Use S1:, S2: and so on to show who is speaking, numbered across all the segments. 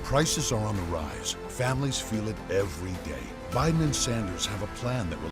S1: Prices are on the rise. Families feel it every day. Biden and Sanders have a plan that will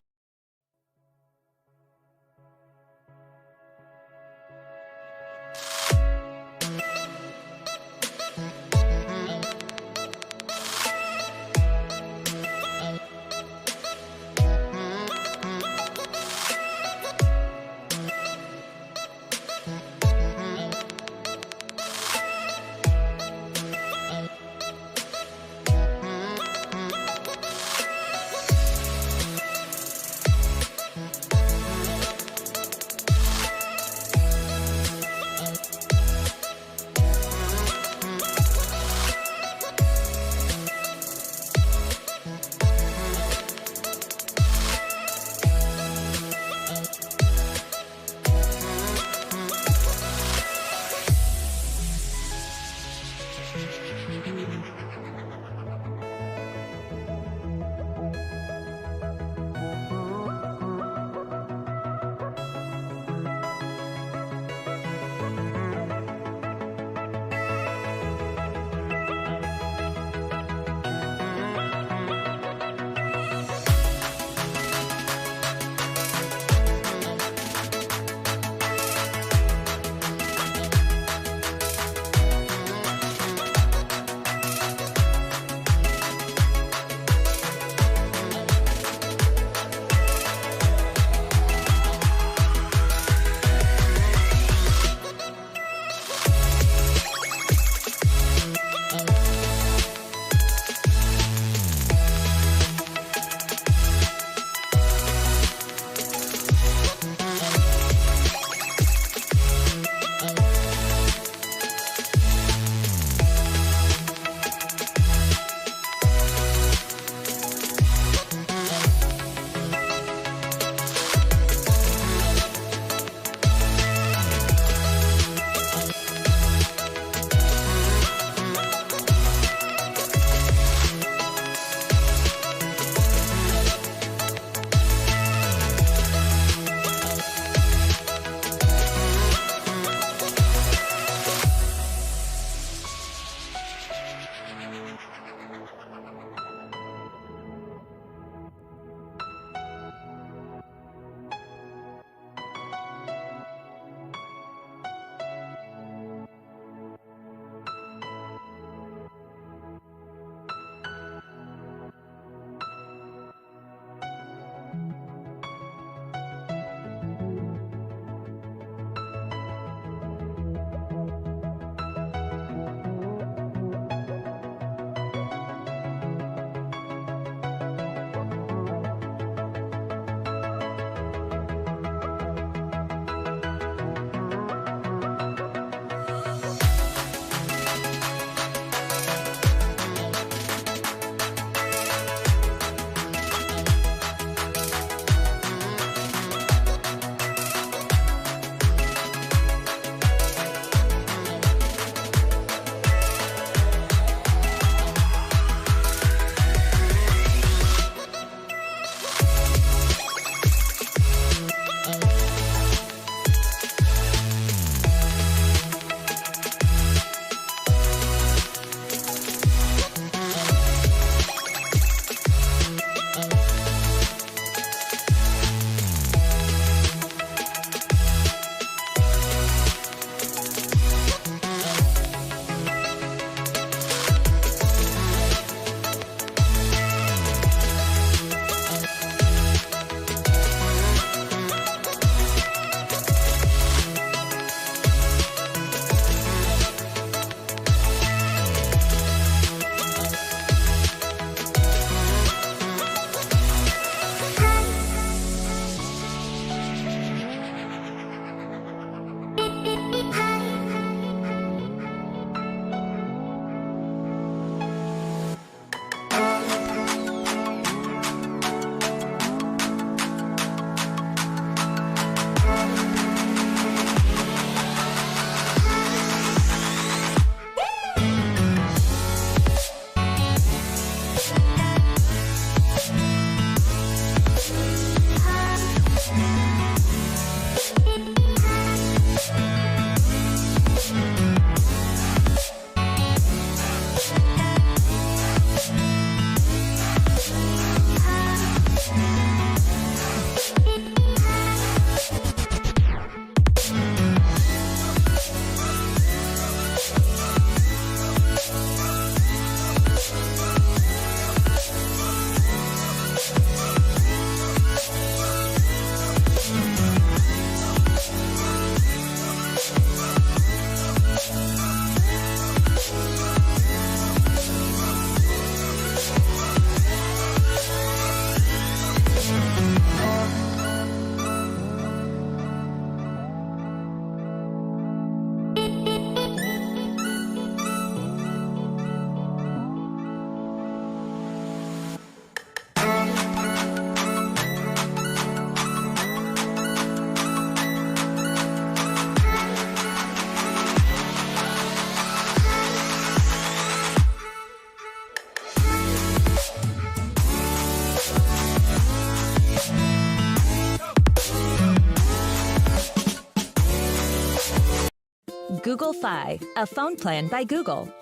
S2: Google Fi, a phone plan by Google.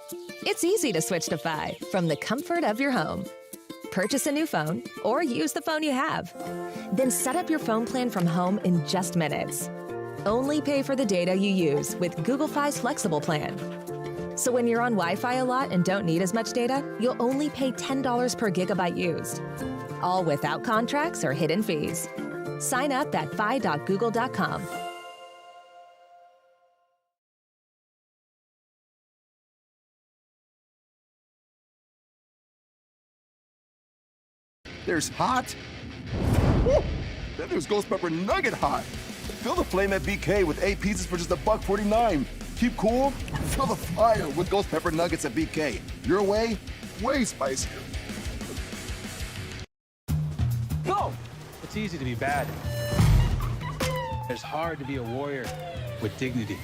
S2: It's easy to switch to Fi from the comfort of your home. Purchase a new phone or use the phone you have. Then set up your phone plan from home in just minutes. Only pay for the data you use with Google Fi's flexible plan. So when you're on Wi-Fi a lot and don't need as much data, you'll only pay $10 per gigabyte used. All without contracts or hidden fees. Sign up at fi.google.com.
S3: There's hot. Woo! Then there's ghost pepper nugget hot. Fill the flame at BK with 8 pieces for just $1.49. Keep cool. Fill the fire with ghost pepper nuggets at BK. Your way, way spicier.
S4: Go! It's easy to be bad. It's hard to be a warrior with dignity.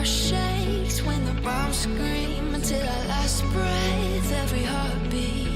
S5: earth shakes when the bombs scream until our last breath, every heartbeat.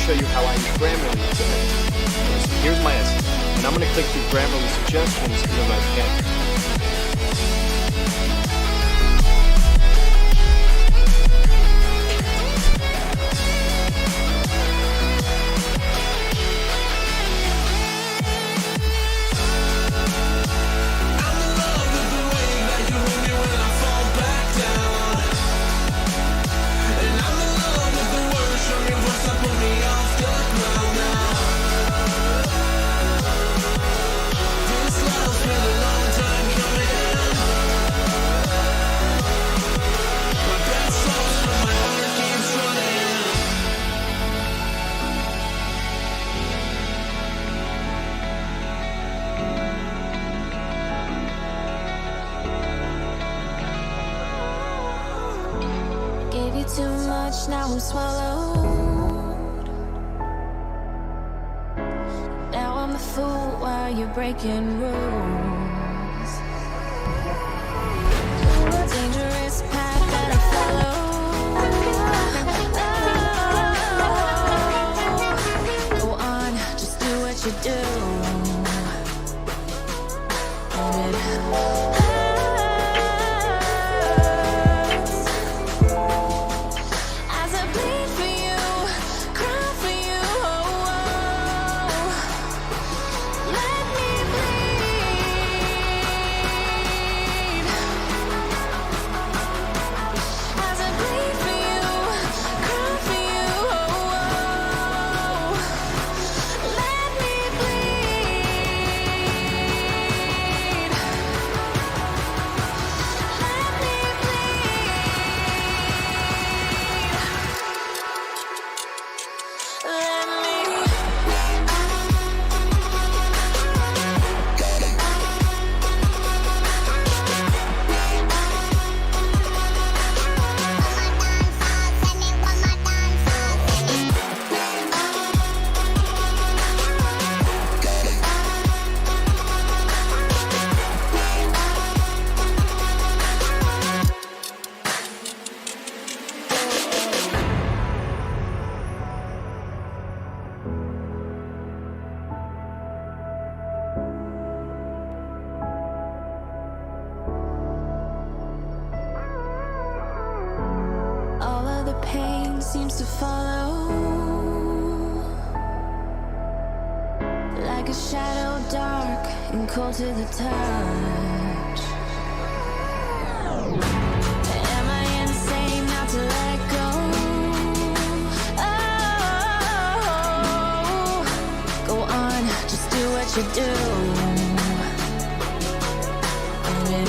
S6: show you how I use Grammarly today. Here's my essay, and I'm going to click through Grammarly suggestions to the right again.
S5: Gave you too much, now I'm swallowed. Now I'm a fool while you're breaking rules. Dangerous path that I follow. Go on, just do what you do. And it seems to follow like a shadow, dark and cold to the touch. Am I insane not to let go? Oh, go on, just do what you do. And it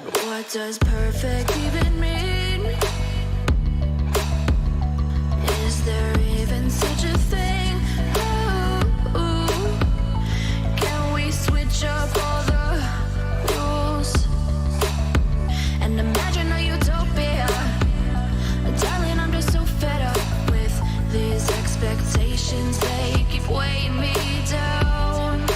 S5: What does perfect even mean? Is there even such a thing? Ooh, can we switch up all the rules and imagine a utopia? Darling, I'm just so fed up with these expectations. They keep weighing me down.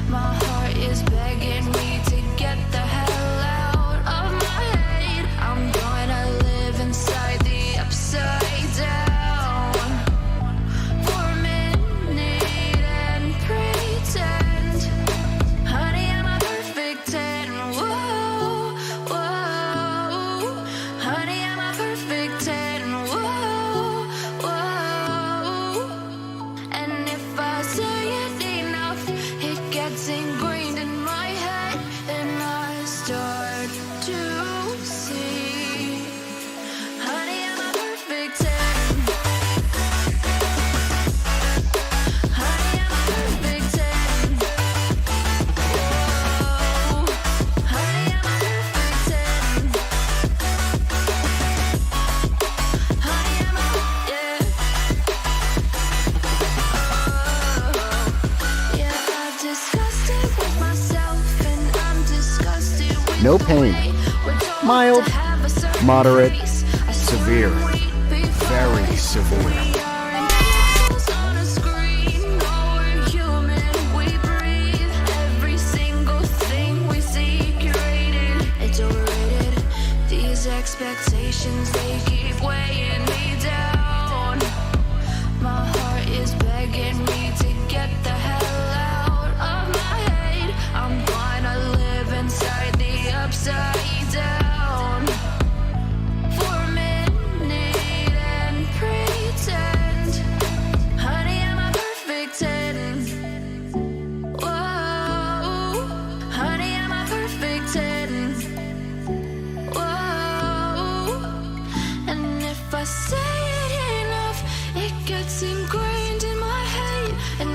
S5: My heart is begging me to get the hell out of my head. I'm gonna live inside the upside down for a minute and pretend, honey, I'm a perfect 10. Whoa, whoa, honey, I'm a perfect 10. Whoa, whoa, and if I say it enough, it gets ingrained in my head, and I start to see, honey, I'm a perfect 10. Honey, I'm a perfect 10. Whoa, honey, I'm a perfect 10. Honey, I'm a, yeah. Yeah, I've discussed it with myself, and I'm disgusted with
S7: No
S5: the
S7: pain.
S5: way we're told
S7: Mild,
S5: to have a certain
S7: moderate,
S5: pace. I swear
S7: severe,
S5: we'd be
S7: very
S5: fine.
S7: severe.
S5: We aren't pixels on a screen. No, we're human. We breathe. Every single thing we see curated. It's overrated. These expectations, they keep weighing me down. My heart is begging me to get the hell out of my head. I'm gonna live inside the upside down for a minute and pretend, honey, I'm a perfect 10. Whoa, honey, I'm a perfect 10. Whoa, and if I say it enough, it gets ingrained in my head, and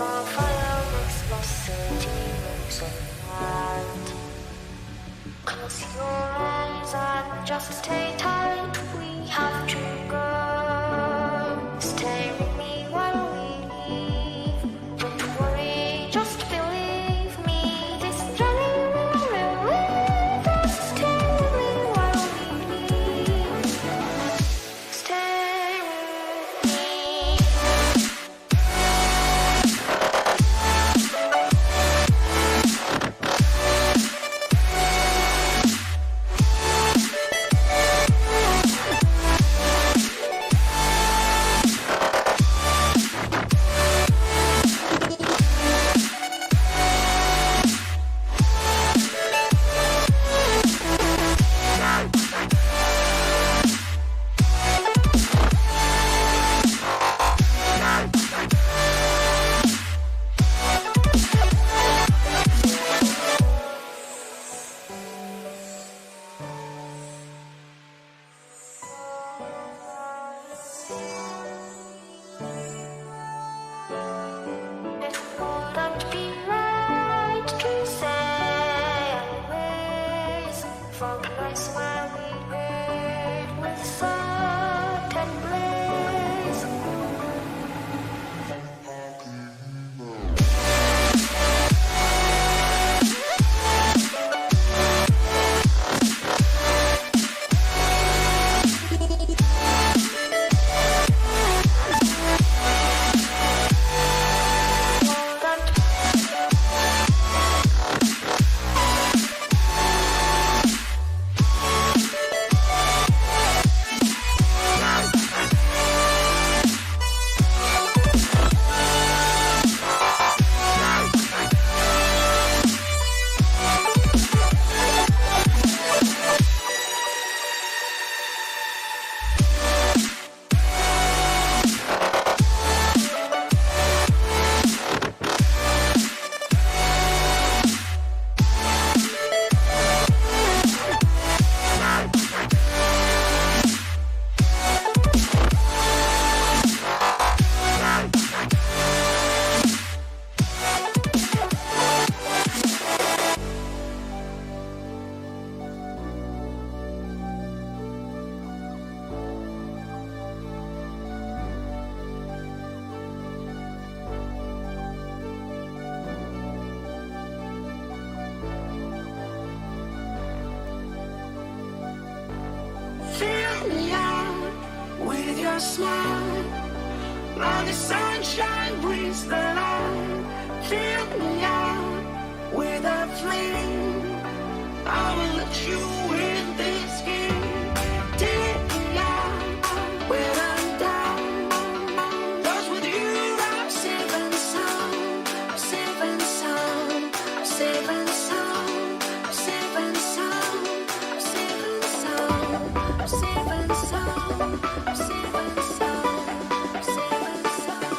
S5: fire makes my city looks alive. Close your eyes and just stay tight. We have to go. Stay with me while we leave. Don't worry, just believe me. This journey will relieve us. Stay with me while we leave. Stay with me. It wouldn't be right to say anyways. From the place where we live with certain blaze. Fill me out with your smile. Now the sunshine brings the light. Fill me out with a flame. I will let you in this game. Take me out when I'm down. 'Cause with you I'm safe and sound. I'm safe and sound. I'm safe and sound. I'm safe and sound. I'm safe and sound. I'm safe and sound. I'm safe and sound. I'm safe and sound.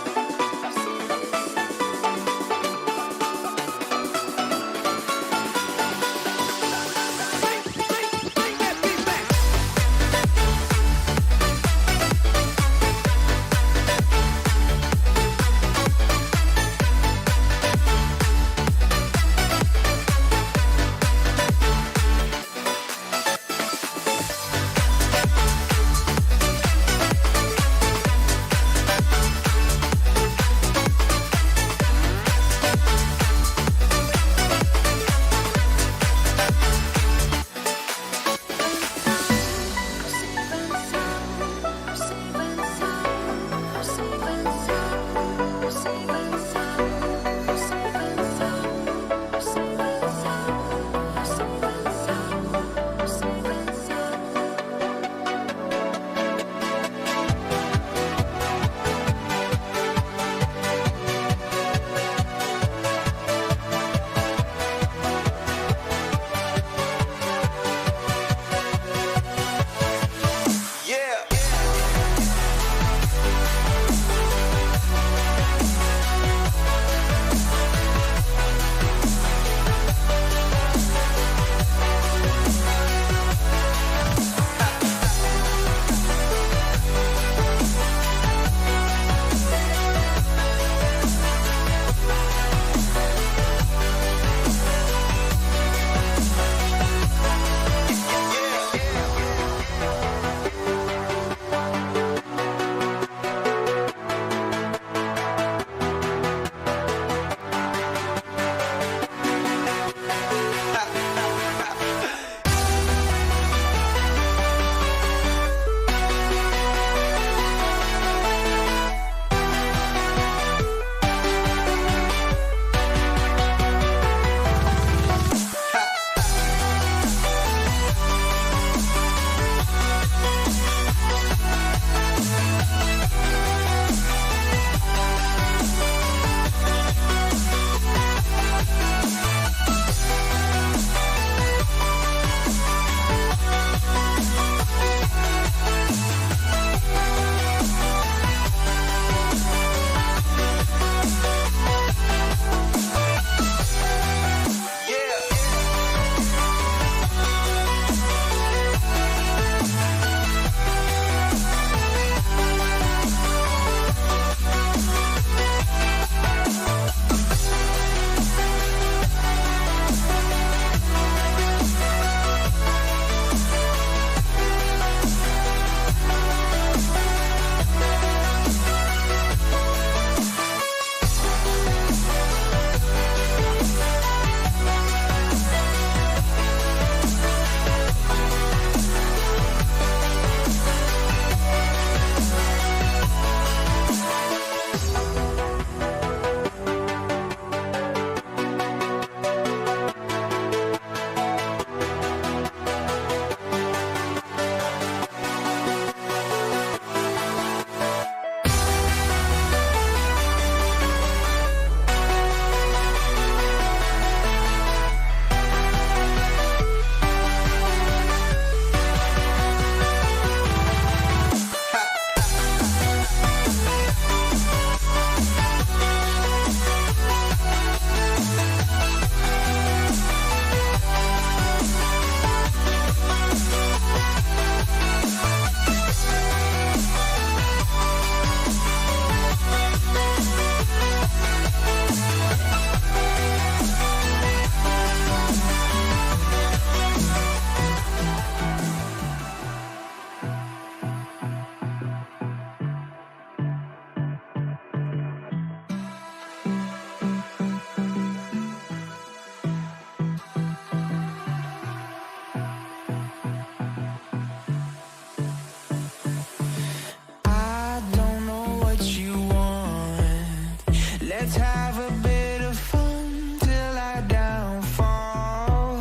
S7: Let's have a bit of fun till I downfall.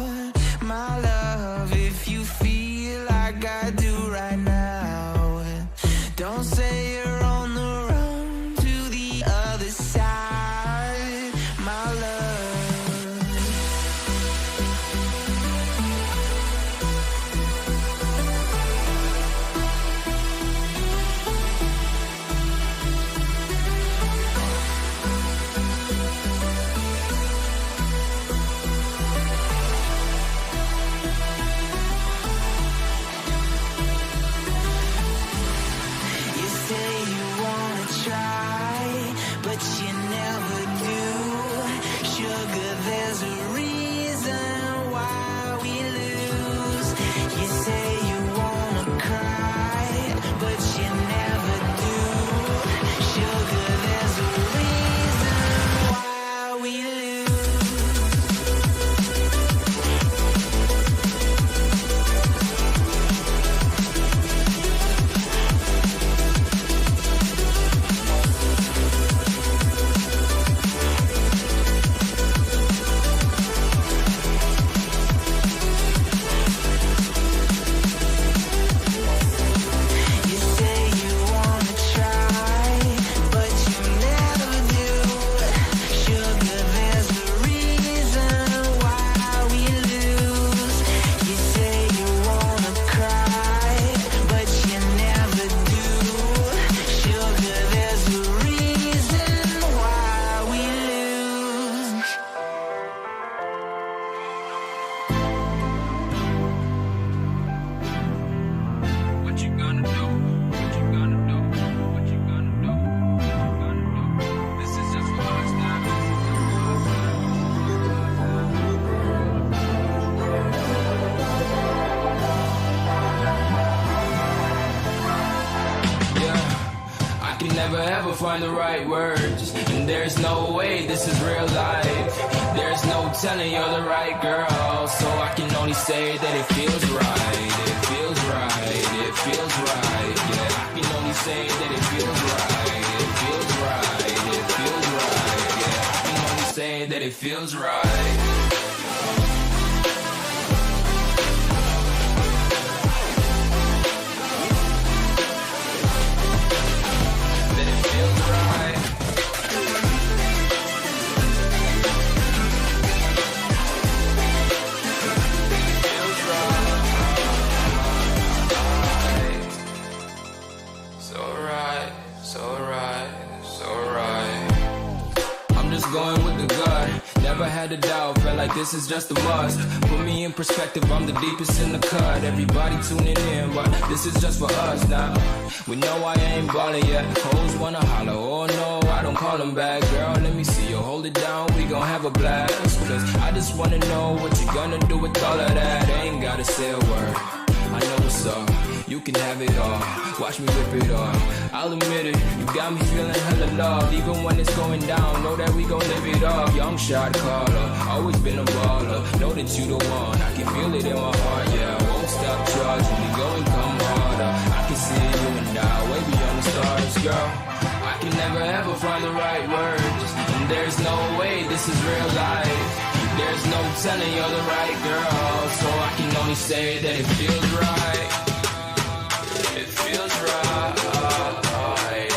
S7: My love, if you feel like I do right now, don't say you're on the run to the other side, my love. You say you wanna try, but you never do. Sugar, there's a reason why we lose. You say you wanna cry, but you never do. Sugar, there's a reason why we lose. You say you wanna try, but you never do. Sugar, there's a reason why we lose. You say you wanna cry, but you never do. Sugar, there's a reason why we lose.
S4: What you gonna do? What you gonna do? What you gonna do? What you gonna do? This is just for us now.
S8: Yeah, I can never ever find the right words, and there's no way this is real life. There's no telling you're the right girl, so I can only say that it feels right. It feels right. It feels right. Yeah, I can only say that it feels right. It feels right. It feels right. Yeah, I can only say that it feels right. That it feels right. Feels right. So right, so right, so right. I'm just going with the gut. Never had a doubt, felt like this is just a must. Put me in perspective, I'm the deepest in the cut. Everybody tuning in, but this is just for us now. We know I ain't ballin' yet. Hoes wanna holler, oh no, I don't call them back. Girl, let me see you hold it down, we gon' have a blast. Cause I just wanna know what you gonna do with all of that. Ain't gotta say a word, I know what's up. You can have it all, watch me rip it off. I'll admit it, you got me feeling hella loved. Even when it's going down, know that we gon' live it up. Young shot caller, always been a baller. Know that you the one, I can feel it in my heart. Yeah, I won't stop charging me, go and come harder. I can see you and I, way beyond the stars, girl. I can never ever find the right words, and there's no way this is real life. There's no telling you're the right girl, so I can only say that it feels right. It feels right.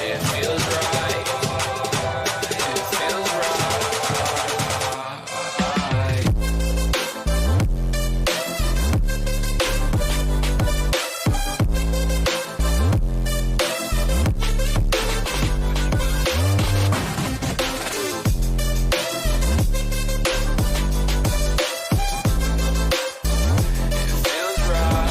S8: It feels right. It feels right. It feels right.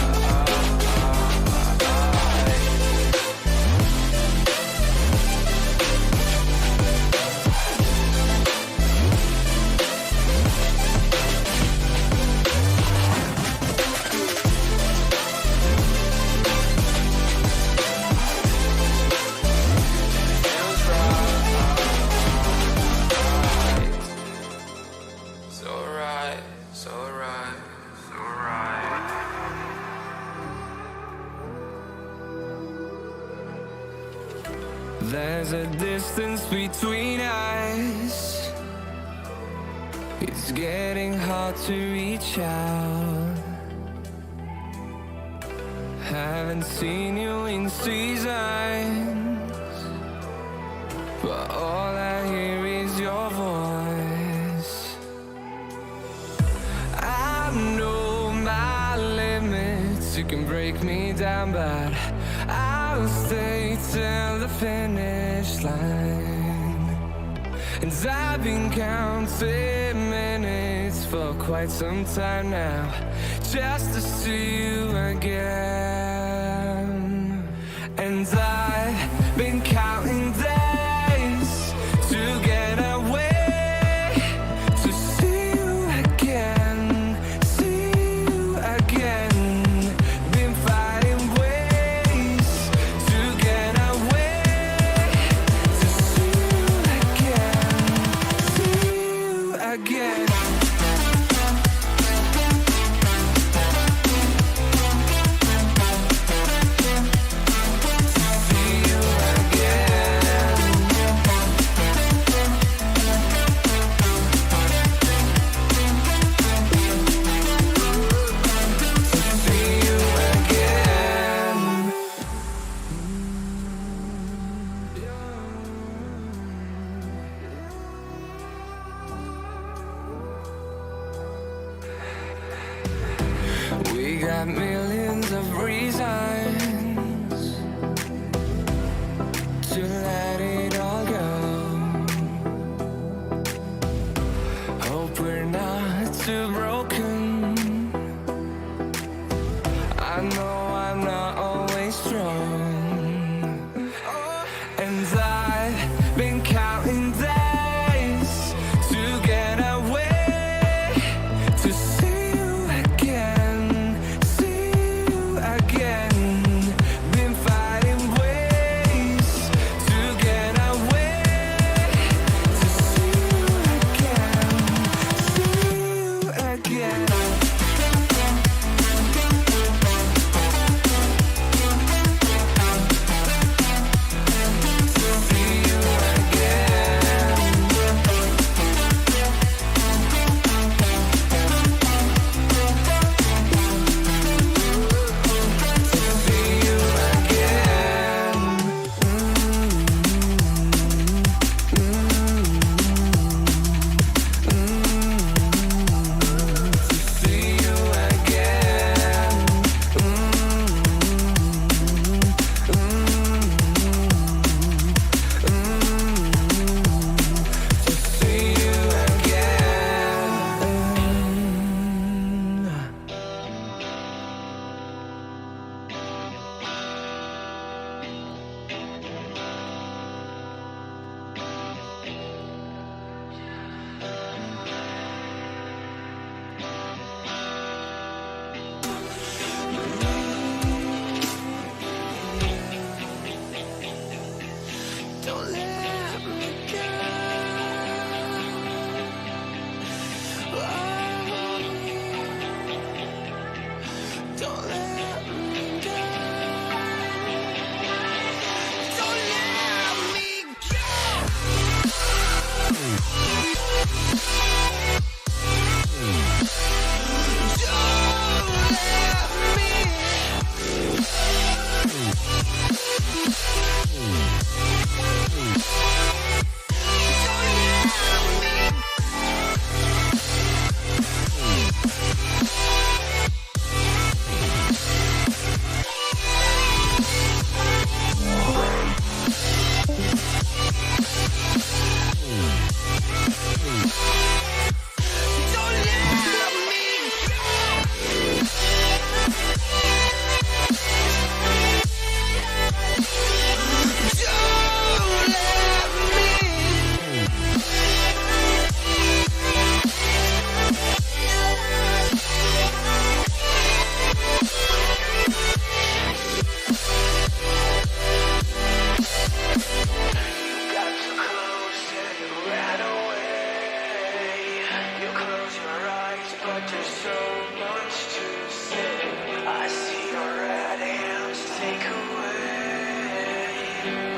S8: there's a distance between us. It's getting hard to reach out. Haven't seen you in seasons, but all I hear is your voice. I know my limits, you can break me down, but I'll stay till the finish line. And I've been counting minutes for quite some time now, just to see you again. And I've been counting days to get away, to see you again, see you again. Been fighting ways to get away, to see you again, see you again. We got millions of reasons to let it all go. Hope we're not too broken. I know I'm not always strong, and I've been counting days to get away, to see you again, see you again. Been fighting ways to get away, to see you again, see you again. Don't let me go. Oh, don't let me go. Don't let me go.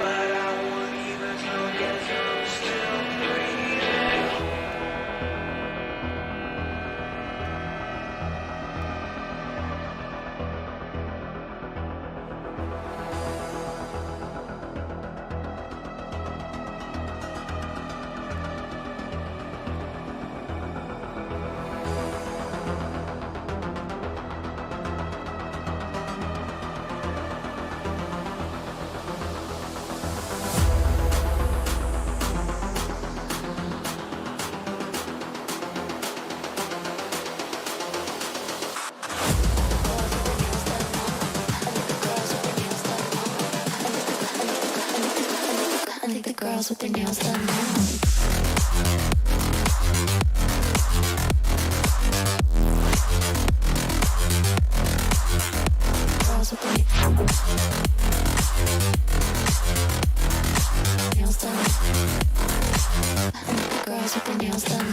S8: But I want you
S5: with their nails done now. Girls with their nails done. Girls with their nails done.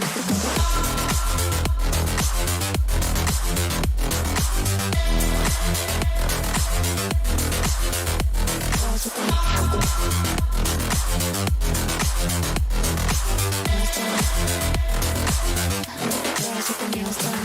S5: Girls with their nails done.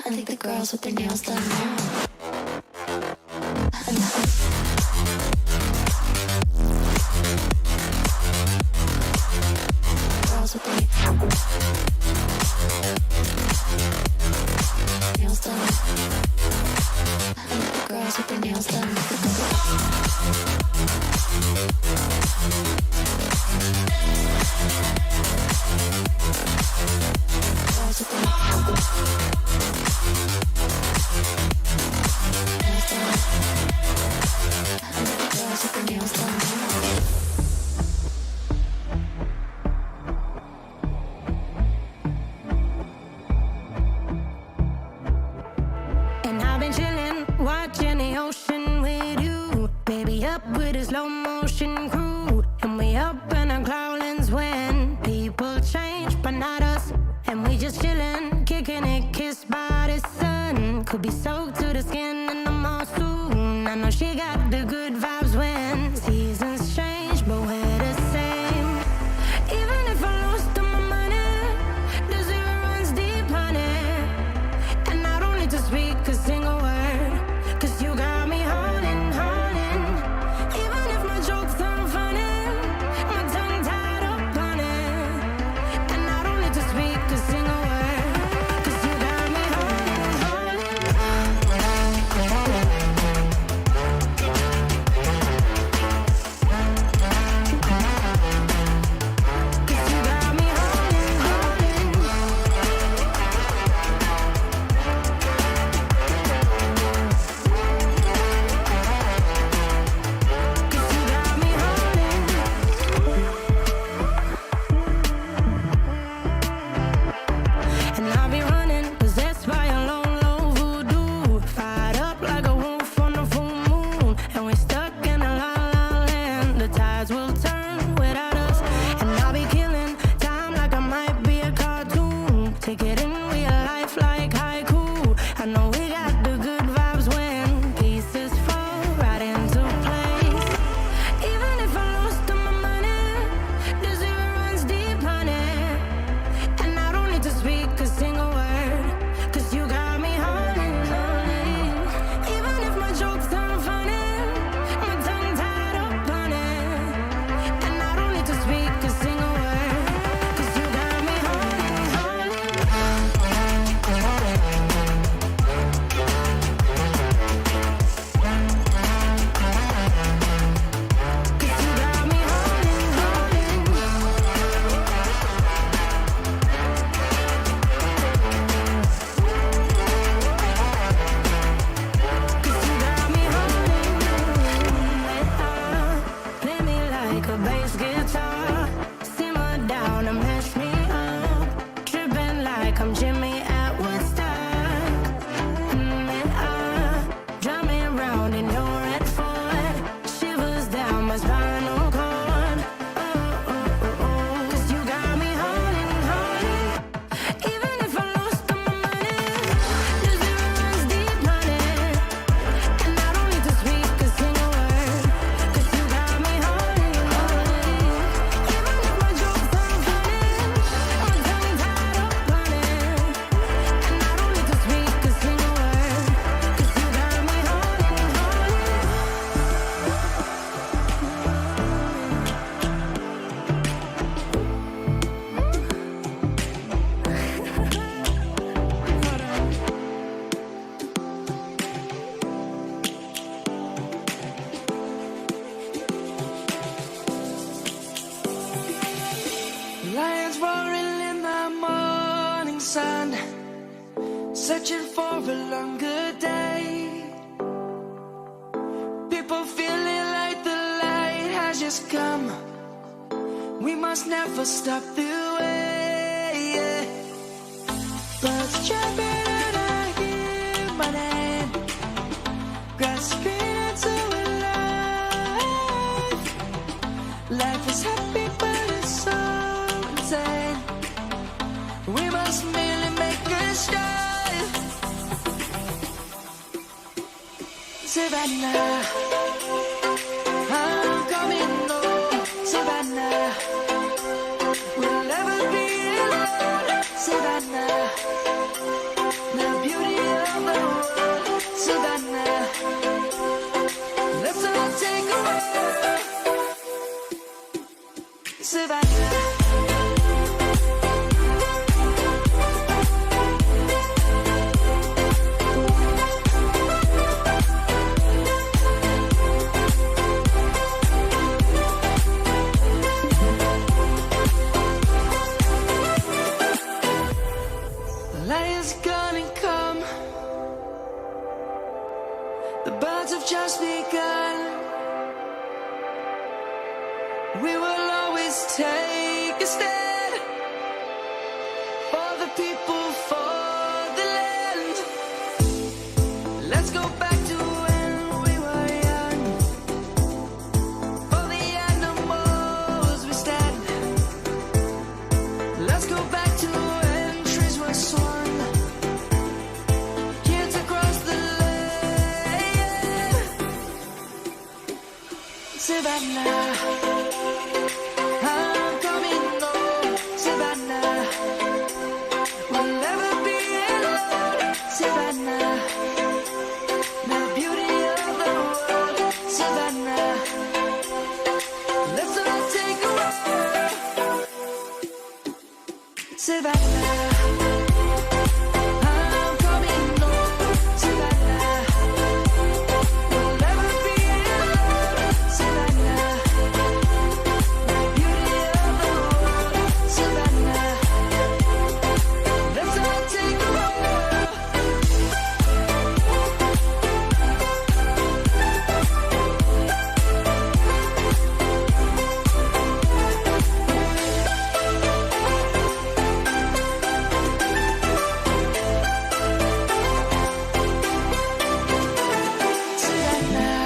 S5: I think the girls with their nails done now. Girls with their nails done. I think the girls with their nails done. Girls with their nails done.
S9: And I've been chillin', watching the ocean with you. Baby, up with a slow motion crew. And we up in our clouds when people change, but not us. And we just chillin', kicking it, kissed by the sun. Could be soaked to the skin in the mall soon. I know she got the good vibes when seasons change, but we're the same. Even if I lost all my money, the zero runs deep, honey. And I don't need to speak a single word, 'cause you got me holding, holding. Even if my jokes aren't funny, my tongue tied up on it. And I don't need to speak a single word, 'cause you got me holding, holding.
S7: has come. We must never stop the way. Birds jumping and I hear my name, grasping into life. Life is happy but it's so insane. We must merely make a start. Savannah, I'm coming home. Savannah, we'll never be alone. Savannah, the beauty of the world. Savannah, let's all take a walk. Savannah. Lion's gonna come. The birds have just begun. We will always take a stand for the people, for the land. Let's go back to when we were young. For the animals we stand. Let's go back to when trees were swung. Kids across the land. Savannah, I'm coming home. Savannah, we'll never be alone. Savannah, the beauty of the world. Savannah, let's all take a walk. Savannah, I'm coming home. Savannah, we'll never be alone. Savannah, the beauty of the world. Savannah, let's all take a walk. Savannah,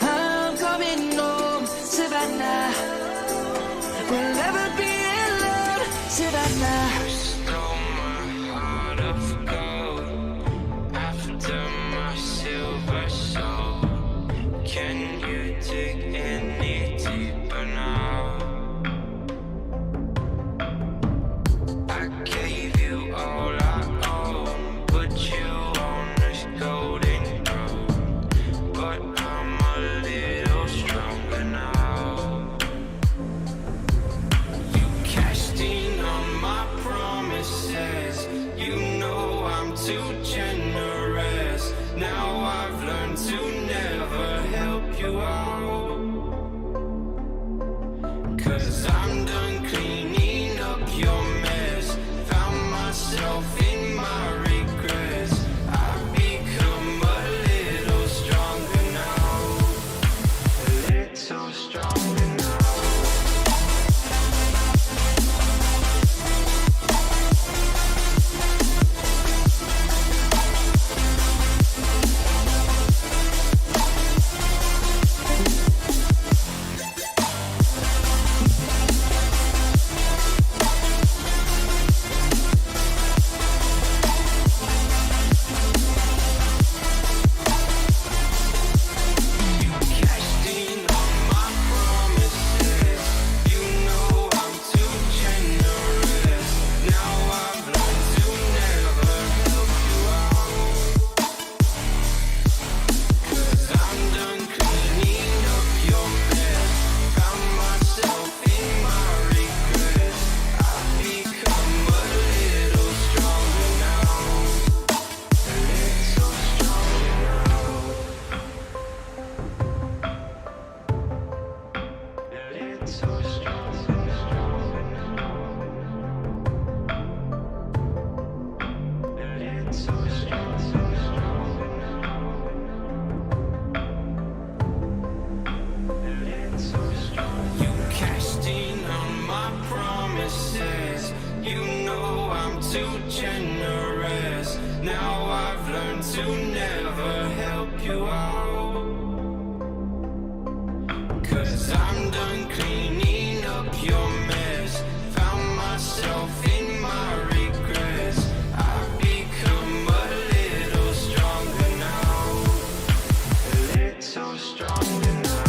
S7: I'm coming home. Savannah, we'll never be alone. Savannah.
S8: Stole my heart of gold after my silver soul. Can you dig any deeper now? I gave you all I own, put you on this golden road, but I'm a little stronger now. You cashed in on my promises. You know I'm too generous. Now I've learned to never help you out. 'Cause I'm done cleaning up your mess. Found myself in my regrets. I've become a little stronger now. A little stronger now. too generous. Now I've learned to never help you out. 'Cause I'm done cleaning up your mess. Found myself in my regrets. I've become a little stronger now. A little stronger now.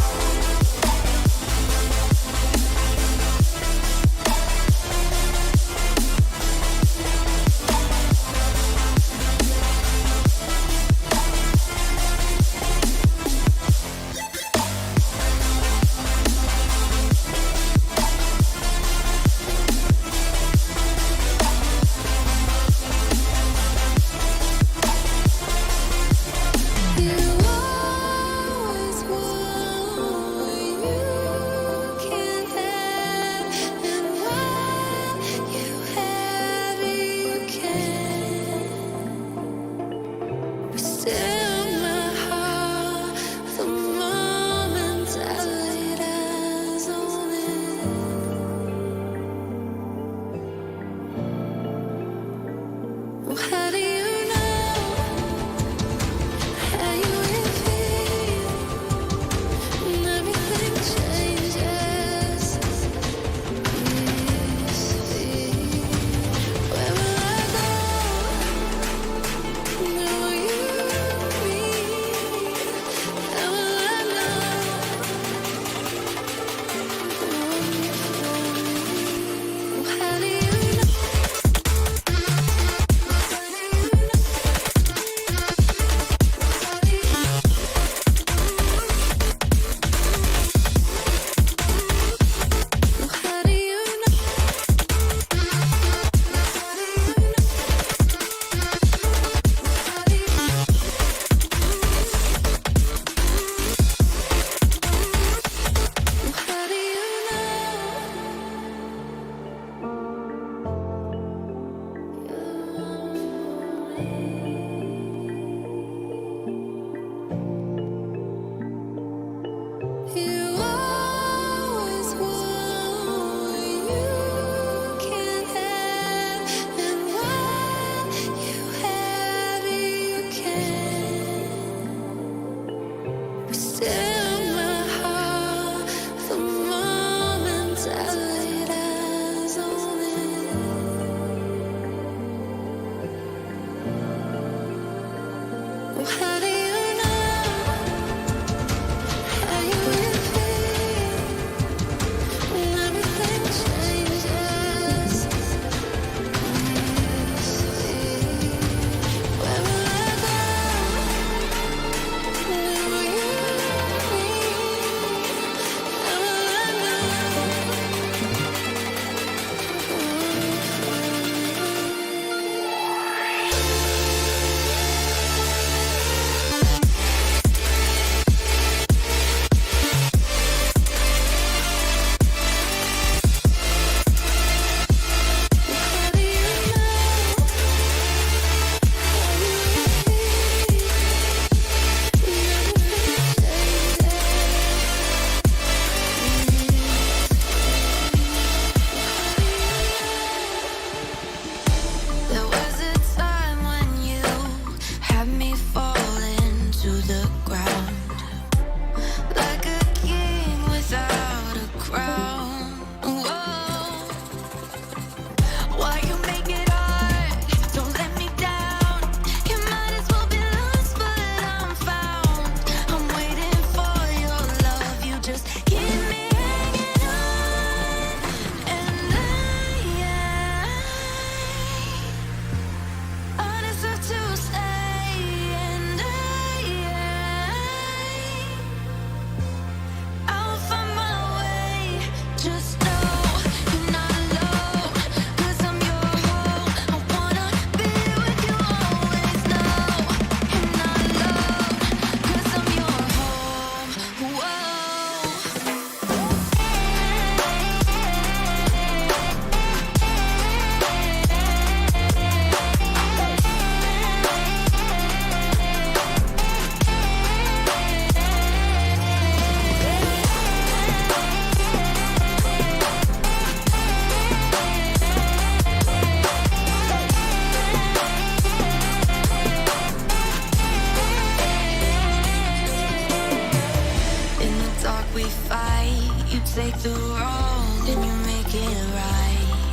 S5: You take the wrong and you make it right.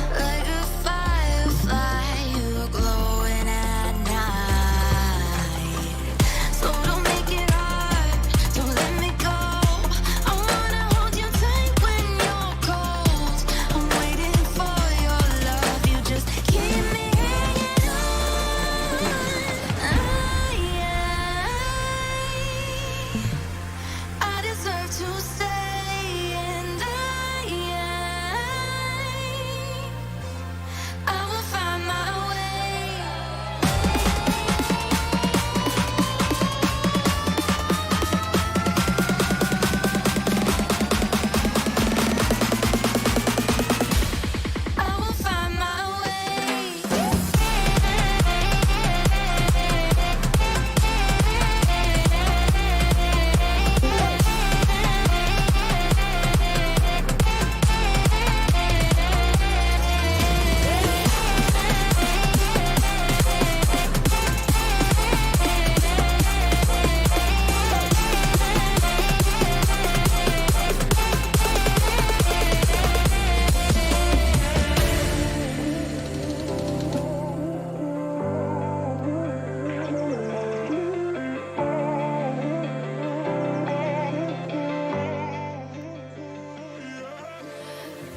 S5: Like a firefly, you're glowing at night. So don't make it hard, don't let me go. I wanna hold you tight when you're cold. I'm waiting for your love, you just keep me hanging on. I deserve to stay, and I will find my way. I will find my way.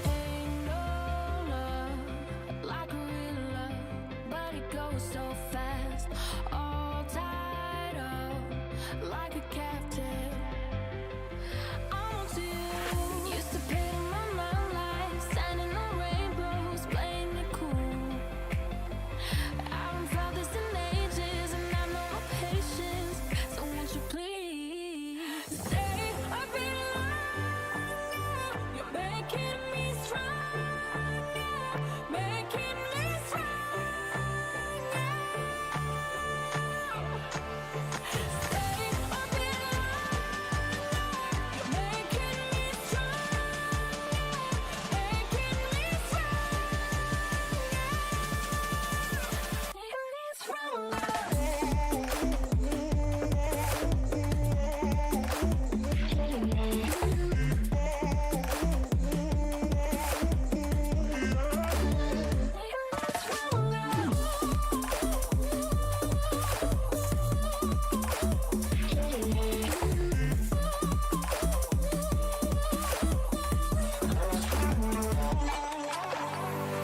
S5: Ain't no love like real love, but it goes so fast. All tied up like a captive. I want you. Used to pay my mind like standing on rainbows, playing it cool. I haven't felt this in ages, and I know no patience. So won't you please stay a bit longer? You're making me stronger, making me stronger. Stay a bit longer. You're making me stronger, making me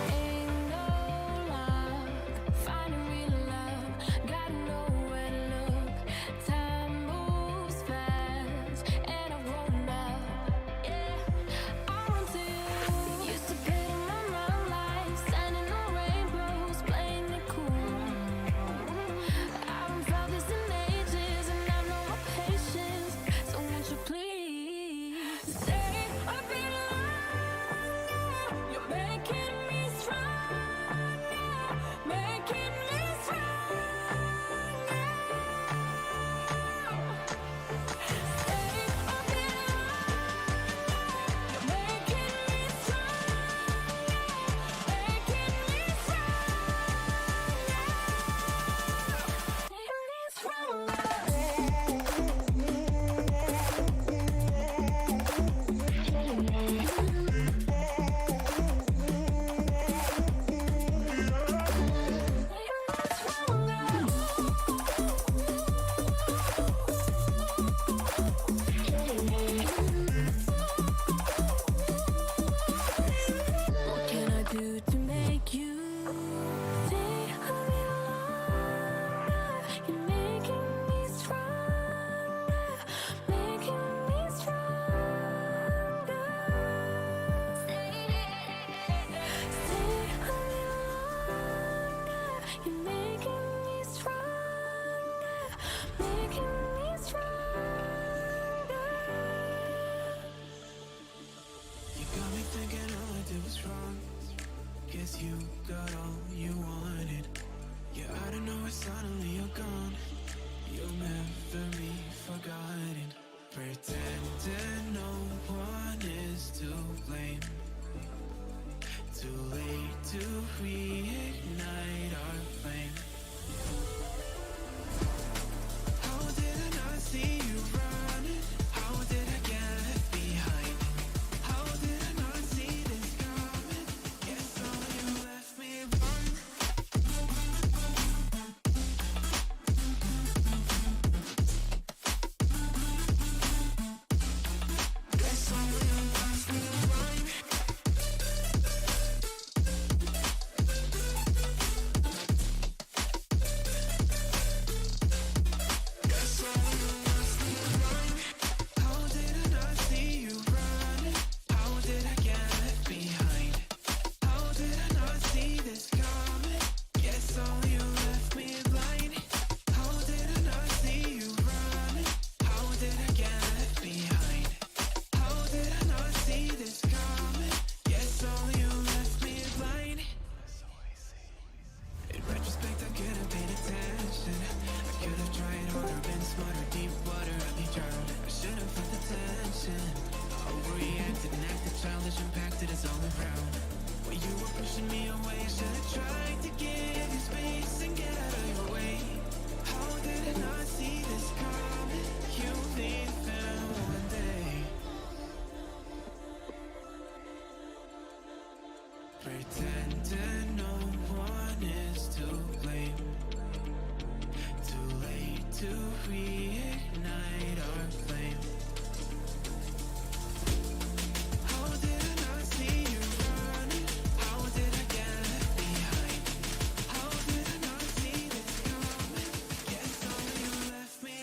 S5: Ain't no luck finding real love. Gotta know where to look. Time moves fast, and I've grown up. Yeah, I want to. Used to pay my mind like standing on rainbows, playing it cool. I haven't felt this in ages, and I know no patience. So won't you please stay a bit longer? You're making me stronger, making me stronger. Stay a bit longer. You're making me stronger, making me What can I do to make you stay a little longer? You're making me stronger, making me stronger. Stay a little longer. You're making me stronger, making me stronger.
S7: You got me thinking all I did was wrong. Guess you got all you wanted. Yeah, I don't know where suddenly you're gone. You'll never be forgotten. Pretending no one is to blame. Too late to reignite our flame. How did I not see reignite our flame. How did I not see you running? How did I get left behind? How did I not see this coming? Guess all you left me.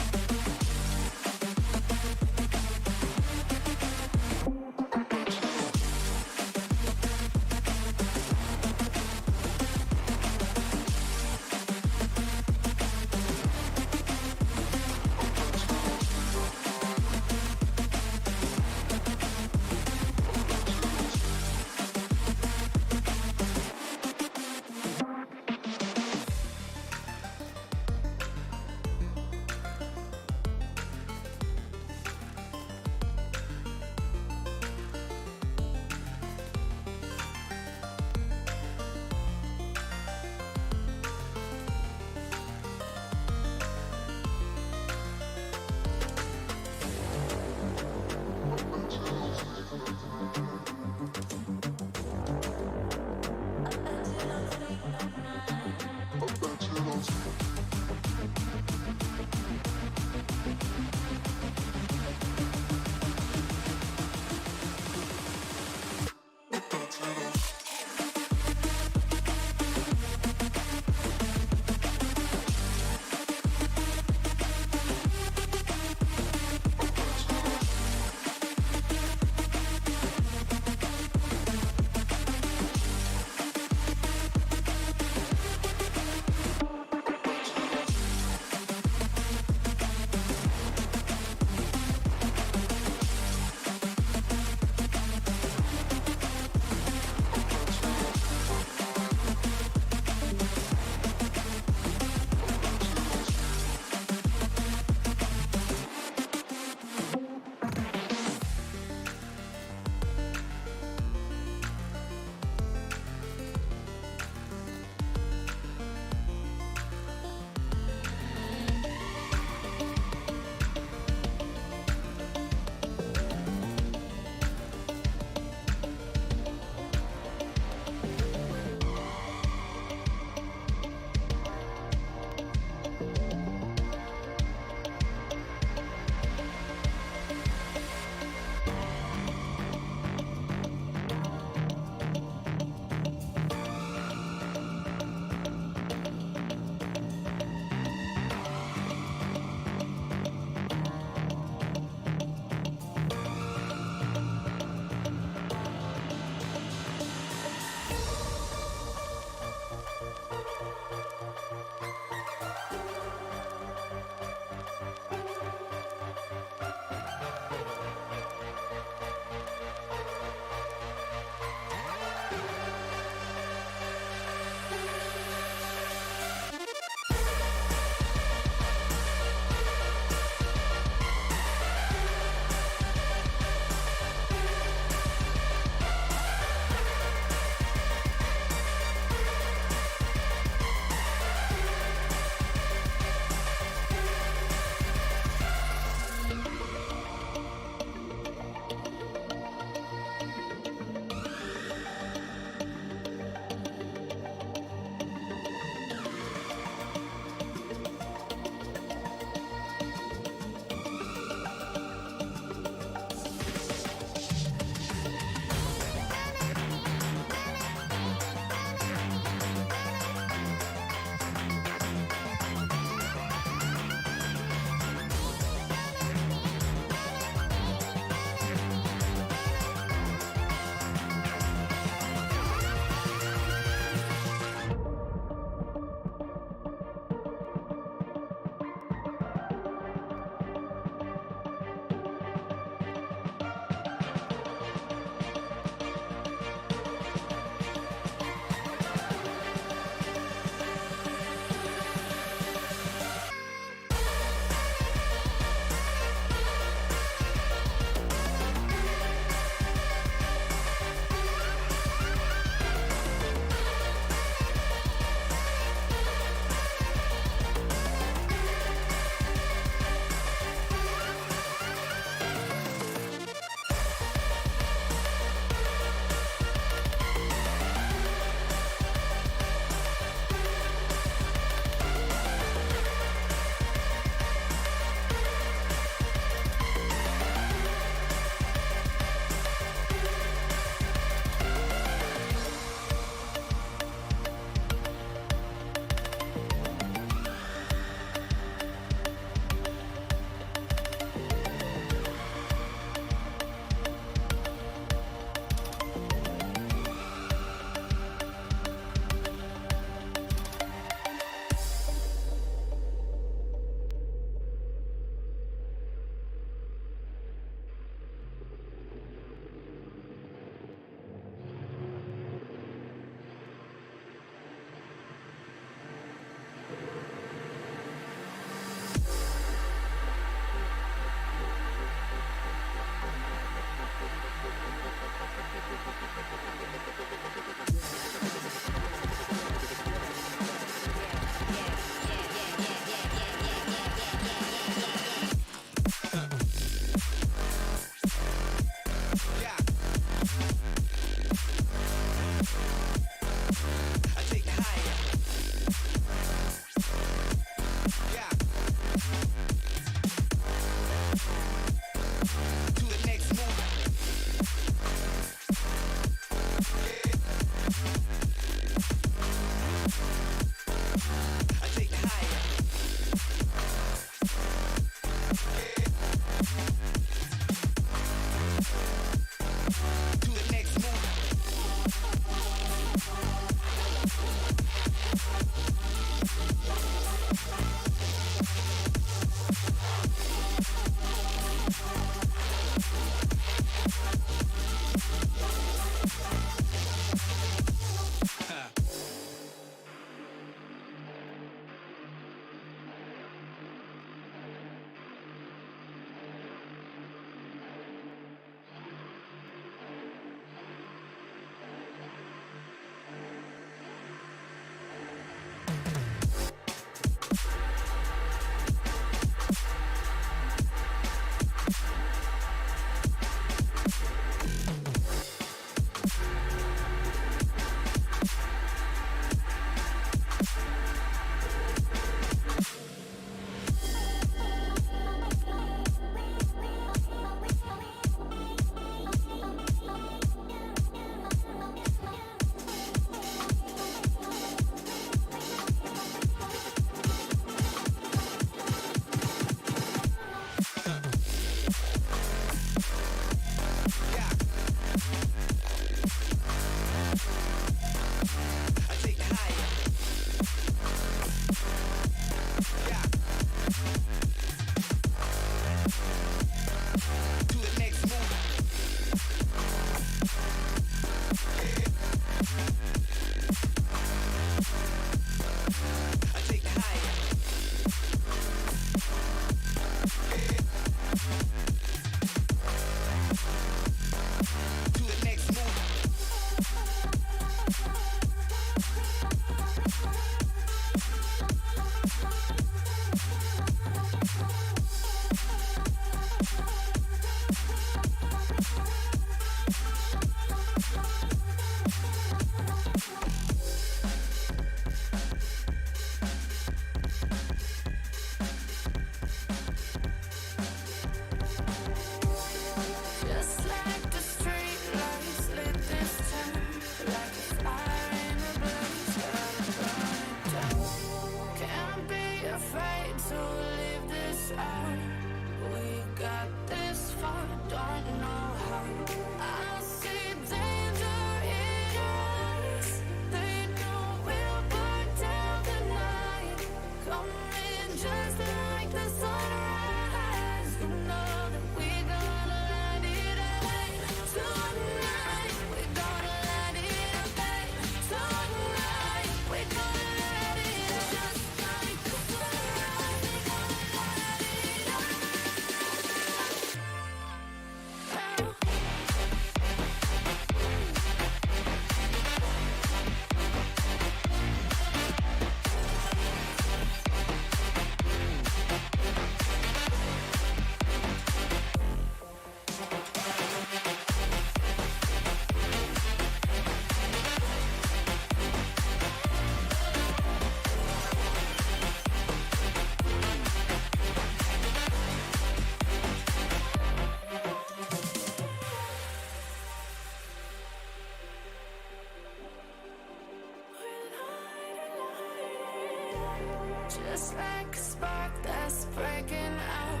S5: Just like a spark that's breaking out.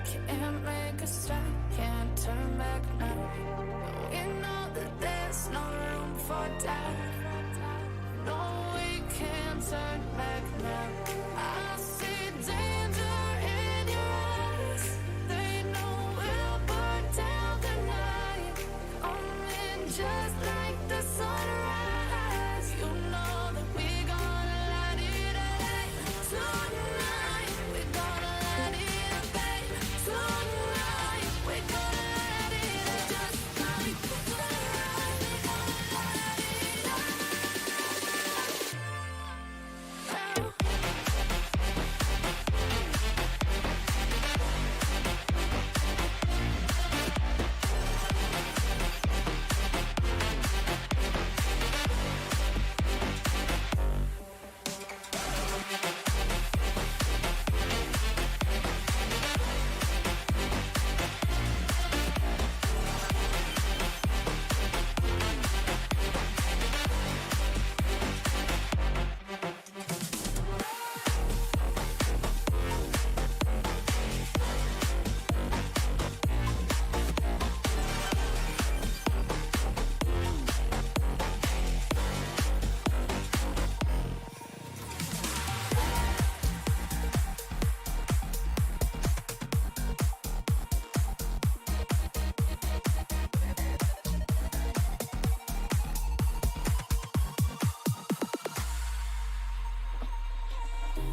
S5: Can't make a stop, can't turn back now. We know that there's no room for doubt. No, we can't turn back now. I see danger in your eyes. They know we'll burn down the night. Coming just like the sunrise. You know that we gonna light it up tonight. We gonna light it up, babe. Tonight we gonna light it up just like the sunrise. We gonna light it up.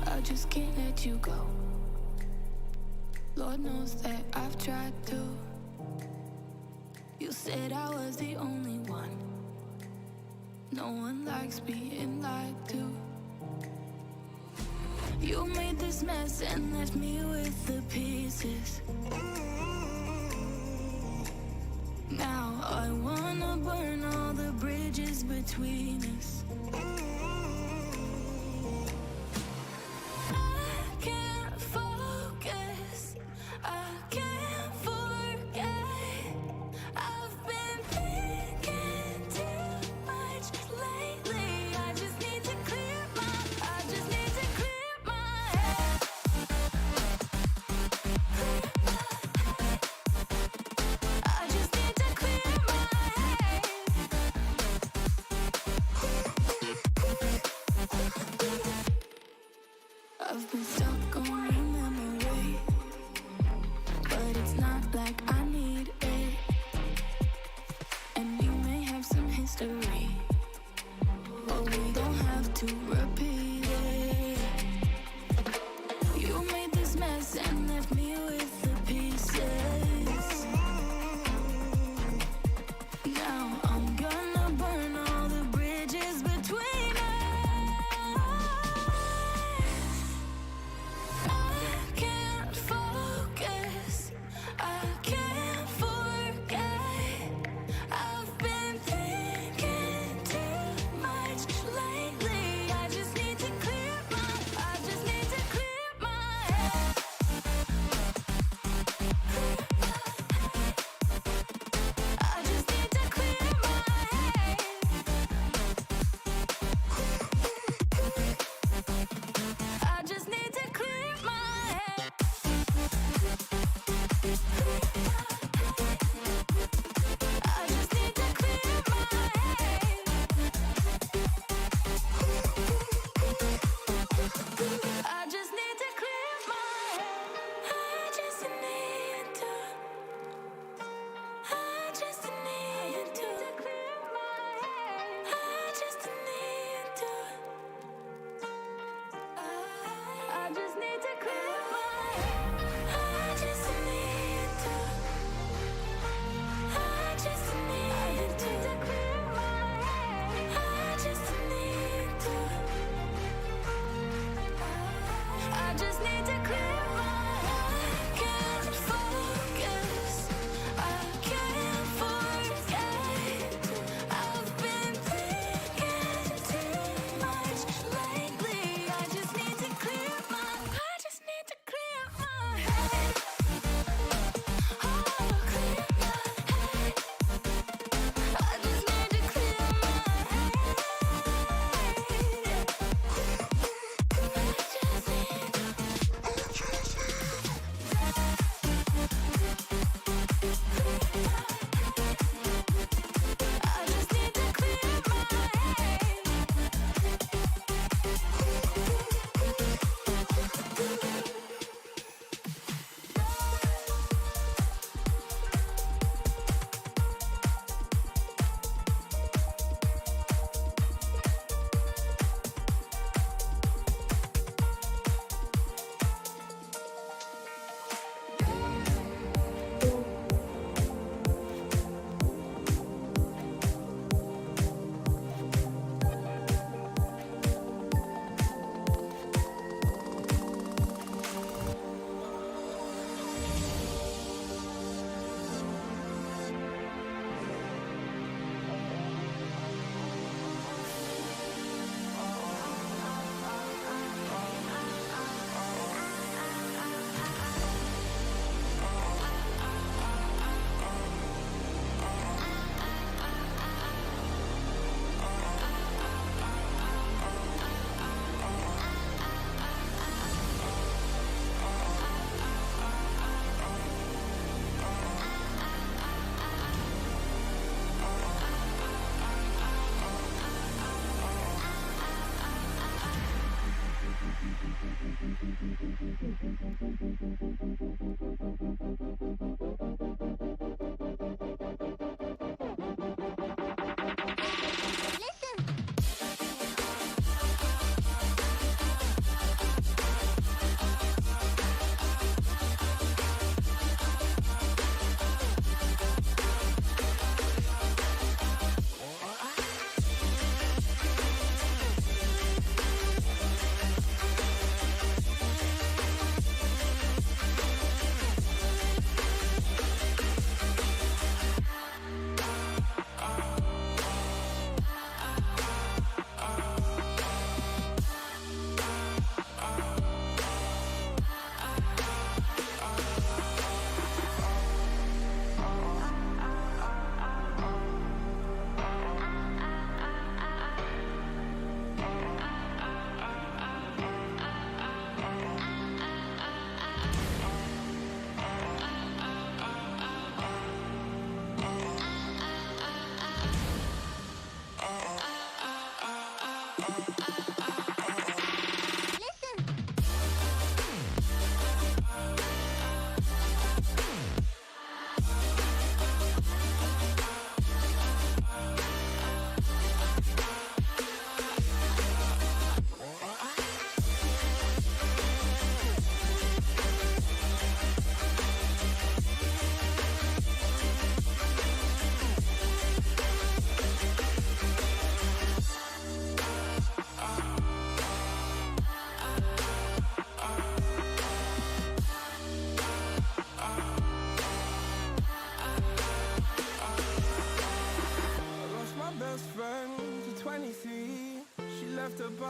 S5: I just can't let you go. Lord knows that I've tried to. You said I was the only one. No one likes being lied to. You made this mess and left me with the pieces. Now I wanna burn all the bridges between us. I can't focus, I can't forget. I've been thinking too much lately. I just need to clear my head. I just need to clear my head.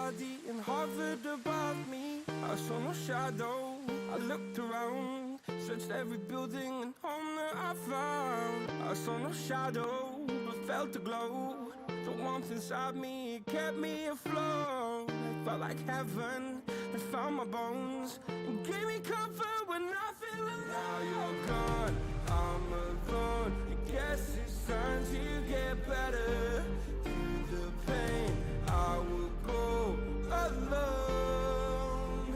S10: body and hovered above me. I saw no shadow, I looked around, searched every building and home that I found. I saw no shadow, but felt the glow. The warmth inside me, it kept me afloat. It felt like heaven, it found my bones and gave me comfort when I feel alone. Now you're gone, I'm alone. I guess it's time to get better. Through the pain, I will go alone.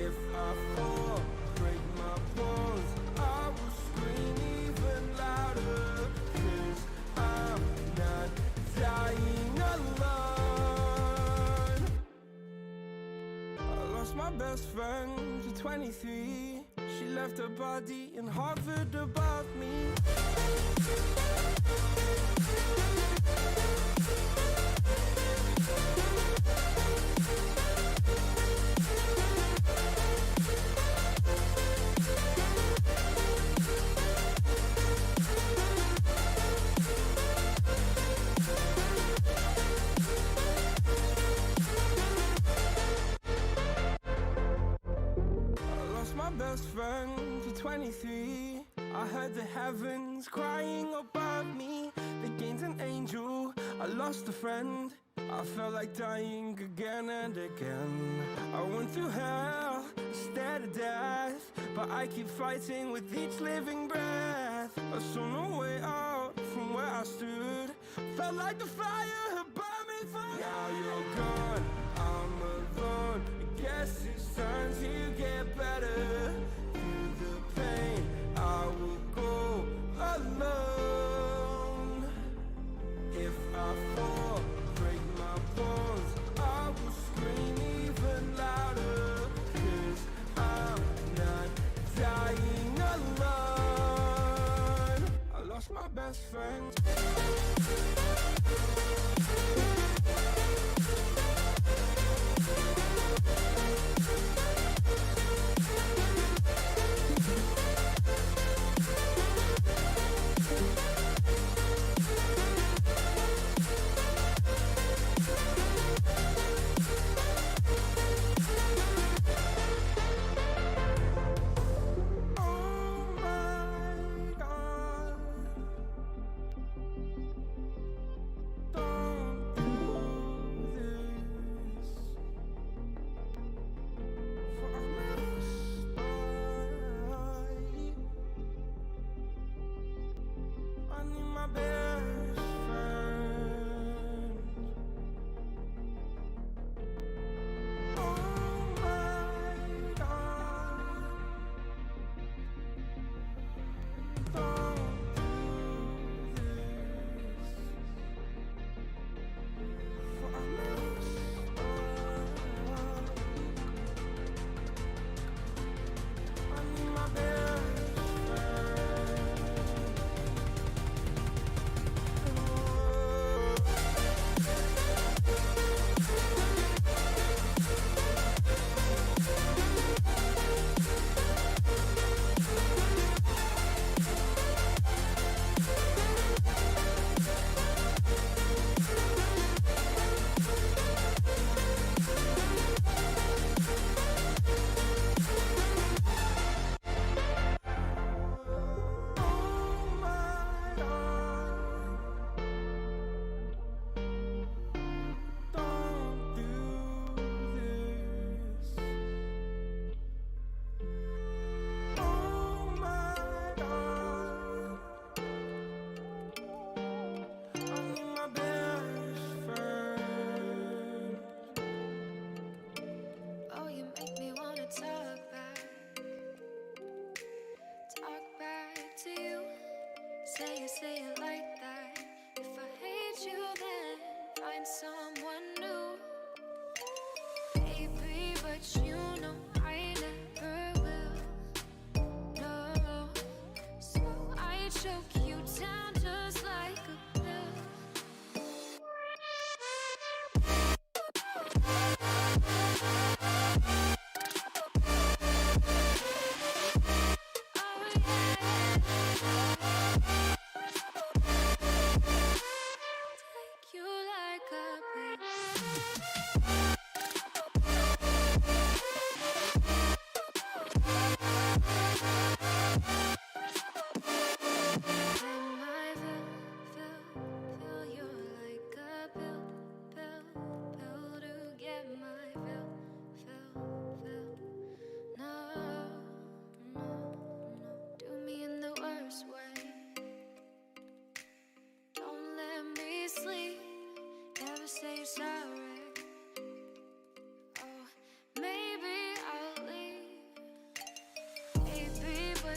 S10: If I fall, break my bones, I will scream even louder. 'Cause I'm not dying alone. I lost my best friend to 23. She left her body and hovered above me. Best friend to 23. I heard the heavens crying above me. They gained an angel, I lost a friend. I felt like dying again and again. I went through hell, stared at death, but I keep fighting with each living breath. I saw no way out from where I stood. Felt like the fire had burned me through. Now you're gone, I'm alone. I guess it's time to get better. Through the pain, I will go alone. If I fall, break my bones, I will scream even louder. 'Cause I'm not dying alone. I lost my best friend.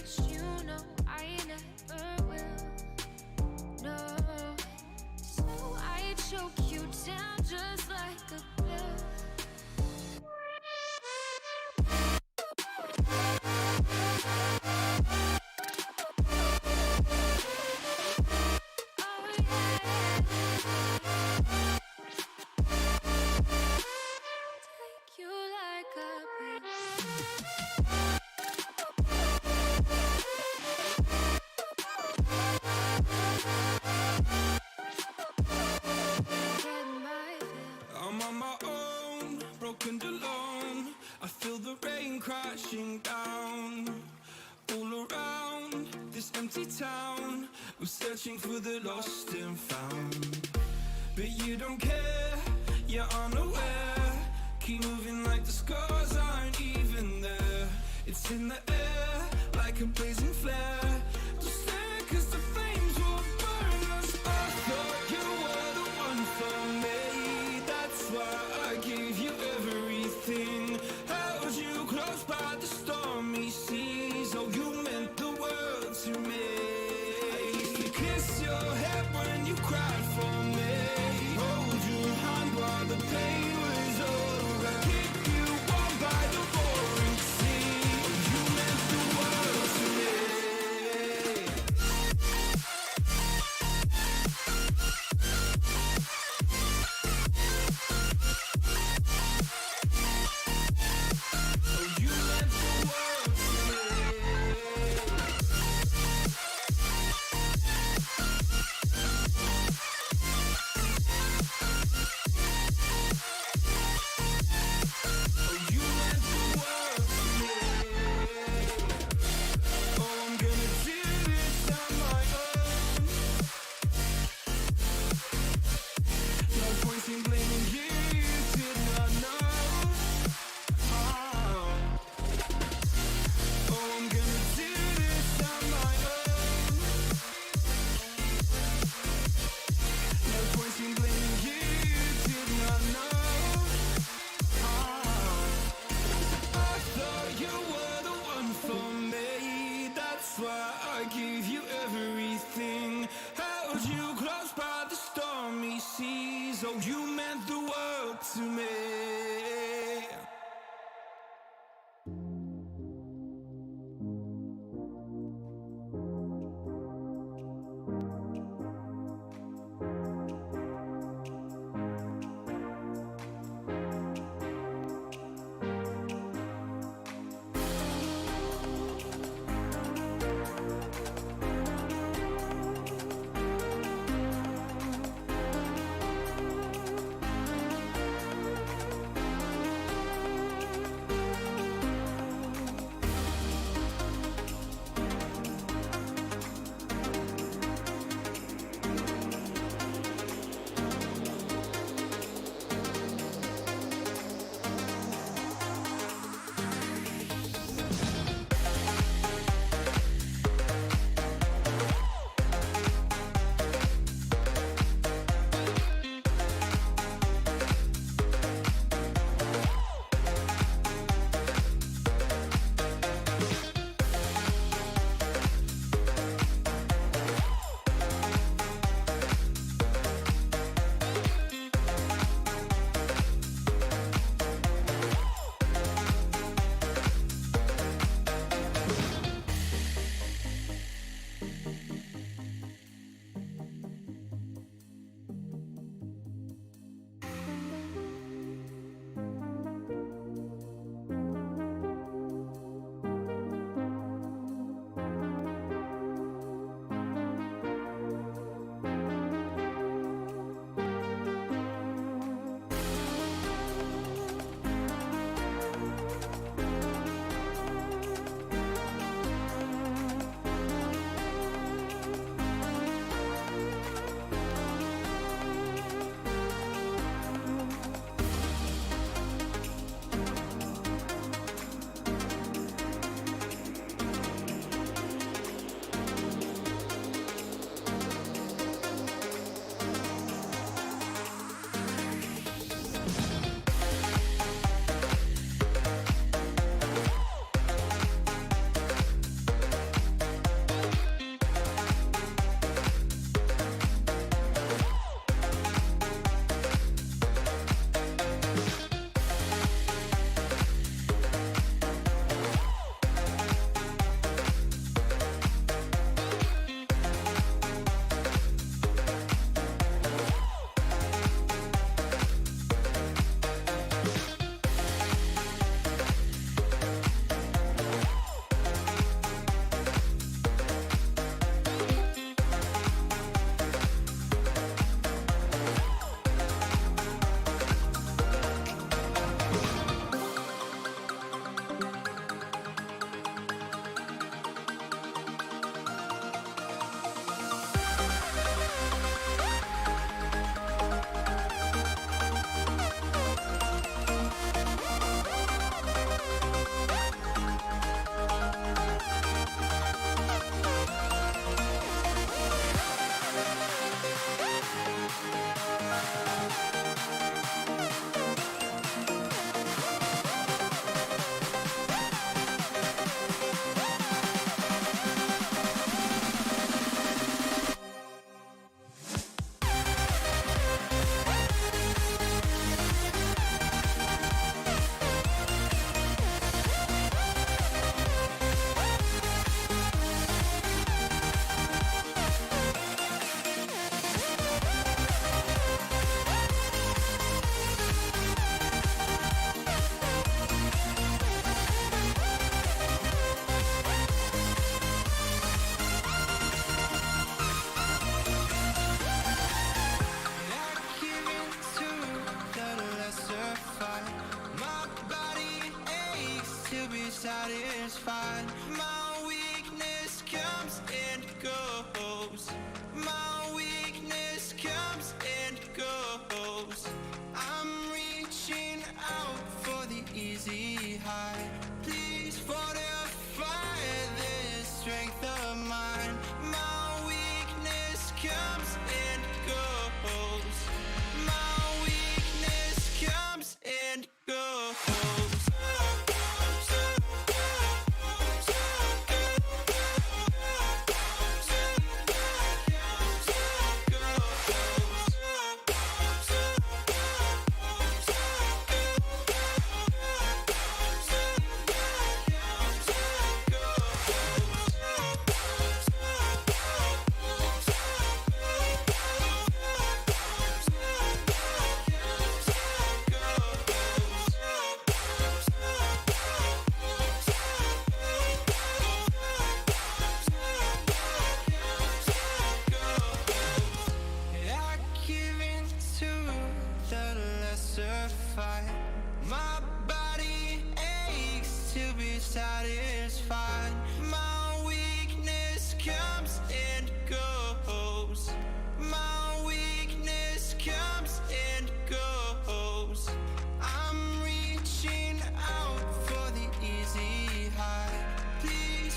S5: 'cause you know I never will. No, so I choke you down just like a pill. Take you like a pill.
S10: I'm on my own, broken alone. I feel the rain crashing down all around this empty town. I'm searching for the lost and found, but you don't care, you're unaware. Keep moving like the scars aren't even there. It's in the air like a blazing flare. Don't stare 'cause the flames will burn us. I thought you were the one for me. That's why I gave you everything. Held you close by the stormy seas. Oh, you meant the world to me. I used to kiss your head when you cried for me. Hold your hand while the pain was over. Keep you warm by the roaring sea. You meant the world to me. Oh, you meant the world to me. Oh, you meant the world to me. Oh, I'm gonna do this on my own. No point in blaming you, you did not know. Oh, I'm gonna do this on my own. No point in blaming you, you did not know. I thought you were the one for me. That's why I gave you everything. Held you close by the stormy seas. Oh, you meant the world to me.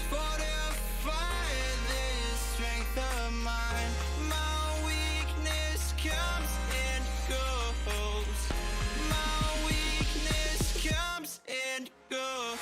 S7: fortify this strength of mine. My weakness comes and goes. My weakness comes and goes.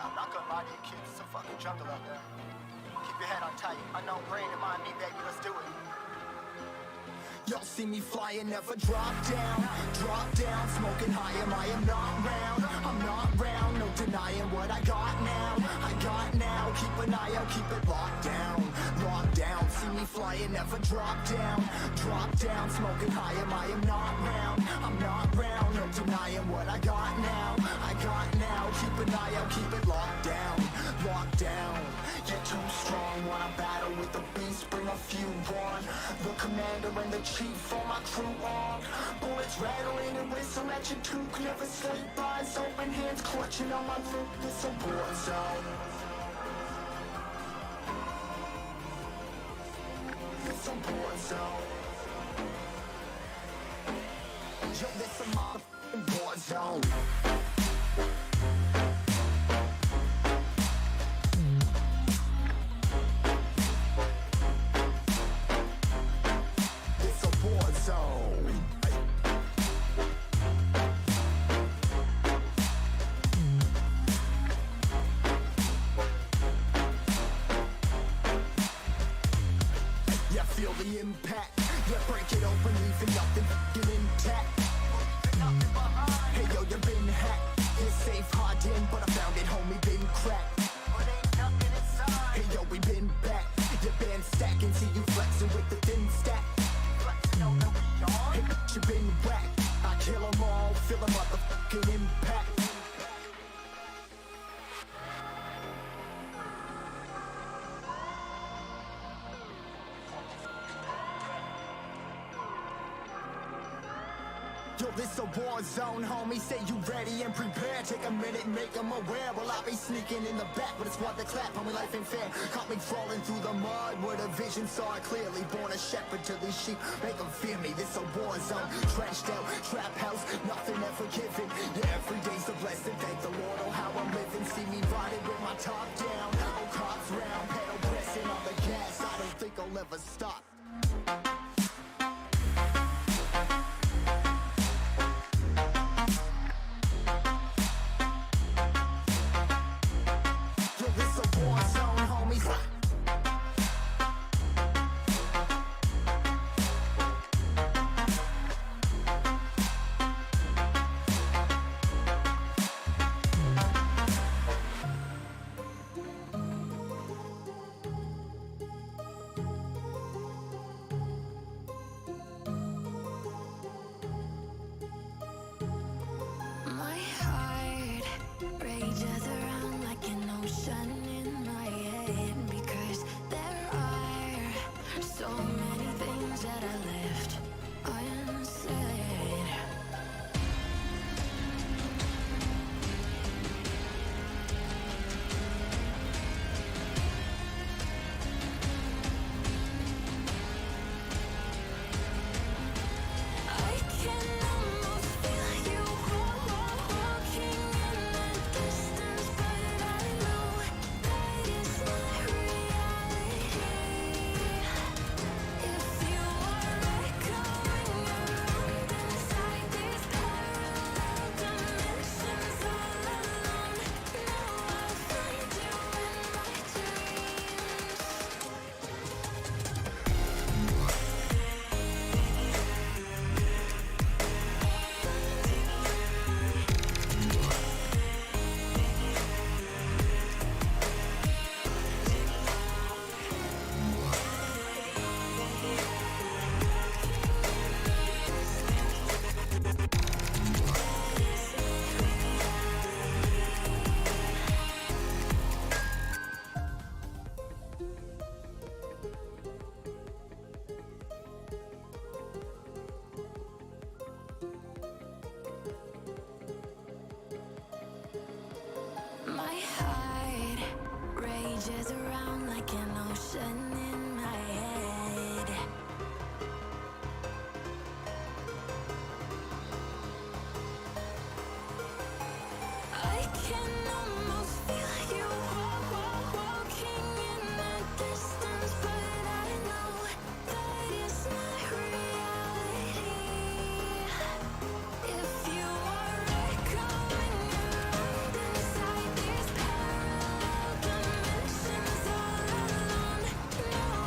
S11: I'm not gonna lie to you kids, it's a fucking jungle out there. Keep your head on tight, unknown brain in mind me, baby, let's do it. Y'all see me flying, never drop down, smoking high, I am not round, I'm not round, no denying what I got now, keep an eye out, keep it locked down, see me flying, never drop down, smoking high, I am not round, I'm not round, no denying what I got now, keep an eye out, keep it locked down, you're too strong, wanna battle with the beast, bring a few on, the commander and the chief for my crew on, bullets rattling and whistle at your toque, never sleep, eyes open, hands clutching on my loop, it's a war zone. It's a war zone. Yo, this a motherfucking war zone. It's a war zone. Yeah, feel the impact. Yeah, break it open, leaving nothing fucking intact. Hey yo, you been hacked. You're safe, hard in, but I found it, homie, been cracked. Hey yo, we been back. You been stacking, see you flexing with the thin stack. Hey, you been whacked. I kill them all, feel a motherfucking impact. Yo, this a war zone, homie, say you ready and prepared. Take a minute, make them aware. Well, I be sneaking in the back, but it's what the clap, homie, life ain't fair. Caught me crawling through the mud, where the vision saw it clearly. Born a shepherd to these sheep, make them fear me. This a war zone, trashed out, trap house, nothing ever given. Yeah, every day's a blessing, thank the Lord, oh how I'm living. See me riding with my top down, oh cops round, pedal pressing on the gas. I don't think I'll ever stop.
S5: Changes around like an ocean in my head. I can almost feel you walking in the distance, but I know that it's not reality. If you are echoing around inside these parallel dimensions all alone, no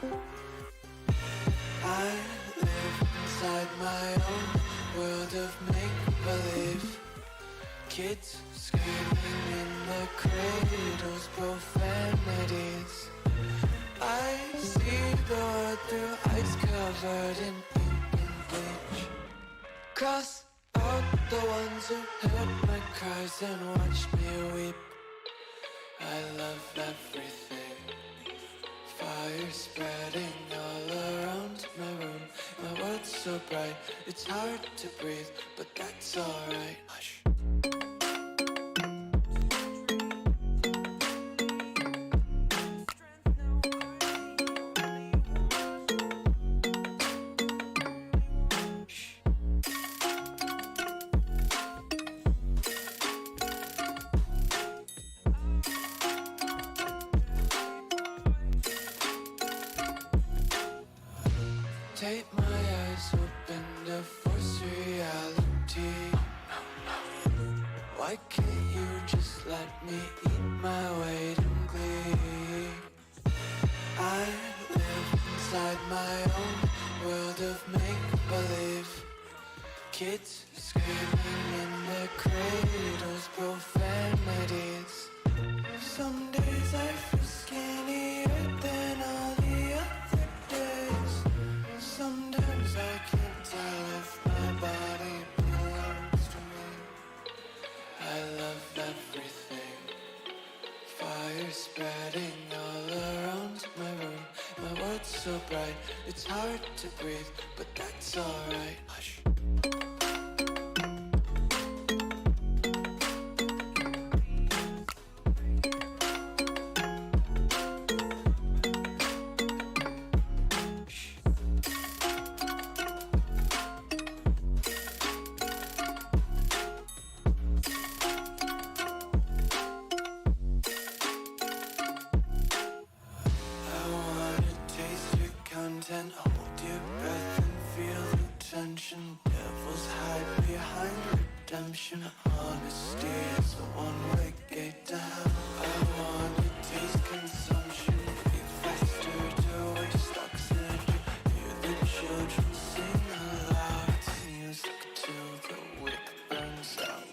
S7: I live inside my own world of make-believe. Kids screaming in their cradles, profanities. I see the world through ice covered in ink and bleach. Cross out the ones who heard my cries and watched me weep. I love everything. Fire spreading all around my room. My world's so bright, it's hard to breathe, but that's alright. Hush. Take my eyes open to force reality. Why can't you just let me eat my weight in glee? I live inside my own world of make-believe. Kids screaming in their cradles, profanities. Some days I feel skinnier than all the other days. Sometimes I can't tell if my body belongs to me. I love everything. Fire spreading all around my room. My world's so bright, it's hard to breathe, but that's alright. Hush. Content, hold your breath and feel the tension. Devils hide behind redemption. Honesty is a one-way gate to hell. I want to taste consumption. Be faster to waste oxygen. Hear the children sing aloud. It's music till the wick burns out.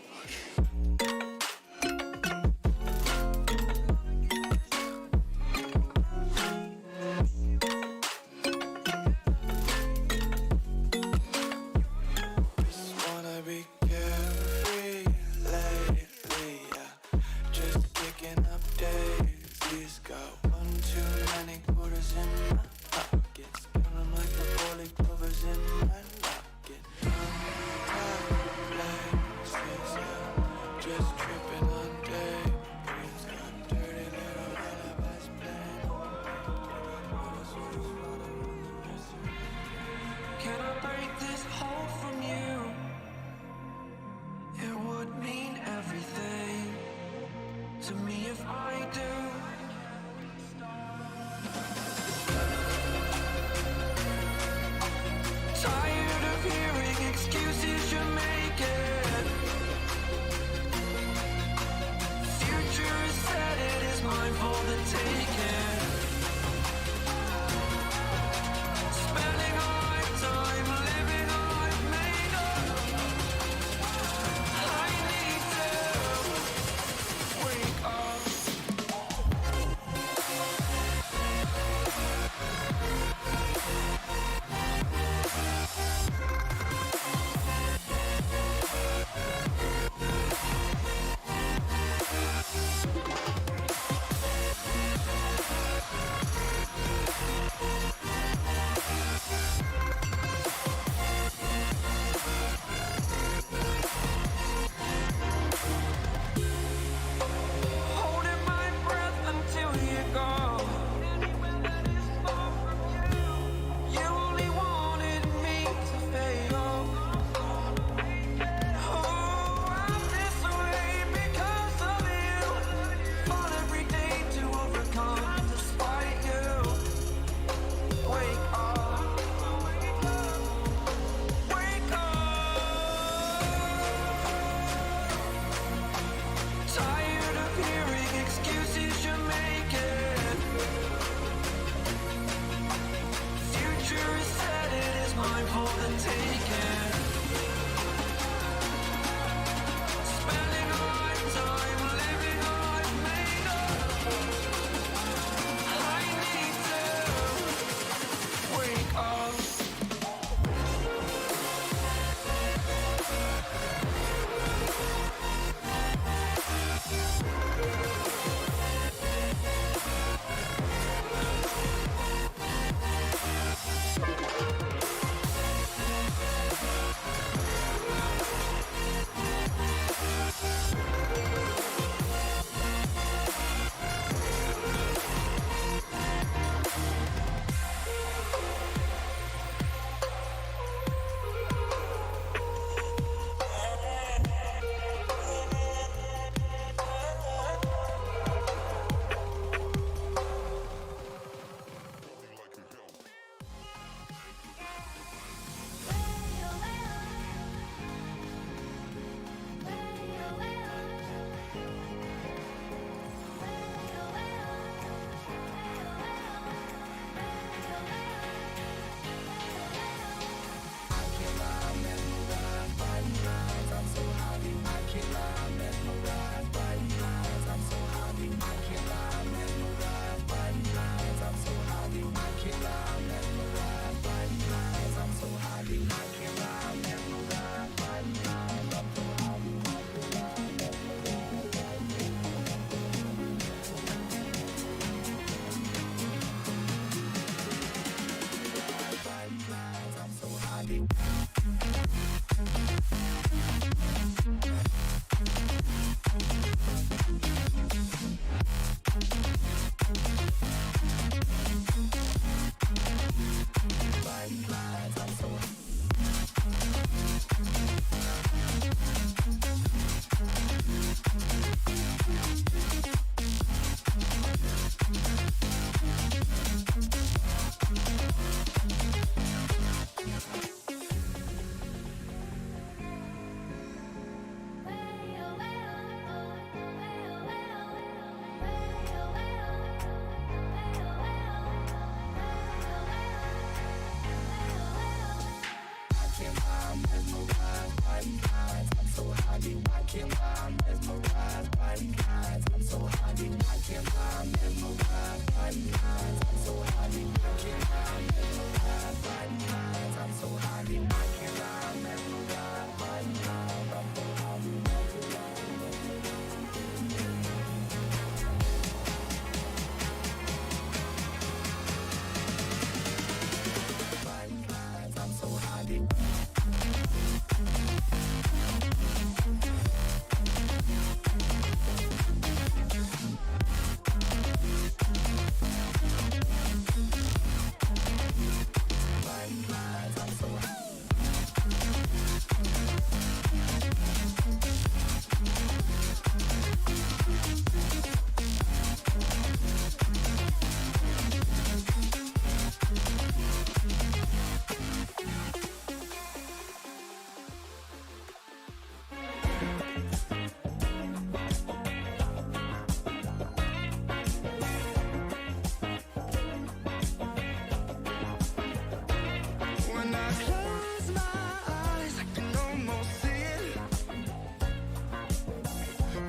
S7: close my eyes, I can almost see it.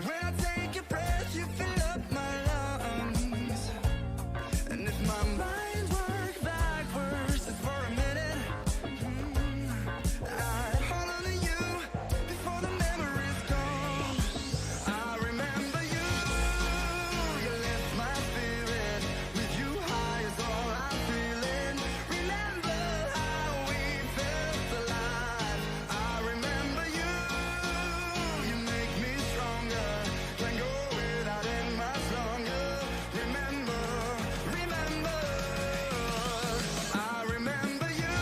S7: When I take your breath, you fill up my lungs. And if my mind worked backwards just for a minute, I'd hold on to you before the memory's gone. I remember you, you lift my spirit. With you high is all I'm feeling. Remember how we felt alive. I remember you, you make me stronger. Can't go without it much longer. Remember, remember, I remember you,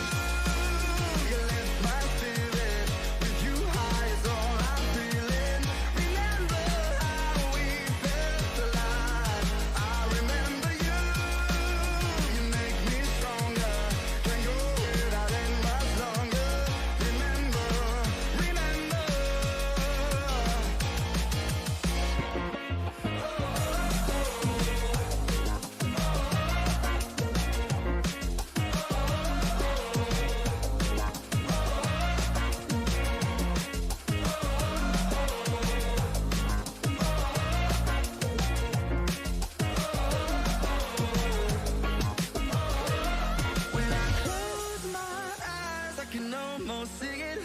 S7: you lift my spirit. With you high is all I'm feeling. Remember how we felt alive. I remember you, you make me stronger. Can't go without it much longer. Remember, remember. When I close my eyes, I can almost see it.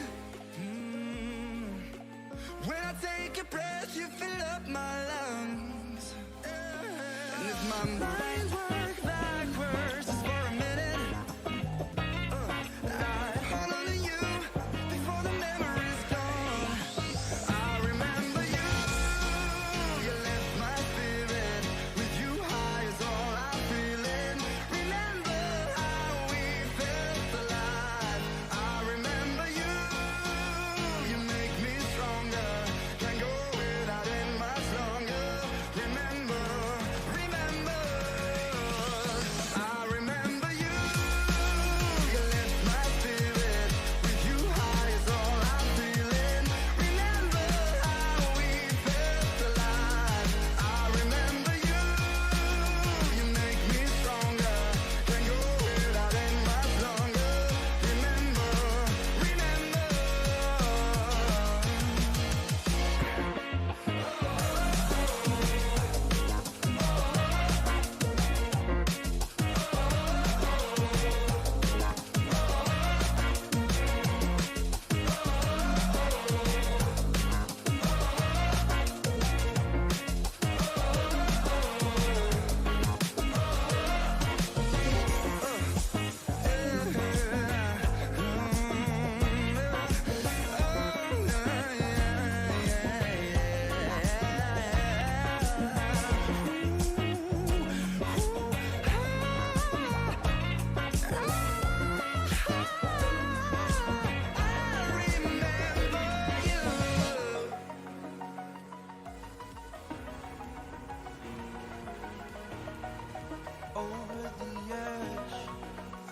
S7: When I take your breath, you fill up my lungs. And if my mind worked backwards just for a minute, I'd hold on to you before the memory's gone. I remember you, you lift my spirit. With you high is all I'm feeling. Remember how we felt alive. I remember you, you make me stronger. Can't go without it much longer. Remember, remember, I remember you, you lift my spirit. With you high is all I'm feeling. Remember how we felt alive. I remember you, you make me stronger. Can't go without it much longer. Remember, remember.
S10: Over the edge,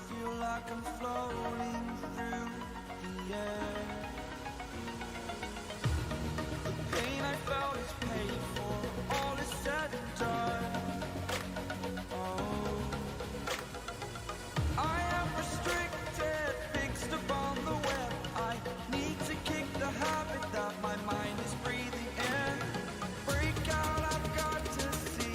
S10: feel like I'm floating through the air. The pain I felt is paid for, all is said and done. Oh, I am restricted, fixed upon the web. I need to kick the habit that my mind is breathing in. Break out, I've got to see.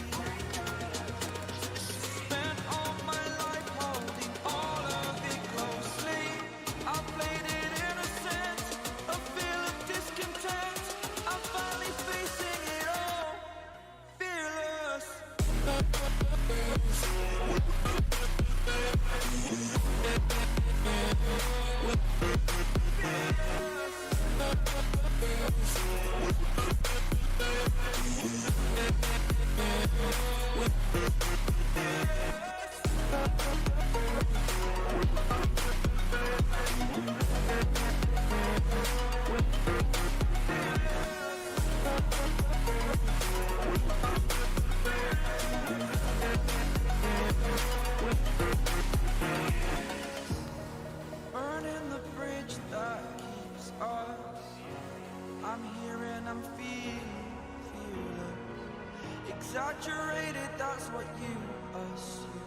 S10: Spent all my life holding all of it closely. I played it innocent, a feel of discontent. I'm finally facing it all, fearless. Burning the bridge that keeps us. I'm here and I'm fearless. Exaggerated, that's what you assume.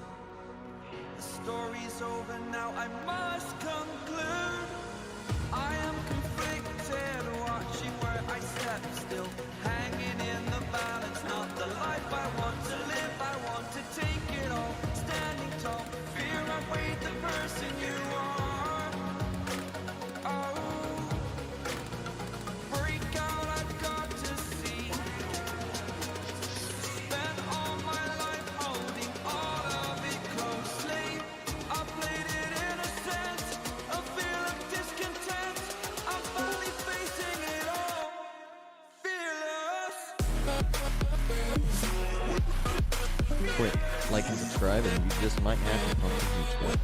S10: The stories it's over now, I must conclude. I am conflicted, watching where I step still, hanging in the balance, not the life I want to live. I want to take it all, standing tall, fear I weighed the person you are. Oh, break out, I've got to see. Spent all my life holding all of it closely. I played it innocent, a feel of discontent. I'm finally facing it all, fearless.
S12: Quick, like and subscribe, and you just might have a pumpkin huge cat.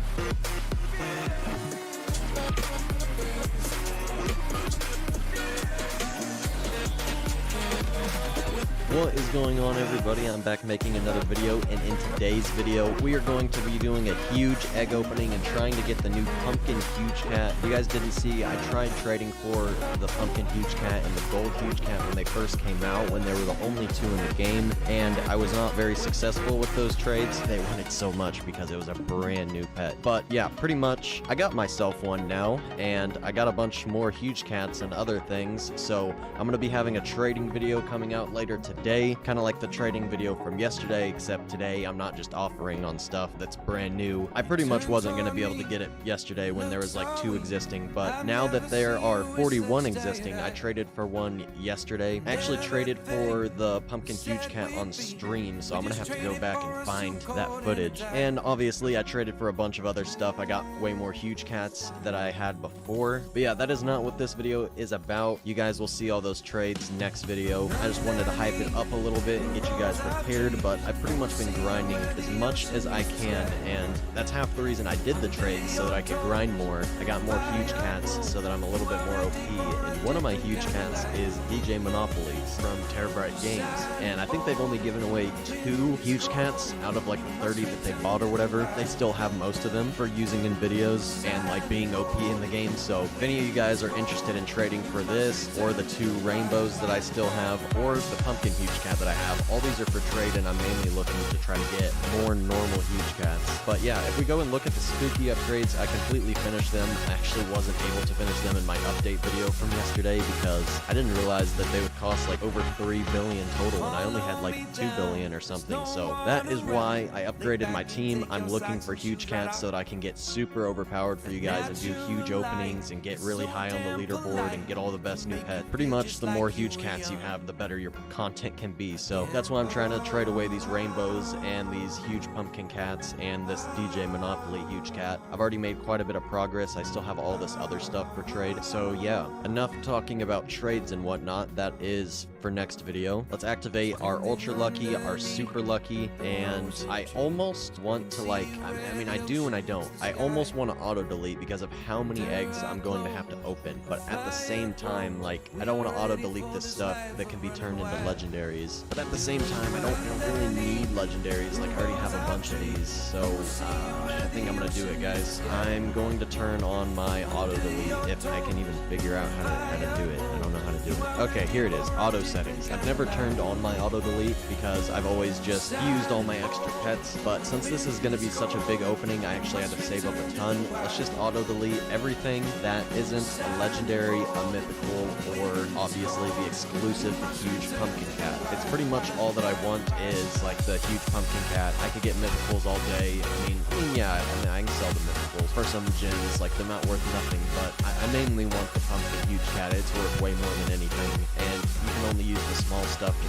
S12: What is going on, everybody? I'm back making another video, and in today's video we are going to be doing a huge egg opening and trying to get the new pumpkin huge cat. You guys didn't see, I tried trading for the pumpkin huge cat and the gold huge cat when they first came out, when there were the only two in the game, and I was not very successful with those trades. They wanted so much because it was a brand new pet. But yeah, pretty much I got myself one now, and I got a bunch more huge cats and other things, so I'm going to be having a trading video coming out later today, kind of like the trading video from yesterday, except today I'm not just offering on stuff that's brand new. I pretty much wasn't going to be able to get it yesterday when there was like 2 existing, but now that there are 41 existing, I traded for one yesterday. I actually traded for the pumpkin huge cat on stream, so I'm going to have to go back and find that footage. And obviously I traded for a bunch of other stuff. I got way more huge cats that I had before. But yeah, that is not what this video is about. You guys will see all those trades next video. I just wanted to hype it up a little bit and get you guys prepared, but I've pretty much been grinding as much as I can, and that's half the reason I did the trades, so that I could grind more. I got more huge cats so that I'm a little bit more OP, and one of my huge cats is DJ Monopoly from Terabyte Games, and I think they've only given away 2 huge cats out of like the 30 that they bought or whatever. They still have most of them for using in videos and like being OP in the game, so if any of you guys are interested in trading for this, or the 2 rainbows that I still have, or the pumpkin huge cat that I have, all these are for trade, and I'm mainly looking to try to get more normal huge cats. But yeah, if we go and look at the spooky upgrades, I completely finished them. I actually wasn't able to finish them in my update video from yesterday because I didn't realize that they would cost like over 3 billion total, and I only had like 2 billion or something, so that is why I upgraded my team. I'm looking for huge cats so that I can get super overpowered for you guys and do huge openings and get really high on the leaderboard and get all the best new pets. Pretty much the more huge cats you have, the better your content can be, so that's why I'm trying to trade away these rainbows and these huge pumpkin cats and this DJ Monopoly huge cat. I've already made quite a bit of progress. I still have all this other stuff for trade, so yeah, enough talking about trades and whatnot. That is for next video. Let's activate our ultra lucky, our super lucky, and I almost want to like, I mean I do and I don't. I almost want to auto delete because of how many eggs I'm going to have to open, but at the same time, like, I don't want to auto delete this stuff that can be turned into legendaries, but at the same time I don't really need legendaries. Like, I already have a bunch of these, so I think I'm gonna do it, guys. I'm going to turn on my auto delete if I can even figure out how to do it. I don't know how to do it. Okay, here it is, auto settings. I've never turned on my auto delete because I've always just used all my extra pets, but since this is going to be such a big opening, I actually had to save up a ton. Let's just auto delete everything that isn't a legendary, a mythical, or obviously the exclusive huge pumpkin cat. It's pretty much all that I want is like the huge pumpkin cat. I could get mythicals all day. I mean yeah, I can sell the mythicals for some gens, like they're not worth nothing, but I mainly want the pumpkin huge cat. It's worth way more than anything, and you can only use the small stuff to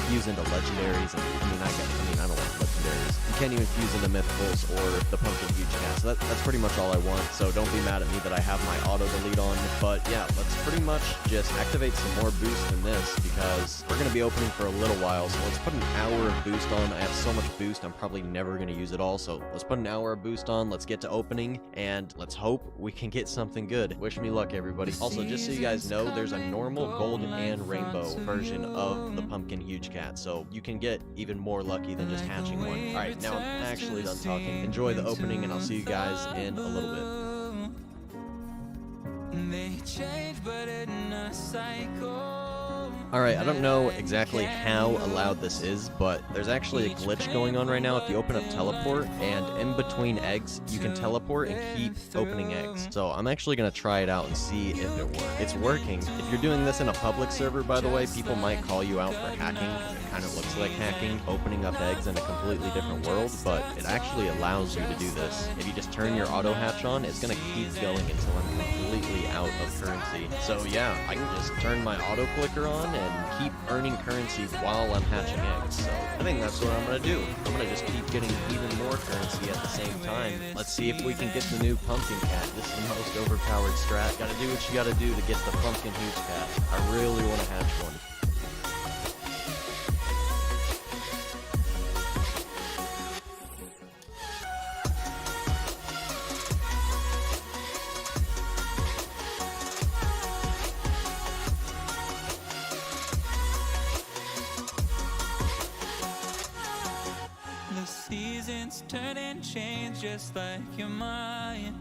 S12: fuse into legendaries, and I don't want legendaries. You can't even fuse into mythicals or the pumpkin huge cat, so that's pretty much all I want, so don't be mad at me that I have my auto delete on. But yeah, let's pretty much just activate some more boost than this because we're going to be opening for a little while, so let's put an hour of boost on. I have so much boost, I'm probably never going to use it all, so let's put an hour of boost on, let's get to opening, and let's hope we can get something good. Wish me luck, everybody. Also, just so you guys know, there's a normal, gold, and rainbow version of the pumpkin huge cat, so you can get even more lucky than just hatching one. Alright, now I'm actually done talking. Enjoy the opening, and I'll see you guys in a little bit.
S7: They change, but in a cycle.
S12: Alright, I don't know exactly how allowed this is, but there's actually a glitch going on right now. If you open up teleport, and in between eggs, you can teleport and keep opening eggs. So I'm actually going to try it out and see if it works. It's working. If you're doing this in a public server, by the way, people might call you out for hacking. It kind of looks like hacking, opening up eggs in a completely different world, but it actually allows you to do this. If you just turn your auto hatch on, it's going to keep going until I'm completely out of currency. So yeah, I can just turn my auto clicker on and keep earning currency while I'm hatching eggs. So I think that's what I'm going to do. I'm going to just keep getting even more currency at the same time. Let's see if we can get the new pumpkin cat. This is the most overpowered strat. Gotta do what you gotta do to get the pumpkin huge cat. I really want to hatch one.
S13: The seasons turn and change just like your mind.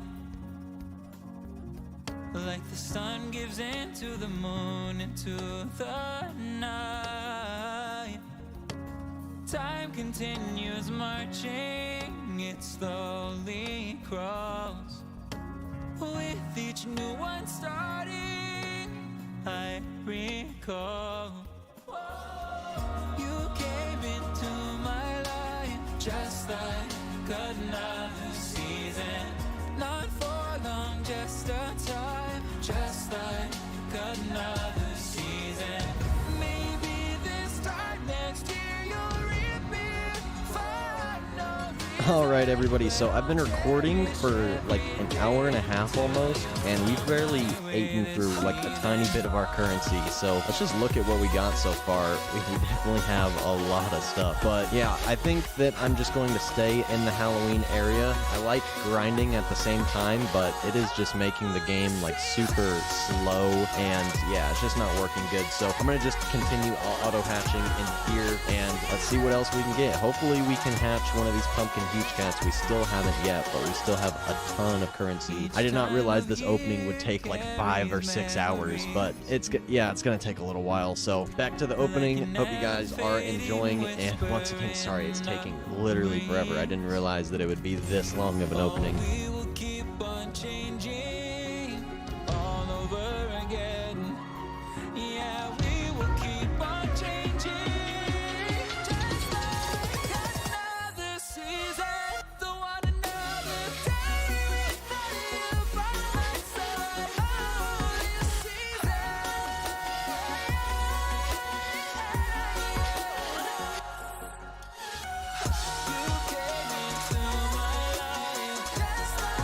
S13: Like the sun gives into the moon, into the night. Time continues marching, it slowly crawls. With each new one starting, I recall. You came into my life just like another season. Not for long, just a time, just like another season. Maybe this time next year you'll reappear for no reason.
S12: Alright everybody, so I've been recording for like an hour and a half almost, and we've barely eaten through like a tiny bit of our currency, so let's just look at what we got so far. We definitely have a lot of stuff, but yeah, I think that I'm just going to stay in the Halloween area. I like grinding at the same time, but it is just making the game like super slow, and yeah, it's just not working good, so I'm gonna just continue auto hatching in here, and let's see what else we can get. Hopefully we can hatch one of these pumpkin huge cats. We still haven't yet, but we still have a ton of currency. I did not realize this opening would take like 5 or 6 hours, but it's gonna take a little while. So back to the opening. Hope you guys are enjoying, and once again, sorry it's taking literally forever. I didn't realize that it would be this long of an opening.
S13: We will keep on changing all over again. Yeah, we will keep on changing. Just like another season, the one another day without you by my side. Oh, this season. You came into my life just like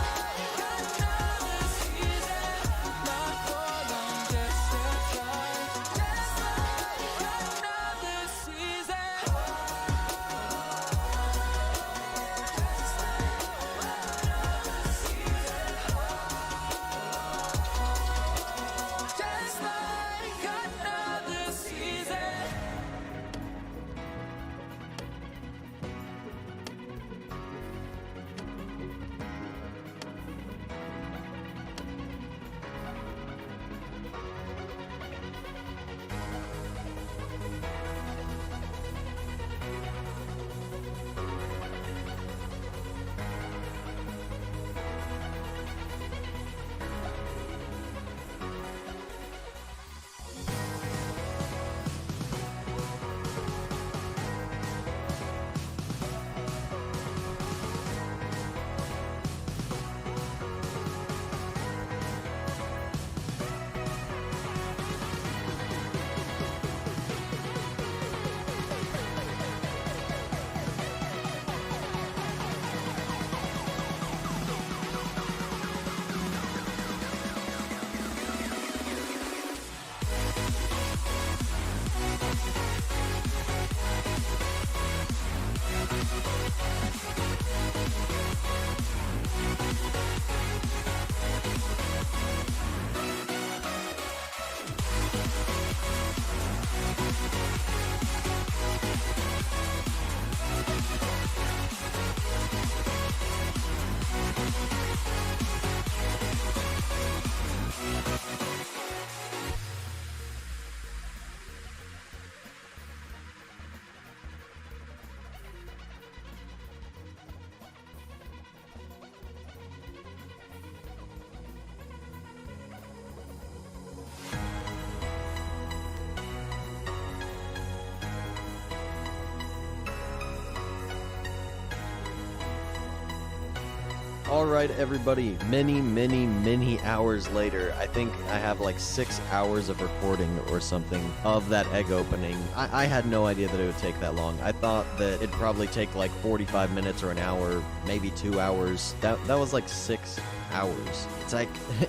S12: Alright everybody, many hours later, I think I have like 6 hours of recording or something of that egg opening. I had no idea that it would take that long. I thought that it'd probably take like 45 minutes or an hour, maybe 2 hours. That was like 6 hours.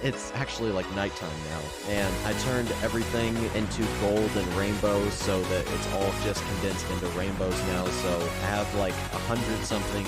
S12: It's actually like nighttime now, and I turned everything into gold and rainbow so that it's all just condensed into rainbows now. So I have like 100-something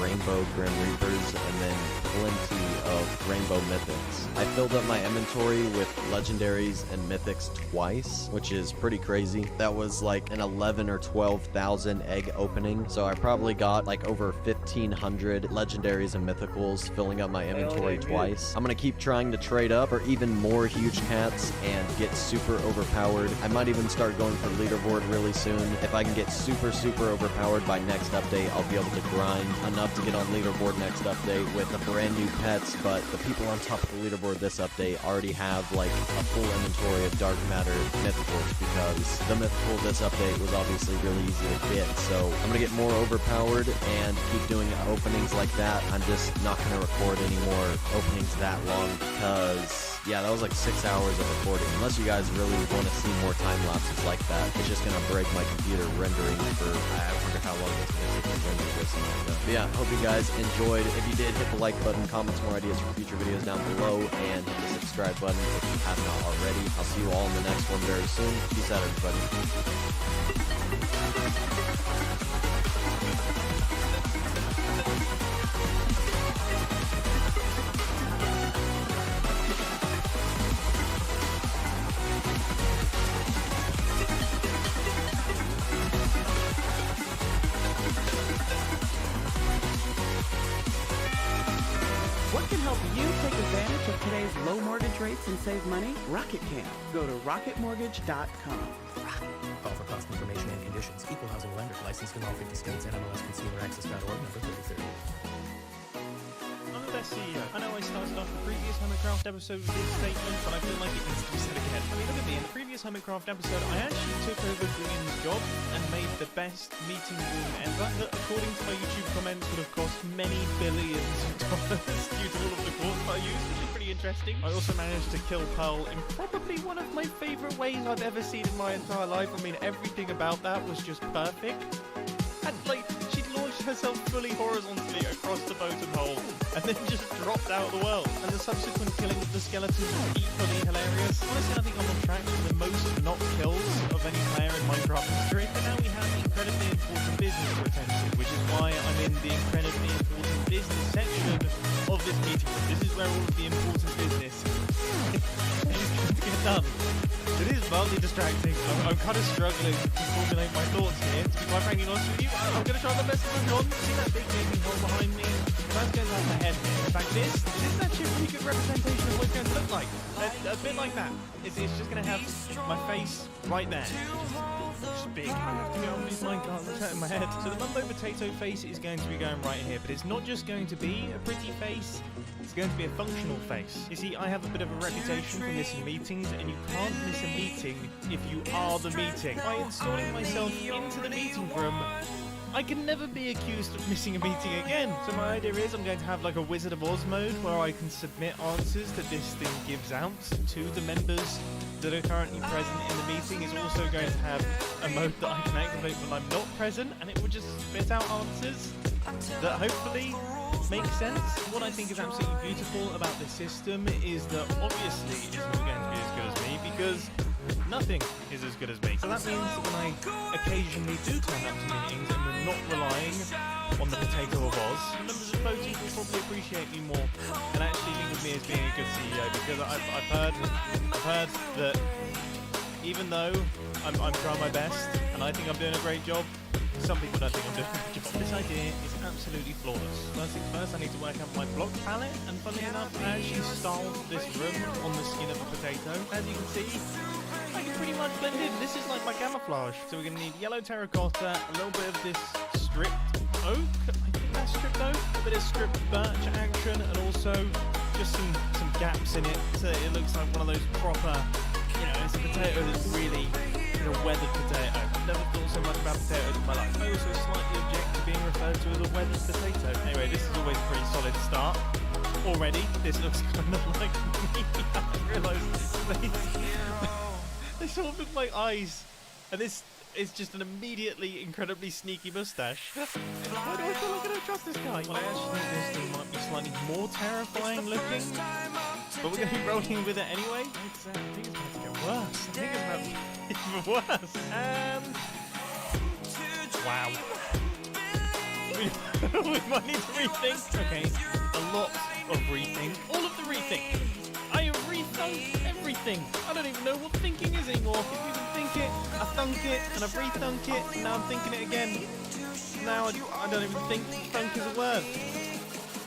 S12: rainbow Grim Reapers and then plenty of rainbow mythics. I filled up my inventory with legendaries and mythics twice, which is pretty crazy. That was like an 11 or 12,000 egg opening, so I probably got like over 1,500 legendaries and mythicals filling up my inventory twice. I'm gonna keep trying to trade up for even more huge cats and get super overpowered. I might even start going for leaderboard really soon. If I can get super overpowered by next update, I'll be able to grind enough to get on leaderboard next update with the brand new pets. But the people on top of the leaderboard this update already have like a full inventory of dark matter mythicals, because the mythical this update was obviously really easy to get. So I'm gonna get more overpowered and keep doing openings like that. I'm just not gonna record any more openings that long, because yeah, that was like 6 hours of recording. Unless you guys really want to see more time lapses like that, it's just gonna break my computer rendering for, I wonder how long it's gonna take to render this and like that. But yeah, hope you guys enjoyed. If you did, hit the like button, comment some more ideas for future videos down below, and hit the subscribe button if you have not already. I'll see you all in the next one very soon. Peace out, everybody.
S14: What can help you take advantage of today's low mortgage rates and save money? Rocket can. Go to rocketmortgage.com.
S15: Call for cost information and conditions. Equal housing lender. Licensed in all 50 states. NMLSConsumerAccess.org. Number 33.
S6: I'm the best CEO. I know I started off the previous Hermitcraft episode with this statement, but I feel like it needs to be said again. I mean, look at me. In the previous Hermitcraft episode, I actually took over Julian's job and made the best meeting room ever, that according to my YouTube comments would have cost many billions of dollars due to all of the courts I used, which is pretty interesting. I also managed to kill Pearl in probably one of my favourite ways I've ever seen in my entire life. I mean, everything about that was just perfect. And like, she launched herself fully horizontally across the bottom hole and then just dropped out of the world. And the subsequent killing of the skeleton was equally hilarious. Honestly, I think I'm on track for the most not kills of any player in Minecraft history. But now we have incredibly important business to attend to, which is why I'm in the incredibly important business section of this meeting. This is where all of the important business is going to get done. It is mildly distracting. I'm kind of struggling to formulate my thoughts here. To be quite frankly honest with you, I'm going to try my best to move on. See that big gaping hole behind me? That's going to have my head. In fact, this is actually a pretty good representation of what it's going to look like. A bit like that. It's just going to have my face right there. Just big. I have to go on this line, can't look out in my head. So the Mumbo Potato face is going to be going right here, but it's not just going to be a pretty face. It's going to be a functional face. You see, I have a bit of a reputation for missing meetings, and you can't miss a meeting if you are the meeting. By installing myself into the meeting room, I can never be accused of missing a meeting again. So my idea is I'm going to have like a Wizard of Oz mode where I can submit answers that this thing gives out to the members that are currently present in the meeting. It's also going to have a mode that I can activate when I'm not present, and it will just spit out answers that hopefully make sense. What I think is absolutely beautiful about this system is that obviously it's not going to be as good as me, because nothing is as good as me. So that means that when I occasionally do turn up to meetings and we're not relying on the Potato of Oz, the members of Poti will probably appreciate me more and actually think of me as being a good CEO, because I've heard that even though I'm trying my best and I think I'm doing a great job, some people don't think I'm doing a good job. This idea is absolutely flawless. First things first, I need to work out my block palette, and funnily enough, I actually styled this room on the skin of a potato. As you can see, I can pretty much blend in. This is like my camouflage. So we're going to need yellow terracotta, a little bit of this stripped oak, I think that's stripped oak, a bit of stripped birch action, and also just some gaps in it so it looks like one of those proper, you know, it's a potato that's really weathered potato. I've never thought so much about potatoes in my life. I also slightly object to being referred to as a weathered potato. Anyway, this is always a pretty solid start. already. This looks kind of like me. I realised they sort of look like eyes, and this is just an immediately incredibly sneaky moustache. Why do I feel like I don't trust this guy? Well, I actually think this thing might be slightly more terrifying looking, but we're going to be rolling with it anyway. I think it's about to get worse. I think it's about to get even worse. Wow. We might need to rethink. Okay, a lot of rethink. All of the rethink. I have rethunked everything. I don't even know what thinking is anymore. If you can think it, I thunk it, and I've rethunk it, and now I'm thinking it again. Now I don't even think thunk is a word.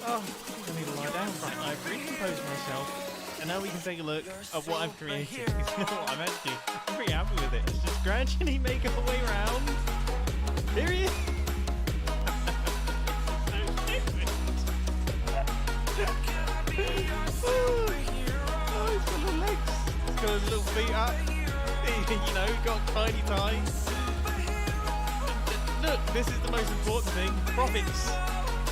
S6: Oh, I think I need to lie down. Right, I've recomposed myself, and now we can take a look at what I've created. I'm pretty happy with it. Let's just gradually make our way around. Here he is. He's got his little feet up. You know, got tiny ties. Look, this is the most important thing. Profits.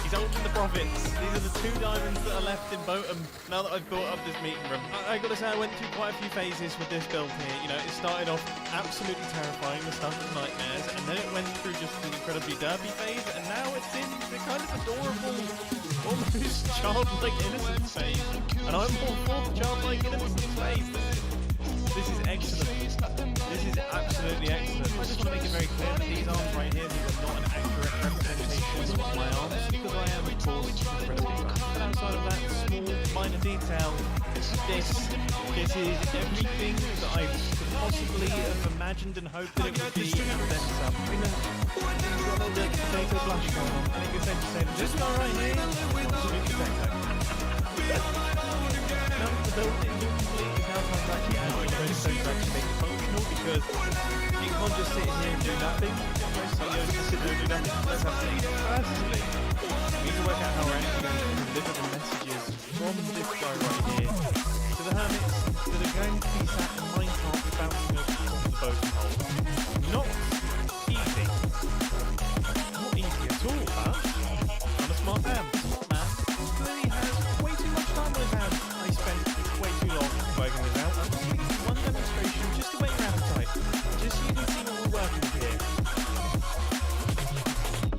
S6: He's holding the profits. These are the 2 diamonds that are left in Botham now that I've built up this meeting room. I gotta say, I went through quite a few phases with this build here. You know, it started off absolutely terrifying, the stuff of nightmares, and then it went through just an incredibly derpy phase, and now it's in the kind of adorable, almost childlike innocence phase. And I'm all for the childlike innocence phase. This is excellent. This is absolutely excellent. I just want to make it very clear that these arms right here, these are not an accurate representation of my arms, because I am, of course, incredibly fat. But outside of that small, minor detail, this is everything that I could possibly have imagined and hoped that it would be, and then some. I mean, you've got a little bit of potato flash going on. I think it's safe to say that this guy right here is absolutely potato. Now the building is complete, now time to actually add the redstone to actually make it functional, because you can't just sit here and do nothing. Most CEOs just sit there and do nothing. Let's have to eat it personally. We need to work out how we're actually going to deliver the messages from this guy right here to the hermits that are going to be sat in Minecraft bouncing over the top of the boat hole. Not easy. Not easy at all, huh? I'm a smart man. Clearly has way too much time on his hands. I spent way too long working this out. I'm just giving you one demonstration just to whet your appetite. Just so you can see what we're working with here.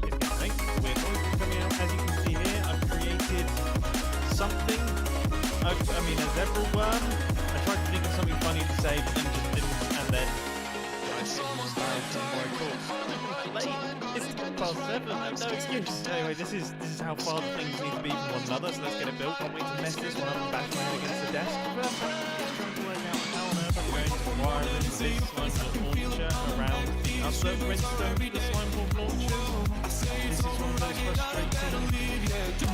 S6: It's going to make weird noises coming out. As you can see here, I've created something. I mean, a zebra worm. I tried to think of something funny to say, but then just didn't. And then it's almost time for my course. It's 7:12. I have no excuse. Anyway, this is how far the things need to be from one another. So let's get it built. Can't wait to mess this one up and bash my head against the desk. But I'm trying to work out how on earth I'm going to wire this slime launcher around the other redstone, the slime launchers. This is one of those frustrating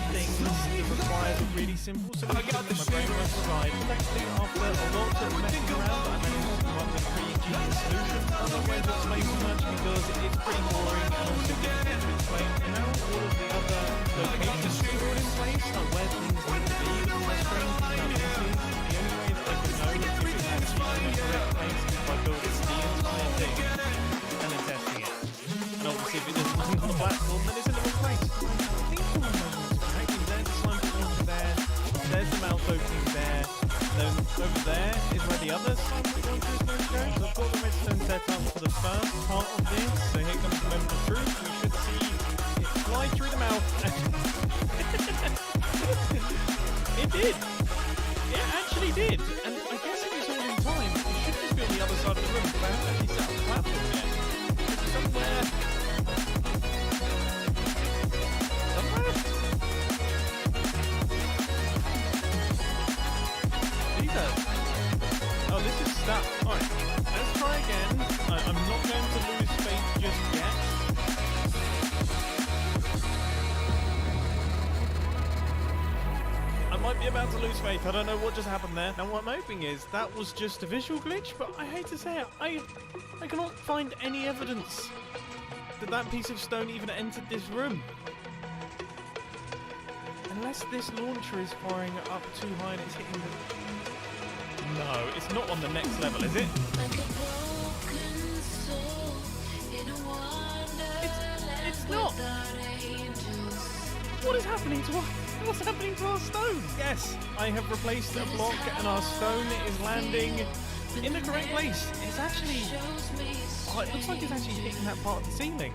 S6: things that requires a really simple solution that my brain won't provide. Thankfully, after a lot of messing around, I managed to come up with a pretty genius solution. I'm not going to explain too much because it's pretty boring and also difficult to explain. And now all of the other locations are in place, like where things need to be, but my strange analysis, the only way that I can know if it's actually in the correct place is by building the entire thing and then testing it. And obviously if it doesn't land on the platform, then it's in the wrong place. I think all my measurements are correct. There's the slime launcher there, there's the mouth opening there, then over there is where the other slime launcher is going to go. So I've got the redstone set up for the first part of this, so here comes the moment of truth. We should see it fly through the mouth. It did! It actually did! And I guess if it's all in time, it should just be on the other side of the room, because I haven't actually set up a platform yet. Somewhere. Oh, this is stuck. Alright, let's try again. I'm not going to lose faith just yet. I might be about to lose faith. I don't know what just happened there. Now what I'm hoping is that was just a visual glitch, but I hate to say it, I cannot find any evidence that that piece of stone even entered this room. Unless this launcher is firing up too high and it's hitting the... No, it's not on the next level, is it? It's not! What is happening to us? What's happening to our stone? Yes, I have replaced a block and our stone is landing in the correct place. It's actually... Oh, it looks like it's actually hitting that part of the ceiling.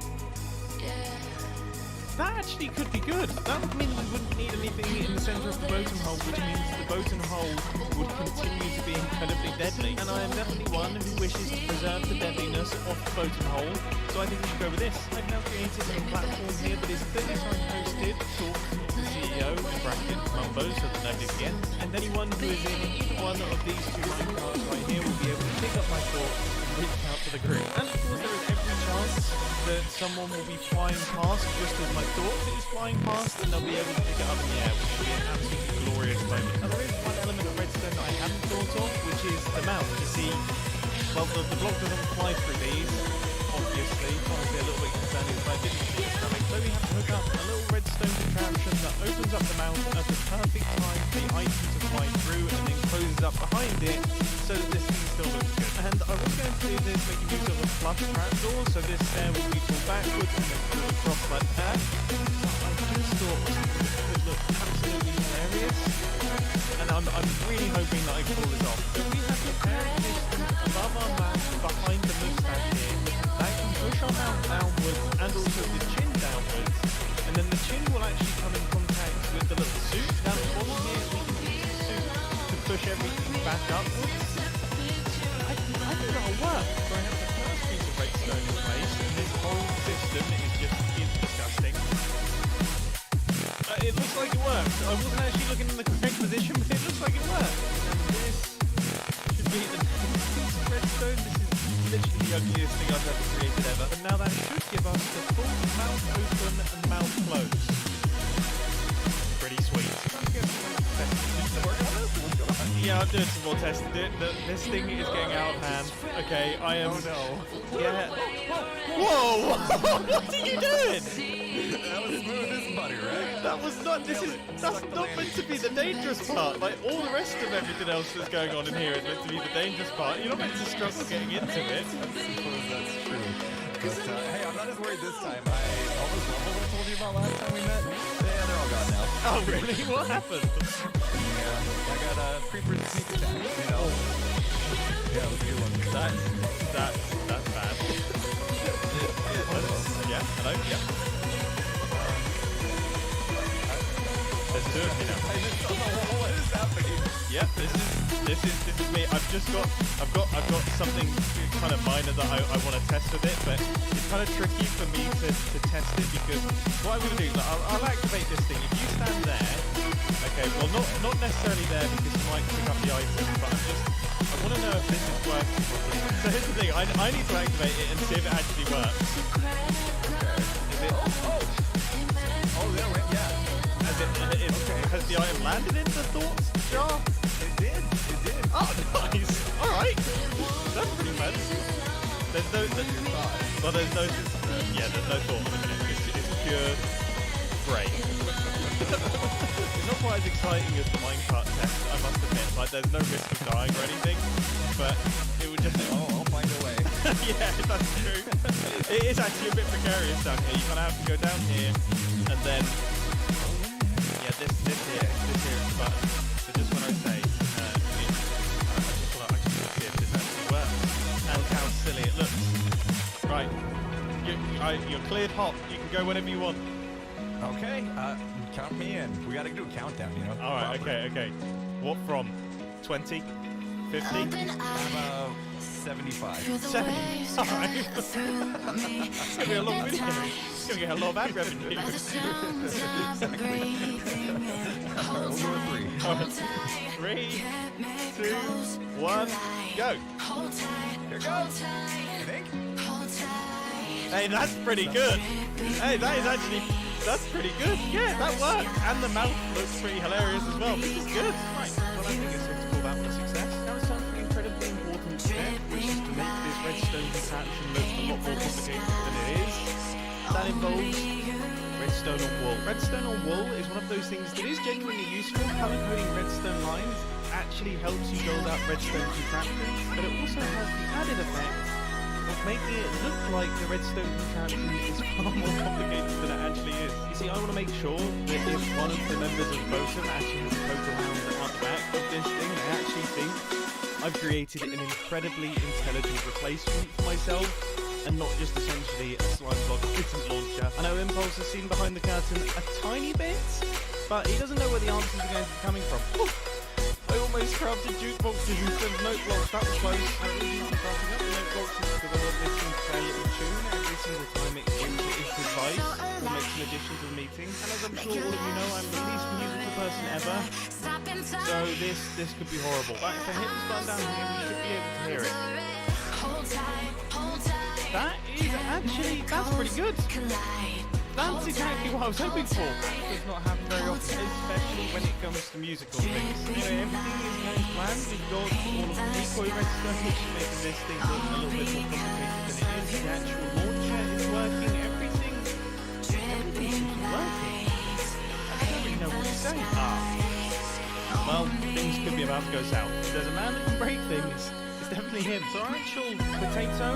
S6: That actually could be good. That would mean we wouldn't need anything in the centre of the boating hole, which means the boating hole would continue to be incredibly deadly. And I am definitely one who wishes to preserve the deadliness of the boating hole, so I think we should go with this. I've now created a platform here that is 30 times hosted, talk to the CEO, in bracket, Mumbo, so that nobody forgets. And anyone who is in either one of these two minecarts right here will be able to pick up my thoughts and reach out to the group. And of course there is every chance that someone will be flying past just as my thought is flying past, and they'll be able to pick it up in the air, which will be an absolutely glorious moment. Now there is one element of redstone that I haven't thought of, which is the mount. You see, well, the block doesn't fly through these, obviously. Honestly, a little bit concerning, but I didn't see this coming. So we have to hook up a little redstone contraption that opens up the mount at the perfect time for the item to fly through, and then closes up behind it, so that this thing still looks good. And I was going to do this making use of a flush trapdoor, so this stair will be pulled backwards and then pulled across like that. I just thought it would look absolutely hilarious, and I'm really hoping that I can pull this off. So we have the air piston above our mount behind the moustache here. That can push our mount downwards and also the chin downwards, and then the chin will actually come in contact with the little suit down the bottom here. We can use the suit to push everything back upwards. I think that'll work. So I have the first piece of redstone in place, and this whole system is disgusting. It looks like it works. I wasn't actually looking in the correct position, but it looks like it works. And this should be the next piece of redstone. This is literally the ugliest thing I've ever created ever. And now that should give us the full mouth open and mouth close. Pretty sweet. Yeah, I'm doing some more testing. This thing is getting out of hand. Okay, I am... Oh no. Yeah. Whoa! What are you doing?
S16: That was smooth as butter, right?
S6: That was not... That's not meant to be the dangerous part. Like, all the rest of everything else that's going on in here is meant to be the dangerous part. You're not meant to struggle getting into it.
S16: I suppose that's true. But, hey, I'm not as worried this time. All those levels I told you about last time we met, yeah, they're all gone now.
S6: Oh, really? What happened?
S16: Yeah, I got a creeper sneak attack, you know. Yeah, it was a good one.
S6: That's bad. Yeah, hello, yeah. Let's do it, you know.
S16: What is happening?
S6: Yeah, this is me. I've got something kind of minor that I want to test with it, but it's kind of tricky for me to test it, because what I'm going to do, I'll activate this thing. If you stand there, okay, well not necessarily there because you might pick up the item, but I want to know if this is working properly. So here's the thing, I need to activate it and see if it actually works. Is it?
S16: Oh, yeah.
S6: Has the item landed in the thoughts jar?
S16: It did.
S6: Oh, nice. Alright. That's pretty fun. There's no thoughts in it. It's pure brain. It's not quite as exciting as the minecart test, I must admit. Like, there's no risk of dying or anything, but it would just...
S16: I'll find a way.
S6: Yeah, that's true. It is actually a bit precarious down here. You kind of have to go down here, and then... Yeah, this here is the button. So just when I say, I just want to see if this actually works, and how silly it looks. Right, you're cleared hot. You can go whenever you want.
S16: Okay, count me in. We gotta do a countdown, you know?
S6: Alright, okay. What from? 20? 50?
S16: I'm 75.
S6: 70? Alright. It's gonna be a long video. It's gonna get a lot of ad revenue.
S16: We'll go with 3.
S6: 3, 2, 1, go.
S16: Here goes. You think?
S6: Hey, that's pretty good. Hey, that's pretty good. Yeah, that worked. And the mouth looks pretty hilarious as well. This is good. Right, well, I think it's time to call that one a success. Now it's time for an incredibly important step, which is to make this redstone contraption look a lot more complicated than it is. That involves redstone on wool. Redstone on wool is one of those things that is genuinely useful. Color-coding redstone lines actually helps you build out redstone contraptions, but it also has the added effect of making it look like the redstone contraption is far more complicated than it actually is. You see, I want to make sure that if one of the members of Botum actually has to poke around at the back of this thing, they actually think I've created an incredibly intelligent replacement for myself, and not just essentially a slime block instant launcher. I know Impulse has seen behind the curtain a tiny bit, but he doesn't know where the answers are going to be coming from. Ooh, I almost crafted jukeboxes instead of note blocks. That was close. I really not crafting up the note boxes because I want this thing to play a little tune every single time it gives its advice or makes an addition to the meeting. And as I'm sure all of you know, I'm the least musical person ever, so this could be horrible. But if I hit this button down here, we should be able to hear it. That is actually, that's pretty good. That's exactly what I was hoping for. That does not happen very often, especially when it comes to musical things. Anyway, everything is going planned. We've got all of the decoy redstone, which is making this thing look a little bit more complicated than it is. The actual launcher is working. Everything seems to be working. I don't really know what to say. Well, things could be about to go south. There's a man that can break things. It's definitely him. So our actual potato,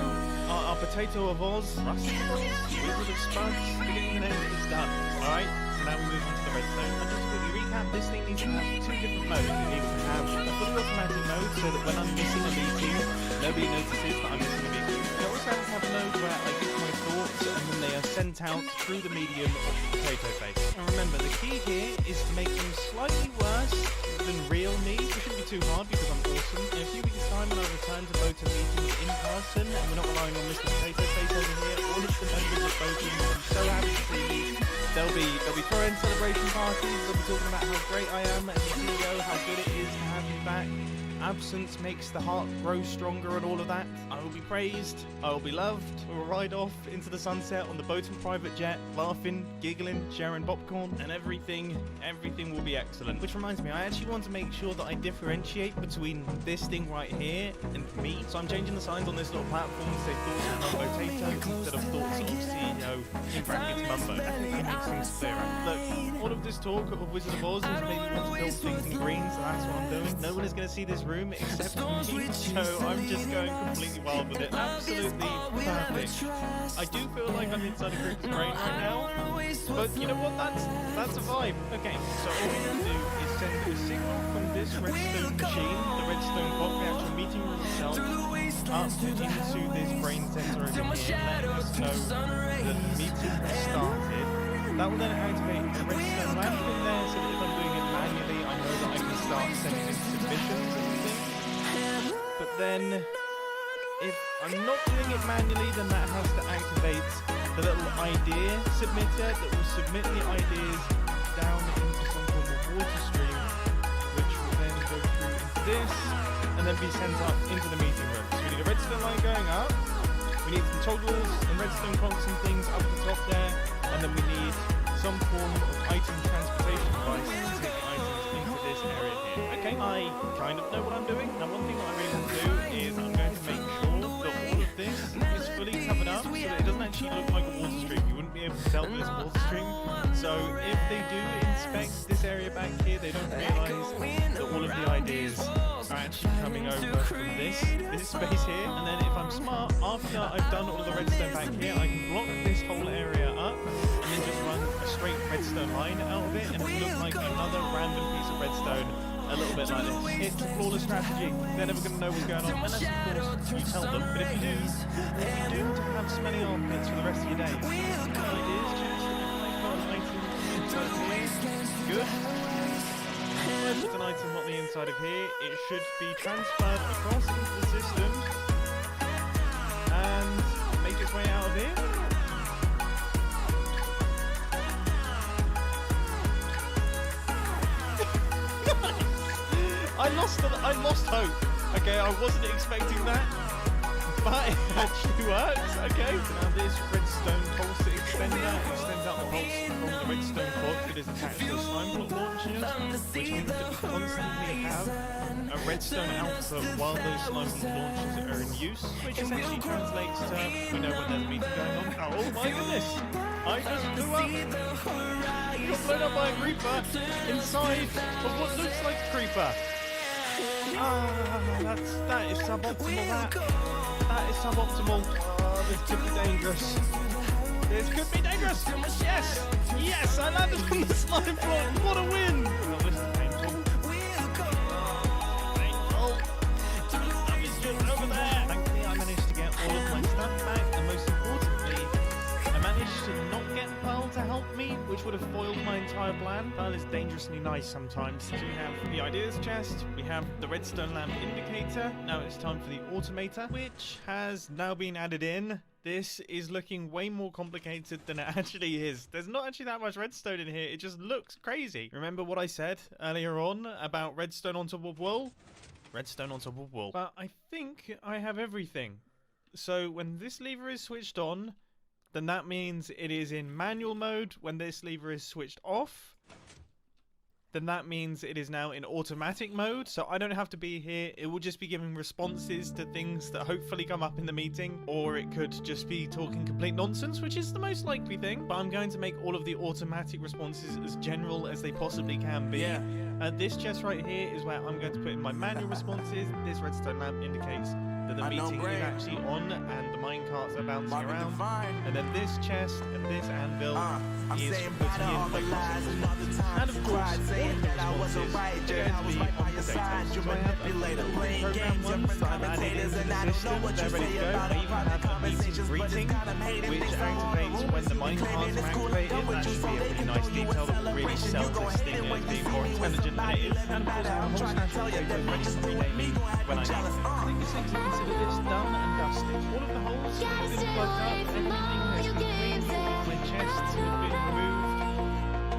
S6: our potato of Oz, Rusty Oz, Wizard of Spuds, beginning and end is done. Alright, so now we move on to the redstone. And just to quickly recap, this thing needs to have two different modes. It needs to have a fully automatic mode so that when I'm missing a meeting, nobody notices that I'm missing a meeting. It also has to have a mode where I give my thoughts and then they are sent out through the medium of the potato face. And remember, the key here is to make them slightly worse than real me. It shouldn't be too hard because I'm awesome. In a few weeks' time when I return to Botum meetings in person, and we're not relying on Mr. Potato Face over here, all of the members of Botum will be so happy to see me. They'll be throwing celebration parties, they'll be talking about how great I am as a CEO, how good it is to have me back. Absence makes the heart grow stronger and all of that. I will be praised, I will be loved, we will ride off into the sunset on the Botum private jet, laughing, giggling, sharing popcorn, and everything will be excellent. Which reminds me, I actually want to make sure that I differentiate between this thing right here and me. So I'm changing the signs on this little platform to say thoughts of Mumbo Tato instead of thoughts of CEO in brackets Mumbo. I think that makes things clearer. Look, all of this talk of Wizard of Oz is maybe want to build things in green, so that's what I'm doing. No one is going to see this room except me, so I'm just going completely wild with it. Absolutely perfect. I do feel like I'm inside a group's brain right now, but you know what, that's a vibe. Okay, so all we need to do is send a signal from this redstone machine, the redstone clock, the actual meeting room itself, up into this brain sensor over here, letting us know that the meeting has started. That will then activate the redstone lamp in there, so that if I'm doing it manually, I know that I can start sending in submissions and things. But then, if I'm not doing it manually, then that has to activate the little idea submitter that will submit the ideas down into some form of water stream, which will then go through into this, and then be sent up into the meeting room. So we need a redstone line going up, we need some toggles and redstone clocks and things up at the top there, and then we need some form of item transportation device to take the items into this area here. Okay, I kind of know what I'm doing. Now one thing that I really want to do is I'm going to make sure that all of this is fully covered up so that it doesn't actually look like a water stream. You wouldn't be able to tell that it's a water stream. So if they do inspect this area back here, they don't realise that all of the ideas are actually coming over from this space here. And then if I'm smart, after I've done all of the redstone back here, I can block this whole area up and then just run a straight redstone line out of it, and it will look like another random piece of redstone, a little bit like this. It's a flawless strategy. They're never going to know what's going on, unless of course you tell them. But if you do to have smelly armpits for the rest of your day, the idea is just good. With an item on the inside of here, it should be transferred across into the system and make its way out of here. I lost hope. Okay, I wasn't expecting that, but it actually works. Okay, so now this redstone pulse extender extends out the pulse from the redstone clock that is attached to the slime block launcher, which means that we constantly have a redstone output while those slime block launchers are in use, which essentially translates to we know when there's a meeting going on. Oh my goodness! I just blew up! Got blown up by a creeper inside of what looks like a creeper. That is suboptimal. That is suboptimal. Oh, this could be dangerous. This could be dangerous. Yes, yes, I landed on the slime block. What a win! Oh, this is painful. Painful. That is just over there. Thankfully, I managed to get all of my stuff back, and most importantly, I managed to not get Pearl to help me, which would have foiled my entire plan. Pearl is dangerously nice sometimes. So we have the ideas chest, we have the redstone lamp indicator. Now it's time for the automator, which has now been added in. This is looking way more complicated than it actually is. There's not actually that much redstone in here. It just looks crazy. Remember what I said earlier on about redstone on top of wool? Redstone on top of wool. But I think I have everything. So when this lever is switched on, then that means it is in manual mode. When this lever is switched off, then that means it is now in automatic mode. So I don't have to be here. It will just be giving responses to things that hopefully come up in the meeting. Or it could just be talking complete nonsense, which is the most likely thing. But I'm going to make all of the automatic responses as general as they possibly can be. This chest right here is where I'm going to put in my manual responses. This redstone lamp indicates that the meeting is actually on and the minecarts are bouncing around. And then this chest and this anvil is putting in my processes. And of course, all of the responses are going to be on potatoes. So I have program ones that I've added into the system. They're ready to go. I even have a meeting greeting, which activates when the minecarts are activated. That should be a really nice detail that will really sell this thing as being more intelligent than it is. And of course, I have a whole stash of potatoes ready to rename me when I need to. I think it's safe to consider this done and dusted. All of the holes have been plugged up, everything has been cleaned, all of my chests have been removed.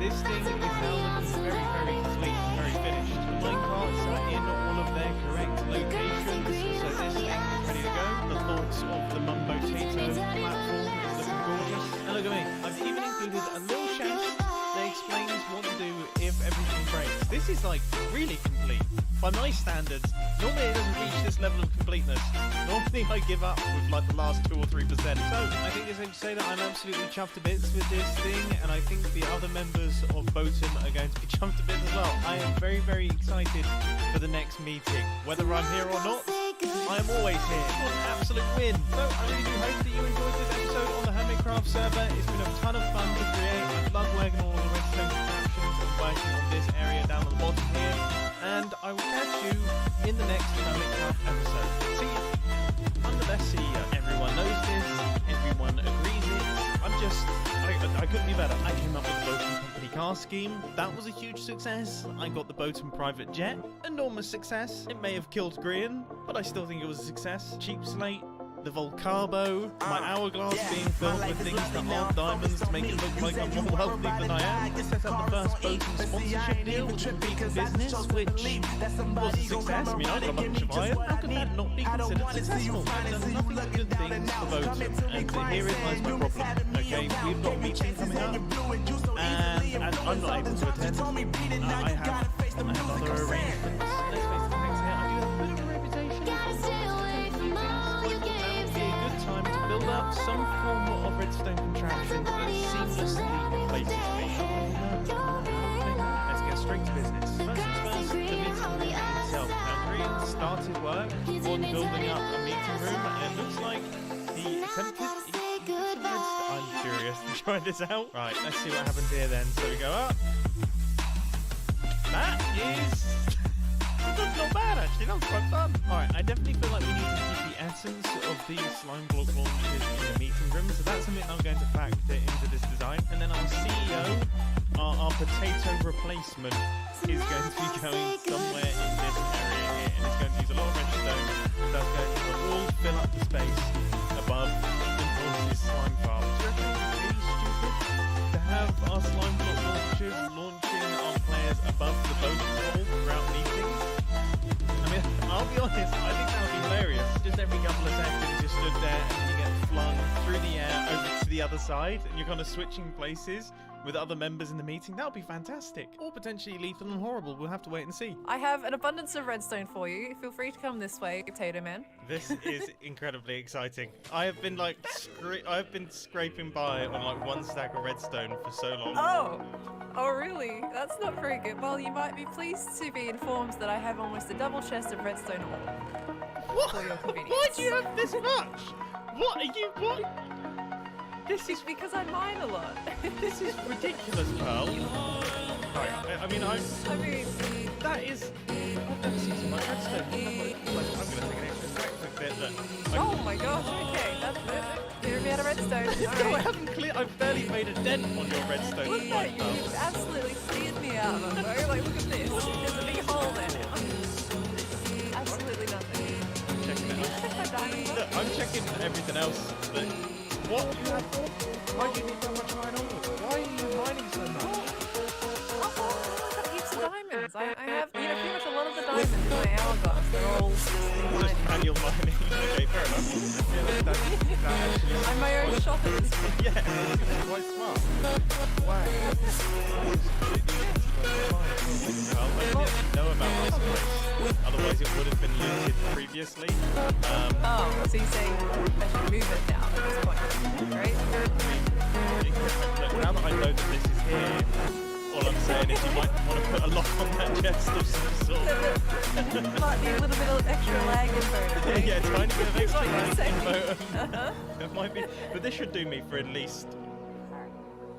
S6: This thing is now looking very, very clean, very finished. The minecarts are in all of their correct locations, so this thing is ready to go. The thoughts of the Mumbo Tato platform is looking gorgeous. And look at me, I've even included a little chest that explains what to do if everything breaks. This is like really complete. By my standards, normally it doesn't reach this level of completeness. Normally I give up with like the last 2 or 3%. So I think it's safe to say that I'm absolutely chuffed to bits with this thing, and I think the other members of Botum are going to be chuffed to bits as well. I am very, very excited for the next meeting. Whether I'm here or not, I am always here. What an absolute win. So I really do hope that you enjoyed this episode on the Hermitcraft server. It's been a ton of fun to create. I love working on all the redstone contraptions and working on this area down on the bottom here. And I will catch you in the next Hermitcraft episode. See you. I'm the best CEO. Everyone knows this. Everyone agrees it. I couldn't be better. I came up with the Botum Company car scheme. That was a huge success. I got the Botum private jet. Enormous success. It may have killed Grian, but I still think it was a success. Cheap slate. The Volcarbo, my hourglass being filled with things that aren't diamonds to make it look like I'm more wealthy than I am. I set up the first Botum sponsorship deal with a big business, which was a success. I mean, I got a bunch of iron. How can that not be considered successful? I've done nothing but good things for Botum, and herein lies my problem. Okay, we've got a meeting coming up, and I'm not able to attend. I have other arrangements. Let's face the facts here. I do have a bit of a reputation. Time to build up some form of redstone contraption that seamlessly replaces me. Let's get straight to business. First things first, the meeting room itself. Now, Grian started work on building up a meeting room, and it looks like he attempted. I'm curious to try this out. Right, let's see what happens here then. So we go up. That is. That's not bad actually, that was quite fun. Alright, I definitely feel like we need to keep the essence of the slime block launches in the meeting room, so that's something I'm going to factor into this design. And then our CEO, our potato replacement, is going to be going somewhere in this area here, and it's going to use a lot of redstone. That's going to all fill up the space above Impulse's slime farm. Do you reckon it's really stupid to have our slime block launchers launching our players above the Botum hole throughout meetings? I mean, I'll be honest, I think that would be hilarious. Just every couple of seconds, you stood there and you get flung through the air over to the other side, and you're kind of switching places with other members in the meeting, that would be fantastic. Or potentially lethal and horrible. We'll have to wait and see.
S17: I have an abundance of redstone for you. Feel free to come this way, Potato Man.
S6: This is incredibly exciting. I have been like, I've been scraping by on like 1 stack of redstone for so long.
S17: Oh, really? That's not very good. Well, you might be pleased to be informed that I have almost a double chest of redstone ore. For your convenience.
S6: Why do you have this much? What are you, what? This is
S17: because I mine a lot.
S6: This is ridiculous, Pearl. I mean, that is, I've never seen so much redstone. I'm going to take an extra quick bit that.
S17: Oh my gosh, okay, that's perfect. Clear me out of redstone.
S6: No, I haven't cleared, I've barely made a dent on your redstone.
S17: Look at you, you've absolutely cleared me out of them, though. Like, look at this. There's a big hole there now. Absolutely nothing.
S6: I'm checking it out.
S17: Check my diamond.
S6: Look, I'm checking everything else. But what do you have? Why do you need so much iron ore? Why are you mining so much?
S17: I've got heaps of diamonds. I have, pretty much a lot of the diamonds in my hourglass. They're all
S6: just manual mining. Okay, fair enough. Yeah, that actually
S17: I'm my own shop at this point.
S6: Yeah, it's quite smart. Wow. Well, I didn't actually know about this place. Otherwise, it would have been looted previously.
S17: So you're saying I should move it now at this point, right?
S6: Look, now that I know that this is here, all I'm saying is you might want to put a lock on that chest of some sort.
S17: Might need a little bit of extra lag info.
S6: Yeah, a tiny bit of extra lag
S17: saying.
S6: info. It might be, but this should do me for at least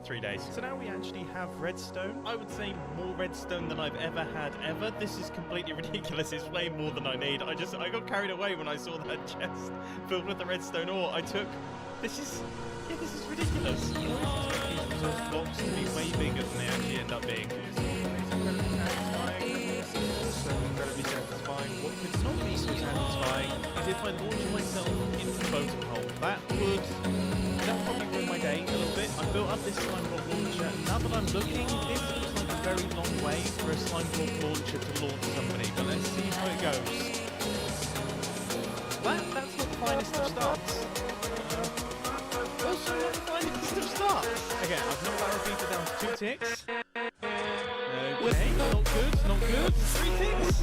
S6: 3 days. So now we actually have redstone. I would say more redstone than I've ever had ever. This is completely ridiculous. It's way more than I need. I got carried away when I saw that chest filled with the redstone ore. This is ridiculous. I always expect these resource blocks to be way bigger than they actually end up being. It's incredibly satisfying. Also incredibly satisfying. What could not be so satisfying is if I launch myself into the boating hole. That would probably ruin my day a little bit. I built up this slime block launcher. Now that I'm looking, this looks like a very long way for a slime block launcher to launch somebody. But let's see how it goes. That's not the finest of starts. Also not the finest of starts. Okay, I've knocked that repeater down to 2 ticks. Okay, not good, not good. 3 ticks.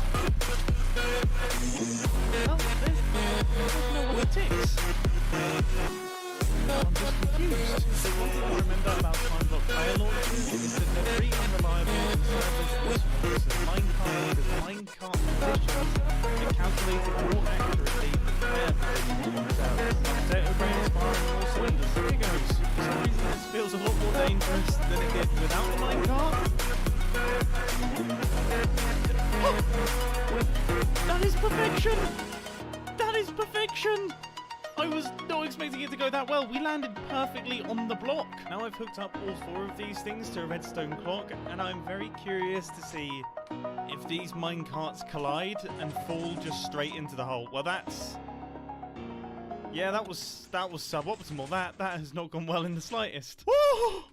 S6: Oh, there's no other ticks. I'm just confused. The one thing I remember about time block fire launchers is that they're pretty unreliable and servers minecart positions are calculated more accurately than fire positions on servers. Potato Brain is firing on all cylinders. Here it goes. For some reason this feels a lot more dangerous than it did without the minecart. Oh! That is perfection! That is perfection! I was not expecting it to go that well. We landed perfectly on the block. Now I've hooked up all 4 of these things to a redstone clock, and I'm very curious to see if these minecarts collide and fall just straight into the hole. Well, yeah, that was suboptimal. That has not gone well in the slightest. Woo!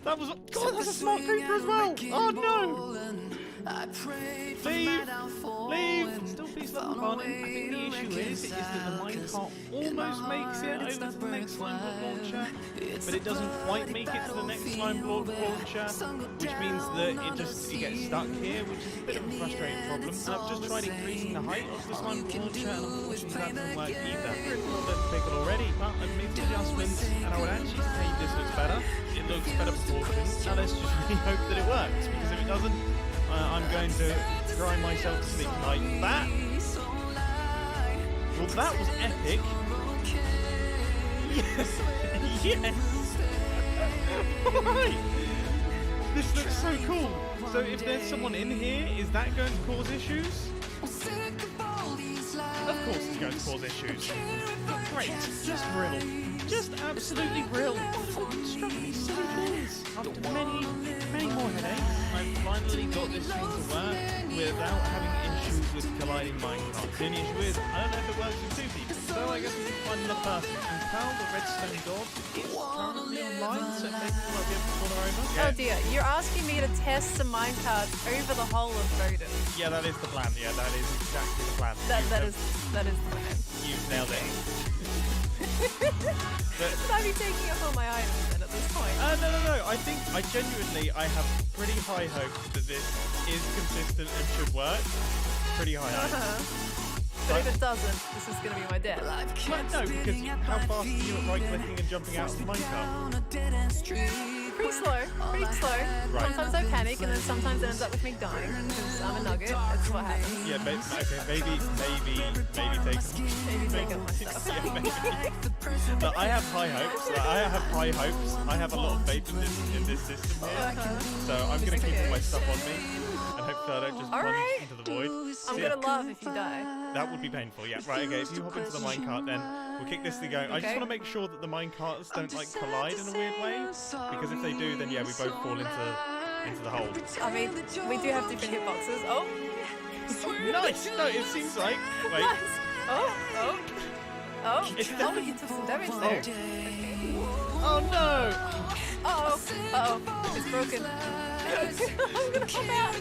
S6: That was God. That's a smart creeper as well. Oh no! Leave! Still peace, love, and fun. I think the issue is that the minecart almost makes it over to the next slime block launcher, but it doesn't quite make it to the next slime block launcher, which means that it gets stuck here, which is a bit of a frustrating problem. And I've just tried increasing the height of the slime block launcher, and unfortunately that doesn't work either. It's a little bit pickle already, but I've made the adjustments, and I would actually say this looks better. It looks better proportions. Now let's just really hope that it works, because if it doesn't, I'm going to cry myself to sleep like that. Well, that was epic. Yes. Yes. Alright. This looks so cool. So if there's someone in here, is that going to cause issues? Of course it's going to cause issues. Great. Just real. Just absolutely real. Struck these silly things. After many, many more headaches, I've finally got this thing to work without having issues with colliding minecarts. The only issue is, I don't know if it works with 2 people. So I guess we can find another person. And Pearl, the redstone god, is currently online, so maybe we might be able to pull her over.
S17: Oh dear, you're asking me to test some minecarts over the whole of Bowden.
S6: Yeah, that is the plan. Yeah, that is exactly the plan.
S17: That is the plan.
S6: You've nailed it.
S17: Should I be taking up all my items then at this point?
S6: No. I genuinely have pretty high hopes that this is consistent and should work. Pretty high hopes.
S17: But if it doesn't, this is going to be my death.
S6: Well, no, because how fast are you at right-clicking and jumping out of the minecart?
S17: Pretty slow.
S6: Right.
S17: Sometimes I panic, and then sometimes it ends up with me dying because I'm a nugget. That's what happens.
S6: Yeah, maybe take
S17: up my stuff.
S6: Yeah, maybe. But I have high hopes. I have a lot of faith in this system here. So I'm going to keep all my stuff on me and hopefully I don't just run into the void.
S17: I'm going to laugh if you die.
S6: That would be painful, yeah. Right, okay, if you hop into the minecart then, we'll kick this thing going. I just want to make sure that the minecarts don't, like, collide in a weird way. Because if they do, then, yeah, we both fall into the hole.
S17: I mean, we do have different hitboxes. Oh!
S6: Nice! No, it seems like... Wait.
S17: Nice. Oh! We took some damage there. Okay.
S6: Oh, no!
S17: Uh-oh. It's broken. I'm gonna pop out.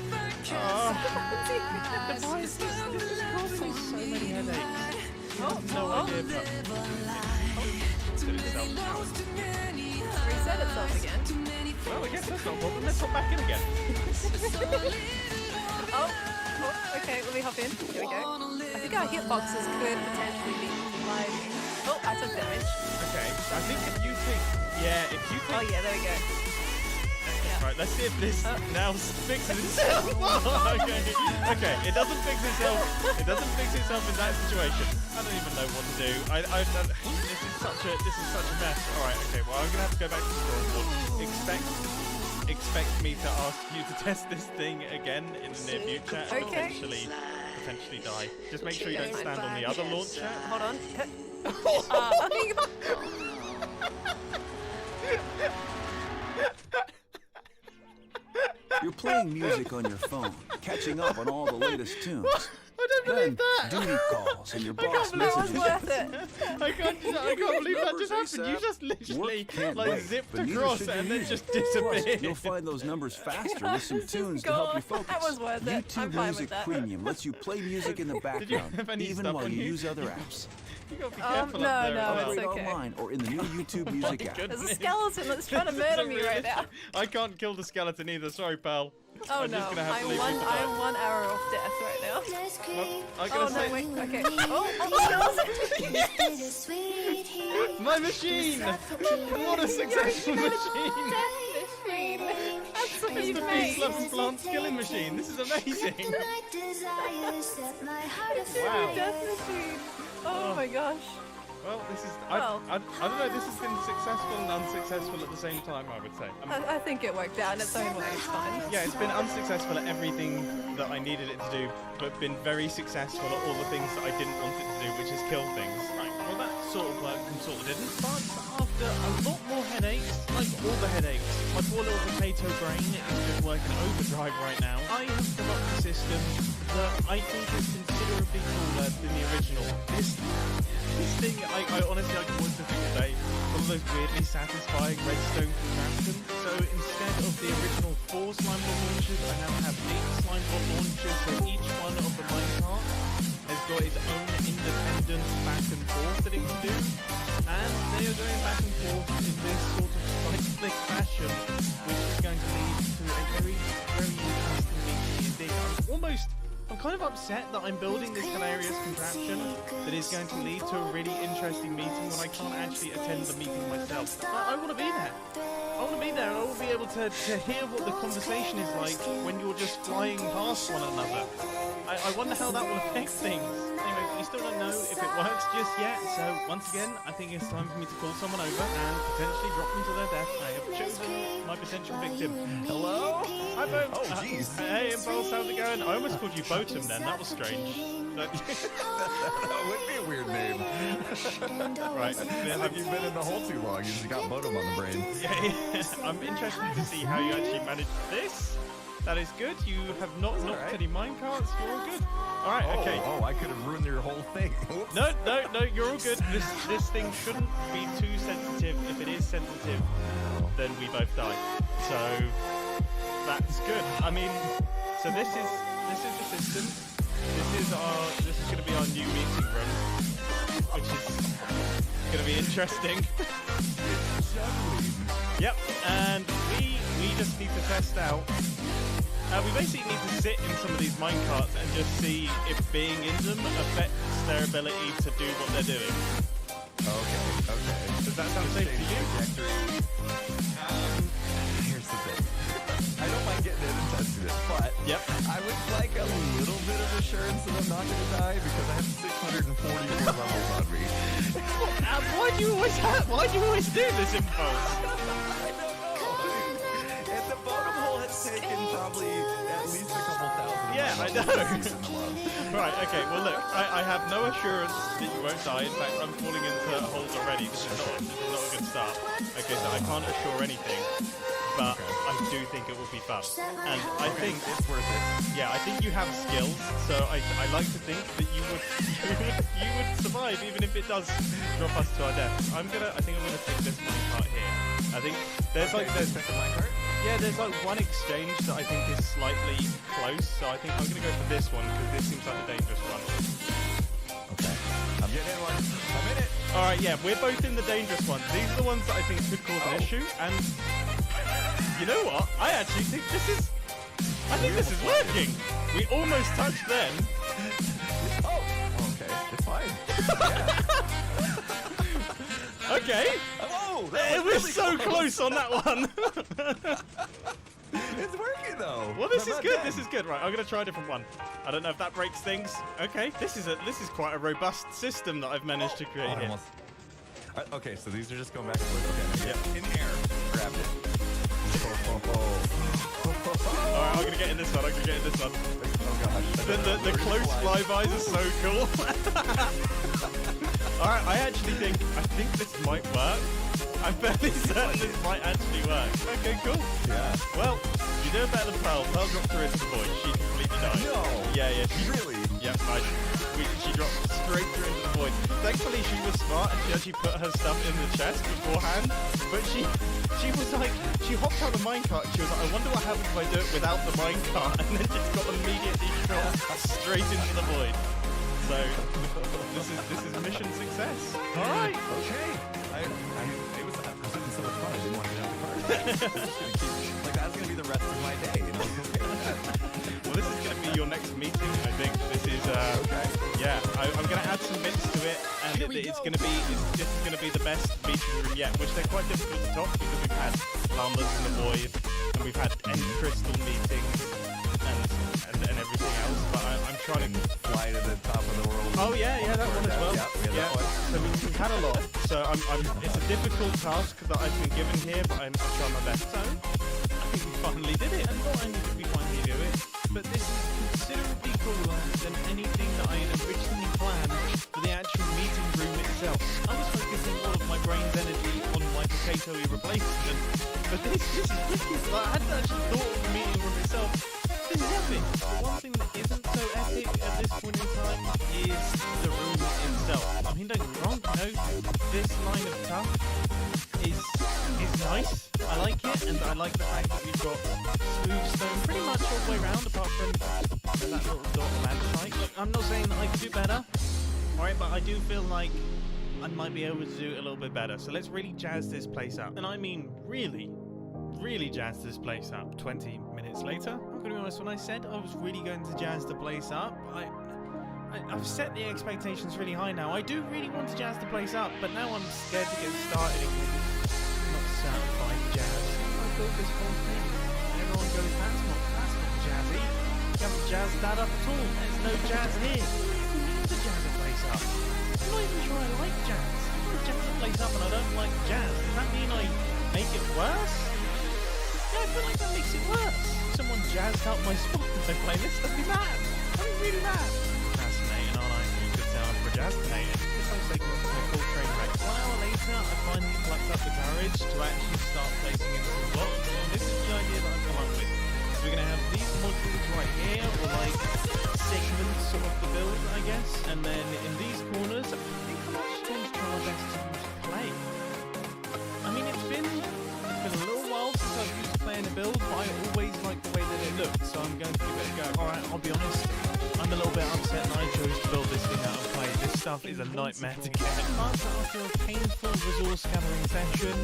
S6: Why is this causing me so many headaches? No idea.
S17: Reset itself again.
S6: Well, I guess that's not a problem. Let's hop back in again.
S17: Okay, let me hop in. Here we go. I think our hitboxes could potentially be colliding. Oh, I took damage.
S6: Okay, I think if you take...
S17: Oh yeah, there we go.
S6: Right, let's see if this now fixes itself. Okay, it doesn't fix itself. It doesn't fix itself in that situation. I don't even know what to do. This is such a mess. All right, okay. Well, I'm gonna have to go back to the drawing board. Expect me to ask you to test this thing again in the near future and potentially die. Just make sure you don't stand on the other launcher.
S17: Hold on.
S18: You're playing music on your phone, catching up on all the latest tunes.
S6: I don't believe that!
S18: Duty calls and your boss messages you.
S6: I can't believe that just happened. You just literally zipped across and then just disappeared.
S18: You'll find those numbers faster with some tunes to help you focus.
S17: That was worth it.
S18: YouTube Music Premium lets you play music in the background, even while you use other apps.
S6: You gotta be careful
S17: no, it's okay.
S18: Online or in the new YouTube Music app.
S17: There's a skeleton that's trying to murder me right now.
S6: I can't kill the skeleton either. Sorry, pal.
S17: Oh no, I'm one arrow off death right now. Wait, okay. Oh,
S6: my machine! What a successful machine!
S17: That's what
S6: it's
S17: you
S6: the
S17: made.
S6: Peace, Love and Plants killing machine. This is amazing. Wow.
S17: Death machine. Oh my gosh.
S6: Well, this is... I don't know, this has been successful and unsuccessful at the same time, I would say.
S17: I think it worked out in its own way, it's fine.
S6: Yeah, it's been unsuccessful at everything that I needed it to do, but been very successful at all the things that I didn't want it to do, which is kill things. Right, well that sort of worked and sort of didn't, but after a lot more headaches, like all the headaches, my poor little potato brain is just working overdrive right now. I have developed a system that I think is considerably cooler than the original. This thing, I honestly, I can watch the thing today. One of those weirdly satisfying redstone contraptions. So instead of the original 4 slime bot launchers, I now have 8 slime bot launchers. So each one of the minecart has got its own independent back and forth that it can do. And they are going back and forth in this sort of cyclic fashion, which is going to lead to a very, very interesting meeting indeed. I'm kind of upset that I'm building this hilarious contraption that is going to lead to a really interesting meeting when I can't actually attend the meeting myself. I want to be there. I want to be there and I want to be able to hear what the conversation is like when you're just flying past one another. I wonder how that will affect things. Anyway, we still don't know if it works just yet, so once again, I think it's time for me to call someone over and potentially drop them to their death. I have chosen my potential victim. Hello? Hi, Boat.
S16: Oh, jeez.
S6: Hey, Impulse, how's it going? I almost called you Boatum then, that was strange.
S16: That would be a weird name.
S6: Right.
S16: Have you been in the hole too long? You just got Boatum on the brain.
S6: Yeah, I'm interested to see how you actually managed this. That is good. You have not knocked any minecarts. You're all good. All right. Okay.
S16: Oh, I could have ruined your whole thing.
S6: No, you're all good. This thing shouldn't be too sensitive. If it is sensitive, then we both die. So that's good. I mean, so this is the system. This is going to be our new meeting room, which is going to be interesting. Yep. And we just need to test out. We basically need to sit in some of these minecarts and just see if being in them affects their ability to do what they're doing.
S16: Okay.
S6: Does that sound safe to you?
S16: Here's the thing. I don't mind getting in and testing it, but I would like a little bit of assurance that I'm not going to die because I have 644 levels on me.
S6: Why do you always do this info?
S16: I don't know. And the bottom hole has taken probably at least a couple thousand.
S6: Yeah, I know. Right, okay, well look, I have no assurance that you won't die. In fact, I'm falling into holes already. This is not a good start. Okay, so I can't assure anything, but I do think it will be fun. And I think
S16: it's worth it.
S6: Yeah, I think you have skills, so I like to think that you would survive even if it does drop us to our deaths. I think I'm gonna take this minecart here. I think there's
S16: the minecart?
S6: Yeah, there's like one exchange that I think is slightly close, so I think I'm going to go for this one because this seems like a dangerous one.
S16: Okay. I'm getting in one. I'm in it.
S6: Alright, yeah, we're both in the dangerous ones. These are the ones that I think could cause an issue, and you know what? I actually think this is working. We almost touched them.
S16: Oh, okay. It's fine. Yeah.
S6: Okay.
S16: Oh,
S6: it was really so close on that one.
S16: It's working though.
S6: Well, this is good. This is good. Right, I'm gonna try a different one. I don't know if that breaks things. Okay, this is quite a robust system that I've managed to create here.
S16: Okay, so these are just going back and forth. Okay.
S6: Yep.
S16: In air. Grabbed it.
S6: All right, I'm gonna get in this one.
S16: Oh gosh.
S6: The close flybys are so cool. All right, I think this might work. I'm fairly certain this might actually work. Okay, cool.
S16: Yeah.
S6: Well, you're doing better than Pearl. Pearl dropped her into the void. She completely died.
S16: No.
S6: Yeah.
S16: Really?
S6: Yep. She dropped straight through into the void. Thankfully, she was smart and she actually put her stuff in the chest beforehand. But she was like, she hopped out the minecart. She was like, I wonder what happens if I do it without the minecart, and then just got immediately dropped straight into the void. So this is mission success. All right.
S16: Okay. It was having so much fun. I didn't want to get out of the car. That's gonna be the rest of my day. You know?
S6: Well, this is gonna be your next meeting. I think this is.
S16: Okay.
S6: Yeah, I'm gonna add some bits to it, and this is gonna be the best meeting room yet. Which they're quite difficult to top because we've had Lambas in the void, and we've had end crystal meetings, and everything else. But I'm trying to
S16: fly to the top of the world.
S6: Oh yeah, that one as well. Yeah. So we've had a lot. So it's a difficult task that I've been given here, but I'm trying my best. So I think we finally did it, and not only did we finally do it, but this is considerably cooler than anything that I had originally planned for the actual meeting room itself. I was focusing all of my brain's energy on my potatoey replacement, but this is wicked. Like, I hadn't actually thought of the meeting room itself. This is epic. The one thing that isn't so epic at this point in time is the room itself. I mean, don't get me wrong, this line of tough is nice. I like it, and I like the fact that we've got smooth stone pretty much all the way around, apart from that little dot of andesite. Look, I'm not saying that I could do better, alright, but I do feel like I might be able to do it a little bit better. So let's really jazz this place up. And I mean really jazz this place up. 20 minutes later, I'm going to be honest, when I said I was really going to jazz the place up, I've set the expectations really high now. I do really want to jazz the place up, but now I'm scared to get started again. I'm not certified jazz. I built this whole thing, and everyone goes, that's not jazzy. You haven't jazzed that up at all. There's no jazz here. Who needs to jazz a place up? I'm not even sure I like jazz. If I jazz a place up and I don't like jazz, does that mean I make it worse? Yeah, I feel like that makes it worse. If someone jazzed up my Spotify playlist, I'd be mad. I'd be really mad. Fascinating, aren't I? You could tell I'm procrastinating. This looks like a cool train wreck. 1 hour later, I finally plucked up the courage to actually start placing in some blocks. And this is the idea that I've come up with. we're going to have these modules right here, or like segments of the build, I guess. And then in these corners, I think I'm actually going to try my best to use clay. I mean, it's been a little while since I've used clay in a build, but I always like the way that it looked, so I'm going to give it a go. Alright, I'll be honest, I'm a little bit upset that I chose to build this thing out of clay. This stuff is a nightmare to get. After a painful resource gathering session,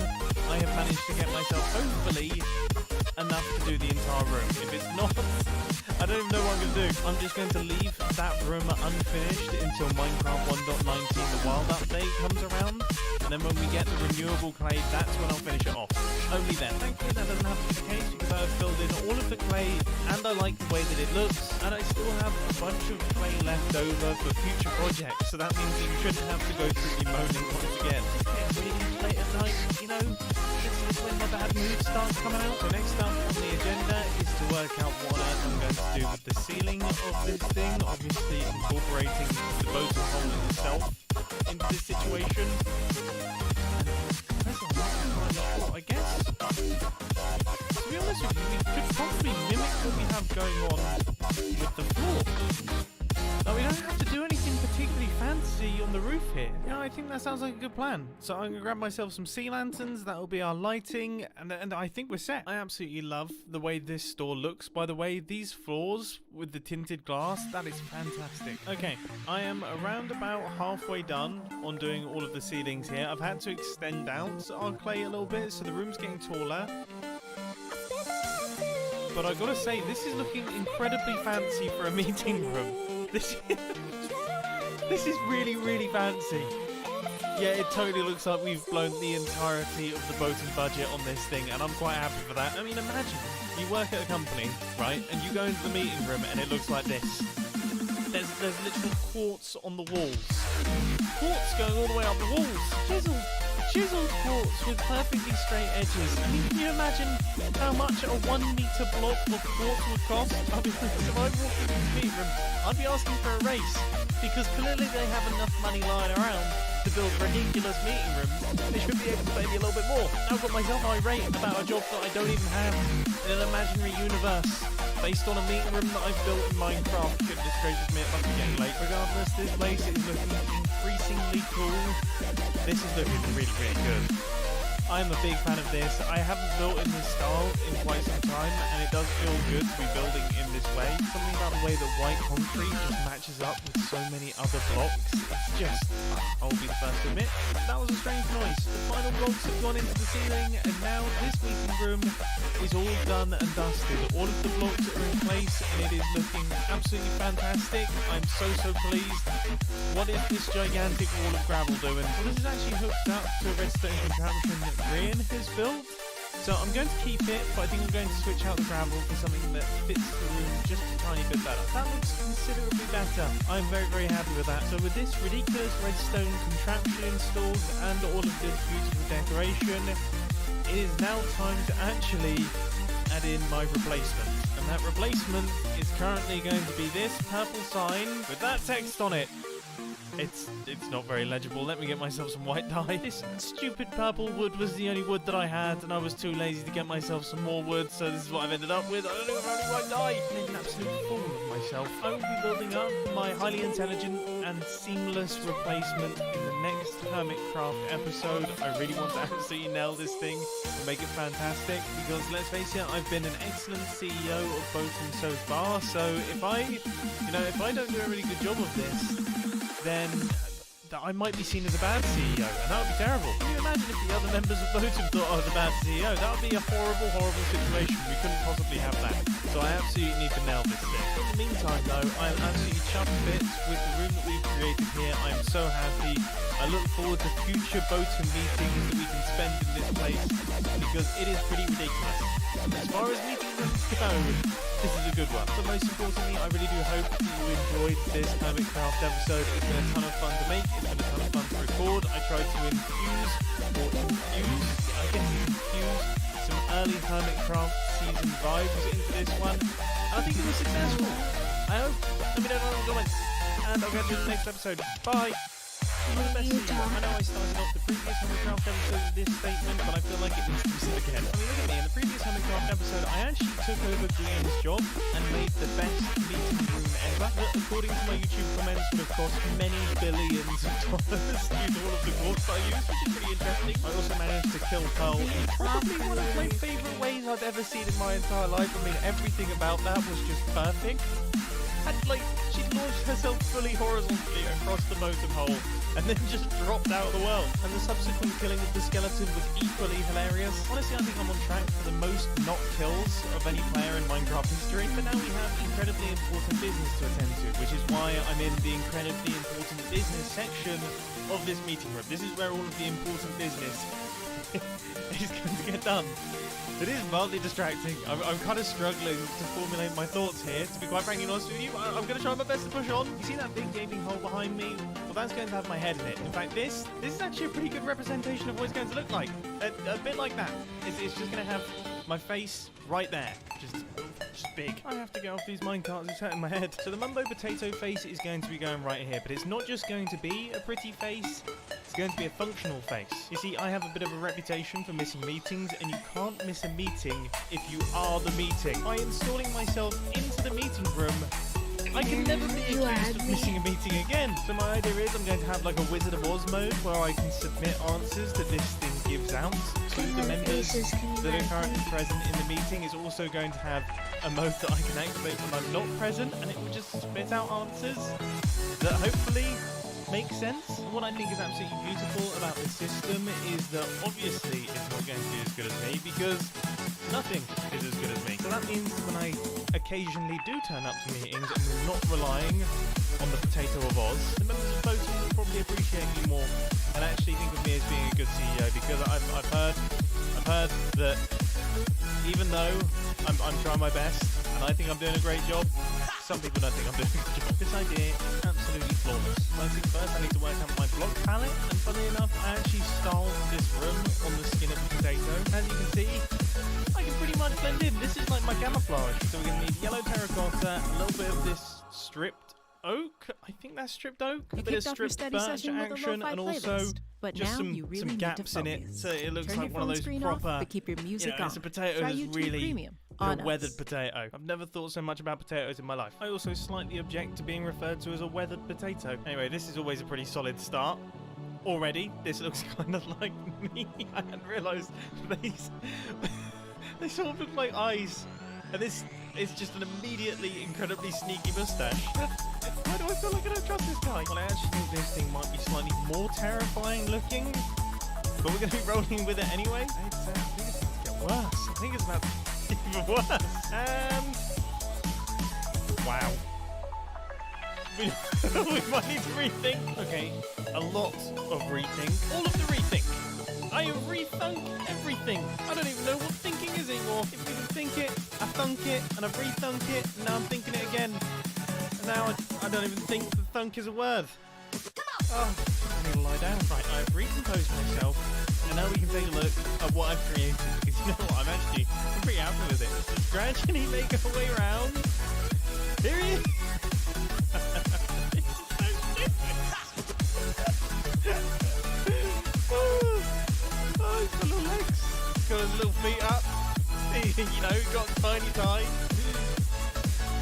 S6: I have managed to get myself, hopefully, enough to do the entire room. If it's not, I don't even know what I'm going to do. I'm just going to leave that room unfinished until Minecraft 1.19, the wild update, comes around. And then when we get the renewable clay, that's when I'll finish it off. Only then. Thankfully that doesn't have to be the case because I've filled in all of the clay and I like the way that it looks. And I still have a bunch of clay left over for future projects. So that means you shouldn't have to go through the moaning once again. It's really late at night, you know. It's when the bad mood starts coming out. So next up on the agenda is to work out what on earth I'm going to do with the ceiling of this thing. Obviously incorporating the bottom hole in itself into this situation. I guess, to be honest with you, we could probably mimic what we have going on with the floor. Now, we don't have to do anything particularly fancy on the roof here. Yeah, I think that sounds like a good plan. So I'm going to grab myself some sea lanterns, that'll be our lighting, and I think we're set. I absolutely love the way this store looks. By the way, these floors with the tinted glass, that is fantastic. Okay, I am around about halfway done on doing all of the ceilings here. I've had to extend out our clay a little bit, so the room's getting taller. But I've got to say, this is looking incredibly fancy for a meeting room. This is really, really fancy. Yeah, it totally looks like we've blown the entirety of the Boating budget on this thing, and I'm quite happy for that. I mean, imagine, you work at a company, right, and you go into the meeting room and it looks like this. There's literal quartz on the walls. Quartz going all the way up the walls. Chiseled quartz with perfectly straight edges. I mean, can you imagine how much a 1 meter block of quartz would cost? I mean, if I walked into the meeting room, I'd be asking for a raise, because clearly they have enough money lying around to build ridiculous meeting rooms. They should be able to pay me a little bit more. I've got myself irate about a job that I don't even have in an imaginary universe, based on a meeting room that I've built in Minecraft. Goodness gracious me, it must be getting late. Regardless, this place is looking increasingly cool. This is looking really, really good. I'm a big fan of this. I haven't built in this style in quite some time, and it does feel good to be building in this way. Something about the way that white concrete just matches up with so many other blocks. It's just, I'll be the first to admit, that was a strange noise. The final blocks have gone into the ceiling, and now this meeting room is all done and dusted. All of the blocks are in place, and it is looking absolutely fantastic. I'm so pleased. What is this gigantic wall of gravel doing? Well, this is actually hooked up to a redstone contraption that Brian has built. So I'm going to keep it, but I think I'm going to switch out the gravel for something that fits the room just a tiny bit better. That looks considerably better. I'm very, very happy with that. So with this ridiculous redstone contraption installed and all of this beautiful decoration, it is now time to actually add in my replacement. And that replacement is currently going to be this purple sign with that text on it. It's not very legible. Let me get myself some white dye. This stupid purple wood was the only wood that I had, and I was too lazy to get myself some more wood, so this is what I've ended up with. I don't even have any white dye. I made an absolute fool of myself. I will be building up my highly intelligent and seamless replacement in the next Hermitcraft episode. I really want to absolutely nail this thing and make it fantastic, because let's face it, I've been an excellent CEO of Boating so far, so if I don't do a really good job of this, then I might be seen as a bad CEO, and that would be terrible. Can you imagine if the other members of Boating thought I was a bad CEO? That would be a horrible, horrible situation. We couldn't possibly have that. So I absolutely need to nail this thing. In the meantime, though, I'm absolutely chuffed to bits with the room that we've created here. I'm so happy. I look forward to future Boating meetings that we can spend in this place, because it is pretty ridiculous. As far as meeting rooms go, this is a good one. But most importantly, I really do hope that you enjoyed this Hermitcraft episode. It's been a ton of fun to make. It's been a ton of fun to record. I tried to infuse some early Hermitcraft season vibes into this one. And I think it was successful. I hope. Let me know in the comments. And I'll catch you in the next episode. Bye! I know I started off the previous Homecraft episode with this statement, but I feel like it needs to be said again. I mean, look at me. In the previous Homecraft episode, I actually took over Guillaume's job and made the best meeting room ever. That, according to my YouTube comments, would have cost many billions of dollars due to all of the quartz I used, which is pretty interesting. I also managed to kill Pearl in probably one of my favourite ways I've ever seen in my entire life. I mean, everything about that was just perfect. And, like, she launched herself fully horizontally across the motor hole and then just dropped out of the world. And the subsequent killing of the skeleton was equally hilarious. Honestly, I think I'm on track for the most not kills of any player in Minecraft history. But now we have incredibly important business to attend to, which is why I'm in the incredibly important business section of this meeting room. This is where all of the important business is going to get done. It is mildly distracting. I'm kind of struggling to formulate my thoughts here, to be quite frankly honest with you. I'm going to try my best to push on. You see that big gaping hole behind me? Well, that's going to have my head in it. In fact, this is actually a pretty good representation of what it's going to look like. A bit like that. It's just going to have my face right there. Just big. I have to get off these minecarts, it's hurting my head. So the Mumbo Potato face is going to be going right here, but it's not just going to be a pretty face, it's going to be a functional face. You see, I have a bit of a reputation for missing meetings, and you can't miss a meeting if you are the meeting. By installing myself into the meeting room, I can never be accused of missing a meeting again. So my idea is I'm going to have like a Wizard of Oz mode where I can submit answers that this thing gives out to the members that are currently present in the meeting. It's also going to have a mode that I can activate when I'm not present, and it will just spit out answers that hopefully make sense. What I think is absolutely beautiful about this system is that obviously it's not going to be as good as me because nothing is as good as me. So that means when I occasionally do turn up to meetings and we're not relying on the Potato of Oz, the members of Photon will probably appreciate me more and actually think of me as being a good CEO, because I've heard that even though I'm trying my best and I think I'm doing a great job, some people don't think I'm doing a good job. This idea is absolutely flawless. I think first I need to work out my block palette, and funnily enough, I actually styled this room on the skin of the potato. As you can see, I can pretty much blend in. This is like my camouflage. So we're going to need yellow terracotta, a little bit of this stripped oak. I think that's stripped oak. A bit of stripped birch action, and also just some gaps in it, so it looks like one of those proper, keep your music on. It's a potato that's really a weathered potato. I've never thought so much about potatoes in my life. I also slightly object to being referred to as a weathered potato. Anyway, this is always a pretty solid start. Already, this looks kind of like me. I hadn't realised they sort of look like eyes. And this is just an immediately incredibly sneaky moustache. Why do I feel like I don't trust this guy? Well, I actually think this thing might be slightly more terrifying looking, but we're going to be rolling with it anyway. I think it's about to get worse. I think it's about to get even worse. And wow. We might need to rethink. Okay, a lot of rethink. All of the rethink. I rethunk everything. I don't even know what thinking is anymore. If you can think it, I thunk it, and I've rethunk it, and now I'm thinking it again. And now I don't even think the thunk is a word. Oh, I need to lie down. Right, I've recomposed myself, and now we can take a look at what I've created. Because you know what, I'm pretty happy with it. Let's gradually make our way around. Here he is. He's got little legs. He's got his little feet up. You know, got tiny time.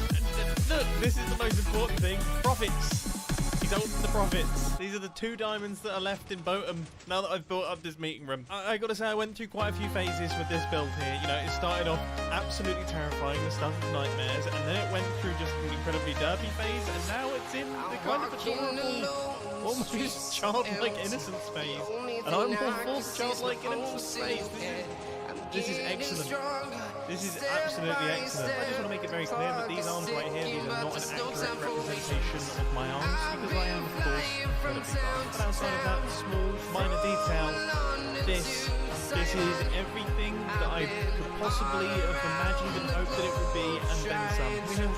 S6: And look, this is the most important thing. Profits. He's holding the profits. These are the 2 diamonds that are left in Botham now that I've built up this meeting room. I gotta say, I went through quite a few phases with this build here. You know, it started off absolutely terrifying, the stuff of nightmares, and then it went through just an incredibly derpy phase, and now it's in the kind of adorable, almost childlike innocence phase. And I'm all for childlike innocence phase. This is excellent. This is absolutely excellent. I just want to make it very clear that these arms right here, these are not an accurate representation of my arms, because I am, of course, incredibly fast. But outside of that small, minor detail, this is everything that I could possibly have imagined and hoped that it would be, and then some.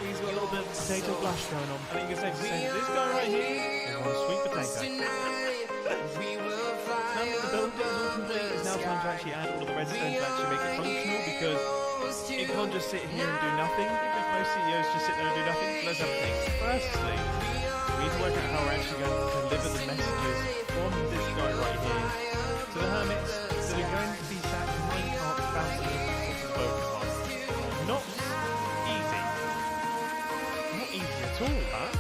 S6: He's got a little bit of potato blush going on. I think it's safe to say that this guy right here is one sweet potato. Now that the build is all complete, it's now time to actually add all of the redstone to actually make it functional, because it can't just sit here and do nothing. Even if most CEOs just sit there and do nothing, let's have a think. Firstly, we need to work out how we're actually going to deliver the messages from this guy right here to the hermits that are going to be sat in minecart bouncing into the boat park. Not easy. Not easy at all, but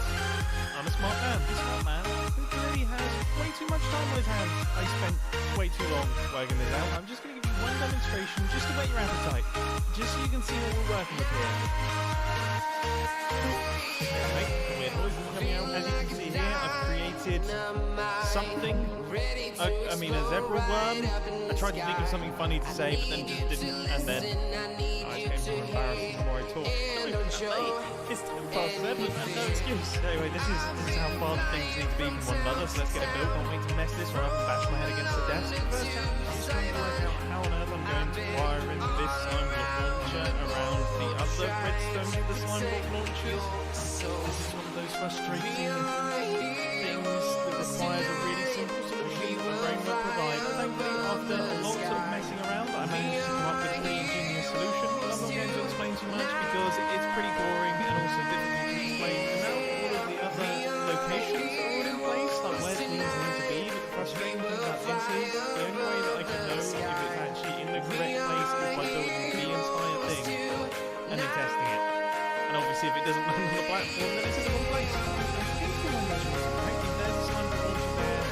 S6: I'm a smart man. This smart man who clearly has way too much time on his hands. I spent way too long working this out. I'm just going to give you one demonstration just to whet your appetite, just so you can see what we're working with here. Make the weird noises coming out. As you can see here, I've created something. I mean, a zebra worm. I tried to think of something funny to say, but then just didn't. And then I became more embarrassed the more I talked. It's 7:10 and no excuse. Anyway, this is how far the things need to be from one another. So let's get it built. Don't wait to mess this or I'll bash my head against the desk. First, I'm just trying to work out how on earth I'm going to wire in this slime block launcher around the other redstone with the slime block launchers. This is one of those frustrating things that requires a really simple solution that the brain will provide. And thankfully, after a lot of messing around, I managed to come up with a pretty ingenious solution. But I'm not going to explain too much because it's pretty boring and also difficult to explain. And now all of the other locations are all in place, like where things need to be. But the frustrating thing about this is the only way that I can know if it's actually in the correct place is by building the entire thing and then testing it. And obviously, if it doesn't land on the platform, then it's in the wrong place. There's the slime launcher there.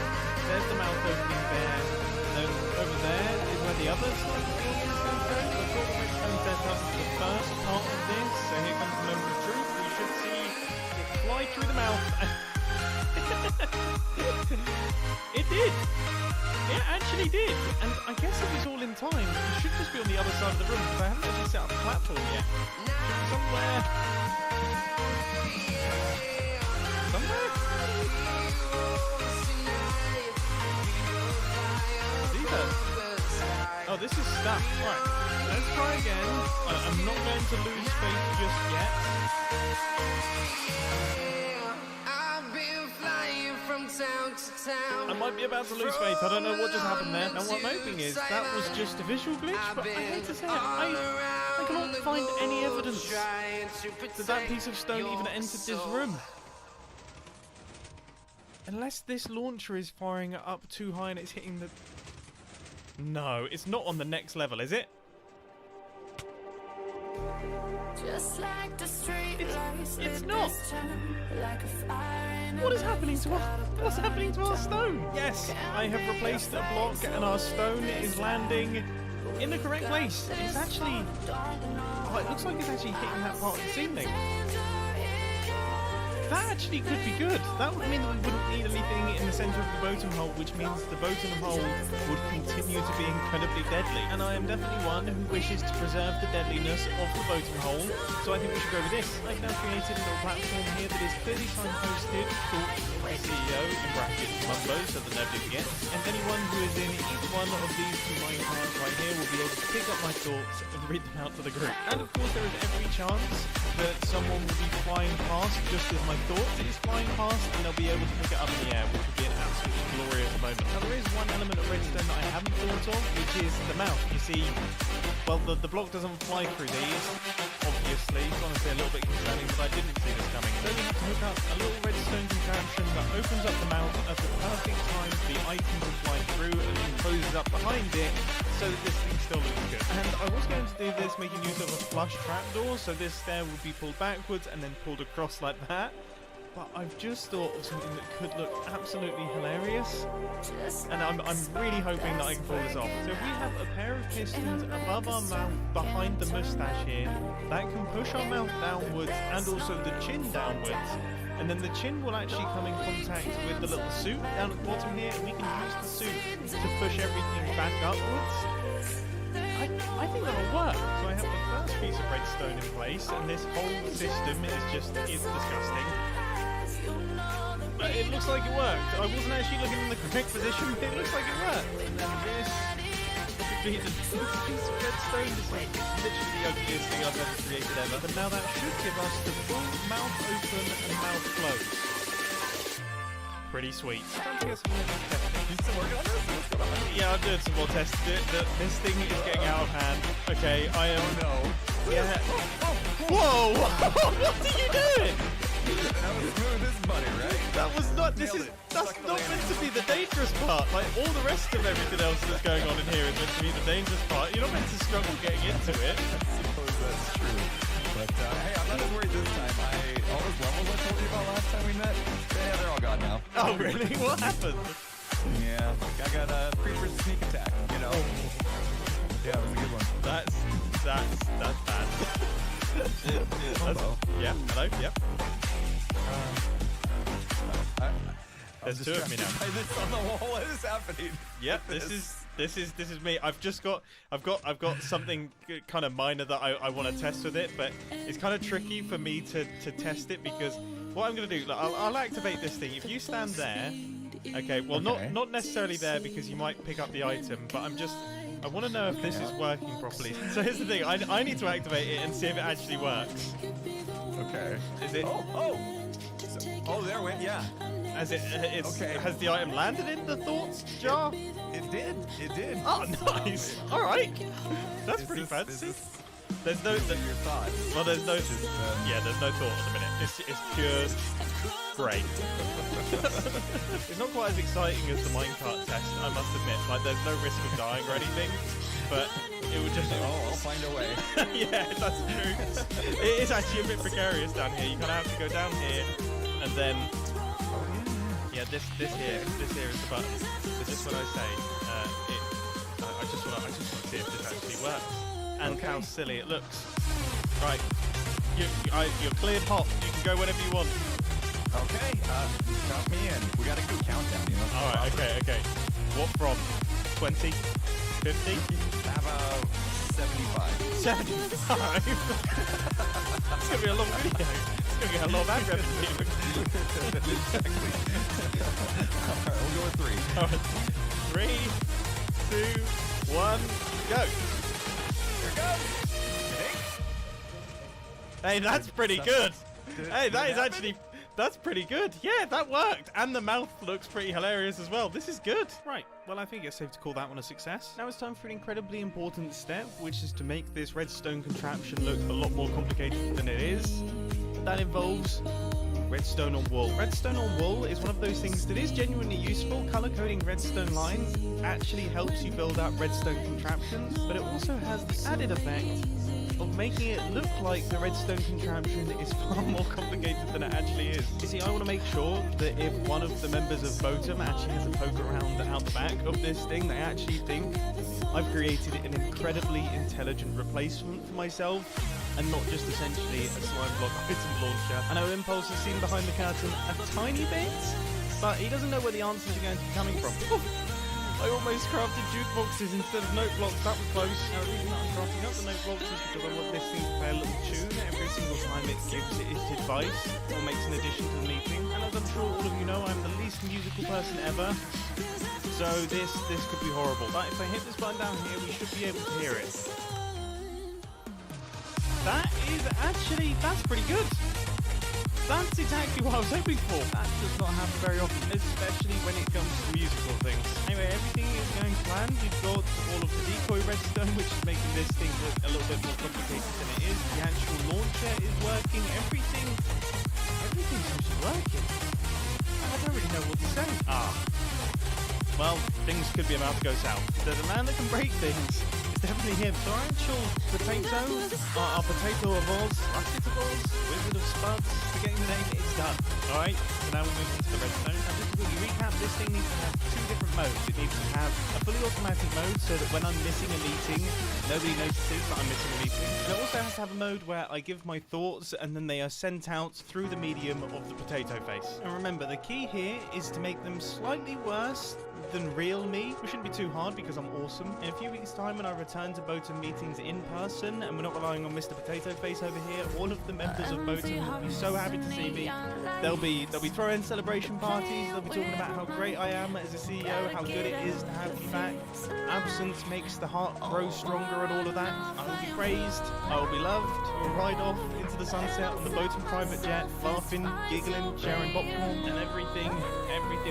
S6: There's the mouth opening there. And then over there is where the other slime launcher is going to go. So I've got the redstone set up for the first part of this. So here comes the moment of truth. We should see it fly through the mouth. It did. It actually did. And I guess it was all in time. It should just be on the other side of the room because I haven't actually set up a platform yet. Somewhere. Oh, this is stuck. Right, let's try again. I'm not going to lose faith just yet.
S7: I've been flying from town to town.
S6: I might be about to lose faith. I don't know what just happened there. Now, what I'm hoping is that was just a visual glitch, but I hate to say it, I cannot find any evidence that that piece of stone even entered this room. Unless this launcher is firing up too high and it's hitting the... No, it's not on the next level, is it?
S5: Just like the street lights,
S6: it's not. What is happening to what's happening to our stone? Yes, I have replaced a block and our stone is landing in the correct place. It's actually... Oh, it looks like it's actually hitting that part of the ceiling. That actually could be good. That would mean that we wouldn't need anything in the centre of the bottom hole, which means the bottom hole would continue to be incredibly deadly. And I am definitely one who wishes to preserve the deadliness of the bottom hole, so I think we should go with this. I've now created a little platform here that is clearly signposted, thoughts of the CEO, in brackets Mumbo, so that nobody forgets. And anyone who is in each one of these two minecarts right here will be able to pick up my thoughts and read them out to the group. And of course there is every chance that someone will be flying past just as my thoughts is flying past and they'll be able to pick it up in the air, which would be an absolutely glorious moment. Now there is one element of redstone that I haven't thought of, which is the mouth. You see, well, the block doesn't fly through these, obviously. It's honestly a little bit concerning, but I didn't see this coming. So we have to hook up a little redstone contraption that opens up the mouth at the perfect time for the item to fly through and then closes up behind it so that this thing still looks good. And I was going to do this making use of a flush trapdoor, so this stair would be pulled backwards and then pulled across like that. But I've just thought of something that could look absolutely hilarious, and I'm really hoping that I can pull this off. So if we have a pair of pistons above our mouth behind the moustache here, that can push our mouth downwards and also the chin downwards, and then the chin will actually come in contact with the little suit down at the bottom here, and we can use the suit to push everything back upwards. I think that'll work. So I have the first piece of redstone in place, and this whole system is disgusting. But it looks like it worked. I wasn't actually looking in the correct position, but it looks like it worked. And then this could be a piece of redstone. This is literally the ugliest thing I've ever created ever. But now that should give us the full mouth open and mouth closed. Pretty sweet. Time to get some testing.
S16: You still working on this? What's going on?
S6: Yeah, I'm doing some more tests. This thing is getting out of hand. Okay, I am.
S16: Oh no.
S6: Yeah. Whoa! What are you doing?
S16: That was smooth as butter, right?
S6: That was not. That's not meant to be the dangerous part. Like all the rest of everything else that's going on in here is meant to be the dangerous part. You're not meant to struggle getting into it.
S16: I suppose that's true. But hey, I'm not as worried this time. All those levels I told you about last time we met, yeah, they're all gone now.
S6: Oh really? What happened?
S16: Yeah, I got a creeper's sneak attack. You know. Yeah, it was a good one.
S6: That's bad. Yeah. Hello. Yep. There's two of me now.
S16: This on the wall. What is happening?
S6: Yep. This is me. I've got something kind of minor that I want to test with it, but it's kind of tricky for me to test it because what I'm gonna do, like, I'll activate this thing. If you stand there, okay. Well, not necessarily there because you might pick up the item, but I want to know if this is working properly. So here's the thing. I need to activate it and see if it actually works.
S16: Okay.
S6: Is it?
S16: Oh, there it went. Yeah.
S6: Has it?
S16: Okay.
S6: Has the item landed in the thoughts jar?
S16: It did. It did.
S6: Oh, nice. All right. That's pretty fancy. There's no.
S16: Your thoughts.
S6: Well, there's no. Yeah, there's no thought at the minute. It's pure great. It's not quite as exciting as the minecart test, I must admit. Like, there's no risk of dying or anything, but it would just.
S16: Oh, I'll find a way.
S6: Yeah, that's true. It is actually a bit precarious down here. You kind of have to go down here, and then. Yeah, this here is the button. So just when I say I just want to see if this actually works and how silly it looks. Right, you're cleared hot. You can go whenever you want.
S16: Okay, count me in. We got a good countdown, you know.
S6: All right, okay. What from? 20, 50?
S16: How about 75?
S6: 75. It's gonna be a long video. It's gonna get a lot of ad revenue.
S16: Exactly. Alright, we'll go with 3.
S6: Alright. 3, 2, 1, go.
S16: Here it goes.
S6: Hey, that's pretty good. Hey, that is actually. That's pretty good. Yeah, that worked. And the mouth looks pretty hilarious as well. This is good. Right. Well, I think it's safe to call that one a success. Now it's time for an incredibly important step, which is to make this redstone contraption look a lot more complicated than it is. That involves redstone on wool. Redstone on wool is one of those things that is genuinely useful. Color coding redstone lines actually helps you build out redstone contraptions, but it also has the added effect of making it look like the redstone contraption is far more complicated than it actually is. You see, I want to make sure that if one of the members of Botum actually has a poke around out the back of this thing, they actually think I've created an incredibly intelligent replacement for myself, and not just essentially a slime block item launcher. I know Impulse has seen behind the curtain a tiny bit, but he doesn't know where the answers are going to be coming from. I almost crafted jukeboxes instead of note blocks. That was close. Now, the reason that I'm crafting up the note blocks is because I want this thing to play a little tune every single time it gives it its advice or makes an addition to the meeting. And as I'm sure all of you know, I'm the least musical person ever. So this could be horrible. But if I hit this button down here, we should be able to hear it. That's pretty good. That's exactly what I was hoping for. That does not happen very often, especially when it comes to musical things. Anyway, everything is going to plan. We've got all of the decoy redstone, which is making this thing look a little bit more complicated than it is. The actual launcher is working. Everything's actually working. I don't really know what to say. Well, things could be about to go south. There's a man that can break things. It's definitely him. So our actual potato, our potato of Oz, Rocket of Oz, Wizard of Spuds, forgetting the name, it's done. Alright, so now we're moving into the redstone. And just to quickly recap, this thing needs to have 2 different modes. It needs to have a fully automatic mode so that when I'm missing a meeting, nobody notices that I'm missing a meeting. And it also has to have a mode where I give my thoughts and then they are sent out through the medium of the potato face. And remember, the key here is to make them slightly worse than real me. We shouldn't be too hard because I'm awesome. In a few weeks' time, when I return to Botum meetings in person and we're not relying on Mr. Potato Face over here, all of the members of Botum will be so happy to see me. They'll be throwing celebration parties. They'll be talking about how great I am as a CEO, how good it is to have me back. Absence makes the heart grow stronger and all of that. I will be praised. I will be loved. We'll ride off into into the sunset on the boat and private jet, laughing, giggling, sharing popcorn, and everything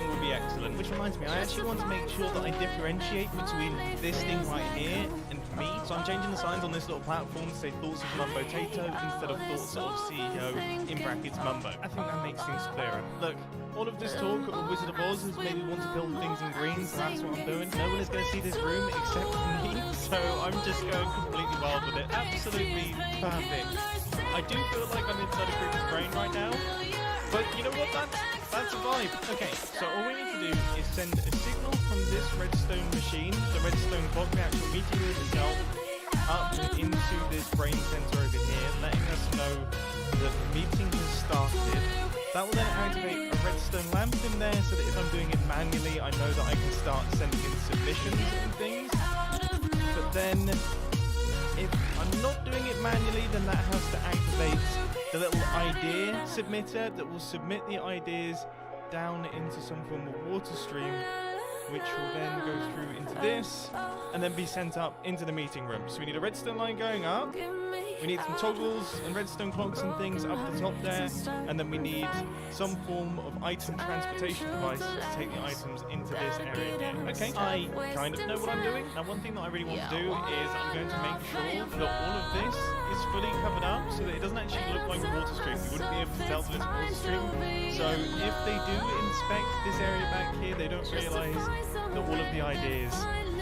S6: will be excellent. Which reminds me, I actually want to make sure that I differentiate between this thing right here and me. So I'm changing the signs on this little platform to say thoughts of Mumbo Tato instead of thoughts of CEO in brackets Mumbo. I think that makes things clearer. Look, all of this talk of Wizard of Oz has made me want to build things in green, so that's what I'm doing. No one is going to see this room except me, so I'm just going completely wild with it. Absolutely perfect. I do feel like I'm inside a creeper's brain right now, but you know what? That's a vibe. Okay, so all we need to do is send a signal from this redstone machine, the redstone clock, the actual meteor itself, up into this brain center over here, letting us know that the meeting has started. That will then activate a redstone lamp in there so that if I'm doing it manually, I know that I can start sending in submissions and things. But then, if I'm not doing it manually, then that has to activate the little idea submitter that will submit the ideas down into some form of water stream, which will then go through into this and then be sent up into the meeting room. So we need a redstone line going up, we need some toggles and redstone clocks and things up the top there, and then we need some form of item transportation device to take the items into this area here. Okay, I kind of know what I'm doing. Now one thing that I really want to do is I'm going to make sure that all of this is fully covered up so that it doesn't actually look like a water stream. You wouldn't be able to tell that it's a water stream. So if they do inspect this area back here, they don't realise that all of the ideas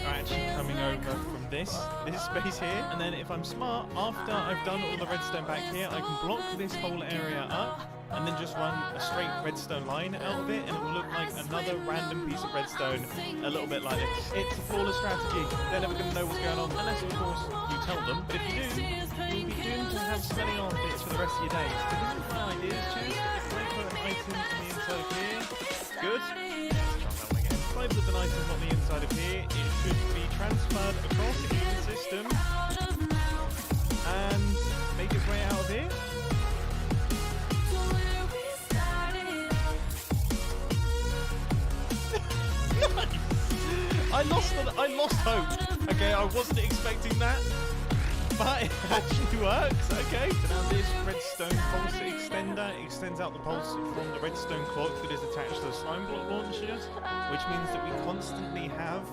S6: are actually coming over from this space here. And then if I'm smart, after I've done all the redstone back here, I can block this whole area up and then just run a straight redstone line out of it, and it will look like another random piece of redstone, a little bit like this. It's a flawless strategy. They're never going to know what's going on, unless of course you tell them. But if you do, you'll be doomed to have smelly armpits for the rest of your days. So this is my ideas chest. If I put an item on the inside of here, good. If I put an item on the inside of here, it should be transferred across into the system and make its way out of here. I lost hope. Okay, I wasn't expecting that, but it actually works. Okay. So now this redstone pulse extender extends out the pulse from the redstone clock that is attached to the slime block launchers, which means that we constantly have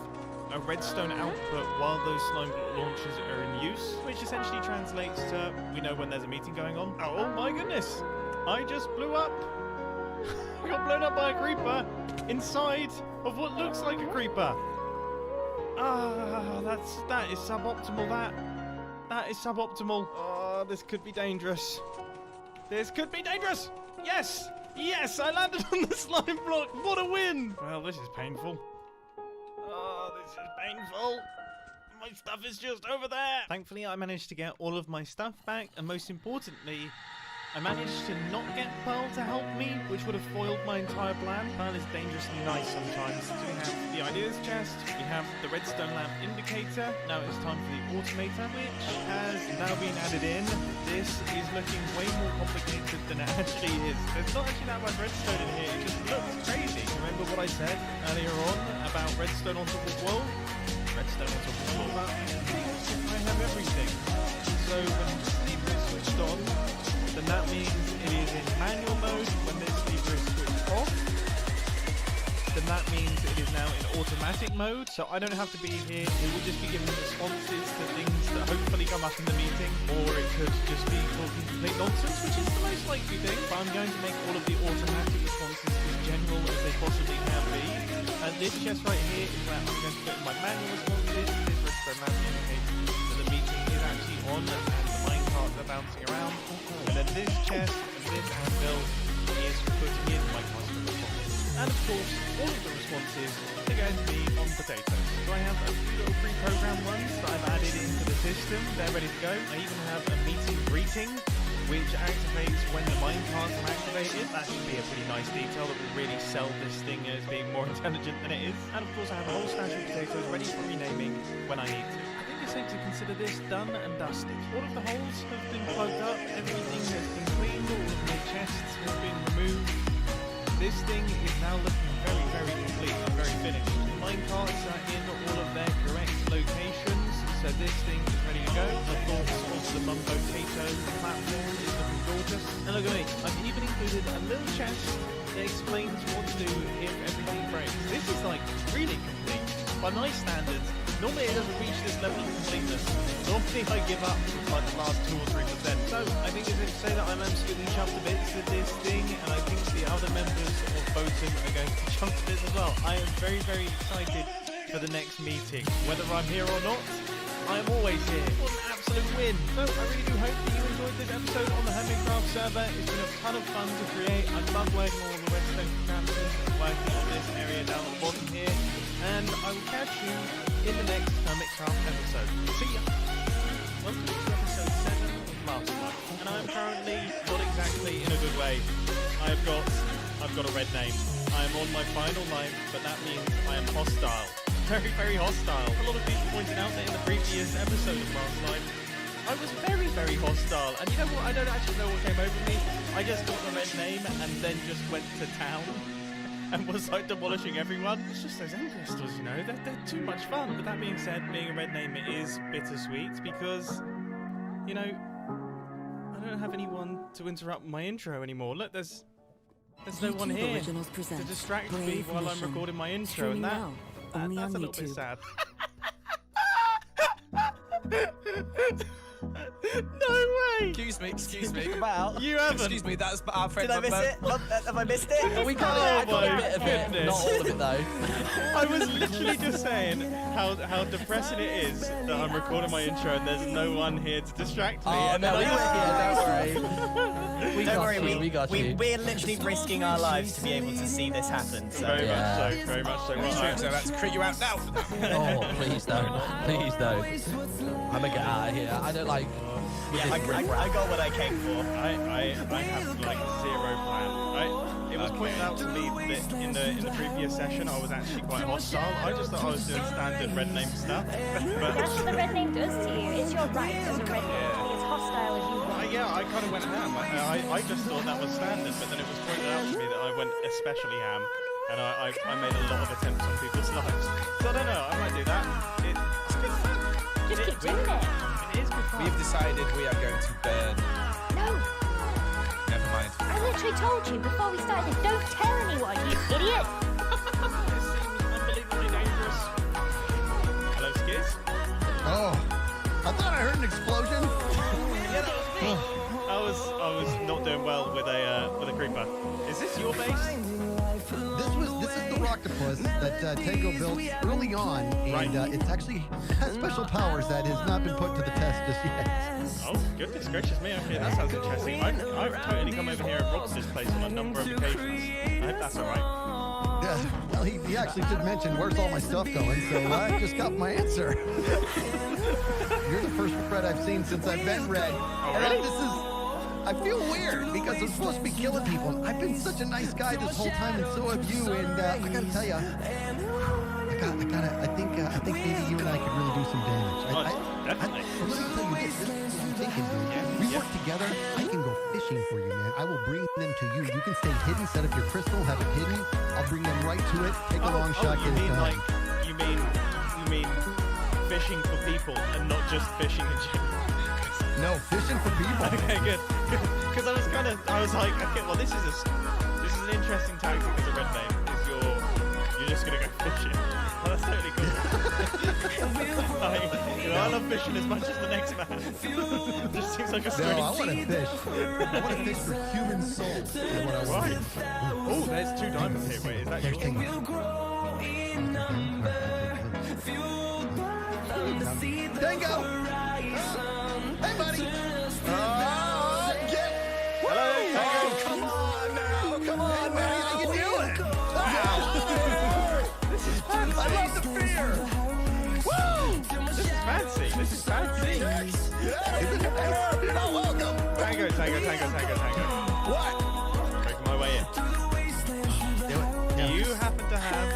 S6: a redstone output while those slime block launchers are in use, which essentially translates to we know when there's a meeting going on. Oh my goodness! I just blew up. I got blown up by a creeper inside of what looks like a creeper. Ah, that is suboptimal. That is suboptimal. Oh, this could be dangerous. This could be dangerous. Yes, yes, I landed on the slime block. What a win! Well, this is painful. Oh, this is painful. My stuff is just over there. Thankfully, I managed to get all of my stuff back, and most importantly, I managed to not get Pearl to help me, which would have foiled my entire plan. Pearl is dangerously nice sometimes. So we have the ideas chest, we have the redstone lamp indicator. Now it's time for the automator, which has now been added in. This is looking way more complicated than it actually is. There's not actually that much redstone in here, it just looks crazy. Remember what I said earlier on about redstone on top of wall? Redstone on top of wall. I have everything. So when the sleeper is switched on, then that means it is in manual mode. When this lever is switched off, then that means it is now in automatic mode. So I don't have to be here. It will just be giving responses to things that hopefully come up in the meeting, or it could just be talking complete nonsense, which is the most likely thing. But I'm going to make all of the automatic responses as general as they possibly can be. And this chest right here is where I'm going to put in my manual responses. This redstone lamp indicates that the meeting is actually on and the minecarts are bouncing around. And then this chest and this anvil is putting in my custom responses. And of course, all of the responses are going to be on potatoes. So I have a few little pre-programmed ones that I've added into the system. They're ready to go. I even have a meeting greeting, which activates when the minecarts are activated. That should be a pretty nice detail that will really sell this thing as being more intelligent than it is. And of course, I have a whole stash of potatoes ready for renaming when I need to. I think it's safe to consider this done and dusted. All of the holes have been plugged up, everything has been cleaned, all of my chests have been removed. This thing is now looking very, very complete and very finished. The minecarts are in all of their correct locations, so So this thing is ready to go. Of course, also the bumbo potato platform is looking gorgeous. And look at me, I've even included a little chest that explains what to do if everything breaks. This is like really complete. By my standards, normally it doesn't reach this level of completeness. Normally I give up like the last 2 or 3%. So I think it's fair to say that I'm absolutely chuffed to bits with this thing, and I think the other members of Votum are going to be chuffed to bits as well. I am very, very excited for the next meeting. Whether I'm here or not, I am always here. What an absolute win. So I really do hope that you enjoyed this episode on the Hermitcraft server. It's been a ton of fun to create. I love working on the Redstone campus, working on this area down at the bottom here. And I will catch you in the next Hermitcraft episode. See ya! Welcome to episode 7 of last night. And I am currently not exactly in a good way. I've got a red name. I am on my final life, but that means I am hostile. Very, very hostile. A lot of people pointed out that in the previous episode of last night, I was very, very hostile. And you know what? I don't actually know what came over me. I just got the red name and then just went to town and was like demolishing everyone. It's just those end crystals, you know, they're too much fun. But that being said, being a red name is bittersweet because, you know, I don't have anyone to interrupt my intro anymore. Look, there's no one here to distract me while I'm recording my intro, and that's a little bit sad. No way!
S19: Excuse me. About.
S6: You haven't.
S19: Excuse me, that's our friend.
S20: Did I miss it? Have I missed it?
S19: We got it. I got a bit of it. Not all of it though.
S6: I was literally just saying how depressing it is that I'm recording my intro and there's no one here to distract me.
S19: Oh, no, we were here, don't worry.
S20: Don't worry,
S19: we got you.
S20: We're literally risking our lives to be able to see this happen. So.
S6: Very much so. Right.
S19: So let's crit you out now.
S16: Oh, please don't. Please don't. I'm gonna get out of here. I don't like.
S20: Yeah, I got what I came for.
S6: I have like zero plan. It was pointed out to me that in the previous session I was actually quite hostile. I just thought I was doing standard red name stuff. But
S21: that's what the red name does to you. It's your right as a red name to be as hostile as you want.
S6: Yeah, I kind of went ham. I just thought that was standard, but then it was pointed out to me that I went especially ham, and I made a lot of attempts on people's lives. So I don't know. I might do that. It's good fun.
S21: Just keep doing it.
S6: It is good fun.
S19: We've decided we are going to burn.
S21: No.
S19: Never mind.
S21: I literally told you before we started, don't tell anyone, you idiot!
S6: This seems unbelievably dangerous. Hello, Skiz?
S22: Oh, I thought I heard an explosion.
S6: Yeah, that was me. I was not doing well with a creeper. Is this your base?
S22: This is the Rocktopus that Tango built early on, and it's actually has special powers that has not been put to the test just yet.
S6: Oh, goodness gracious me. Okay, that sounds interesting. I've totally come over here and robbed this place on a number of occasions. I hope that's alright.
S22: Yeah, well, he actually did mention, where's all my stuff going, so I just got my answer. You're the first Red I've seen since I've been Red.
S6: Oh, really?
S22: I feel weird because I'm supposed to be killing people. And I've been such a nice guy this whole time, and so have you. And I gotta tell you, I think maybe you and I could really do some damage.
S6: Definitely.
S22: Let me tell you this is what I'm thinking, dude. We work together. I can go fishing for you, man. I will bring them to you. You can stay hidden, set up your crystal, have it hidden. I'll bring them right to it. Take a long shot.
S6: You mean fishing for people and not just fishing in general?
S22: No, fishing for people.
S6: Okay, good. Because I was like, okay, well, this is an interesting tactic as a red name. Is you're just gonna go fishing. Well, that's totally cool. I love fishing as much as the next man. It just seems like a strange.
S22: No, I want to fish. I want to fish for human souls. Is what I want.
S6: Right. Oh, there's 2 diamonds here. Wait, is that yours?
S22: Tango! Hey, buddy!
S6: Hello, Tango!
S22: Come on now! Come on, man! How you doing?
S6: This is fancy!
S22: I love the fear!
S6: Woo! This is fancy! This is fancy!
S22: You're not welcome!
S6: Tango! What? Breaking my way in.
S22: Do it.
S6: Do you happen to have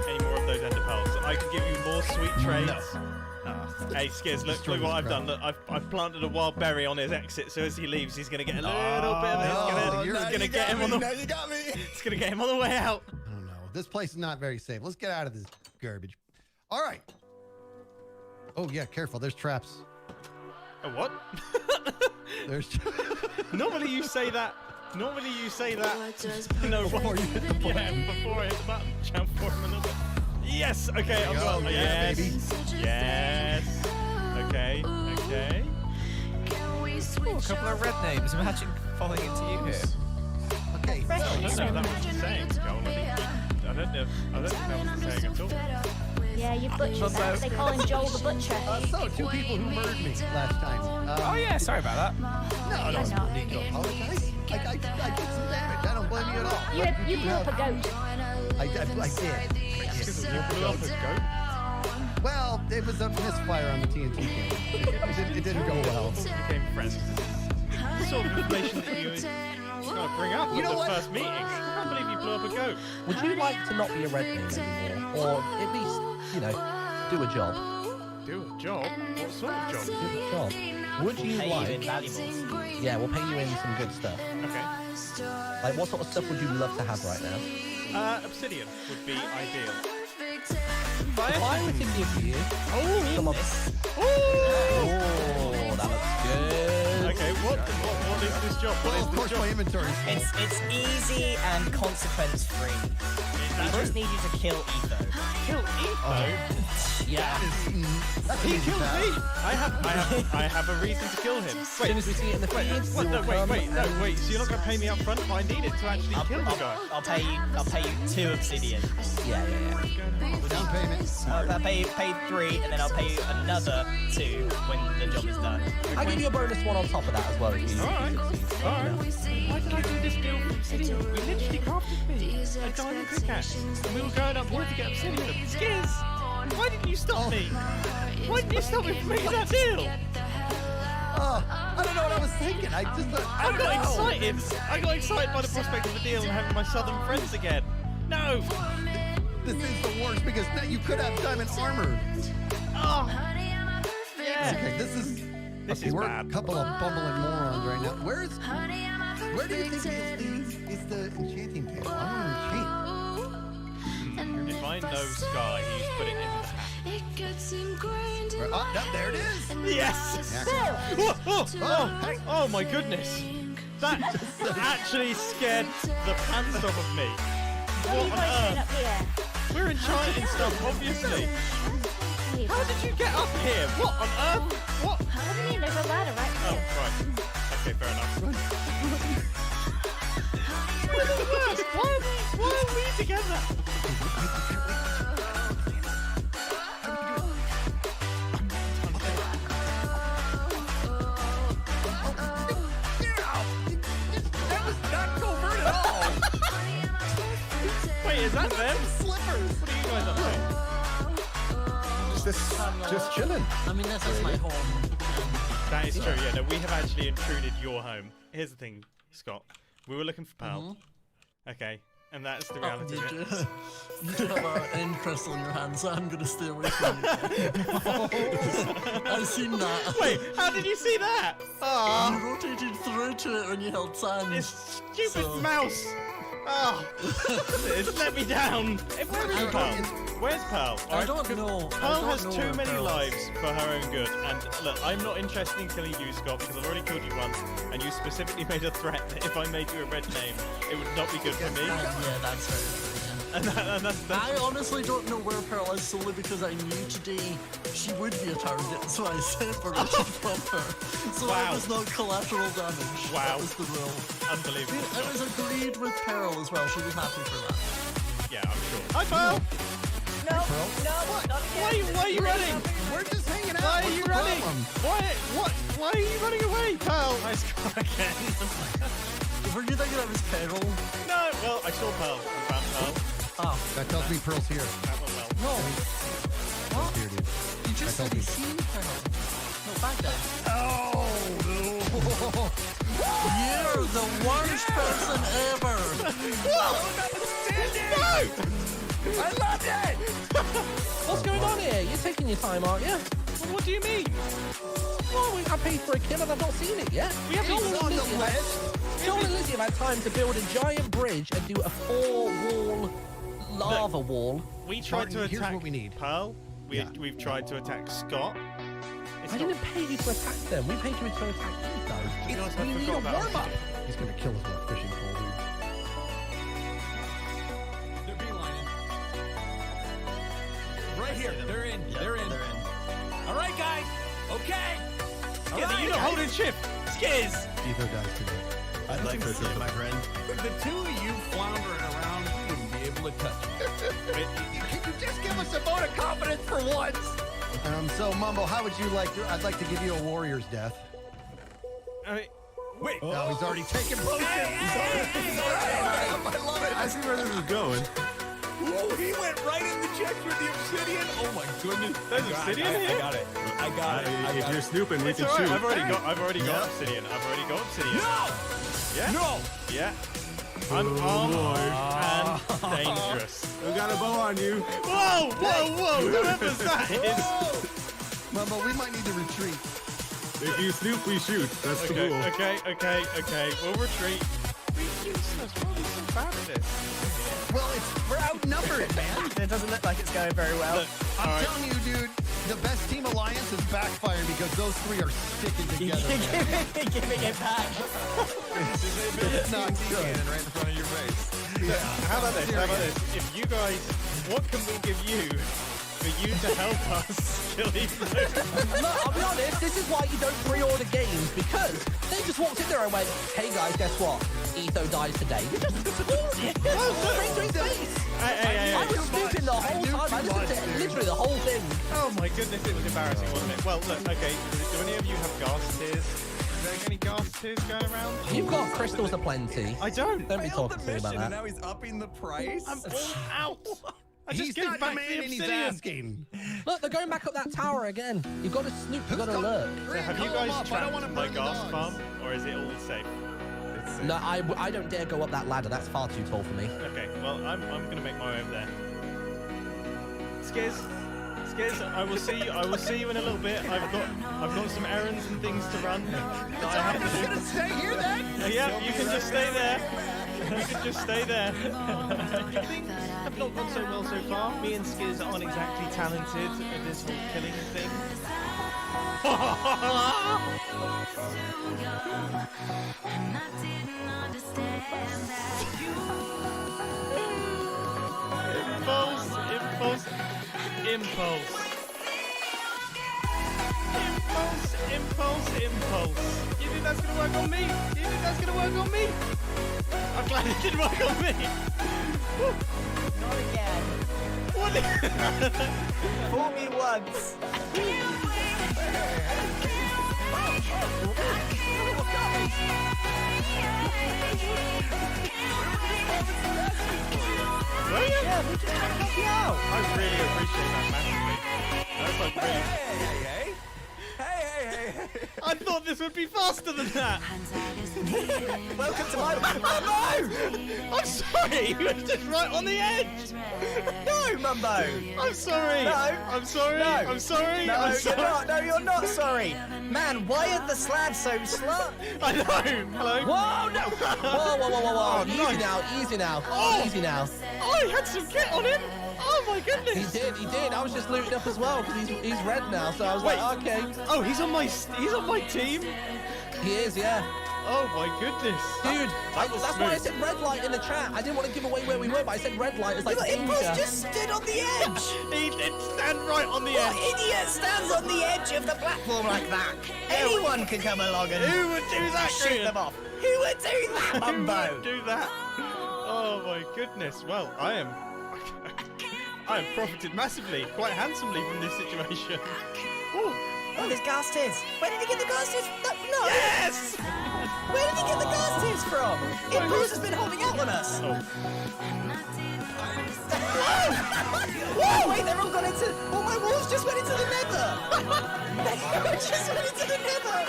S6: any more of those ender pearls? I can give you more sweet trades.
S22: No.
S6: Hey, Skiz, look what I've done. Look, I've planted a wild berry on his exit, so as he leaves, he's gonna get a little bit of it. It's gonna get him on the.
S22: Now you got me.
S6: It's gonna get him on the way out.
S22: Oh no, this place is not very safe. Let's get out of this garbage. All right. Oh yeah, careful. There's traps.
S6: A what?
S22: There's.
S6: Normally you say that. Normally you say that. No, before you hit the button. Yeah, before I hit the button. Jump forward a little bit. Yes. Okay. I'm done.
S22: Yeah,
S6: Yes.
S22: baby.
S6: Yes. Okay. Okay.
S19: Ooh, a couple of red names. Imagine falling into you here.
S22: Okay.
S6: I don't know if that was the saying, Joel. I don't think that was the saying at all.
S21: Yeah, you butchered that. They call him Joel the Butcher.
S22: So, 2 people who murdered me last time.
S19: Oh yeah, sorry about that.
S22: No, I don't need to apologize. I did some damage. I don't blame you at all.
S21: You blew up a goat.
S22: I did.
S6: You blew up a goat?
S22: Well, it was a misfire on the TNT game. It didn't go well.
S6: Became friends. The sort of information that you gotta bring up at the first meeting. I can't believe you blew up a goat.
S1: Would you like to not be a red name anymore? Or at least, you know, do a job?
S6: Do a job? What sort of job?
S1: Do a job. Would you
S20: Pay
S1: like...
S20: you in valuables.
S1: Yeah, we'll pay you in some good stuff.
S6: Okay.
S1: Like, what sort of stuff would you love to have right now?
S6: Obsidian would be ideal.
S1: If I were to give you some
S6: Oh,
S1: that looks good.
S6: okay, what is this job? What is
S22: Of
S6: this
S22: course,
S6: job?
S22: my inventory.
S20: It's easy and consequence free. We just need you to kill Etho.
S6: Kill Etho?
S1: Yeah.
S22: That's
S6: He
S22: an easy
S6: killed
S22: task.
S6: me! I have a reason to kill him.
S1: As soon as we see it in the feed,
S6: What? No, wait, so you're not gonna pay me up front, but I need it to actually kill the guy.
S20: I'll pay you 2 obsidian.
S1: Yeah.
S22: Down payment.
S20: I'll pay 3, and then I'll pay you another 2 when the job is done.
S1: I'll give you a bonus 1 on top of that as well. If you
S6: Alright. Why did I do this deal with obsidian? You literally crafted me a diamond pickaxe, and we were going up here to get obsidian. Skiz! Why didn't you stop me? Why didn't you stop me from making that deal?
S22: I don't know what I was thinking. I got
S6: excited. I got excited by the prospect of a deal and having my southern friends again. No!
S22: This is the worst because now you could have diamond armor.
S6: Oh! Yeah.
S22: Okay, this is
S6: is
S22: we're
S6: bad.
S22: a couple of bumbling morons right now. Where do you think is the enchanting table? I want to enchant.
S6: If I know Sky, he's put it in the hat.
S22: There it is.
S6: Yes! Oh my goodness! That actually scared the pants off of me.
S21: What are you
S6: What on
S21: guys doing
S6: earth?
S21: up here?
S6: We're enchanting stuff, obviously. How did you get up here? What on earth? What?
S21: What do you mean? There's a ladder right
S6: Oh,
S21: here.
S6: right. Okay, fair enough. We're the worst. Why are we together? Wait, is that them?
S22: Slippers.
S6: What are you guys up to?
S22: Just chilling.
S1: I mean, that's my home.
S6: That is true, yeah. No, we have actually intruded your home. Here's the thing, Scott. We were looking for Pal. Okay, and that's the reality of it.
S1: You do have an interest on your hands, so I'm gonna stay away from you. I've seen that.
S6: Wait, how did you see that? Oh,
S1: You rotated through to it when you held time.
S6: this stupid mouse. Oh, it's let me down. Where is Pearl? Where's Pearl?
S1: I don't know.
S6: Pearl has too many lives for her own good. And look, I'm not interested in killing you, Scott, because I've already killed you once. And you specifically made a threat that if I made you a red name, it would not be good for me.
S1: Yeah, that's right.
S6: And that's
S1: I honestly don't know where Pearl is solely because I knew today she would be a target, so I separated from her. So
S6: Wow.
S1: it was not collateral damage.
S6: Wow.
S1: That was the rule.
S6: Unbelievable.
S1: It was agreed with Pearl as well. She was happy for that.
S6: Yeah, I'm sure. Hi, Pearl.
S17: No, not again.
S6: Why are you running?
S22: We're just hanging out.
S6: Why are
S22: What's
S6: you
S22: the
S6: running?
S22: problem?
S6: Why are you running away, Pearl? I Scott again.
S1: Were you thinking that was Pearl?
S6: No, well, I saw Pearl. I found Pearl.
S1: Oh.
S22: That tells me Pearl's here.
S6: That went well.
S1: No.
S22: What? Here, dude.
S1: You just said you seen Pearl. No, back down.
S22: Oh!
S1: You're the worst person ever.
S6: No!
S22: I loved it!
S1: What's going on here? You're taking your time, aren't you?
S6: Well, what do you mean?
S1: Well, I paid for a kill and I've not seen it yet.
S6: We haven't
S1: Joel
S6: even
S1: and
S6: on the
S1: Lizzie
S6: list.
S1: Joel and Lizzie have had time to build a giant bridge and do a 4-wall lava wall.
S6: We tried to
S22: Here's
S6: attack
S22: what we need.
S6: Pearl. we've tried to attack Scott.
S2: I didn't pay you to attack them. We paid you to attack you, though.
S6: You know,
S2: We need a warm-up.
S22: He's gonna kill us with a fishing pole, dude.
S16: They're beelining. Right here. They're in. They're in. All right, guys. Okay. All
S6: Yeah,
S16: right,
S6: you're not
S16: guys.
S6: holding shift. Skiz.
S22: Etho dies today.
S16: I'd like to see it, my friend. With the two of you floundering around, you wouldn't be able to touch me.
S22: Can you just give us a vote of confidence for once? So Mumbo, how would you like to? I'd like to give you a warrior's death.
S16: Wait.
S22: No, he's already taken potion.
S16: I love it. I see where this is going. Whoa, he went right in the chest with the obsidian. Oh my goodness.
S6: There's obsidian here?
S16: I got it. I got it.
S3: If you're snooping, we
S6: It's
S3: can
S6: all right.
S3: shoot.
S6: I've already got obsidian. I've already got obsidian.
S16: No!
S6: Yeah?
S16: No!
S6: Yeah. I'm armed and dangerous.
S3: We got a bow on you.
S6: Whoa, whoa, whoa! Whoever that is.
S22: Mumbo, we might need to retreat.
S3: If you snoop, we shoot. That's the rule.
S6: Okay. We'll retreat. There's probably some bad at this.
S22: Well, we're outnumbered, man.
S20: It doesn't look like it's going very well.
S6: Look,
S22: I'm telling you, dude, the best team alliance is backfiring because those three are sticking together. man.
S20: Giving it back.
S22: It's not good.
S16: Right in front of your face.
S22: Yeah.
S6: How about this? If you guys, what can we give you for you to help us kill Ethan?
S2: Look, I'll be honest, this is why you don't pre-order games, because they just walked in there and went, hey guys, guess what? Etho dies today. You just straight to his face. I was snooping the whole time. I listened to literally the whole thing.
S6: Oh my goodness, it was embarrassing, wasn't it? Well, look, okay, do any of you have gas tears? Is there any gas tears going around?
S2: You've got crystals aplenty.
S6: I don't.
S2: Don't be talking to me about
S16: And
S2: that.
S16: now he's upping the price.
S6: I'm all out. I just
S22: He's
S6: give
S22: not
S6: back the
S22: demanding, he's
S6: obsidian.
S22: asking.
S2: Look, they're going back up that tower again. You've got to snoop, you've got to lurk.
S6: So have you guys trapped my gas farm, or is it all safe?
S2: No, I don't dare go up that ladder. That's far too tall for me.
S6: Okay, well, I'm gonna make my way over there. Skiz, I will see you in a little bit. I've got some errands and things to run that I have to do.
S22: Gonna stay here then?
S6: Yeah, you can just stay there. You can just stay there. Things have not gone so well so far. Me and Skiz aren't exactly talented at this whole killing thing. Impulse. You think that's gonna work on me? I'm glad it didn't work on me.
S20: Not again.
S6: What?
S20: Fool me once. Yeah, we just had to help you out.
S6: I really appreciate that massively. That's like really...
S16: Hey.
S6: I thought this would be faster than that.
S20: Welcome to my...
S6: Oh no! I'm sorry, you were just right on the edge.
S20: No, Mumbo.
S6: I'm sorry.
S20: No.
S6: I'm sorry.
S20: No.
S6: I'm sorry.
S20: No,
S6: I'm sorry.
S20: you're not. No, you're not sorry. Man, why are the slabs so slow?
S6: I know. Hello.
S2: Whoa, no! Whoa.
S6: Oh,
S2: Easy
S6: nice.
S2: now, easy now.
S6: Oh.
S2: Easy now.
S6: Oh, he had some kit on him. Oh my goodness.
S2: He did. I was just looting up as well because he's red now. So I was
S6: Wait.
S2: like, okay.
S6: Oh, he's on my team.
S2: He is, yeah.
S6: Oh my goodness.
S2: Dude,
S6: That was
S2: that's why I
S6: smooth.
S2: said red light in the chat. I didn't want to give away where we were, but I said red light. It's like danger.
S20: Impulse just stood on the edge.
S6: He did stand right on the
S20: What
S6: edge.
S20: idiot stands on the edge of the platform like that? Anyone can come along and
S6: Who would do that?
S20: shoot
S6: Graham?
S20: them off. Who would do that,
S6: Who
S20: Mumbo?
S6: would do that? Oh my goodness. Well, I am profited massively, quite handsomely from this situation. Ooh.
S20: Oh, there's gas tears. Where did he get the gas tears? No.
S6: Yes!
S20: Where did he get the gas tears from? Impulse has been holding out on us.
S6: Oh.
S20: Whoa! Wait, they're all gone into... All my walls just went into the nether. They just went into the nether.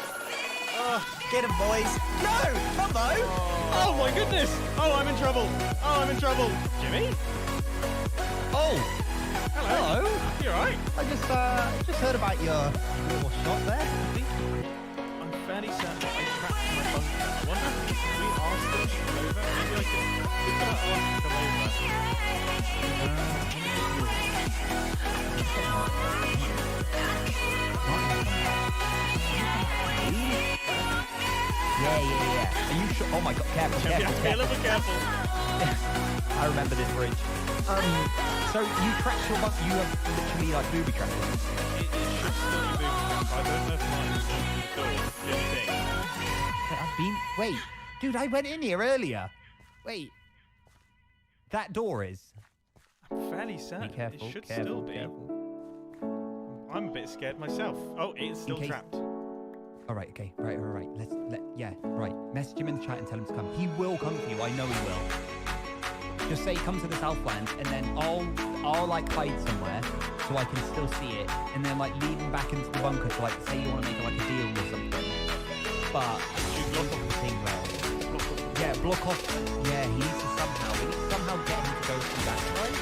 S20: Get him, boys. No! Mumbo!
S6: Oh my goodness! Oh, I'm in trouble. Jimmy?
S23: Oh,
S6: Hello. You alright?
S23: I just heard about your little shot there. I think.
S6: I'm fairly certain that I trapped my bunker. I wonder if we asked them to come over. Maybe I could... We could ask them to come over.
S20: Are you sure? Oh my god, careful, careful. I remember this bridge. So you trapped your bus, you have literally like booby trapped it.
S6: It should still be booby trapped. I don't know if mine's on the door. The only thing.
S20: Wait, dude, I went in here earlier. Wait. That door is.
S6: I'm fairly certain.
S20: Be careful,
S6: it should
S20: careful,
S6: still be.
S20: careful.
S6: I'm a bit scared myself. Oh, it's still trapped.
S20: All right, okay, right. Message him in the chat and tell him to come. He will come for you. I know he will. Just say come to the Southland, and then I'll like hide somewhere so I can still see it, and then like lead him back into the bunker to like say you want to make like a deal or something. But block off the thing though. Yeah, block off. Yeah, he needs to somehow get him to go through that side.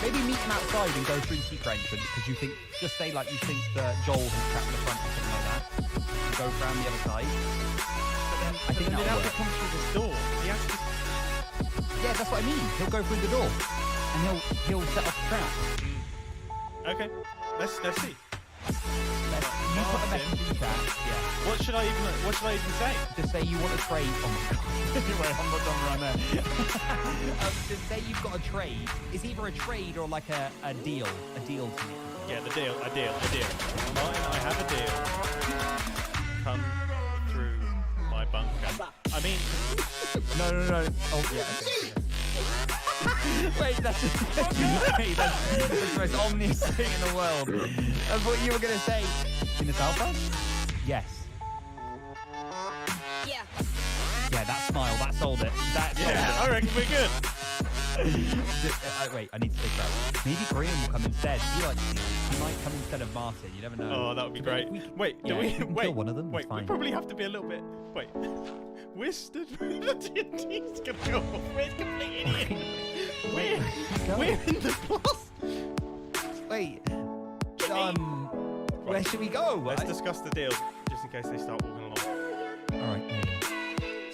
S20: Maybe meet him outside and go through the secret entrance because you think, just say like you think that Joel has trapped the front or something like that. And go around the other side. I think
S6: he'd
S20: that'll
S6: have to
S20: work.
S6: come through this door. He has to.
S20: Yeah, that's what I mean. He'll go through the door, and he'll set off the trap.
S6: Okay, let's see.
S20: You put a message in the chat. Yeah.
S6: What should I even say?
S20: Just say you want to trade. Oh my god. Anyway, I'm not done right there. Just say you've got a trade. It's either a trade or like a deal. A deal to me.
S6: Yeah, a deal. Martin, I have a deal. Come through my bunker. I mean,
S20: no. Oh yeah. Okay. Wait, that's the most ominous thing in the world. That's what you were gonna say. In the Southland? Yes.
S21: Yeah.
S20: Yeah, that smile, that sold it.
S6: I reckon we're good.
S20: Wait, I need to figure out. Maybe Graham will come instead. He might come instead of Martin. You never know.
S6: Oh, that would be great. Wait,
S20: kill one of them.
S6: Wait, we probably have to be a little bit. Wait, we're stood. The TNT's gonna go off. We're completely idiot. We're in the plus.
S20: Wait. Where should we go?
S6: Let's discuss the deal, just in case they start walking along.
S20: All right.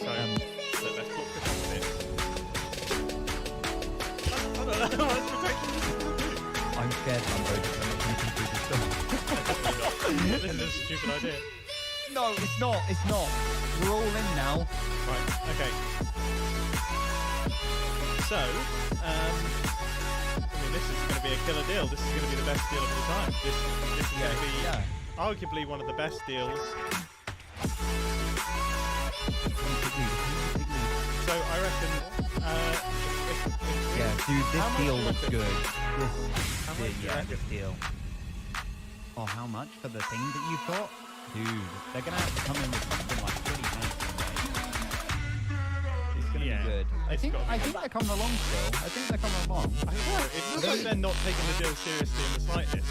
S6: So, let's block the top of it. I don't know.
S20: I'm scared. I'm not going to
S6: This is a stupid idea.
S20: No, it's not. It's not. We're all in now.
S6: Right. Okay. So, I mean, this is going to be a killer deal. This is going to be the best deal of all time. This is going to be arguably one of the best deals. So I reckon.
S20: Dude, this deal looks good.
S6: This
S20: deal. Oh, how much for the thing that you've got? Dude, they're gonna have to come in with something like pretty fancy. It's gonna be good. I think they're coming along still. I think they're coming along.
S6: It looks like they're not taking the deal seriously in the slightest.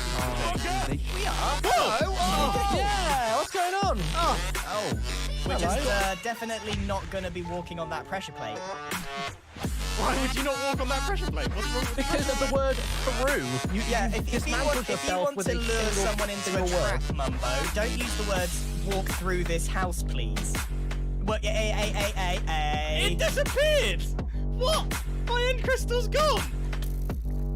S2: We are. Oh, yeah. What's going on? Oh.
S4: We're just definitely not going to be walking on that pressure plate.
S6: Why would you not walk on that pressure plate? What's wrong with
S2: Because of the word through.
S4: If you want to lure someone into a trap, Mumbo, don't use the words walk through this house, please. What?
S6: It disappeared! What? My end crystal's gone!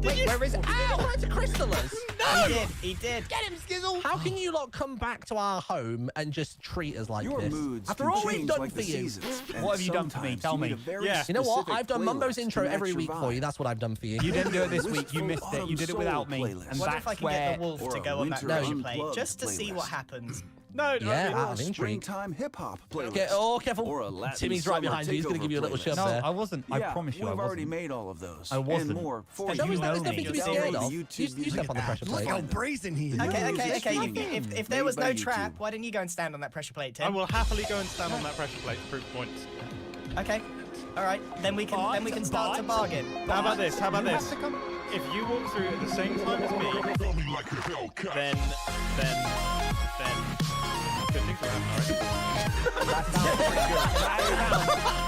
S2: Where is it? Ow! It's a crystallus!
S6: No!
S4: He did.
S2: Get him, Skizzle! How can you lot come back to our home and just treat us like
S18: Your
S2: this?
S18: moods
S2: After
S18: can
S2: all we've
S18: change
S2: done
S18: like
S2: for
S18: the
S2: you.
S18: seasons, and
S20: What have you done for me?
S18: sometimes
S20: Tell
S18: you
S20: me.
S18: need a very
S2: You know what?
S18: specific
S2: I've done Mumbo's
S18: playlist
S2: intro
S18: to match
S2: every
S18: your
S2: week for you.
S18: vibe.
S2: That's what I've done for you.
S20: You didn't do it this week. You
S18: Wistful
S20: missed it. You did it
S18: autumn
S20: without
S18: soul
S20: me.
S18: playlist.
S20: And
S4: What
S20: that's
S4: if I can
S20: where...
S4: get the wolf
S18: or
S4: to
S18: a
S4: go on that
S18: winter
S4: pressure
S18: unplugged
S4: plate just to see
S18: playlist.
S4: what happens?
S6: No,
S2: Yeah,
S18: Or
S2: out
S18: a
S2: of intrigue.
S18: springtime hip hop playlist.
S2: Careful.
S18: Or a Latin
S2: Timmy's right
S18: summer
S2: behind you. He's going to
S18: takeover
S2: give you a little
S18: playlist.
S2: shove
S20: No,
S2: there.
S20: I wasn't. I promise you I
S18: we've
S20: wasn't.
S18: already made all of those.
S20: I wasn't.
S18: And more for
S2: Show
S18: you.
S2: us that. There's
S20: know
S2: nothing to be
S20: me.
S2: scared of.
S18: YouTube
S2: You step on the pressure plate.
S22: Look how brazen he is.
S4: Okay. If there was
S18: Made by
S4: no trap,
S18: YouTube.
S4: why didn't you go and stand on that pressure plate, Tim?
S6: I will happily go and stand on that pressure plate to prove points.
S4: Okay. All right. Then we can start to bargain.
S6: How about this? If you walk through at the same time as me, then good things will happen,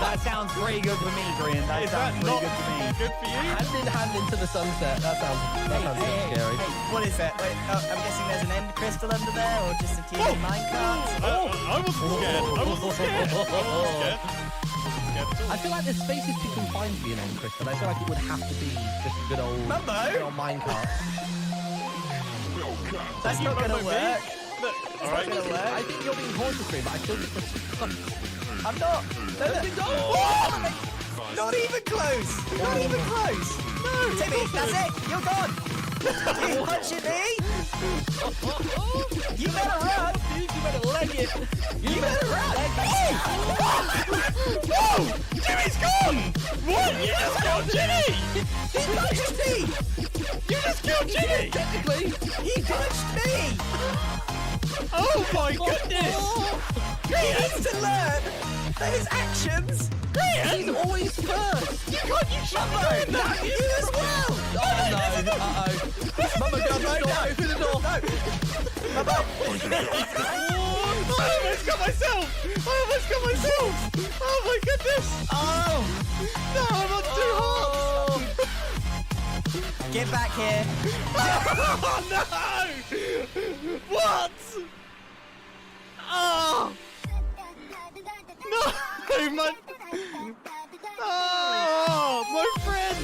S20: That sounds pretty good for me, Brian. That
S6: Is
S20: sounds
S6: that
S20: pretty
S6: not
S20: good for me.
S6: good for you?
S2: Hand in hand into the sunset. That sounds scary.
S4: What is that? Wait, I'm guessing there's an end crystal under there, or just a few minecarts.
S6: I wasn't scared. I wasn't scared.
S2: I feel like the space is too confined to be an end crystal. I feel like it would have to be just a good old minecart.
S4: That's not going to work.
S6: Look, all right.
S2: I think you're being cautious, but I still think there's some
S4: I'm not. Not even close. Not even close. No. Timmy, that's it. You're gone. You punching me? You better run.
S2: You better leg it.
S4: You better run.
S6: Whoa! Jimmy's gone! What? You just killed Jimmy!
S4: He punched me!
S6: You just killed Jimmy!
S2: Technically,
S4: he punched me!
S6: Oh my goodness!
S4: He needs to learn that his actions.
S2: he's always first.
S6: You can't use shot
S4: that! You as well!
S2: Oh no! Uh-oh. Mama, go no! Open the door!
S4: No! Mama!
S6: I almost got myself! Oh my goodness!
S4: Oh!
S6: No, I'm on 2 hearts!
S4: Get back here!
S6: Oh no! What? Oh! No! My friend!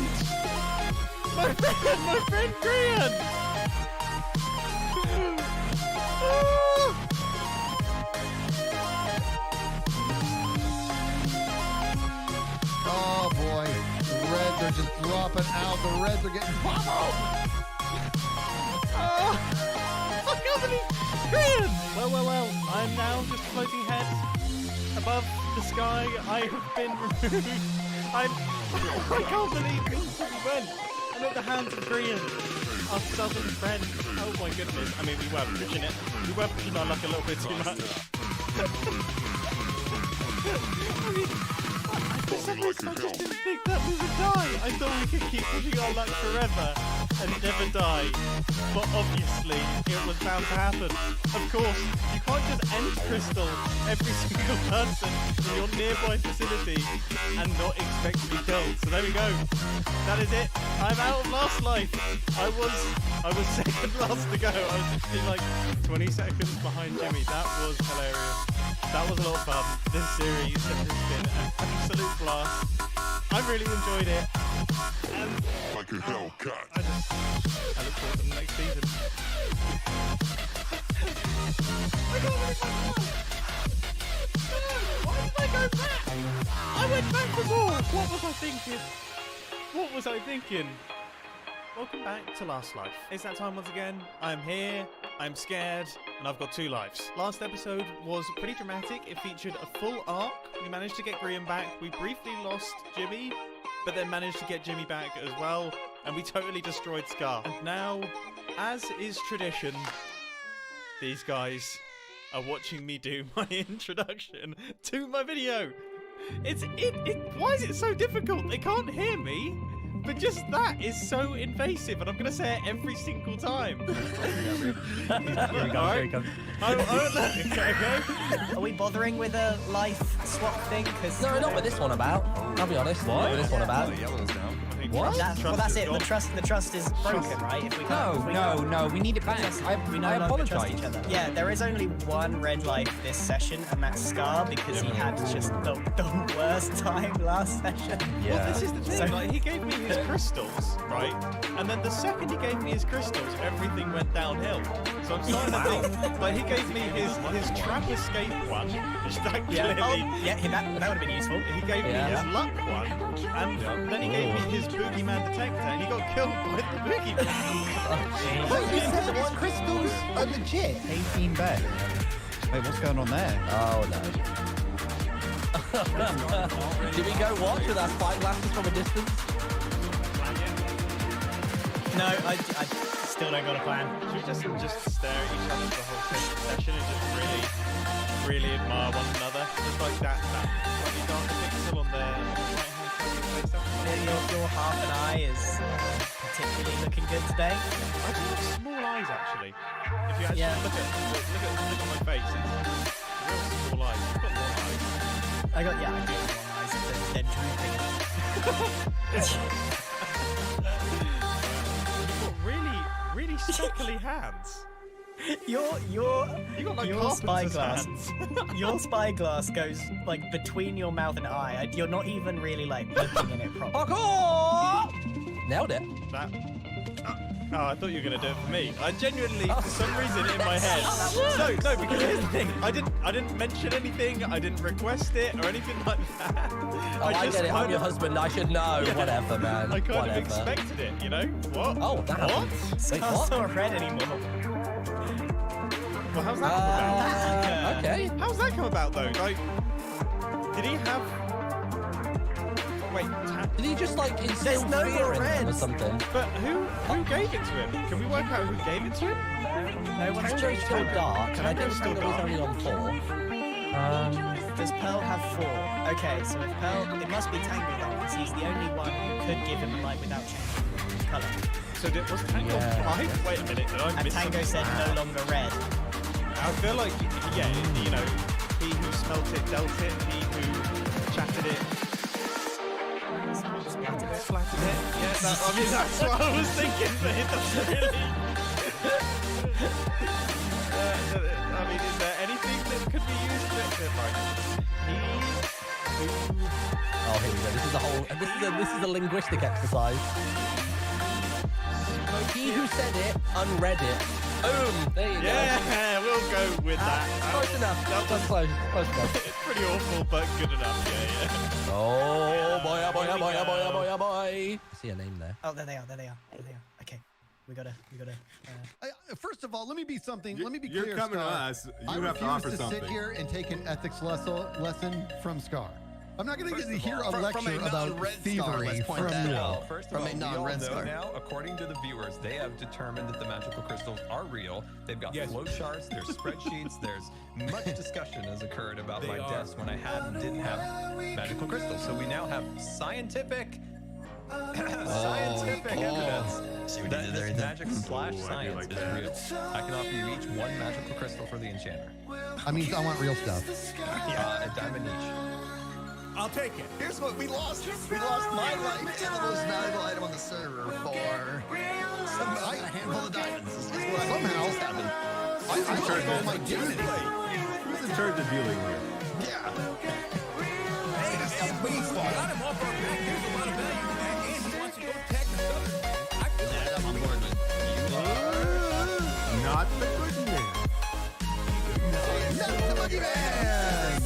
S6: My friend Grian!
S22: Oh boy, the Reds are just dropping out. The Reds are getting pummeled.
S6: I can't believe Grian! Well. I'm now just floating head above the sky. I have been removed. I can't believe we went. I'm at the hands of Grian, our southern friend. Oh my goodness. I mean, we were pushing it. We were pushing our luck a little bit too much. I just didn't think that we would die. I thought we could keep pushing our luck forever and never die. But obviously, it was bound to happen. Of course, you can't just end Crystal every single person in your nearby vicinity and not expect to be killed. So there we go. That is it. I'm out of last life. I was second last to go. I was literally like 20 seconds behind Jimmy. That was hilarious. That was a lot of fun. This series has been an absolute blast. I've really enjoyed it. And
S8: like a Hellcat.
S6: I look forward to the next season. I can't believe I won. No, why did I go back? I went back before. What was I thinking? Welcome back to Last Life. It's that time once again. I'm here, I'm scared, and I've got 2 lives. Last episode was pretty dramatic. It featured a full arc. We managed to get Grian back. We briefly lost Jimmy, but then managed to get Jimmy back as well, and we totally destroyed Scar. And now, as is tradition, these guys are watching me do my introduction to my video. Why is it so difficult? They can't hear me. But just that is so invasive, and I'm going to say it every single time.
S4: Here he comes.
S6: Okay.
S4: Are we bothering with a life swap thing?
S2: No, not with this one about. I'll be honest. Not with this one about.
S16: Yellow's down.
S2: What?
S4: That's it. The trust is broken, right? If we
S20: No, we need it back. I apologize.
S4: Yeah, there is only one red life this session, and that's Scar, because he had just the worst time last session.
S6: Yeah. Well, this is the thing. Like, he gave me his crystals, right? And then the second he gave me his crystals, everything went downhill. So I'm starting to think, like, he gave me his trap escape one, which that clearly...
S4: that would have been useful.
S6: He gave me his luck one, and then he gave me his boogeyman detector, and he got killed by the boogeyman.
S22: But you said the crystals are legit.
S20: 18 bet. Wait, what's going on there?
S2: Oh no. Did we go watch with our spyglasses from a distance?
S4: No, I still don't got a plan.
S6: Should we just stare at each other the whole session and just really admire one another? Just like that slightly darker pixel on their right-hand side.
S4: Your half an eye is particularly looking good today.
S6: I do have small eyes, actually. If you actually look at my face, it's real small eyes. You've got long eyes.
S4: I do have long eyes, but they're drooping.
S6: You've got really shackly hands.
S4: Your spyglass. Your spyglass goes like between your mouth and eye. You're not even really like looking in it properly.
S2: Nailed it.
S6: Oh, I thought you were gonna do it for me. I genuinely, for some reason, in my head. No, because here's the thing. I didn't mention anything. I didn't request it or anything like that.
S2: Oh, I get it. I'm your husband. I should know.
S6: Yeah.
S2: Whatever, man.
S6: I kind
S2: Whatever.
S6: of expected it, you know? What?
S2: Oh, that happened. Wait,
S4: Scar's
S2: what?
S4: not red anymore.
S6: Well, how's that come about?
S2: Okay.
S6: How's that come about, though? Like, did he have... Wait,
S2: did he just like
S4: There's
S2: instill
S4: no
S2: fear
S4: more
S2: in him or
S4: reds.
S2: something?
S6: But who gave it to him? Can we work out who gave it to him?
S4: No one's
S2: Tango's
S4: changed
S2: still
S4: Tango.
S2: dark, and I think
S6: Tango's still
S2: Tango was
S6: dark.
S2: only on 4.
S4: Does Pearl have 4? Okay, so if Pearl, it must be Tango then, because he's the only one who could give him a light without changing colour.
S6: So was Tango right? Wait a minute, did I
S4: And
S6: miss
S4: Tango
S6: something?
S4: said no longer red.
S6: I feel like, yeah, you know, he who smelt it dealt it, he who chatted it splattered it. Yeah, I mean, that's what I was thinking, but it doesn't really. I mean, is there anything that could be used with it? Like,
S2: Oh, here we go. This is a whole. This is a linguistic exercise. He who said it, unread it. Boom. There you go.
S6: Yeah, we'll go with that.
S2: Close enough. That's close. Close enough.
S6: It's pretty awful, but good enough. Yeah.
S2: Oh boy! Oh boy! Oh boy! Oh boy! Oh boy! Oh boy! I see a name there.
S4: Oh, there they are. Okay, we gotta.
S22: First of all, let me be something. Let me be
S3: You're
S22: clear,
S3: coming to
S22: Scar.
S3: us.
S22: I
S3: You have to offer
S22: refuse to sit
S3: something.
S22: here and take an ethics lesson from Scar. I'm not going to get to hear a
S16: From
S22: lecture
S16: a
S22: about
S16: non-red star,
S22: thievery
S16: let's point
S22: from
S16: that
S22: you.
S16: out. First of
S22: From
S16: all,
S22: a
S16: we all
S22: non-red
S16: know
S22: star.
S16: now, according to the viewers, they have determined that the magical crystals are real. They've got flow charts, there's spreadsheets, there's much discussion has occurred about my deaths when I had and didn't have magical crystals. So we now have scientific evidence that this magic slash science is real. I can offer you each one magical crystal for the enchanter.
S22: I mean, I want real stuff.
S16: A diamond each.
S18: I'll take it. Here's what we lost. We lost my life and the most valuable item on the server for a handful of diamonds.
S22: Somehow, I lost all my dignity.
S3: Who's in charge of dealing here?
S18: Yeah. Hey, that's the beast.
S8: Got him off our back. There's a lot of value in that. And he wants to go attack the stuff. I feel like
S18: I'm on board with you.
S3: Not the boogeyman.
S22: Not the boogeyman.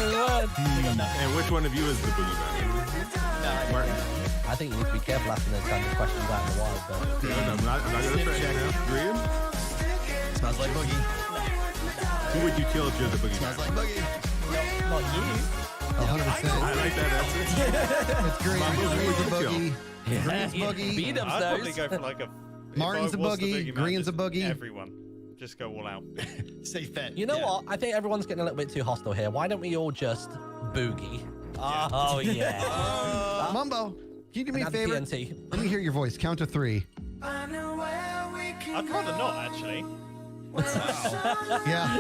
S3: And which one of you is the boogeyman? Martin.
S2: I think you need to be careful asking those kinds of questions out in the wild. But
S3: Good, I'm not going to say it now. Green?
S18: Smells like boogie.
S3: Who would you kill if you're the boogeyman?
S18: Smells like boogie.
S4: Not you.
S22: 100%.
S3: I like that answer.
S22: It's green.
S3: Mama, who
S22: Green's a
S3: would you
S22: boogie.
S2: Yeah.
S22: Green's boogie.
S2: Beat 'em,
S6: I'd probably
S2: those.
S6: go for like a...
S22: Martin's
S6: if
S22: a
S6: I was the
S22: boogie,
S6: boogeyman,
S22: Green's a
S6: just
S22: boogie.
S6: Everyone. Just go all out.
S18: Safe bet.
S2: you know what? I think everyone's getting a little bit too hostile here. Why don't we all just boogie? Oh yeah.
S22: Mumbo, can you do me a
S2: Another
S22: favor?
S2: TNT.
S22: Let me hear your voice. Count to 3.
S6: I'd rather not, actually.
S22: Yeah.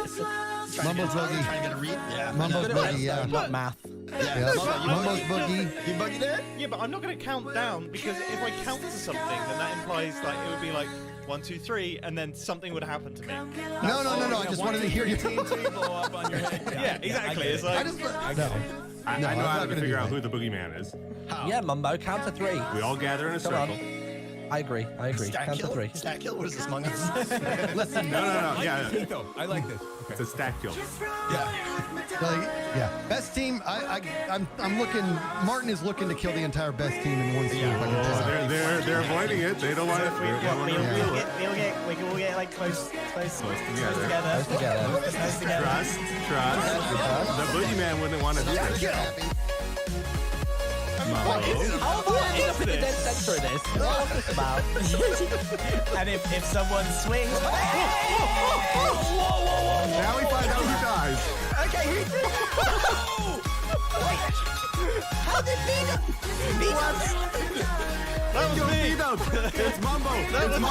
S22: Mumbo's boogie.
S18: Trying to get a read? Yeah.
S22: Mumbo's
S2: Good
S22: boogie,
S2: at
S22: yeah.
S2: Not math.
S22: Yeah. Mumbo's boogie.
S18: You boogie there?
S6: Yeah, but I'm not going to count down because if I count to something, then that implies like it would be like 1, 2, 3, and then something would happen to me.
S22: No. I just wanted to hear you.
S8: blow up on your head.
S6: Yeah, exactly. It's like
S22: I just. No.
S3: I
S22: No,
S3: know
S22: I'm
S3: how
S22: not
S3: to
S22: gonna
S3: figure
S22: do
S3: out
S22: that.
S3: who the boogeyman is.
S2: Yeah, Mumbo, count to 3.
S3: We all gather in a
S2: Come
S3: circle.
S2: on. I agree. Count to 3.
S18: Stack kill? What is this, Among Us?
S22: Listen.
S3: No. Yeah.
S8: I like this.
S3: It's a stack kill.
S22: Yeah. Best team. I'm looking. Martin is looking to kill the entire best team in one swoop. I can tell you.
S3: They're avoiding it. They don't want to
S4: We can all get like close together.
S3: Trust. The boogeyman wouldn't want to do this.
S2: What is up in the dead center of this? What's this about?
S4: And if someone swings,
S3: Now we find out who dies.
S4: okay, how did
S6: that was me.
S3: It's Mumbo.
S6: That was me.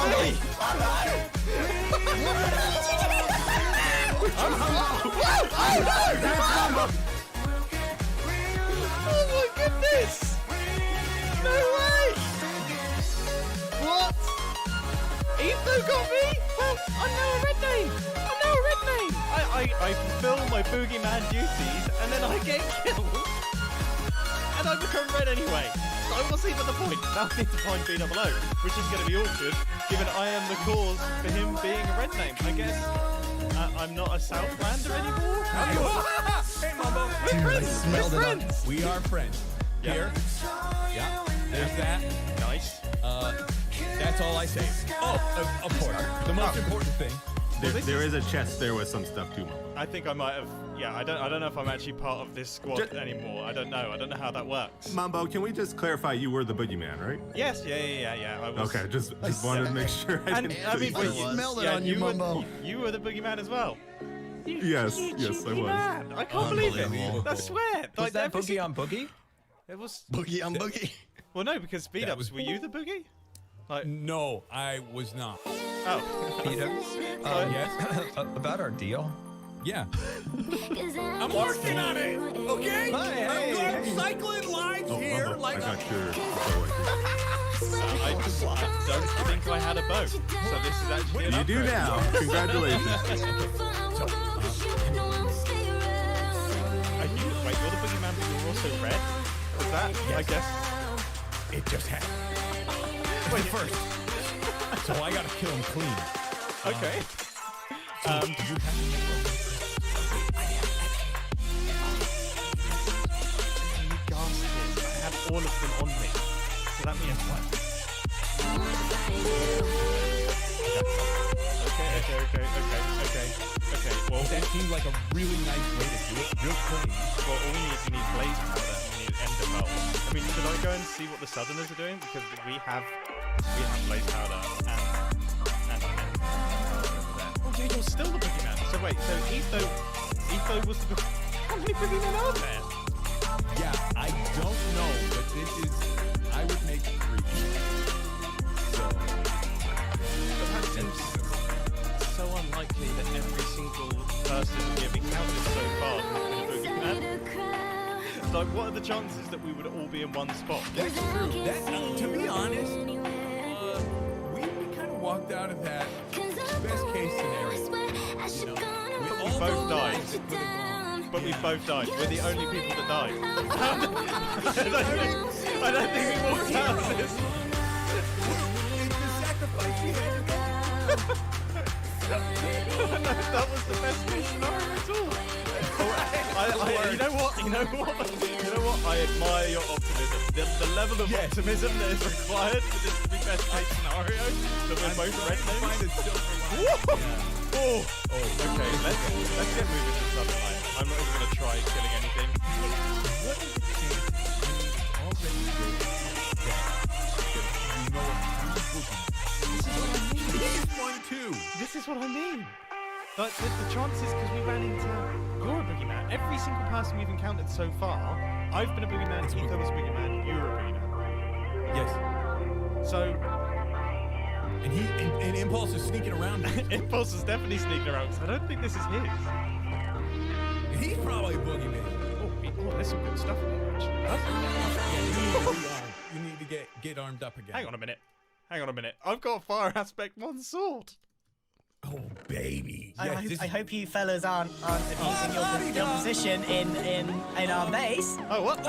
S6: Oh my goodness! No way! What? Etho got me? Well, I know a red name. I fulfill my boogeyman duties, and then I get killed, and I become red anyway. So what's even the point? Now I need to find B00, which is going to be awkward, given I am the cause for him being a red name. I guess I'm not a Southlander anymore.
S8: Hey, Mambo.
S6: We're friends.
S8: We are friends. Here. Yeah. There's that.
S6: Nice.
S8: That's all I say. Oh, of course. The most important thing.
S3: There is a chest there with some stuff too, Mambo.
S6: I think I might have. Yeah, I don't know if I'm actually part of this squad anymore. I don't know how that works.
S3: Mambo, can we just clarify you were the boogeyman, right?
S6: Yes. Yeah. I was.
S3: Okay, just wanted to make sure. I didn't
S6: but
S18: smelled it on you, Mambo.
S6: You were the boogeyman as well.
S3: Yes, I was.
S6: Man, I can't believe it. I swear.
S16: Was that Boogie on Boogie?
S6: It was
S18: Boogie on Boogie.
S6: Well, no, because B-dubs, were you the boogie? Like,
S8: no, I was not.
S6: Oh.
S16: B-dubs?
S8: Yes.
S16: About our deal?
S8: Yeah. I'm working on it, okay? I'm cycling lines here.
S3: Mambo,
S8: Like
S3: I got your bow.
S6: I don't think I had a bow. So this is actually an
S3: You do
S6: upgrade.
S3: now. Congratulations.
S6: Wait, you're the boogeyman, but you're also red? Was that?
S8: Yes.
S6: I guess.
S8: It just happened. Wait, first. So I gotta kill him clean.
S6: Okay.
S8: You have
S6: I have all of them on me. So that means what? Okay. Well,
S8: that seems like a really nice way to do it. Real clean.
S6: Well, all we need blaze powder and we need ender pearl. I mean, should I go and see what the southerners are doing? Because we have blaze powder and ender over there. Oh, yeah, you're still the boogeyman. So wait, so Etho was the how many boogeymen are there?
S8: Yeah, I don't know, but this is. I would make 3. So.
S6: But that seems so unlikely that every single person we have encountered so far has been a boogeyman. Like, what are the chances that we would all be in one spot?
S8: That's true. To be honest, we kind of walked out of that best case scenario. You know,
S6: We both died. But we both died. We're the only people that died. I don't think we walked out of this. That was the best case scenario at all. You know what? I admire your optimism. The level of optimism that is required for this to be best case scenario. That we're both red names. Oh, okay. Let's get moving to Southern Line. I'm not even gonna try killing anything. This is what I mean. But the chances, because we ran into you're a boogeyman. Every single person we've encountered so far, I've been a boogeyman, Etho was a boogeyman, you're a boogeyman.
S8: Yes.
S6: So.
S8: And Impulse is sneaking around.
S6: Impulse is definitely sneaking around, because I don't think this is his.
S8: He's probably a boogeyman.
S6: Oh, there's some good stuff in here, actually.
S8: You need to get armed up again.
S6: Hang on a minute. I've got a fire aspect 1 sword.
S8: Oh, baby.
S4: I hope you fellas aren't abusing your position in our base.
S6: Oh, what?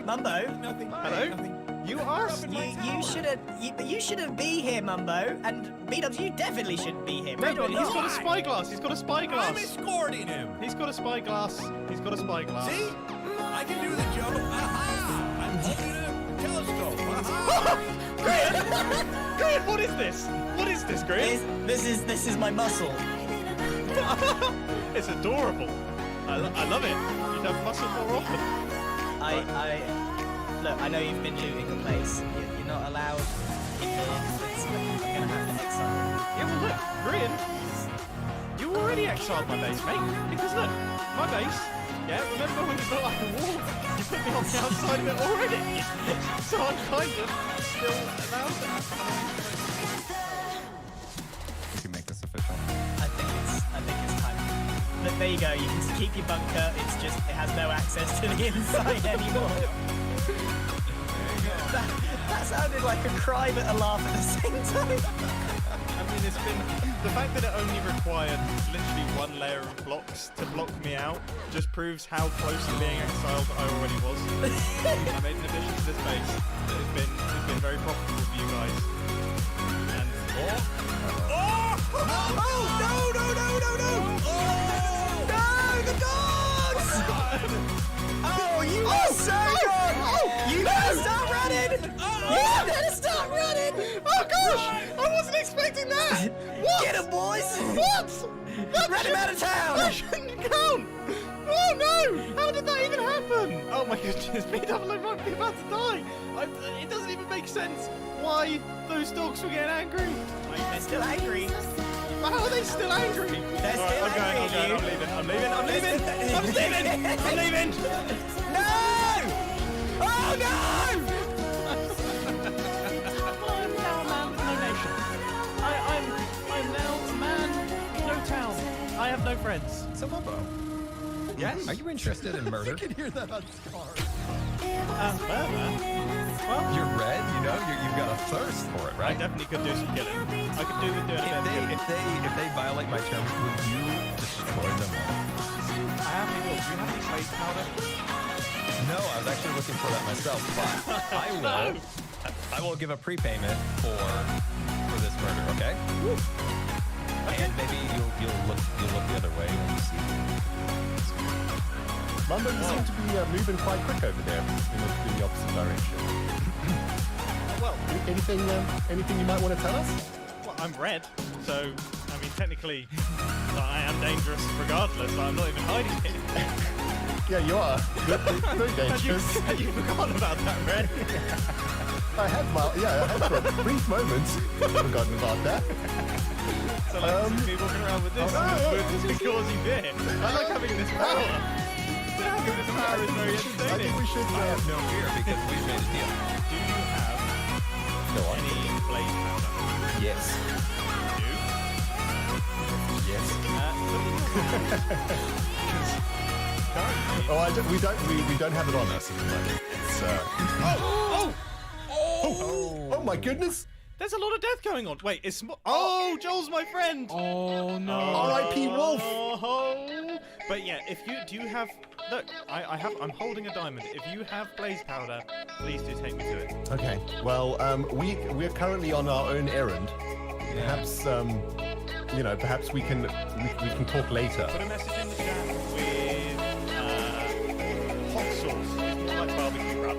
S4: Mumbo.
S8: Nothing.
S6: Hello?
S8: Nothing.
S6: You asked.
S4: You shouldn't be here, Mumbo. And B-dubs, you definitely shouldn't be here.
S6: No, but he's got a spyglass. He's got a spyglass.
S8: I'm escorting him.
S6: He's got a spyglass.
S8: See? I can do the job. Aha! I'm holding a telescope. Aha!
S6: Grian, what is this? What is this, Grian?
S4: This is my muscle.
S6: It's adorable. I love it. You'd have muscle more often.
S4: Look, I know you've been looting the place. You're not allowed in here. I'm gonna have to exile you.
S6: Yeah, well look, Grian, you already exiled my base, mate. Because look, my base, yeah, remember when you built up the wall? You put me on the outside of it already. So I'm kind of still allowed to have
S16: We can make this official.
S4: I think it's time. Look, there you go. You can keep your bunker. It's just it has no access to the inside anymore. That sounded like a cry but a laugh at the same time.
S6: I mean, it's been the fact that it only required literally one layer of blocks to block me out just proves how close to being exiled I already was. I made an addition to this base that has been very profitable for you guys. And
S2: No, the dogs! Oh, you are so good! You better stop running! You better stop running!
S6: Oh gosh! I wasn't expecting that! What?
S2: Get him, boys!
S6: What?
S2: Run him out of town!
S6: That shouldn't count! Oh no! How did that even happen? Oh my goodness, BWO might be about to die! It doesn't even make sense why those dogs were getting angry.
S4: They're still angry.
S6: How are they still angry?
S4: They're still angry.
S6: I'm leaving.
S2: No! Oh no!
S6: I'm now man with no nation. I'm now man, no town. I have no friends.
S16: So Mumbo,
S6: yes?
S16: Are you interested in murder?
S18: You can hear that on Scar.
S6: Well,
S16: you're red, you know, you've got a thirst for it, right?
S6: I definitely could do some killing. I could do with doing a bit of killing.
S16: If they violate my terms, would you destroy them all?
S6: I have any. Do you have any blaze powder?
S16: No, I was actually looking for that myself, but I will give a prepayment for this murder, okay? And maybe you'll look the other way when you see.
S3: Mumbo, you seem to be moving quite quick over there in the opposite direction.
S6: Well,
S3: anything you might want to tell us?
S6: Well, I'm red, so I mean technically I am dangerous regardless. I'm not even hiding it.
S3: Yeah, you are. Very dangerous.
S6: Had you forgotten about that, Red?
S3: I had for a brief moment forgotten about that.
S6: So like, me walking around with this with this gauzy beer. I like having this power. Having this power is very entertaining.
S3: I think we should.
S16: I have no fear because we've made a deal.
S6: Do you have any blaze powder?
S16: Yes.
S3: Yes. We don't have it on us at the moment. It's oh my goodness!
S6: There's a lot of death going on. Wait, it's Joel's my friend.
S3: Oh no! R.I.P. Wolf.
S6: Oh, but yeah, do you have? Look, I'm holding a diamond. If you have blaze powder, please do take me to it.
S3: Okay. Well, we're currently on our own errand. Perhaps perhaps we can talk later.
S6: Put a message in the chat with hot sauce. It's more like barbecue rub.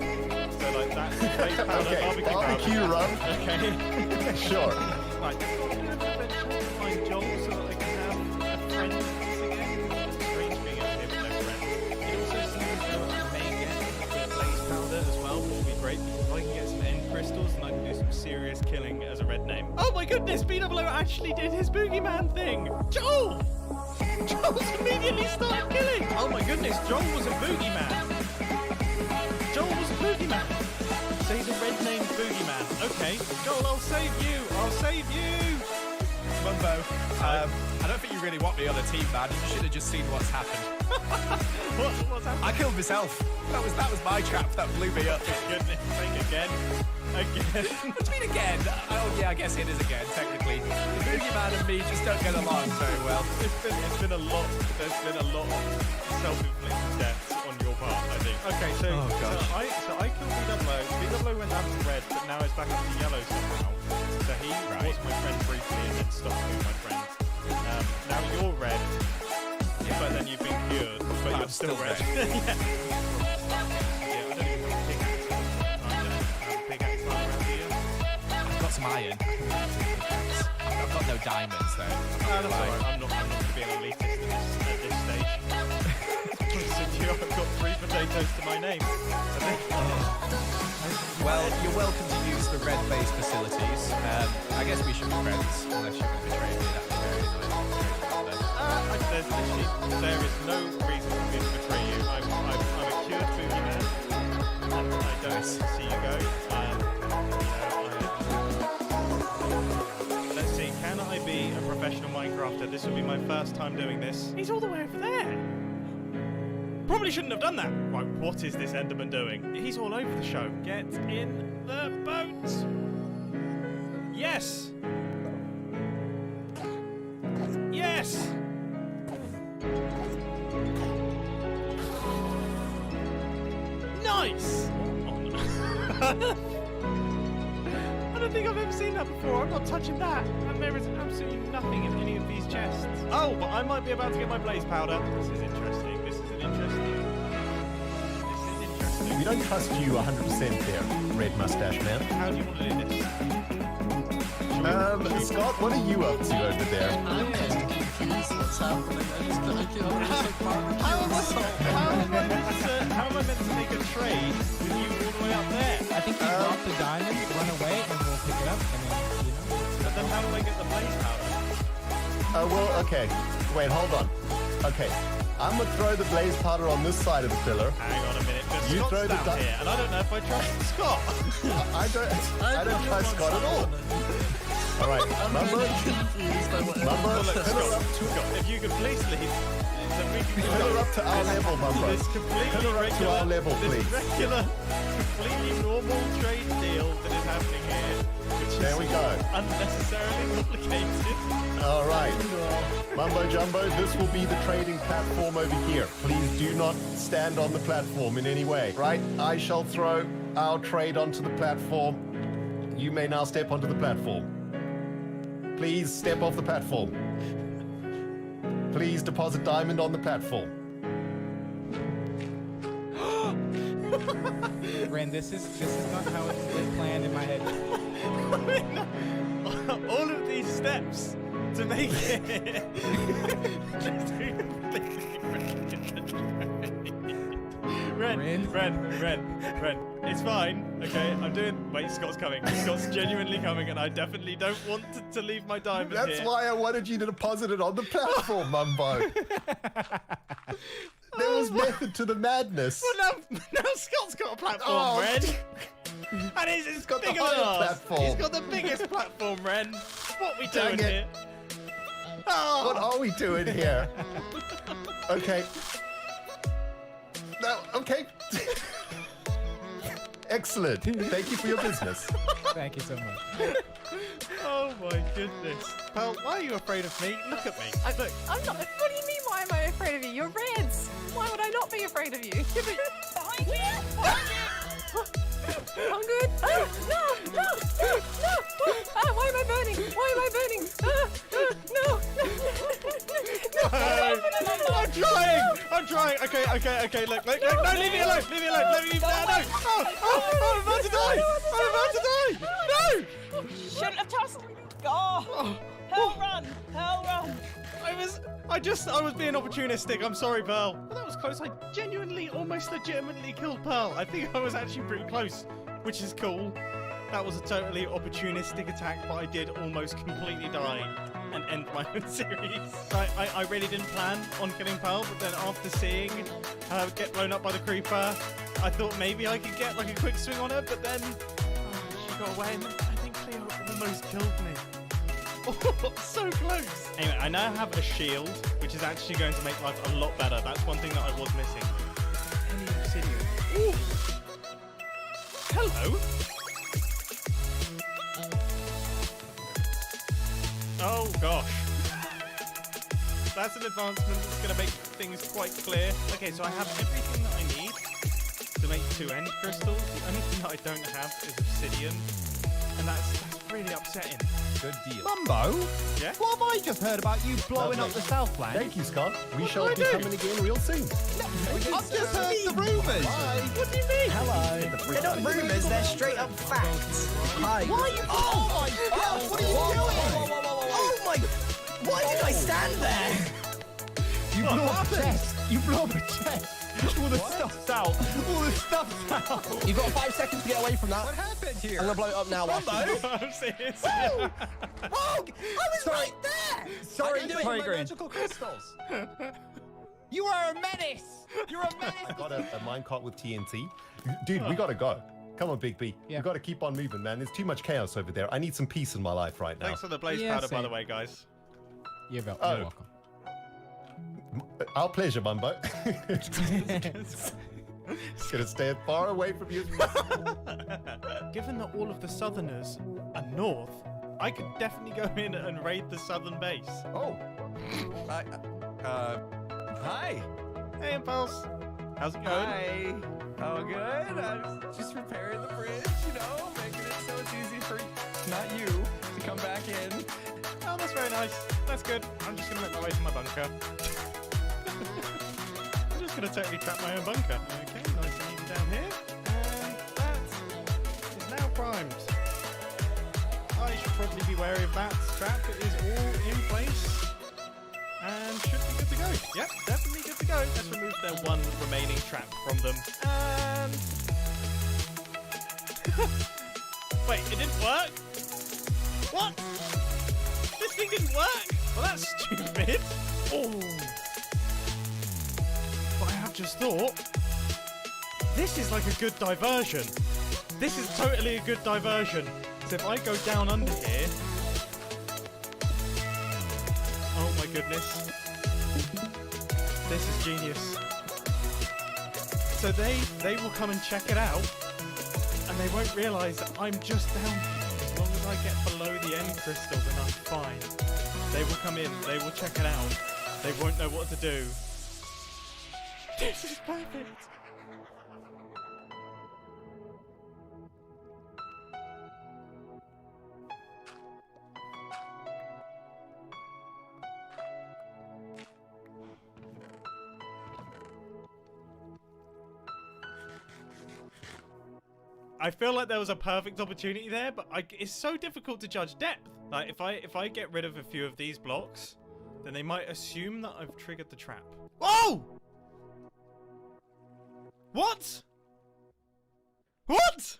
S6: So like that's blaze powder,
S3: Okay,
S6: barbecue
S3: rub.
S6: Okay.
S3: Sure.
S6: Right. Find Joel so that I can have a friend again. It's strange being out here with no friend. It also seems as though I may get a bit of blaze powder as well, which would be great because if I can get some end crystals, then I can do some serious killing as a red name. Oh my goodness, BWO actually did his boogeyman thing! Joel! Joel's immediately started killing! Oh my goodness, Joel was a boogeyman! Joel was a boogeyman! So he's a red named boogeyman. Okay, Joel, I'll save you! I'll save you!
S9: Mumbo, I don't think you really want me on the team, man. You should have just seen what's happened.
S6: What's happened?
S9: I killed myself. That was my trap that blew me up.
S6: Goodness sake, again.
S9: What do you mean again? Oh yeah, I guess it is again, technically. The boogeyman and me just don't get along very well.
S6: It's been a lot. There's been a lot of self-inflicted deaths on your part, I think. Okay, so I killed BWO. BWO went down to red, but now it's back up to yellow somehow. So he was my friend briefly and then stopped being my friend. Now you're red, but then you've been cured, but you're still red. Yeah.
S9: I've got some iron. I've got no diamonds though.
S6: That's alright. I'm not going to be an elitist at this stage. I've got 3 potatoes to my name.
S9: Well, you're welcome to use the red-based facilities. I guess we should be friends, unless you're going to betray me. That'd be very annoying.
S6: There is no reason for me to betray you. I'm a cured boogeyman, and I don't see you go. Let's see, can I be a professional Minecrafter? This will be my first time doing this. He's all the way over there. Probably shouldn't have done that. Right, what is this Enderman doing? He's all over the show. Get in the boat. Yes. Nice! I don't think I've ever seen that before. I'm not touching that. And there is absolutely nothing in any of these chests. Oh, but I might be about to get my blaze powder. This is interesting. This is interesting.
S3: We don't trust you 100% there, Red Mustache Man.
S6: How do you want to do this?
S3: Scott, what are you up to over there?
S1: I'm just confused what's happening. I just feel like you're
S6: How am I meant to make a trade with you all the way up there?
S15: I think you drop the diamond, run away, and we'll pick it up, and then, you know.
S6: But then how do I get the blaze powder?
S3: Well, okay. Wait, hold on. Okay. I'm gonna throw the blaze powder on this side of the pillar.
S6: Hang on a minute.
S3: You
S6: Scott's
S3: throw the
S6: down here, and I don't know if I trust Scott.
S3: I don't trust Scott at all. All right, Mumbo,
S6: Scott, if you could please leave, then we can
S3: fill her up to our level, Mumbo.
S6: This completely
S3: Fill her up to our level, please.
S6: This regular, completely normal trade deal that is happening here, which
S3: There
S6: is
S3: we go.
S6: unnecessarily complicated.
S3: All right, Mumbo Jumbo, this will be the trading platform over here. Please do not stand on the platform in any way. Right, I shall throw our trade onto the platform. You may now step onto the platform. Please step off the platform. Please deposit diamond on the platform.
S15: Ren, this is not how it's planned in my head.
S6: All of these steps to make it. Ren. It's fine. Okay, I'm doing. Wait, Scott's coming. Scott's genuinely coming, and I definitely don't want to leave my diamond
S3: That's
S6: here.
S3: why I wanted you to deposit it on the platform, Mumbo. There was method to the madness.
S6: Well, now Scott's got a platform, Ren. And he's got
S3: the
S6: bigger than
S3: higher
S6: ours.
S3: platform.
S6: He's got the biggest platform, Ren. What are we doing
S3: Dang it.
S6: here? Oh.
S3: What are we doing here? Okay. No, okay. Excellent. Thank you for your business.
S15: Thank you so much.
S6: Oh my goodness. Pal, why are you afraid of me? Look at me. Look.
S17: I'm not. What do you mean? Why am I afraid of you? You're Reds. Why would I not be afraid of you? Behind you. I'm good. Oh, no. Why am I burning? Why am I burning? No.
S6: I'm trying. Okay. Look. No, leave me alone. No. I'm about to die. No.
S4: Shouldn't have tossed. Oh, hell run.
S6: I was being opportunistic. I'm sorry, Pearl. Well, that was close. I genuinely, almost legitimately killed Pearl. I think I was actually pretty close, which is cool. That was a totally opportunistic attack, but I did almost completely die and end my own series. I really didn't plan on killing Pearl, but then after seeing her get blown up by the creeper, I thought maybe I could get like a quick swing on her, but then she got away and I think Cleo almost killed me. Oh, so close. Anyway, I now have a shield, which is actually going to make life a lot better. That's one thing that I was missing. Any obsidian. Ooh. Hello. Oh gosh. That's an advancement that's going to make things quite clear. Okay, so I have everything that I need to make 2 end crystals. The only thing that I don't have is obsidian. And that's really upsetting.
S3: Good deal.
S15: Mumbo?
S6: Yeah?
S15: What have I just heard about you blowing up the Southland?
S3: Thank you, Scott. We shall be coming again real soon.
S15: I've just heard the rumours.
S6: What do you mean?
S4: Hello. They're not rumours, they're straight up facts. Hi.
S15: Why are you... Oh my God! What are you doing?
S4: Oh my... Why did I stand there?
S15: You blew up a chest. You blew up a chest. All the stuff's out.
S2: You've got 5 seconds to get away from that.
S9: What happened here?
S2: I'm gonna blow it up now.
S6: I'm serious.
S4: Whoa! I was right there!
S15: Sorry, Green.
S9: Magical crystals.
S15: You are a menace. You're a menace.
S3: I got a minecart with TNT. Dude, we gotta go. Come on, Big B.
S15: Yeah.
S3: We gotta keep on moving, man. There's too much chaos over there. I need some peace in my life right now.
S6: Thanks for the blaze
S15: Yeah,
S6: powder, by
S15: same.
S6: the way, guys.
S15: You're
S3: Oh.
S15: welcome.
S3: Our pleasure, Mumbo. Just gonna stay far away from you as possible.
S6: Given that all of the southerners are north, I could definitely go in and raid the southern base.
S3: Oh.
S9: Hi.
S6: Hey, pals. How's it going?
S9: Hi. Oh, good. I'm just repairing the bridge, you know, making it so it's easy for not you to come back in.
S6: Oh, that's very nice. That's good. I'm just gonna make my way to my bunker. I'm just gonna totally trap my own bunker. Okay, nice and easy down here. And that is now primed. I should probably be wary of that trap. It is all in place. And should be good to go. Yep, definitely good to go. Let's remove their one remaining trap from them. And... Wait, it didn't work? What? This thing didn't work? Well, that's stupid. Oh. But I have just thought, this is like a good diversion. This is totally a good diversion. So if I go down under here... Oh my goodness. This is genius. So they will come and check it out, and they won't realise that I'm just down here. As long as I get below the end crystal, then I'm fine. They will come in, they will check it out. They won't know what to do. This is perfect. I feel like there was a perfect opportunity there, but it's so difficult to judge depth. Like if I get rid of a few of these blocks, then they might assume that I've triggered the trap. Whoa! What? What?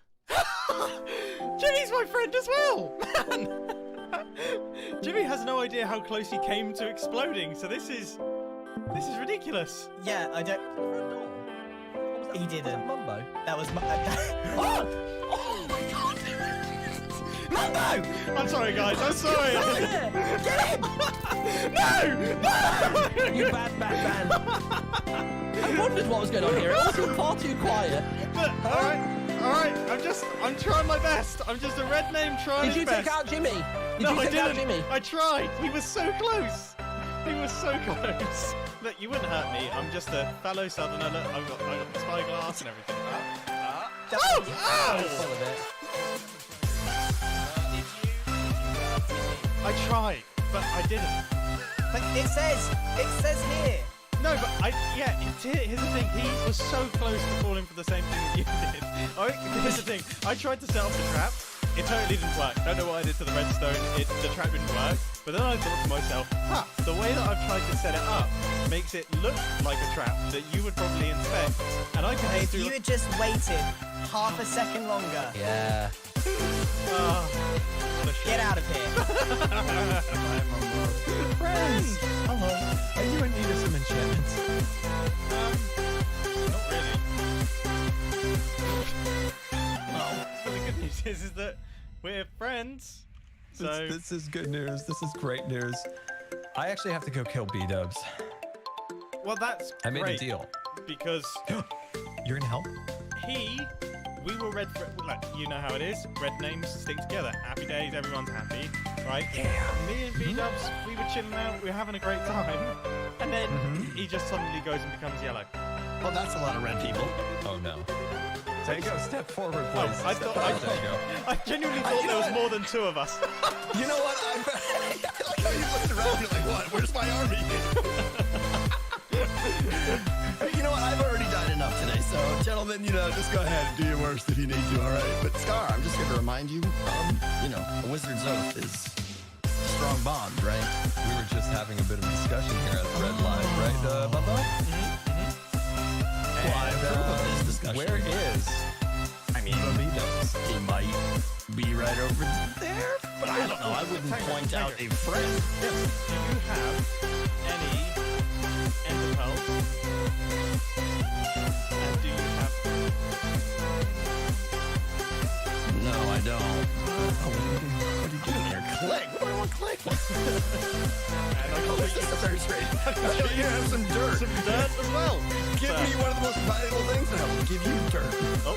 S6: Jimmy's my friend as well, man. Jimmy has no idea how close he came to exploding, so this is ridiculous.
S2: Yeah, I don't. He didn't.
S22: Mumbo.
S2: That was oh! Oh my god! Mumbo!
S6: I'm sorry, guys. I'm sorry.
S2: Get him!
S6: No! No!
S2: You bad man. I wondered what was going on here. It all seemed far too quiet.
S6: But, all right. I'm trying my best. I'm just a red name trying
S2: Did you
S6: his best.
S2: take out Jimmy?
S6: No, I didn't. I tried. He was so close. He was so close. Look, you wouldn't hurt me. I'm just a fellow southerner. Look, I've got the spyglass and everything. Oh! I tried, but I didn't.
S4: But it says here.
S6: No, but here's the thing. He was so close to falling for the same thing that you did. Here's the thing. I tried to set off the trap. It totally didn't work. Don't know what I did to the redstone. The trap didn't work. But then I thought to myself, the way that I've tried to set it up makes it look like a trap that you would probably inspect. And I can
S4: If you had just waited half a second longer.
S2: Yeah.
S4: Get out of here.
S16: Friends! Hello. Are you in need of some enchantments?
S6: Not really. Well, the good news is that we're friends. So
S16: This is good news. This is great news. I actually have to go kill B-dubs.
S6: well, that's
S16: I made
S6: great
S16: a deal.
S6: because
S16: You're gonna help?
S6: we were red. Like, you know how it is. Red names stick together. Happy days. Everyone's happy, right?
S16: Yeah.
S6: Me and B-dubs, we were chilling out. We were having a great time, and then he just suddenly goes and becomes yellow.
S18: Well, that's a lot of red people.
S16: Oh no. Tango, step forward, please.
S6: I genuinely thought there was more than two of us.
S18: You know what? I like how you looked around and you're like, what? Where's my army? You know what? I've already died enough today, so gentlemen, just go ahead and do your worst if you need to, all right? But Scar, I'm just here to remind you, a wizard's oath is a strong bond, right?
S16: We were just having a bit of discussion here at the Red Live, right, Bubba?
S18: Well, I approve of this discussion.
S16: Where is?
S18: I mean, he might be right over there, but I don't know. I wouldn't point out a friend.
S6: Yes. Do you have any ender pearls? And do you have?
S18: No, I don't. What are you doing here? Click. What do I want to click? You have some dirt.
S6: Some dirt as well.
S18: Give me one of the most valuable things, and I will give you dirt.
S6: Oh,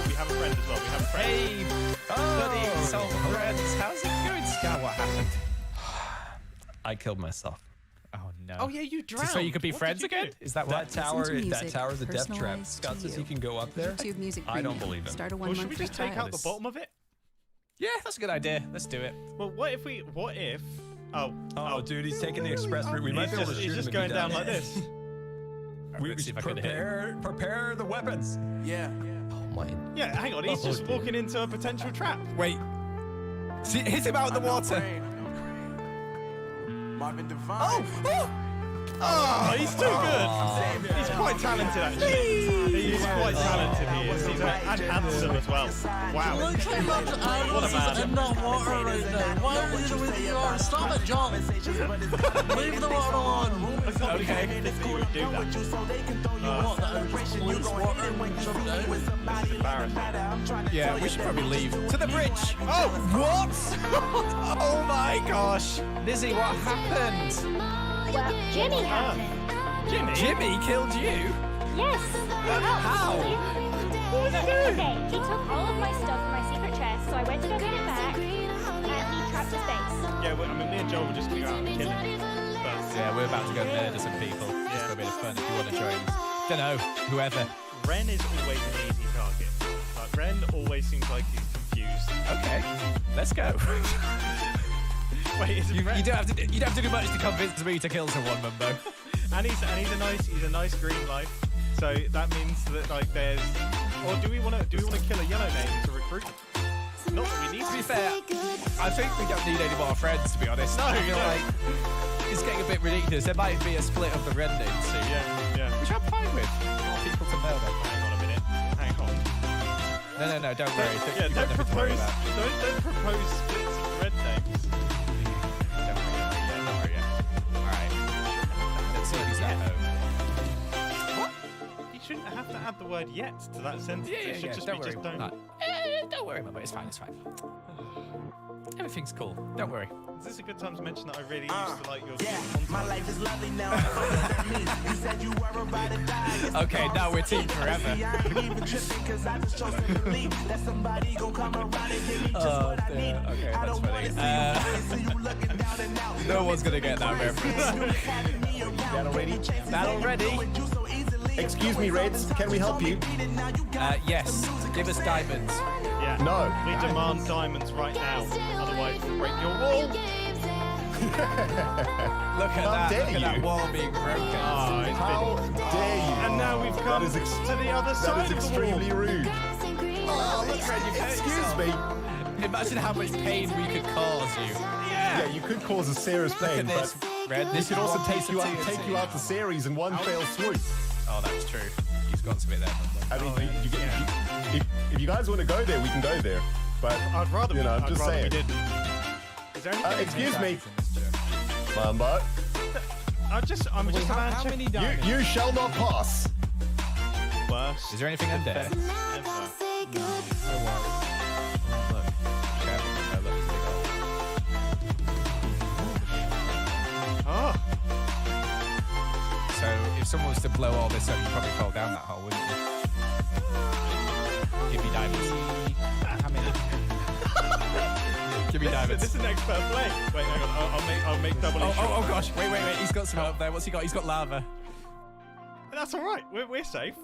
S6: we have a friend as well. We have a friend.
S19: Hey, buddy, so friends, how's it going, Scar? What happened?
S16: I killed myself.
S19: Oh know.
S6: Oh yeah, you drowned.
S19: So you could be
S6: What
S19: friends
S6: did you do?
S19: again? Is that
S16: That
S19: what?
S16: tower's a death trap. Scott says he can go up there. I don't believe him.
S6: Well, should we just take out the bottom of it?
S19: Yeah, that's a good idea. Let's do it.
S6: Well, what if? Oh,
S16: dude, he's taking the express route. We might be able to shoot him.
S6: He's just
S16: if
S6: going
S16: he
S6: down
S16: does.
S6: like this.
S16: We should prepare the weapons.
S8: Yeah.
S3: Oh my.
S6: Yeah, hang on. He's just walking into a potential trap.
S19: Wait. See, hit him out in the water.
S8: Marvin Devine.
S6: Oh, he's too good. He's quite talented, actually. He's quite talented. He is. He's and handsome as well. Wow.
S1: Look how much
S6: What a
S1: Adams
S6: man.
S1: is in that water right now. Why are you with your stop it, John? Leave the water alone.
S6: Okay. You would do that.
S1: What, the police water and shove it down?
S19: Yeah, we should probably leave. To the bridge. Oh, what? Oh my gosh. Lizzie, what happened?
S21: Well, Jimmy happened.
S19: Jimmy killed you?
S21: Yes.
S19: How?
S21: Okay, he took all of my stuff from my secret chest, so I went to go get it back, and he trapped his base.
S6: Yeah, well, I mean, me and Joel were just going to go out and kill him. But
S19: Yeah, we're about to go murder some people. Just for a bit of fun if you want to join us. Don't know, whoever.
S6: Ren is always an easy target. Like, Ren always seems like he's confused.
S19: Okay, let's go.
S6: Wait, is it
S19: you
S6: Ren?
S19: don't have to do much to convince me to kill someone, Mumbo.
S6: And he's a nice green life. So that means that like there's, or do we want to kill a yellow name to recruit? Not that we need
S19: To be fair, I think we don't need any more friends, to be honest.
S6: No,
S19: I feel
S6: no.
S19: like it's getting a bit ridiculous. There might be a split of the red names soon.
S6: Yeah.
S19: Which I'm fine with. More people to murder.
S6: Hang on a minute. Hang on.
S19: No, don't worry.
S6: Yeah,
S19: You've got
S6: don't
S19: nothing to worry
S6: propose.
S19: about.
S6: Don't propose splits of red names.
S19: Don't worry yet. Alright. Let's see if he's at home.
S6: What? You shouldn't have to add the word "yet" to that sentence. It should just
S19: don't
S6: be
S19: worry.
S6: just don't.
S19: No. Don't worry, Mumbo. It's fine. Everything's cool. Don't worry.
S6: Is this a good time to mention that I really used to like your
S7: My life is lovely now. You said you were about to die.
S19: Okay, now we're team forever.
S7: I ain't even tripping cause I just chose to believe that somebody gon' come around and give me just what I need.
S19: Okay,
S7: I
S19: that's
S7: don't wanna
S19: funny.
S7: see you looking down and out.
S19: No one's gonna get that reference.
S3: Battle ready?
S19: Battle ready?
S3: Excuse me, Reds. Can we help you?
S19: Yes. Give us diamonds.
S6: Yeah.
S3: No.
S6: We demand diamonds right now. Otherwise, we'll break your wall.
S19: Look at
S3: How
S19: that.
S3: dare
S19: Look at that
S3: you.
S19: wall being broken.
S6: Oh, it's
S3: How
S6: been...
S3: dare you?
S6: And now we've come
S3: That is
S6: to the other
S3: That
S6: side
S3: is
S6: of the
S3: extremely
S6: wall.
S3: rude.
S19: Oh, look, Red, you hurt
S3: Excuse
S19: yourself.
S3: me.
S19: Imagine how much pain we could cause you.
S3: Yeah, you could cause a serious
S19: Look
S3: pain,
S19: at this,
S3: but
S19: Red.
S3: this
S19: This
S3: could
S19: is
S3: also
S19: one
S3: take
S19: piece
S3: you
S19: of
S3: out,
S19: TNT.
S3: the series in one fell swoop.
S19: Oh, that's true. He's got to be there.
S3: I mean, if you guys want to go there, we can go there. But
S6: I'd rather
S3: you know, I'm
S6: I'd
S3: just
S6: rather we
S3: saying.
S6: didn't. Is there anything?
S3: Excuse me, Mumbo.
S6: I'm just a man
S20: How
S6: check.
S20: many diamonds?
S3: You shall not pass.
S6: Worst.
S19: Is there anything in there?
S6: Ever.
S19: Look. Careful. No, look, it's a big hole.
S6: Oh.
S19: So, if someone was to blow all this up, you'd probably fall down that hole, wouldn't you? Give me diamonds. How many? Give me diamonds.
S6: This is an expert play. Wait, hang on. I'll make double.
S19: Oh gosh. Wait. He's got some up there. What's he got? He's got lava.
S6: That's all right. We're safe.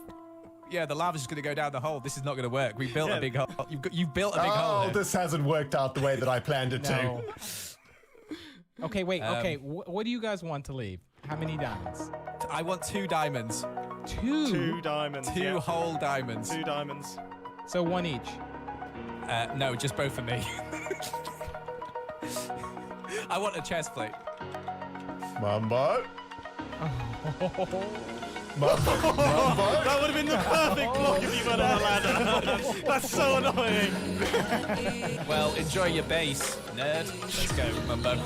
S19: Yeah, the lava's just going to go down the hole. This is not going to work. We built a big hole. You built a big hole.
S3: Oh, this hasn't worked out the way that I planned it
S20: No.
S3: to.
S20: Okay, wait. Okay, what do you guys want to leave? How many diamonds?
S19: I want 2 diamonds.
S20: 2?
S6: 2 diamonds.
S19: 2
S6: yeah.
S19: whole diamonds.
S6: 2 diamonds.
S20: So 1 each.
S19: No, just both for me. I want a chest plate.
S3: Mumbo.
S6: That would have been the perfect block if you went on a ladder. That's so annoying.
S19: Well, enjoy your base, nerd. Let's go, Mumbo.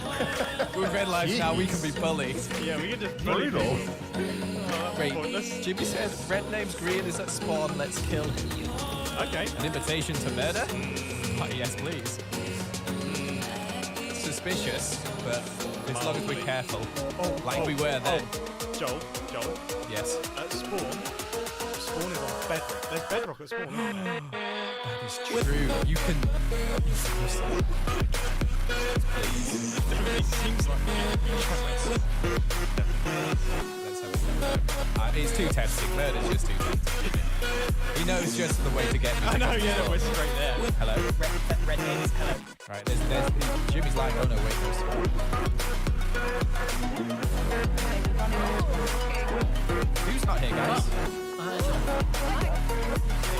S19: We're red life now. We can be bullied.
S6: Yeah, we can just bully
S3: Brutal.
S6: people. Oh,
S19: Wait,
S6: pointless.
S19: Jimmy said red name's green is at spawn. Let's kill.
S6: Okay.
S19: An invitation to murder? Oh, yes, please. Suspicious, but as long as we're careful, like we were then.
S6: Joel.
S19: Yes.
S6: At spawn is on bedrock. There's bedrock at spawn.
S19: That is true. You can. Please.
S6: Definitely seems like
S19: Let's hope so. It's too tempting. Murder's just too tempting. He knows just the way to get me.
S6: I know, yeah, we're straight there.
S19: Hello.
S4: Red names, hello.
S19: Right, there's Jimmy's like, oh no, wait, no. Who's not here, guys? Hey,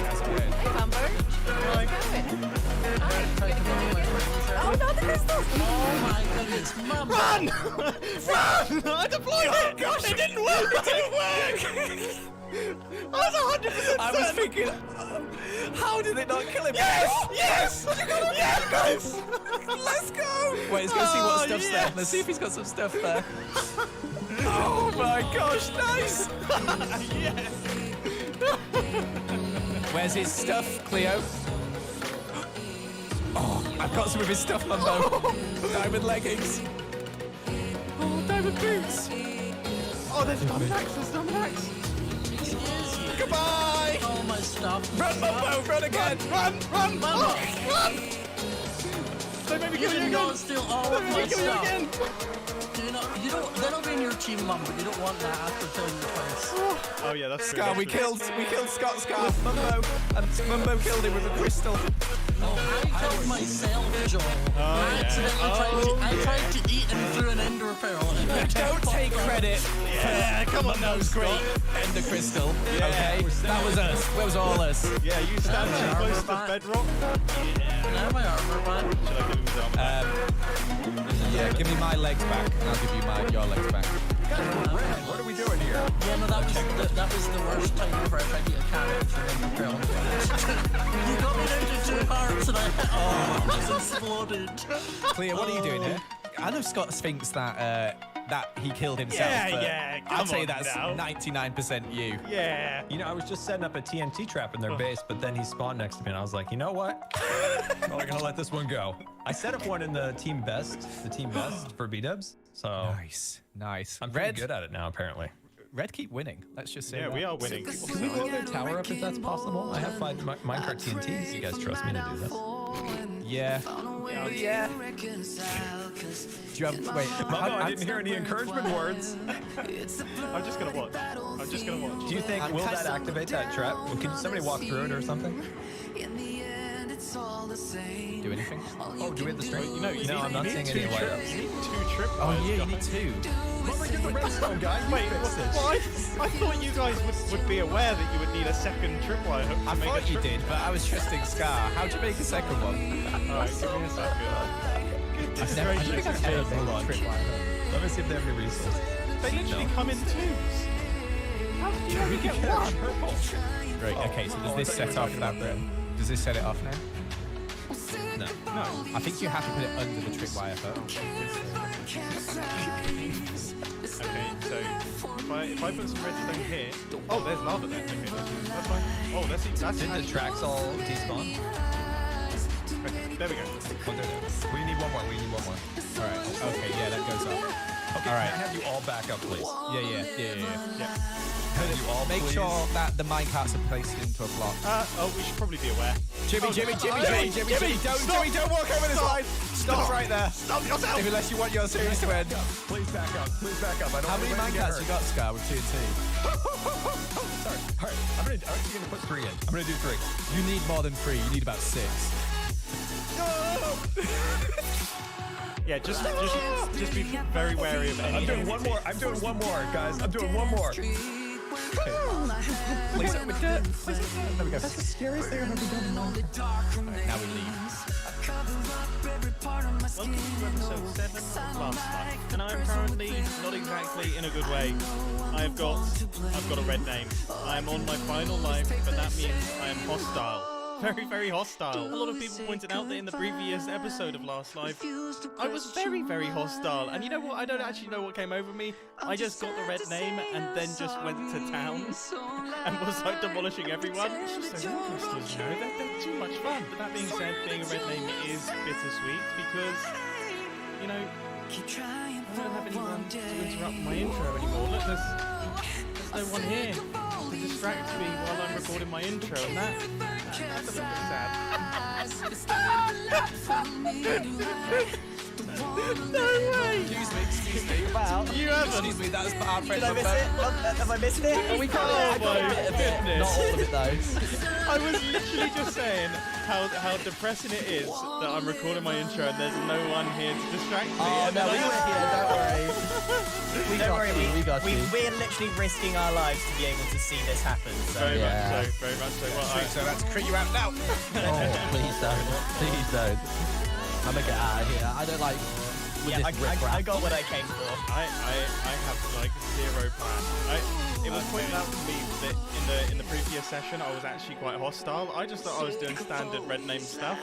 S19: how's it going?
S17: Hey, Bumbo. How's it going? Oh, not the crystals!
S1: Oh my goodness, Mum!
S6: Run! Run! I deployed it!
S19: Gosh,
S6: it didn't work! It didn't work! I was 100%
S19: I was thinking, how did it not kill him?
S6: Yes! Yes! Yes!
S19: Let's go! Wait, let's go see what stuff's there. Let's see if he's got some stuff there. Oh my gosh, nice!
S6: Yes!
S19: Where's his stuff, Cleo? Oh, I've got some of his stuff, Mumbo. Diamond leggings. Oh, diamond boots.
S6: Oh, there's diamond axe, there's diamond axe.
S19: Goodbye!
S1: Oh, my stuff.
S19: Run, Mumbo, run again!
S6: Run!
S1: Mama!
S6: Run! Don't make me kill you again!
S1: Don't steal all of my
S6: Kill you
S1: stuff.
S6: again!
S1: You don't, that'll be in your team, Mum, but you don't want that after killing your place.
S6: Oh yeah, that's true.
S19: Scar, we killed Scott Scar. Mumbo, and Mumbo killed him with a crystal.
S1: Oh, I killed myself, Joel.
S6: Oh,
S1: I accidentally tried to eat and threw an ender pearl. And it
S19: Don't take credit.
S6: Yeah, come on now,
S19: Mumbo's great ender crystal. Okay, that was us. That was all us.
S6: Yeah, you stand too close to the bedrock.
S1: Now my armor back.
S6: Should I give him his armor back?
S19: Yeah, give me my legs back, and I'll give you your legs back.
S16: What are we doing here?
S1: Yeah, no, that was the worst time ever. I tried to eat a carrot for ender pearl. You got me down to 2 hearts and I just exploded.
S19: Cleo, what are you doing here? I know Scott thinks that he killed himself. but
S6: Yeah,
S19: I'd say
S6: on
S19: that's
S6: now.
S19: 99% you.
S6: Yeah.
S16: You know, I was just setting up a TNT trap in their base, but then he spawned next to me, and I was like, you know what? I'm not gonna let this one go. I set up one in the team best for B-dubs. So
S19: Nice.
S16: I'm pretty good at it now, apparently.
S19: Red keep winning. Let's just say
S6: Yeah,
S19: that.
S6: we are winning.
S16: Can we blow their tower up if that's possible? I have 5 minecart TNTs. You guys trust me to do this?
S19: Yeah. Yeah. Do you have, wait,
S16: Mama, I didn't hear any encouragement words.
S6: I'm just gonna watch. I'm just gonna watch.
S16: Do you think, will that activate that trap? Well, can somebody walk through it or something?
S19: Do anything?
S16: Oh, do we have the strength?
S6: No, you
S16: I'm not seeing any light ups.
S6: You need 2 trip
S19: Oh
S6: wires,
S19: yeah, you
S6: guys.
S19: need 2.
S16: Mama, get the redstone, guys.
S6: Wait, I thought you guys would be aware that you would need a second tripwire hook to
S19: I
S6: make a
S19: thought you
S6: trip.
S19: did, but I was trusting Scar. How'd you make a second one?
S6: Alright, give me a second.
S19: I've never
S6: Hold on.
S16: Let me see if they have any resources.
S6: They literally come in 2s. How did you only get one?
S19: Right, okay, so does this set off that then? Does this set it off now?
S16: No.
S6: No.
S19: I think you have to put it under the tripwire hook.
S6: Okay, so if I put some redstone here. Oh, there's lava there. Okay, that's fine. Oh, that's
S16: Did the tracks all despawn?
S6: Okay, there we go.
S16: Oh, there. We need one more.
S19: Alright, okay, yeah, that goes up.
S16: Okay,
S19: Alright.
S16: can I have you all back up, please?
S19: Yeah.
S16: Have you all,
S19: Make
S16: please?
S19: sure that the minecarts are placed into a block.
S6: Oh, we should probably be aware.
S19: Jimmy, don't walk over this line. Stop right there.
S6: Stop yourself.
S19: Unless you want your series to end.
S16: Please back up. I don't
S19: How many
S16: want anybody to get
S19: minecarts you got, Scar, with TNT?
S16: Sorry. All right. I'm actually gonna put 3 in. I'm gonna do 3.
S19: You need more than 3. You need about 6.
S6: Yeah, just be very wary of any.
S16: I'm doing one more, guys. I'm doing one more.
S19: Please don't with dirt. There we go.
S16: That's the scariest thing I've ever done.
S19: Now we leave.
S6: Welcome to episode 7 of Last Life, and I'm currently not exactly in a good way. I've got a red name. I'm on my final life, but that means I am hostile. Very, very hostile. A lot of people pointed out that in the previous episode of Last Life, I was very, very hostile. And you know what? I don't actually know what came over me. I just got the red name and then just went to town and was like demolishing everyone. It's just those crystals, you know? They're too much fun. But that being said, being a red name is bittersweet because, you know, I don't have anyone to interrupt my intro anymore. Look, there's no one here to distract me while I'm recording my intro, and that's a little bit sad. No way!
S8: Excuse me.
S6: You haven't.
S8: Excuse me, that was our friend.
S4: Did I miss it? Have I missed it?
S2: We got
S6: Oh
S2: it. I got a
S6: my
S2: bit of it. Not all of it though.
S6: I was literally just saying how depressing it is that I'm recording my intro and there's no one here to distract me.
S2: Oh
S6: and
S2: no,
S6: then
S2: we
S6: I
S2: were
S6: just-
S2: here. Don't worry.
S4: Don't worry,
S2: We got you.
S4: we're literally risking our lives to be able to see this happen. So.
S6: Very
S2: Yeah.
S6: much so, very much so. Well,
S8: So that's crit you out now.
S2: Oh, please don't. Please don't. I'm gonna get out of here. I don't like. With
S4: Yeah,
S2: this
S4: I got what I came for.
S6: I have like zero plan. It was pointed out to me that in the previous session I was actually quite hostile. I just thought I was doing standard red name stuff,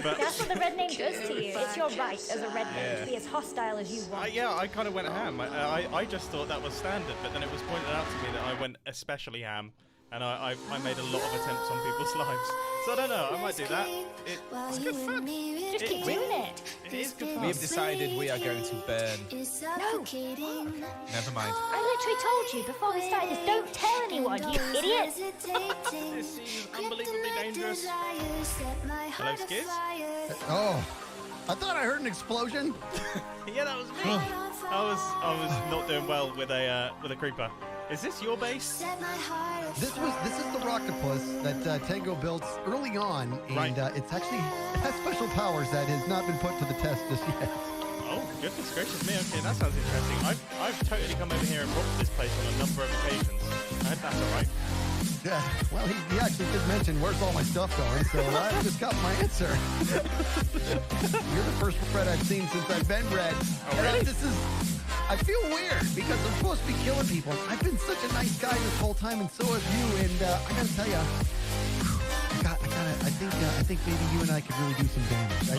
S6: but
S21: That's what the red name does to you. It's your right as a red name to be as hostile as you want.
S6: yeah, I kind of went ham. I just thought that was standard, but then it was pointed out to me that I went especially ham, and I made a lot of attempts on people's lives. So I don't know. I might do that. It's good fun.
S21: Just keep doing it.
S6: It is good fun.
S8: We have decided we are going to burn.
S21: No.
S8: Never mind.
S21: I literally told you before we started this, don't tell anyone, you idiot.
S6: This seems unbelievably dangerous. Hello, Skiz?
S22: Oh, I thought I heard an explosion.
S6: Yeah, that was me. I was not doing well with a creeper. Is this your base?
S22: This is the Rocktopus that Tango built early on, and it's actually it has special powers that has not been put to the test just yet.
S6: Oh, goodness gracious me. Okay, that sounds interesting. I've totally come over here and robbed this place on a number of occasions. I hope that's all right.
S22: Yeah, well, he actually did mention where's all my stuff going, so I just got my answer. You're the first red I've seen since I've been red.
S6: Oh, really?
S22: I feel weird because I'm supposed to be killing people. I've been such a nice guy this whole time, and so have you. And I gotta tell you, I think maybe you and I could really do some damage.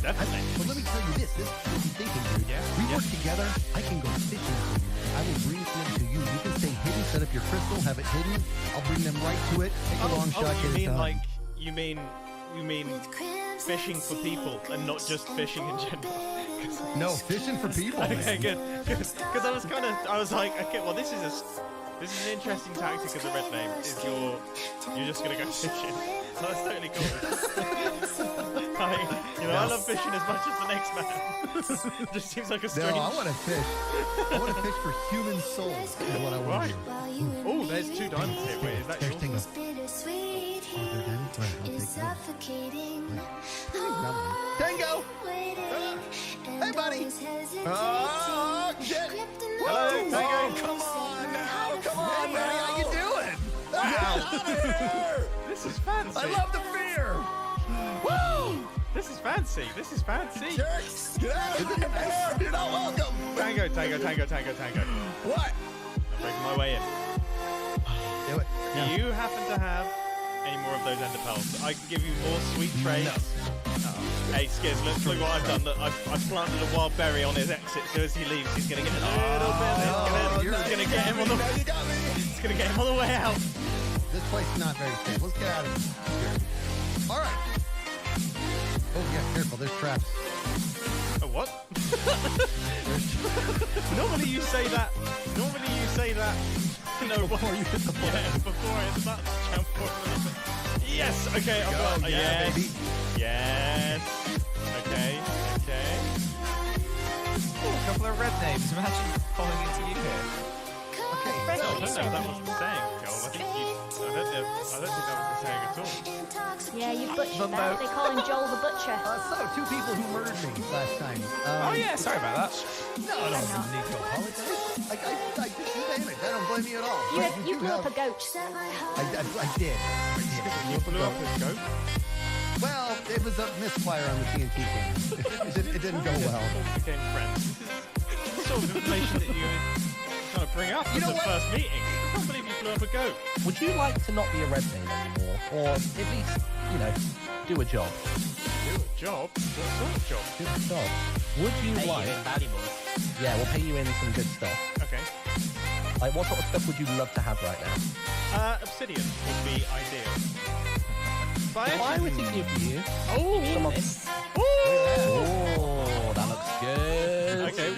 S6: Definitely.
S22: But let me tell you this is what you're thinking, dude.
S6: Yeah.
S22: We work together. I can go fishing for you. I will bring them to you. You can stay hidden, set up your crystal, have it hidden. I'll bring them right to it. Take a long shot.
S6: You
S22: get it
S6: mean
S22: done.
S6: you mean fishing for people and not just fishing in general?
S22: No, fishing for people.
S6: Okay, good. Because I was like, okay, well, this is an interesting tactic as a red name. Is you're just gonna go fishing. So that's totally cool. I love fishing as much as the next man. Just seems like a strange.
S22: No, I want to fish. I want to fish for human souls. Is what I want to do.
S6: Oh, there's 2 diamonds here. Wait, is that yours?
S22: Tango. Tango! Hey, buddy! Oh, shit!
S6: Hello, Tango!
S22: Come on now! Come on, buddy! How you doing?
S6: Wow! This is fancy!
S22: I love the fear! Woo!
S6: This is fancy! This is fancy!
S22: Jerks! Get out of here! You're not welcome!
S6: Tango!
S22: What?
S6: Breaking my way in.
S22: Do it.
S6: Do you happen to have any more of those ender pearls? I can give you more sweet traits. Hey, Skiz, look what I've done. Look, I've planted a wild berry on his exit, so as he leaves, he's going to get a little bit. It's going to get him on the. It's going to get him on the way out.
S22: This place is not very safe. Let's get out of here. All right. Oh yeah, careful. There's traps.
S6: A what? Normally you say that. Before you hit the button. Yeah, before I hit the button. Jump forward. Yes. Okay. I've got.
S22: Yeah,
S6: yes.
S22: baby.
S6: Yes. Okay.
S8: A couple of red names. Imagine falling into you here.
S22: Okay.
S6: I don't know if that was the saying, Joel. I don't think that was the saying at all.
S21: Yeah, you butchered that. They call him Joel the Butcher.
S22: So, 2 people who murdered me last time.
S8: Oh yeah, sorry about that.
S22: No, I don't need to apologize. I did some damage. I don't blame you at all.
S21: You blew up a goat.
S22: I did.
S6: You blew up a goat?
S22: Well, it was a misfire on the TNT can. It didn't go well.
S6: Became friends. This is the sort of information that you kind of bring up at the first meeting. I can't believe you blew up a goat.
S2: Would you like to not be a red name anymore, or at least, do a job?
S6: Do a job? What sort of job?
S2: Do a job. Would you
S4: Pay
S2: like?
S4: you in valuables.
S2: Yeah, we'll pay you in some good stuff.
S6: Okay.
S2: Like, what sort of stuff would you love to have right now?
S6: Obsidian would be ideal.
S2: Why would it give you?
S6: Oh,
S2: Oh, that looks good.
S6: Okay,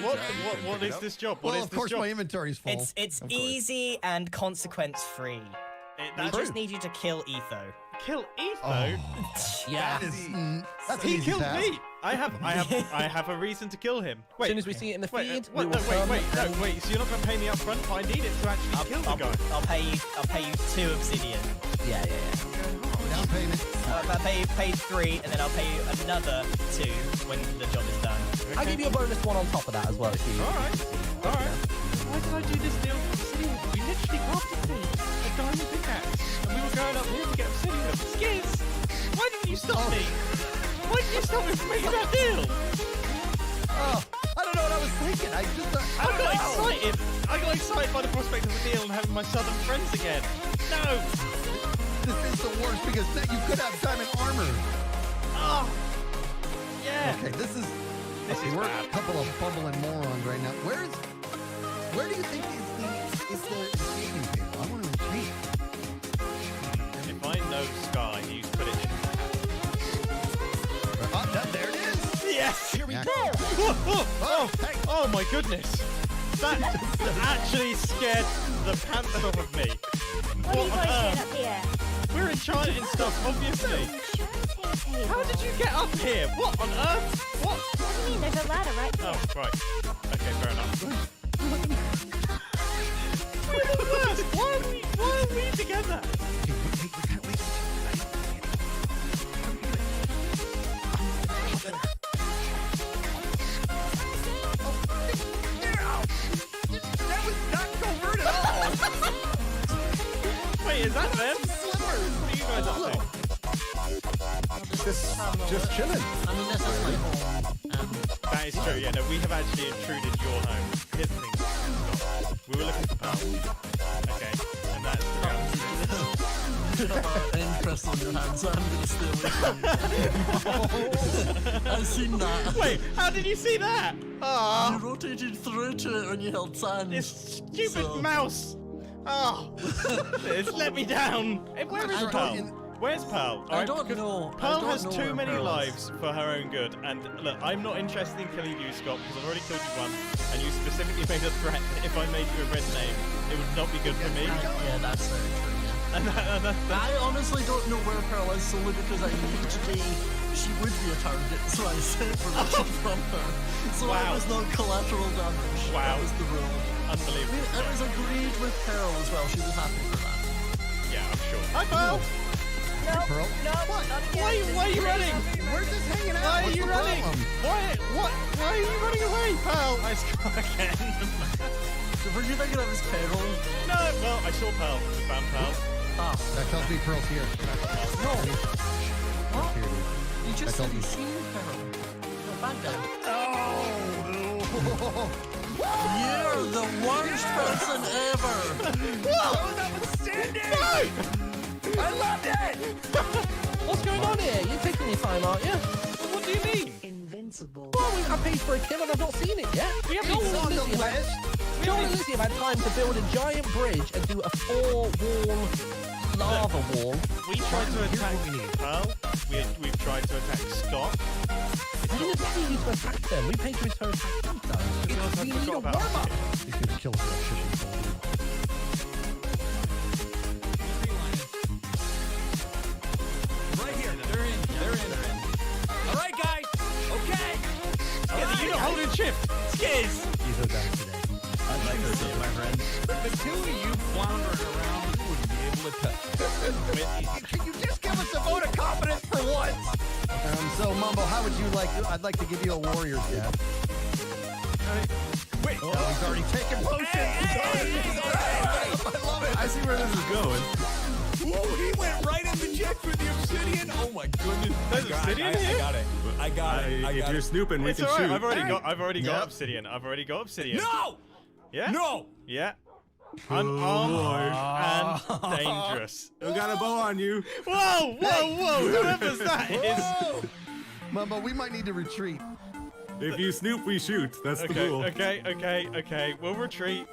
S6: what is this job? What
S22: Well,
S6: is
S22: of
S6: this
S22: course,
S6: job?
S22: my inventory's full.
S4: It's easy and consequence free. We just need you to kill Etho.
S6: Kill Etho?
S22: Oh.
S2: Yeah.
S22: That's an
S6: He
S22: easy
S6: killed
S22: task.
S6: me. I have a reason to kill him. Wait,
S2: As soon as we see it in the feed,
S6: wait,
S2: we will come
S6: wait. So you're not gonna pay me up front, but I need it to actually kill the guy.
S4: I'll pay you 2 obsidian.
S2: Yeah.
S22: Down payment.
S4: I'll pay 3, and then I'll pay you another 2 when the job is done.
S2: I'll give you a bonus 1 on top of that as well if you.
S6: Alright. Why did I do this deal with obsidian? You literally crafted me a diamond pickaxe, and we were going up here to get obsidian. Skiz, why didn't you stop me? Why did you stop me from making that deal?
S22: Oh, I don't know what I was thinking. I got
S6: excited. I got excited by the prospect of the deal and having my southern friends again. No!
S22: This is the worst because you could have diamond armor.
S6: Oh! Yeah.
S22: Okay, this is
S6: we're
S22: bad. A couple of bumbling morons right now. Where do you think is the escaping table? I want to retreat.
S6: If I know Sky, you put it in.
S22: There it is.
S6: Yes!
S22: Here we
S6: go!
S22: Oh,
S6: my goodness! That actually scared the pants off of me.
S21: What are you guys doing up here?
S6: We're enchanting stuff, obviously. How did you get up here? What on earth? What?
S21: What do you mean? There's a ladder right here.
S6: Oh, right. Okay, fair enough. We're the worst! Why are we together? Wait, is that them? What are you guys up to?
S3: Just chilling.
S1: I mean, this is my home.
S6: That is true, yeah, no, we have actually intruded your home. Here's the thing, Scott. We were looking for power. Okay, and that's the reality.
S1: Interest on your hands, I'm gonna stay away from you. I've seen that.
S6: Wait, how did you see that? Oh.
S1: You rotated through to it when you held sand.
S6: This stupid mouse. Oh, it's let me down. Hey, where is Pearl? Where's Pearl?
S1: I don't know.
S6: Pearl has too many lives for her own good. And look, I'm not interested in killing you, Scott, because I've already killed you once. And you specifically made a threat that if I made you a red name, it would not be good for me.
S1: Yeah, that's very true.
S6: And
S1: I honestly don't know where Pearl is solely because I knew today she would be a target, so I saved permission from her. So it was not collateral damage.
S6: Wow.
S1: That was the rule.
S6: Unbelievable.
S1: It was agreed with Pearl as well. She was happy for that.
S6: Yeah, I'm sure. Hi, Pearl.
S22: No,
S6: Pearl.
S22: No,
S6: Why are you running?
S22: We're just hanging out.
S6: Why are
S22: What's
S6: you
S22: the
S6: running?
S22: problem?
S6: Why are you running away, Pearl? I saw again.
S1: Were you thinking of his Pearl?
S6: No, well, I saw Pearl. I found Pearl.
S1: Ah.
S22: That tells me Pearl's here.
S1: No. What?
S22: Here it is.
S1: You just
S22: That
S1: said
S22: tells
S1: you
S22: me.
S1: seen Pearl. No, bad guy.
S22: Oh!
S1: You're the worst person ever.
S22: I loved it!
S2: What's going on here? You're taking your time, aren't you?
S6: What do you mean?
S21: Invincible.
S2: Well, I paid for a kill and I've not seen it yet. Joel and Lizzie have had time to build a giant bridge and do a 4-wall lava wall.
S6: We tried to attack Pearl. We've tried to attack Scott.
S2: I didn't pay you to attack them. We paid you to attack them, though. We need a warm-up.
S22: He's gonna kill us with that shipping phone.
S8: Right here. They're in. All right, guys. Okay.
S6: Skizzy, you're not holding shift. Skiz.
S22: He's so down today.
S18: I'd like to see my friend.
S8: The two of you floundering around wouldn't be able to touch.
S22: Can you just give us a vote of confidence for once? So, Mumbo, how would you like? I'd like to give you a warrior's death.
S8: Wait.
S22: Oh, he's already taken potions.
S8: I love it.
S3: I see where this is going.
S8: Whoa, he went right in the jet for the obsidian. Oh my goodness.
S6: There's obsidian
S8: I
S6: here?
S8: got it. I got it.
S3: If you're snooping, we
S6: It's
S3: can
S6: alright.
S3: shoot.
S6: I've already got obsidian. I've already got obsidian.
S8: No.
S6: Yeah.
S8: No.
S6: Yeah. I'm armed and dangerous.
S3: We got a bow on you.
S6: Whoa! Whoever's that is.
S22: Mumbo, we might need to retreat.
S3: If you snoop, we shoot. That's the rule.
S6: Okay. We'll retreat.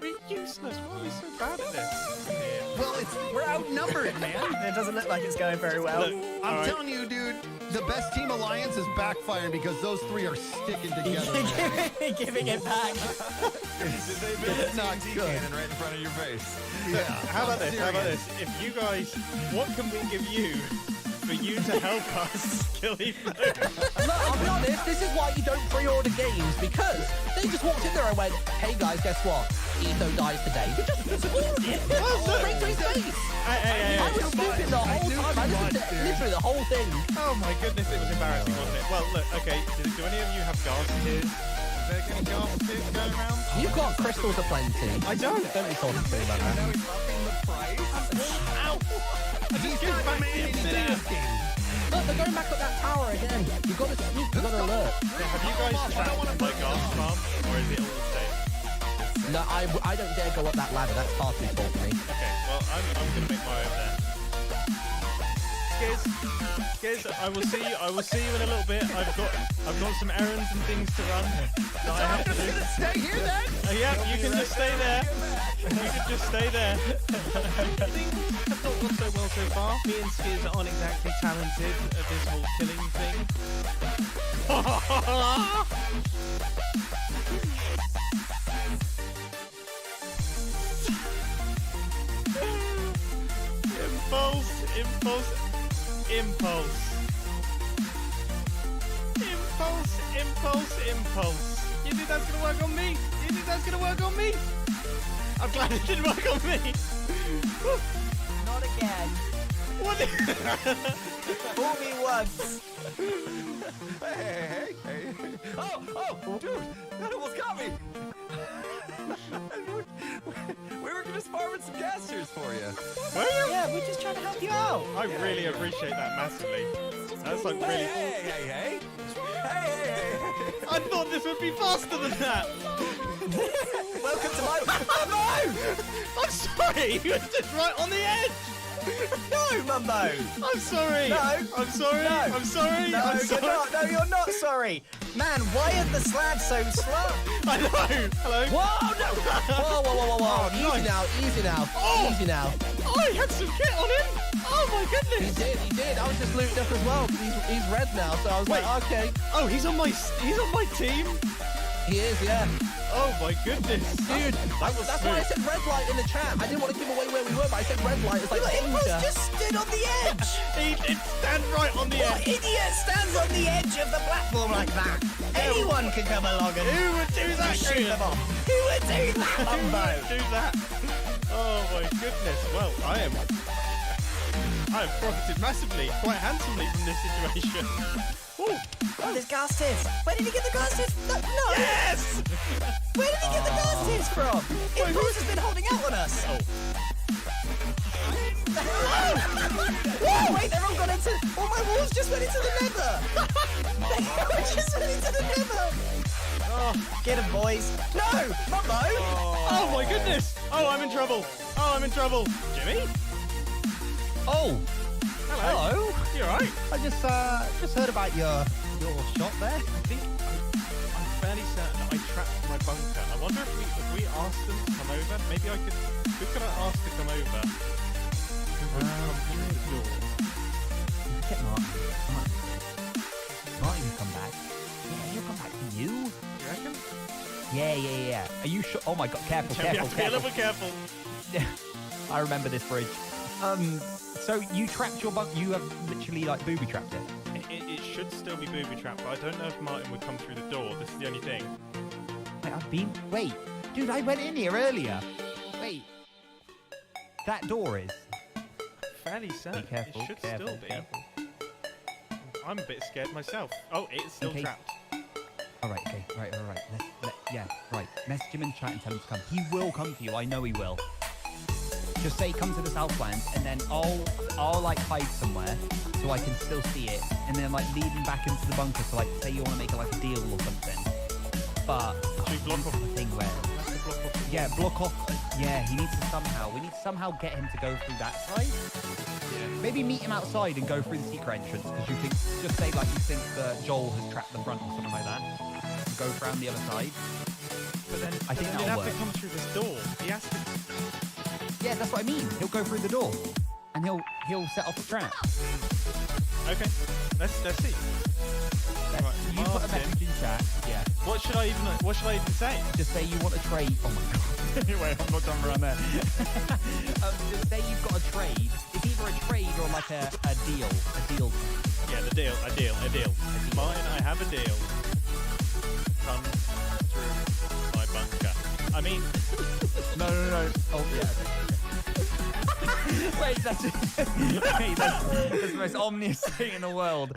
S6: We're useless. Why are we so bad at this?
S22: Well, we're outnumbered, man.
S4: It doesn't look like it's going very well.
S6: Look,
S22: I'm telling you, dude, the best team alliance is backfiring because those three are sticking together.
S4: Giving it back.
S22: It's not good.
S16: Right in front of your face.
S22: Yeah.
S6: How about this? If you guys, what can we give you for for you to help us kill Etho.
S2: Look, I'll be honest, this is why you don't pre-order games, because they just walked in there and went, hey guys, guess what? Etho dies today. They just ordered it. Straight to his face. I was stupid the whole time. I listened to literally the whole thing.
S6: Oh my goodness, it was embarrassing, wasn't it? Well, look, okay, do any of you have gas tears? Is there any gas tears going around?
S2: You've got crystals aplenty.
S6: I don't.
S2: Don't be talking to me about that.
S6: Ow! I just get back the obsidian.
S2: Look, they're going back up that tower again. You've got to sneak, you've got to alert.
S6: Have you guys tracked my gas farm, or is it all the same?
S2: No, I don't dare go up that ladder. That's far too tall for me.
S6: Okay, well, I'm going to make my own there. Skiz, I will see you in a little bit. I've got some errands and things to run that I have to do.
S18: Stay here then.
S6: Yeah, you can just stay there. You can just stay there. Things have not gone so well so far. Me and Skiz aren't exactly talented at this whole killing thing. Impulse. You think that's gonna work on me? I'm glad it didn't work on me.
S4: Not again.
S6: What?
S4: Fool me once.
S18: Hey. Oh, dude, that almost got me. We were just farming some gas tears for you.
S6: Were you?
S4: Yeah, we're just trying to help you out.
S6: I really appreciate that massively. That's like really.
S18: Hey.
S6: I thought this would be faster than that.
S4: Welcome to my. Oh
S6: I'm sorry. You were just right on the edge.
S4: no! No, Mumbo.
S6: I'm sorry.
S4: No.
S6: I'm sorry.
S4: No.
S6: I'm sorry.
S4: No,
S6: I'm
S4: you're
S6: sorry.
S4: not. No, you're not sorry. Man, why are the slabs so slow?
S6: I know. Hello.
S2: Whoa, no. Whoa.
S6: Oh,
S2: Easy now. Easy now.
S6: Oh, I had some kit on him. Oh my goodness.
S2: He did. I was just looting up as well. He's red now, so I was like, okay.
S6: Oh, he's on my team.
S2: He is, yeah.
S6: Oh my goodness.
S2: Dude, that's why I said red light in the chat. I didn't want to give away where we were, but I said red light. It's like danger.
S4: Just stood on the edge.
S6: He did stand right on the edge.
S4: What idiot stands on the edge of the platform like that? Anyone can come along and
S6: who would do that?
S4: shoot them off. Who would do that, Mumbo?
S6: Do that. Oh my goodness. Well, I have profited massively, quite handsomely from this situation. Ooh.
S4: Oh, there's gas tears. Where did he get the gas tears? No.
S6: Yes!
S4: Where did he get the gas tears from? Impulse has been holding out on us. Whoa, wait, they're all gone into... All my walls just went into the nether. They all just went into the nether. Oh, get him, boys. No, Mumbo.
S6: Oh my goodness. Oh, I'm in trouble. Jimmy?
S22: Oh,
S6: hello. You alright?
S22: I just heard about your shot there.
S6: I think I'm fairly certain that I trapped my bunker. I wonder if we asked them to come over. Maybe I could. Who could I ask to come over? Who would come through the door?
S22: Get Martin. Martin will come back. Yeah, he'll come back to you.
S6: You reckon?
S22: Yeah. Are you sure? Oh my God! Careful.
S6: We have to be a little bit careful.
S22: Yeah, I remember this bridge. So you trapped your bunk. You have literally like booby trapped it.
S6: It should still be booby trapped, but I don't know if Martin would come through the door. This is the only thing.
S22: Wait, dude, I went in here earlier. Wait, that door is.
S6: Fairly certain.
S22: Be careful.
S6: It should still be. I'm a bit scared myself. Oh, it's still trapped.
S22: All right. Okay. Right. Right. Message him in chat and tell him to come. He will come for you. I know he will. Just say come to the Southlands, and then I'll like hide somewhere so I can still see it, and then like lead him back into the bunker. So like say you want to make like a deal or something. But
S6: should we block off
S22: the thing where? Yeah, block off. Yeah, we need to somehow get him to go through that side. Yeah. Maybe meet him outside and go through the secret entrance, because you think, just say like you think that Joel has trapped the front or something like that, and go around the other side.
S6: But then
S22: I think
S6: he'd
S22: that'll
S6: have
S22: work.
S6: to come through this door. He has to.
S22: Yeah, that's what I mean. He'll go through the door, and he'll set off a trap.
S6: Okay, let's see. Right,
S22: You put a message in chat. Yeah.
S6: What should I even say?
S22: Just say you want a trade. Oh my God.
S6: Anyway, I'm not done around there.
S22: Just say you've got a trade. It's either
S20: for a trade or like a deal? A deal.
S6: Yeah, a deal. Martin, I have a deal. Come through my bunker. I mean...
S20: No. Oh, yeah, okay. Wait, that's the most ominous thing in the world.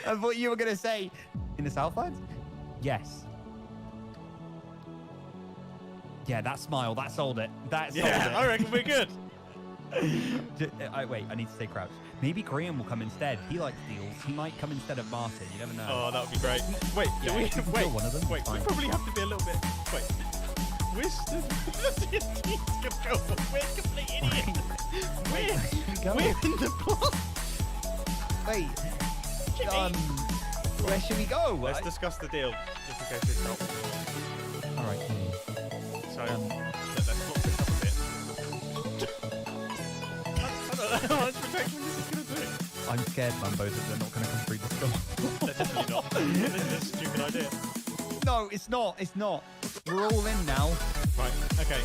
S20: I thought you were going to say, in the Southlands? Yes. Yeah, that smile, that sold it. That sold it.
S6: I reckon we're good.
S20: Wait, I need to stay crouched. Maybe Graham will come instead. He likes deals. He might come instead of Martin. You never know.
S6: Oh, that would be great. Wait,
S20: Yeah,
S6: we
S20: one of them.
S6: Wait, we probably have to be a little bit. Wait, we're still. We're complete idiots. We're in the plot.
S20: Wait. Where should we go?
S6: Let's discuss the deal, just in case it's not.
S20: All right.
S6: So let's not pick up a bit. I don't know how much protection this is going to do.
S20: I'm scared, Mumbo, that they're not going to come through this door.
S6: They're definitely not. This is a stupid idea.
S20: No, it's not. It's not. We're all in now.
S6: Right. Okay.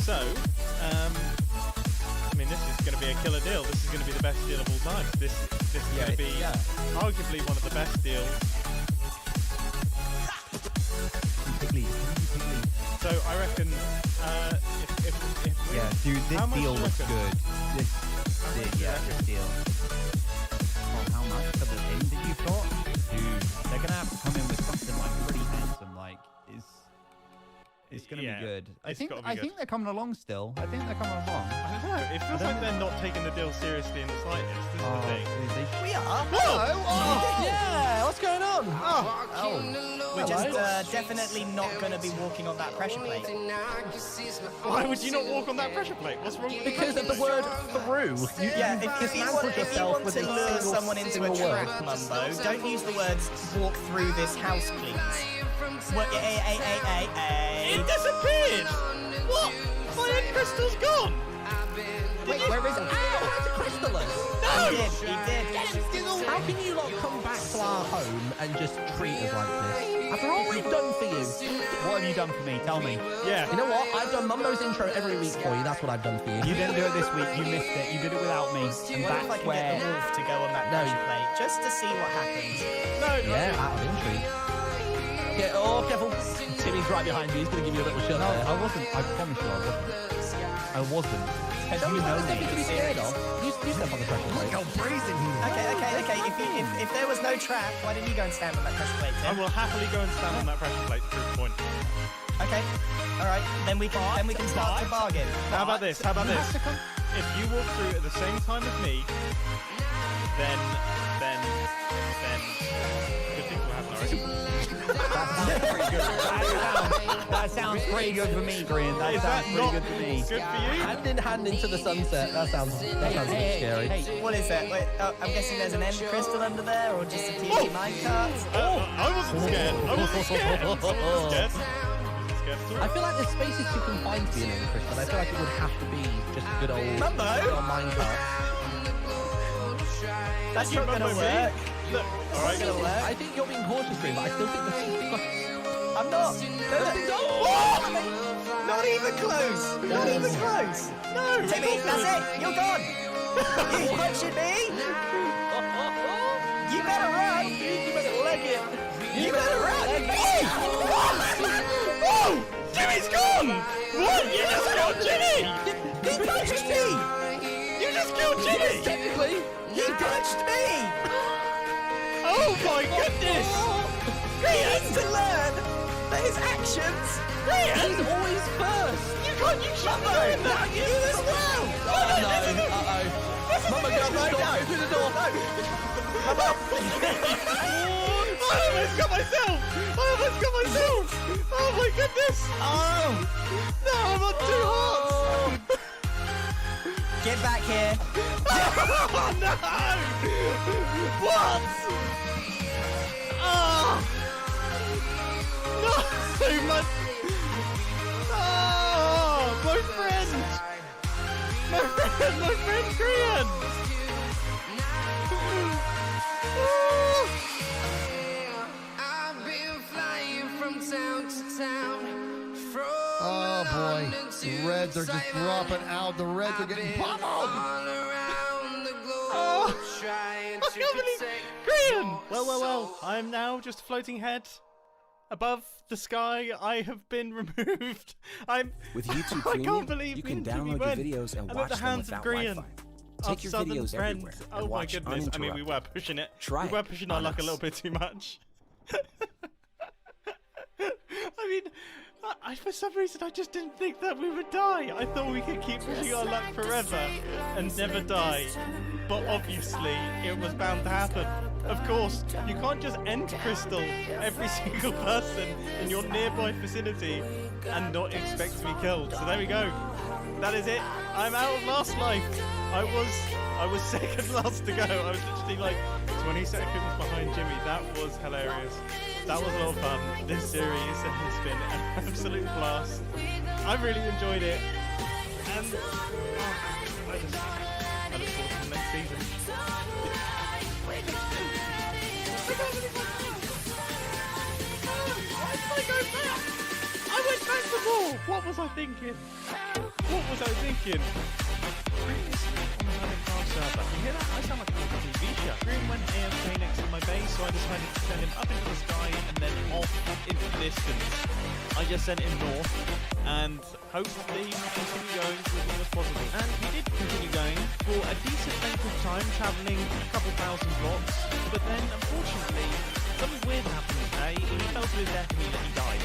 S6: So, I mean, this is going to be a killer deal. This is going to be the best deal of all time. This is going to be arguably one of the best deals. So I reckon if we,
S20: dude, this
S6: how much
S20: deal
S6: do you
S20: looks
S6: reckon?
S20: good. This deal. Oh, how much for the thing that you got? Dude, they're gonna have to come in with something like pretty handsome. Like, it's gonna be good. I think they're coming along still. I think they're coming along.
S6: I don't know. It feels like they're not taking the deal seriously in the slightest. This is the thing.
S2: We are.
S6: Hello.
S2: Yeah. What's going on?
S4: We're just definitely not going to be walking on that pressure plate.
S6: Why would you not walk on that pressure plate? What's wrong with
S2: Because of the word through.
S4: If you want to lure someone into a trap, Mumbo, don't use the words walk through this house, please.
S6: It disappeared! What? My end crystal's gone!
S2: Wait, where is it? It's a crystallis!
S6: No!
S4: He did.
S2: How can you not come back to our home and just treat us like this? After all we've done for you.
S20: What have you done for me? Tell me.
S6: Yeah.
S2: You know what? I've done Mumbo's intro every week for you. That's what I've done for you.
S20: You didn't do it this week. You missed it. You did it without me. And
S4: What if I can get the wolf to go on that pressure plate just to see what happens?
S2: Yeah, out of intrigue. Careful. Timmy's right behind you. He's going to give you a little shove there.
S20: I wasn't. I promise you, I wasn't.
S2: You know nothing to be scared of. You step on the pressure plate.
S20: Look how brazen he is.
S4: Okay. If there was no trap, why didn't you go and stand on that pressure plate,
S6: I
S4: Tim?
S6: will happily go and stand on that pressure plate to prove the point.
S4: Okay. All right. Then we can start to bargain.
S6: How about this? If you walk through at the same time as me, then good things will happen, I reckon.
S20: That sounds pretty good for me, Green. That sounds pretty good for me.
S6: Good for you?
S2: Hand in hand into the sunset. That sounds a bit scary.
S4: What is that? Wait, I'm guessing there's an end crystal under there, or just a TNT minecart?
S6: I wasn't scared.
S2: I feel like the space is too confined to be an end crystal. I feel like it would have to be just a good old minecart.
S4: That's not gonna work.
S6: Look, alright.
S2: I think you're being cautious, Green, but I still think that's too close.
S4: I'm not. Not even close. Not even close. No. Timmy, that's it. You're gone. You punching me? You better run.
S2: You better leg it.
S4: You better run.
S6: Whoa! Jimmy's gone! What? You just killed Jimmy!
S4: He punched me.
S6: You just killed Jimmy!
S2: Technically,
S4: he punched me.
S6: Oh my goodness!
S4: He has to learn that his actions.
S2: he's always first.
S6: You can't use Mumbo!
S4: You as well.
S2: Mumbo, go through the door.
S6: I almost got myself! Oh my goodness!
S4: Oh!
S6: No, I'm on 2 hearts!
S4: Get back here!
S6: Oh no! What? Oh! No! My friend Korean!
S7: I've been flying from town to town, from
S22: Oh boy.
S7: London to
S22: The Reds are just dropping out. The Reds are getting pummeled.
S6: Graham! Well, I am now just a floating head above the sky. I have been removed.
S15: With YouTube
S6: I
S15: Premium,
S6: can't believe
S15: you can
S6: me
S15: download your videos and
S6: I'm
S15: watch
S6: at the
S15: them
S6: hands of
S15: without
S6: Grian.
S15: Wi-Fi.
S6: Our
S15: Take your
S6: southern
S15: videos
S6: friends.
S15: everywhere
S6: Oh
S15: and
S6: my
S15: watch
S6: goodness. I mean, we
S15: uninterrupted.
S6: were pushing it.
S15: Try
S6: we were
S15: it
S6: pushing our
S15: on
S6: luck a
S15: us.
S6: little bit too much. I mean, for some reason, I just didn't think that we would die. I thought we could keep pushing our luck forever and never die. But obviously, it was bound to happen. Of course, you can't just end Crystal every single person in your nearby vicinity and not expect to be killed. So there we go. That is it. I'm out of last life. I was second last to go. I was literally like 20 seconds behind Jimmy. That was hilarious. That was a lot of fun. This series has been an absolute blast. I really enjoyed it. And I look forward to the next season. Why did I go back? I went back to war. What was I thinking? What was I thinking? Server. You hear that? I sound like a TV show. Green went AFK next to my base, so I decided to send him up into the sky and then off into the distance. I just sent him north and hopefully continue going for as long as possible. And he did continue going for a decent length of time, travelling a couple thousand blocks. But then, unfortunately, something weird happened. He fell to his death and he died.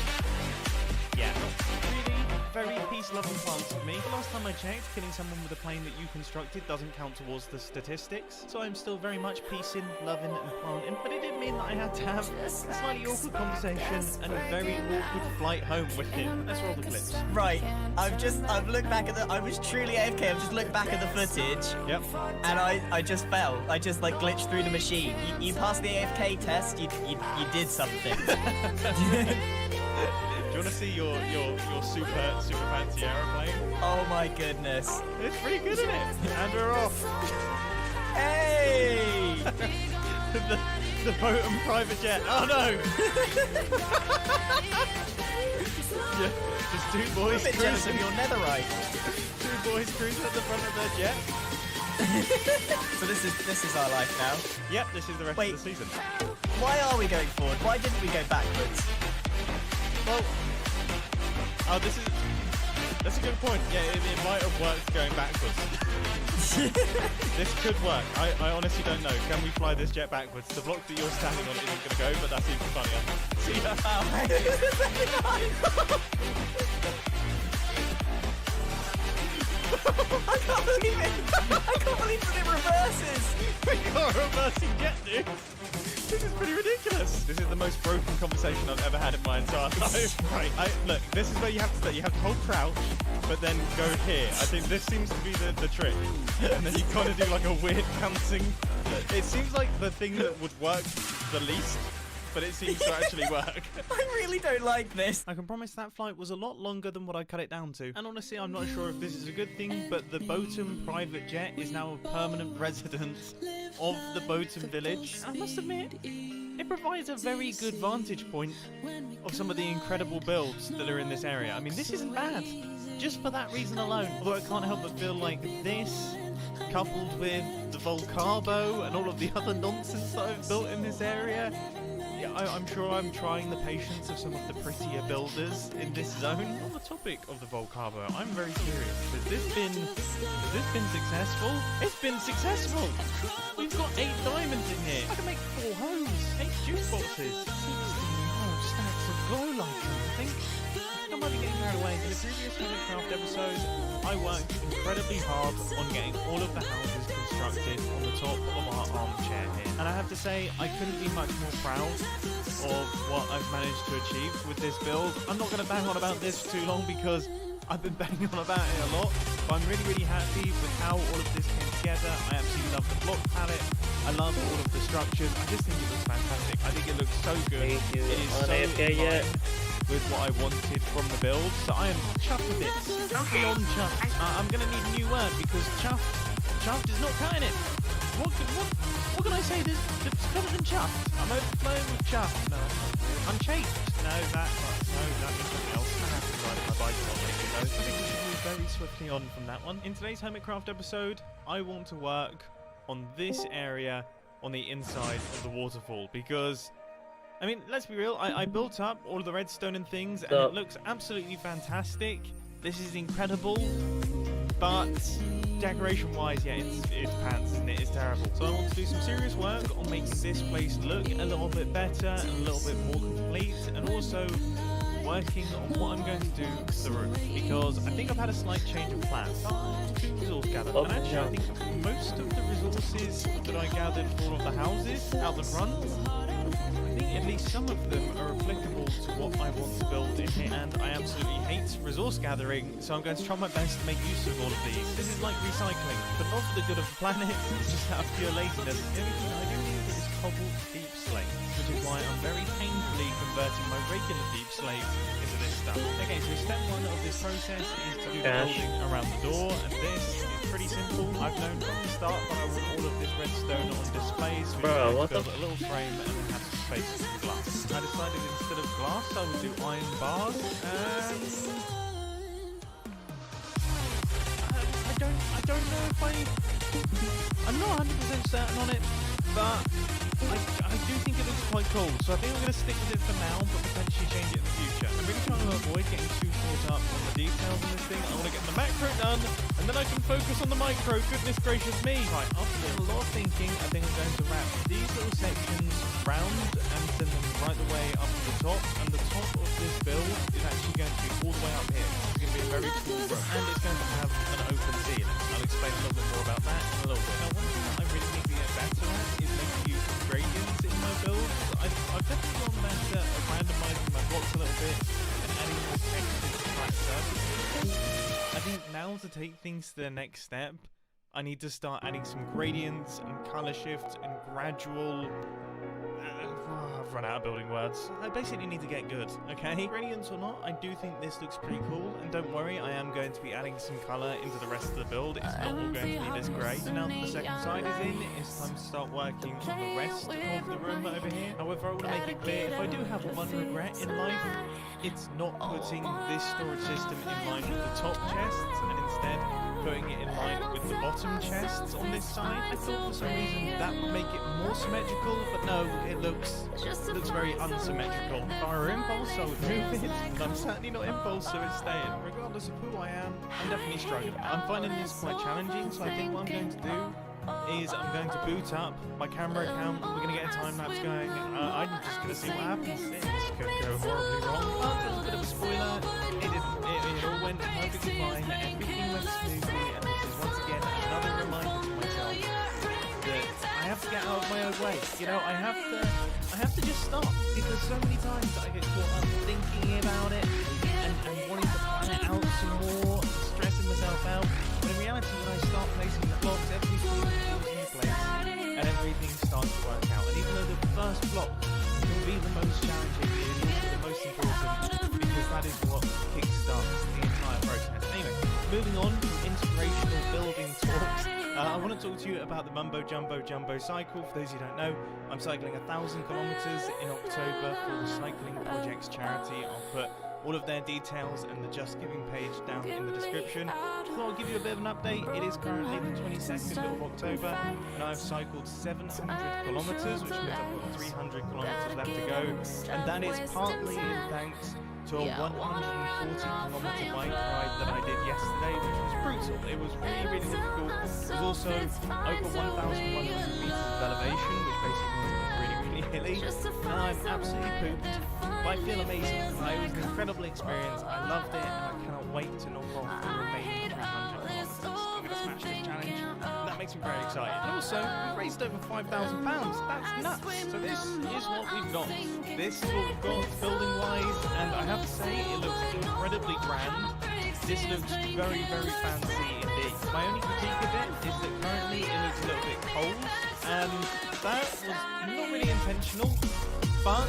S6: Yeah, really very peace-loving plants of me. The last time I checked, killing someone with a plane that you constructed doesn't count towards the statistics, so I'm still very much peacing, loving and planting, but it did mean that I had to have a slightly awkward conversation and a very awkward flight home with him. Let's roll the clips.
S4: Right, I've looked back at I was truly AFK, I've just looked back at the footage.
S6: Yep.
S4: And I just fell. I just like glitched through the machine. You passed the AFK test, you did something.
S6: Do you want to see your super fancy aeroplane?
S4: Oh my goodness.
S6: It's pretty good, isn't it? And we're off.
S4: Hey!
S6: the boat and private jet. Oh no! Yeah, just two boys.
S4: I'm a bit jealous of your netherite.
S6: Two boys cruising at the front of their jet.
S4: So this is our life now.
S6: Yep, this is the rest of the season.
S4: Why are we going forward? Why didn't we go backwards?
S6: Well, that's a good point. Yeah, it might have worked going backwards. This could work. I honestly don't know. Can we fly this jet backwards? The block that you're standing on isn't going to go, but that's even funnier. See that?
S4: I can't believe it! I can't believe that it reverses!
S6: We got a reversing jet, dude! This is pretty ridiculous. This is the most broken conversation I've ever had in my entire life. Right, look, this is where you have to stay. You have to hold crouch, but then go here. I think this seems to be the trick. And then you kind of do like a weird bouncing. It seems like the thing that would work the least, but it seems to actually work.
S4: I really don't like this.
S6: I can promise that flight was a lot longer than what I cut it down to. And honestly, I'm not sure if this is a good thing, but the Boatum private jet is now a permanent resident of the Boatum village. I must admit, it provides a very good vantage point of some of the incredible builds that are in this area. I mean, this isn't bad, just for that reason alone. Although I can't help but feel like this, coupled with the Volcarbo and all of the other nonsense that I've built in this area, yeah, I'm sure I'm trying the patience of some of the prettier builders in this zone. On the topic of the Volcarbo, I'm very curious. Has this been successful? It's been successful! We've got 8 diamonds in here. I can make 4 homes, 8 juice boxes, 16 whole stacks of glow lights, I think. I might be getting carried away. In the previous Minecraft episode, I worked incredibly hard on getting all of the houses constructed on the top of our armchair here. And I have to say, I couldn't be much more proud of what I've managed to achieve with this build. I'm not going to bang on about this for too long because I've been banging on about it a lot. But I'm really, really happy with how all of this came together. I absolutely love the block palette. I love all of the structures. I just think it looks fantastic. I think it looks so good. It is so in line with what I wanted from the build. So I am chuffed with it. Beyond chuffed. I'm going to need a new word because chuffed is not cutting it. What can I say that's better than chuffed? I'm overflowing with chuffed. No, I'm chafed. No, that means something else. I have to write about bike on lately though. I think we should move very swiftly on from that one. In today's Hermitcraft episode, I want to work on this area on the inside of the waterfall because, I mean, let's be real, I built up all of the redstone and things and it looks absolutely fantastic. This is incredible, but decoration-wise, yeah, it's pants, isn't it? It's terrible. So I want to do some serious work on making this place look a little bit better and a little bit more complete, and also working on what I'm going to do to the roof, because I think I've had a slight change of plan. Two resource gathered, and actually I think most of the resources that I gathered for all of the houses out the front, I think at least some of them are applicable to what I want to build in here, and I absolutely hate resource gathering, so I'm going to try my best to make use of all of these. This is like recycling, but not for the good of the planet, it's just out of pure laziness. The only thing I do need is cobbled deep slate, which is why I'm very painfully converting my regular deep slate into this stuff. Okay, so step one of this process is to do the building around the door, and this is pretty simple. I've known from the start that I want all of this redstone on display, so we can build a little frame and then have some space for glass. I decided instead of glass I would do iron bars, and I don't know if I'm not 100% certain on it, but I do think it looks quite cool, so I think I'm going to stick with it for now, but potentially change it in the future. I'm really trying to avoid getting too caught up on the details in this thing. I want to get the macro done, and then I can focus on the micro. Goodness gracious me! Right, after a lot of thinking, I think I'm going to wrap these little sections round and send them right the way up to the top, and the top of this build is actually going to be all the way up here. It's going to be a very cool room, and it's going to have an open ceiling. I'll explain a little bit more about that in a little bit. Now, one thing that I really need to get better at is making use of gradients in my builds. I've definitely gotten better at randomizing my blocks a little bit and adding more textures to flat surfaces. I think now to take things to the next step, I need to start adding some gradients and color shifts and gradual... I've run out of building words. I basically need to get good, okay? Gradients or not, I do think this looks pretty cool, and don't worry, I am going to be adding some colour into the rest of the build. It's not all going to be this grey. So now that the second side is in, it's time to start working on the rest of the room over here. However, I want to make it clear, if I do have one regret in life, it's not putting this storage system in line with the top chests, and instead putting it in line with the bottom chests on this side. I thought for some reason that would make it more symmetrical, but no, it looks very unsymmetrical. If I were Impulse, I would move it, but I'm certainly not Impulse, so it's staying. Regardless of who I am, I'm definitely struggling. I'm finding this quite challenging, so I think what I'm going to do is I'm going to boot up my camera account. We're going to get a time lapse going. I'm just going to see what happens. This could go horribly wrong, but there's a bit of a spoiler. It all went perfectly fine. Everything went smoothly, and this is once again another reminder to myself that I have to get out of my own way. You know, I have to just stop, because so many times I get caught up thinking about it and wanting to plan it out some more, stressing myself out. But in reality, when I start placing the blocks, everything falls into place and everything starts to work out. And even though the first block can be the most challenging, it is also the most important, because that is what kickstarts the entire process. Anyway, moving on from inspirational building talks, I want to talk to you about the Mumbo Jumbo Jumbo cycle. For those who don't know, I'm cycling 1,000 kilometers in October for the Cycling Projects charity. I'll put all of their details and the Just Giving page down in the description. So I'll give you a bit of an update. It is currently the 22nd of October, and I've cycled 700 kilometers, which means I've got 300 kilometers left to go, and that is partly in thanks to a 140-kilometer bike ride that I did yesterday, which was brutal. It was really, really difficult. It was also over 1,100 meters of elevation, which basically means it was really, really hilly. And I'm absolutely pooped, but I feel amazing. It was an incredible experience. I loved it, and I cannot wait to knock off the remaining 300 kilometers. I'm going to smash this challenge, and that makes me very excited. And also, we raised over £5,000. That's nuts. So this is what we've got. This is what we've got building-wise, and I have to say, it looks incredibly grand. This looks very, very fancy indeed. My only critique of it is that currently it looks a little bit cold, and that was not really intentional, but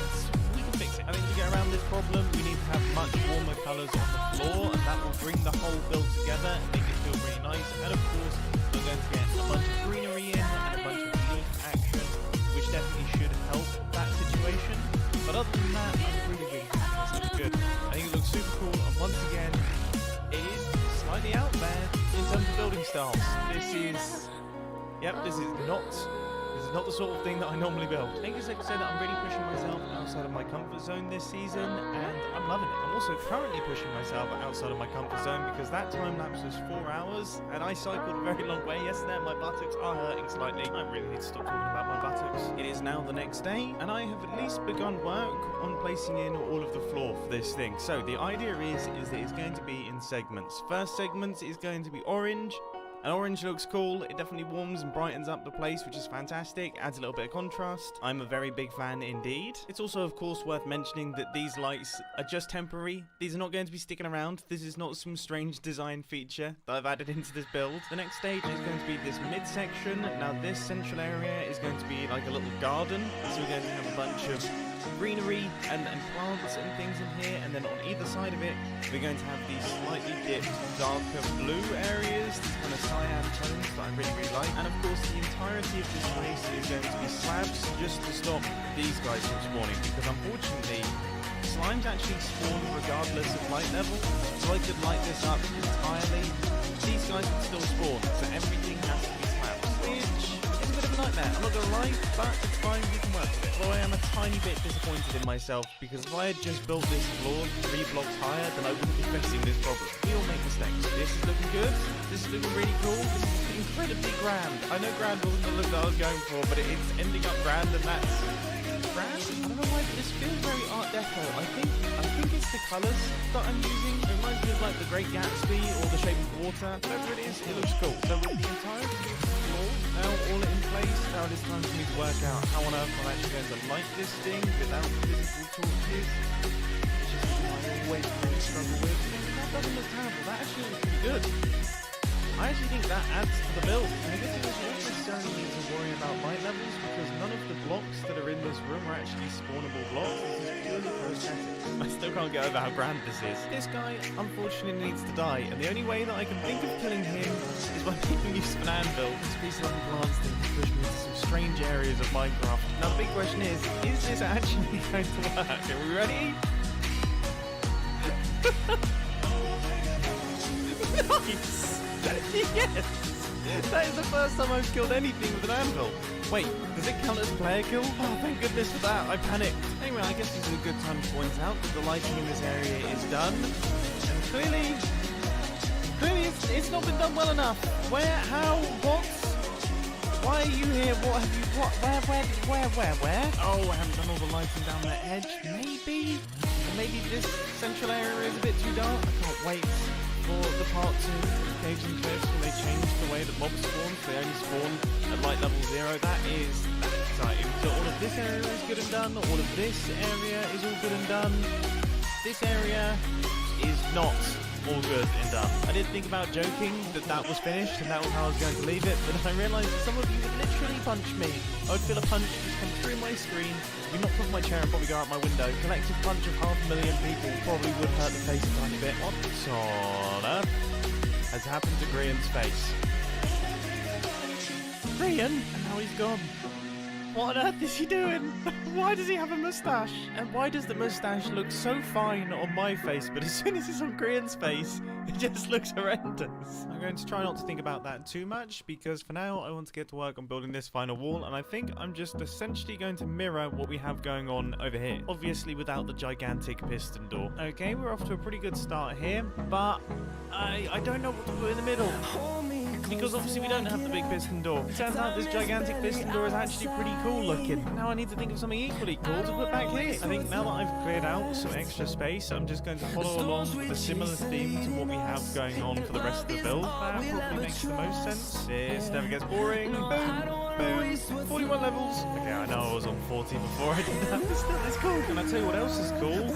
S6: we can fix it. I think to get around this problem, we need to have much warmer colours on the floor, and that will bring the whole build together and make it feel really nice. And of course, we're going to get a bunch of greenery in and a bunch of leaf action, which definitely should help that situation. But other than that, I'm really, really happy. This looks good. I think it looks super cool, and once again, building styles. This is not the sort of thing that I normally build. I think it's safe to say that I'm really pushing myself outside of my comfort zone this season, and I'm loving it. I'm also currently pushing myself outside of my comfort zone because that time lapse was 4 hours, and I cycled a very long way yesterday, and my buttocks are hurting slightly. I really need to stop talking about my buttocks. It is now the next day, and I have at least begun work on placing in all of the floor for this thing. So the idea is that it's going to be in segments. First segment is going to be orange. And orange looks cool, it definitely warms and brightens up the place, which is fantastic, adds a little bit of contrast. I'm a very big fan indeed. It's also of course worth mentioning that these lights are just temporary. These are not going to be sticking around. This is not some strange design feature that I've added into this build. The next stage is going to be this midsection. Now this central area is going to be like a little garden, so we're going to have a bunch of greenery and plants and things in here, and then on either side of it we're going to have these slightly dipped darker blue areas, these kind of cyan tones that I really like, and of course the entirety of this place is going to be slabs just to stop these guys from spawning, because unfortunately slimes actually spawn regardless of light level, so I could light this up entirely, these guys would still spawn, so everything has to be slabs, which is a bit of a nightmare, I'm not gonna lie, but it's fine, we can work with it. Although I am a tiny bit disappointed in myself, because if I had just built this floor 3 blocks higher, then I wouldn't be facing this problem. We all make mistakes. This is looking good, this is looking really cool, this is incredibly grand. I know grand wasn't the look that I was going for, but it's ending up grand, and that's grand? I don't know why, but this feels very Art Deco. I think it's the colours that I'm using. It reminds me of like the Great Gatsby or the Shape of Water. Whatever it is, it looks cool. So with the entirety of the floor now all in place, now it is time for me to work out how on earth I'm actually going to light this thing without physical torches. Which is something I always really struggle with. That doesn't look terrible. That actually looks pretty good. I actually think that adds to the build. And I guess it doesn't necessarily need to worry about light levels, because none of the blocks that are in this room are actually spawnable blocks. This is purely for aesthetics. I still can't get over how grand this is. This guy, unfortunately, needs to die, and the only way that I can think of killing him is by making use of an anvil. This piece of plants thing has pushed me into some strange areas of Minecraft. Now the big question is this actually going to work? Are we ready? Nice! Yes! That is the first time I've killed anything with an anvil. Wait, does it count as player kill? Oh, thank goodness for that. I panicked. Anyway, I guess this is a good time to point out that the lighting in this area is done. And clearly it's not been done well enough. Where? How? What? Why are you here? What have you... What? Where? Oh, I haven't done all the lighting down that edge. Maybe? Or maybe this central area is a bit too dark. I can't wait for the part 2 of Caves and Cliffs when they change the way that mobs spawn, so they only spawn at light level 0. That's exciting. So all of this area is good and done, all of this area is all good and done. This area is not all good and done. I did think about joking that was finished and that was how I was going to leave it, but I realised that some of you would literally punch me. I would feel a punch just come through my screen, be knocked off my chair and probably go out my window. Collective punch of 500,000 people probably would hurt the face a tiny bit. What on earth has happened to Grian's face? Grian? And now he's gone. What on earth is he doing? Why does he have a moustache? And why does the moustache look so fine on my face, but as soon as it's on Grian's face, it just looks horrendous? I'm going to try not to think about that too much, because for now I want to get to work on building this final wall, and I think I'm just essentially going to mirror what we have going on over here. Obviously without the gigantic piston door. Okay, we're off to a pretty good start here, but I don't know what to put in the middle. Because obviously we don't have the big piston door. It turns out this gigantic piston door is actually pretty cool looking. Now I need to think of something equally cool to put back here. I think now that I've cleared out some extra space, I'm just going to follow along with a similar theme to what we have going on for the rest of the build. That probably makes the most sense. This never gets boring. Boom. 41 levels. Okay, I know I was on 40 before I did that, but still, it's cool. Can I tell you what else is cool?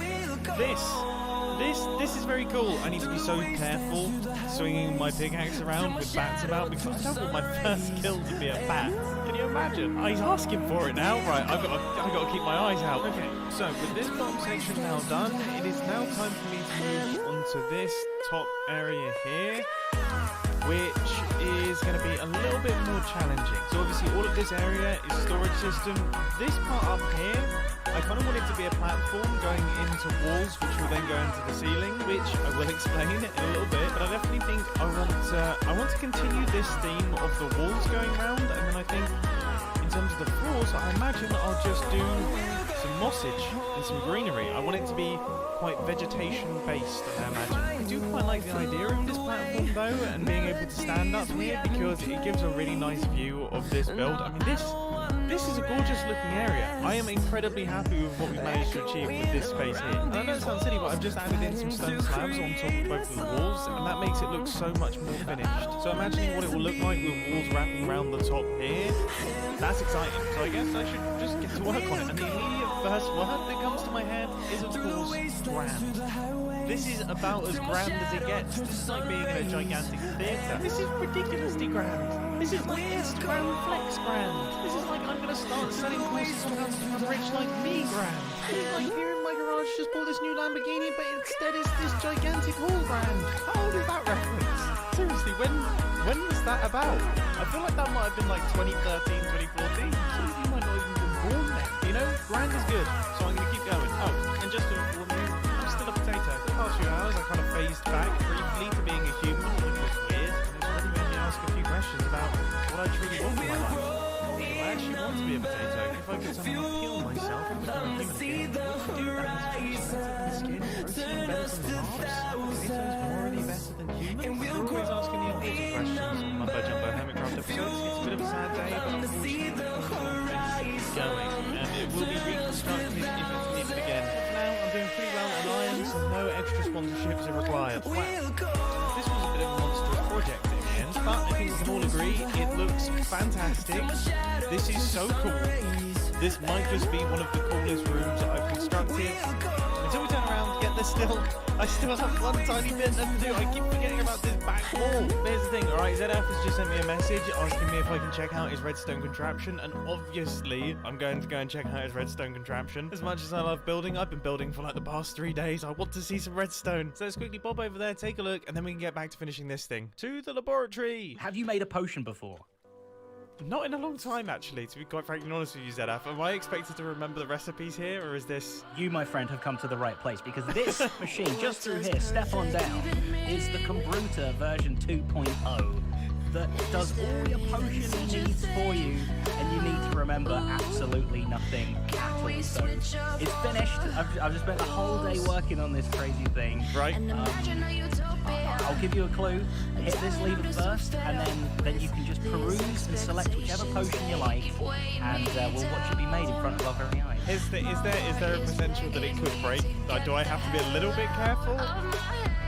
S6: This is very cool. I need to be so careful swinging my pickaxe around with bats about, because I don't want my first kill to be a bat. Can you imagine? Oh, he's asking for it now. Right, I've got to keep my eyes out. Okay, so with this bottom section now done, it is now time for me to move onto this top area here, which is going to be a little bit more challenging. So obviously all of this area is storage system. This part up here I kind of want it to be a platform going into walls, which will then go into the ceiling, which I will explain in a little bit. But I definitely think I want to continue this theme of the walls going round, and then I think in terms of the floors, I imagine I'll just do some mossage and some greenery. I want it to be quite vegetation based, I imagine. I do quite like the idea of this platform though, and being able to stand up here, because it gives a really nice view of this build. I mean, this is a gorgeous looking area. I am incredibly happy with what we managed to achieve with this space here. And I know it sounds silly, but I've just added in some stone slabs on top of both of the walls, and that makes it look so much more finished. So imagining what it will look like with walls wrapping around the top here, that's exciting. So I guess I should just get to work on it. And the immediate first word that comes to my head is, of course, grand. This is about as grand as it gets. This is like being in a gigantic theatre. This is ridiculously grand. This is weirdest grand flex grand. This is like I'm going to start selling courses for how to become rich like me grand. This is like here in my garage just bought this new Lamborghini, but instead it's this gigantic hall grand. How old is that reference? Seriously, when was that about? I feel like that might have been like 2013, 2014. Some of you might not even been born then. You know, grand is good, so I'm going to keep going. Oh, and just to inform you, I'm still a potato. For the past few hours, I kind of phased back briefly to being a human, which was weird, and it's really made me ask a few questions about what I truly want in my life. Do I actually want to be a potato? If I could somehow heal myself and become a human again, what would do that? Skin, protein, better than carbs, potatoes morally better than humans? We're always asking the obvious questions on Mumbo Jumbo Hermitcraft episodes. It's a bit of a sad day, but unfortunately, going, and it will be reconstructed if it's needed again. For now, I'm doing pretty well on iron, so no extra sponsorships are required. Wow. This was a bit of a monstrous project in the end, but I think we can all agree it looks fantastic. This is so cool. This might just be one of the coolest rooms that I've constructed. Until we turn around, I still have one tiny bit left to do. I keep forgetting about this back wall. Here's the thing, alright, ZF has just sent me a message asking me if I can check out his redstone contraption, and obviously I'm going to go and check out his redstone contraption. As much as I love building, I've been building for like the past 3 days. I want to see some redstone. So let's quickly bob over there, take a look, and then we can get back to finishing this thing. To the laboratory!
S10: Have you made a potion before?
S6: Not in a long time, actually, to be quite frankly honest with you, ZF. Am I expected to remember the recipes here, or is this...
S10: You, my friend, have come to the right place, because this machine, just through here, step on down, is the Combruta version 2.0 that does all your potion needs for you, and you need to remember absolutely nothing at all. So, it's finished. I've just spent the whole day working on this crazy thing.
S6: Right.
S10: I'll give you a clue. Hit this lever first, and then you can just peruse and select whichever potion you like, and we'll watch it be made in front of our very eyes.
S6: Is there a potential that it could break? Like, do I have to be a little bit careful?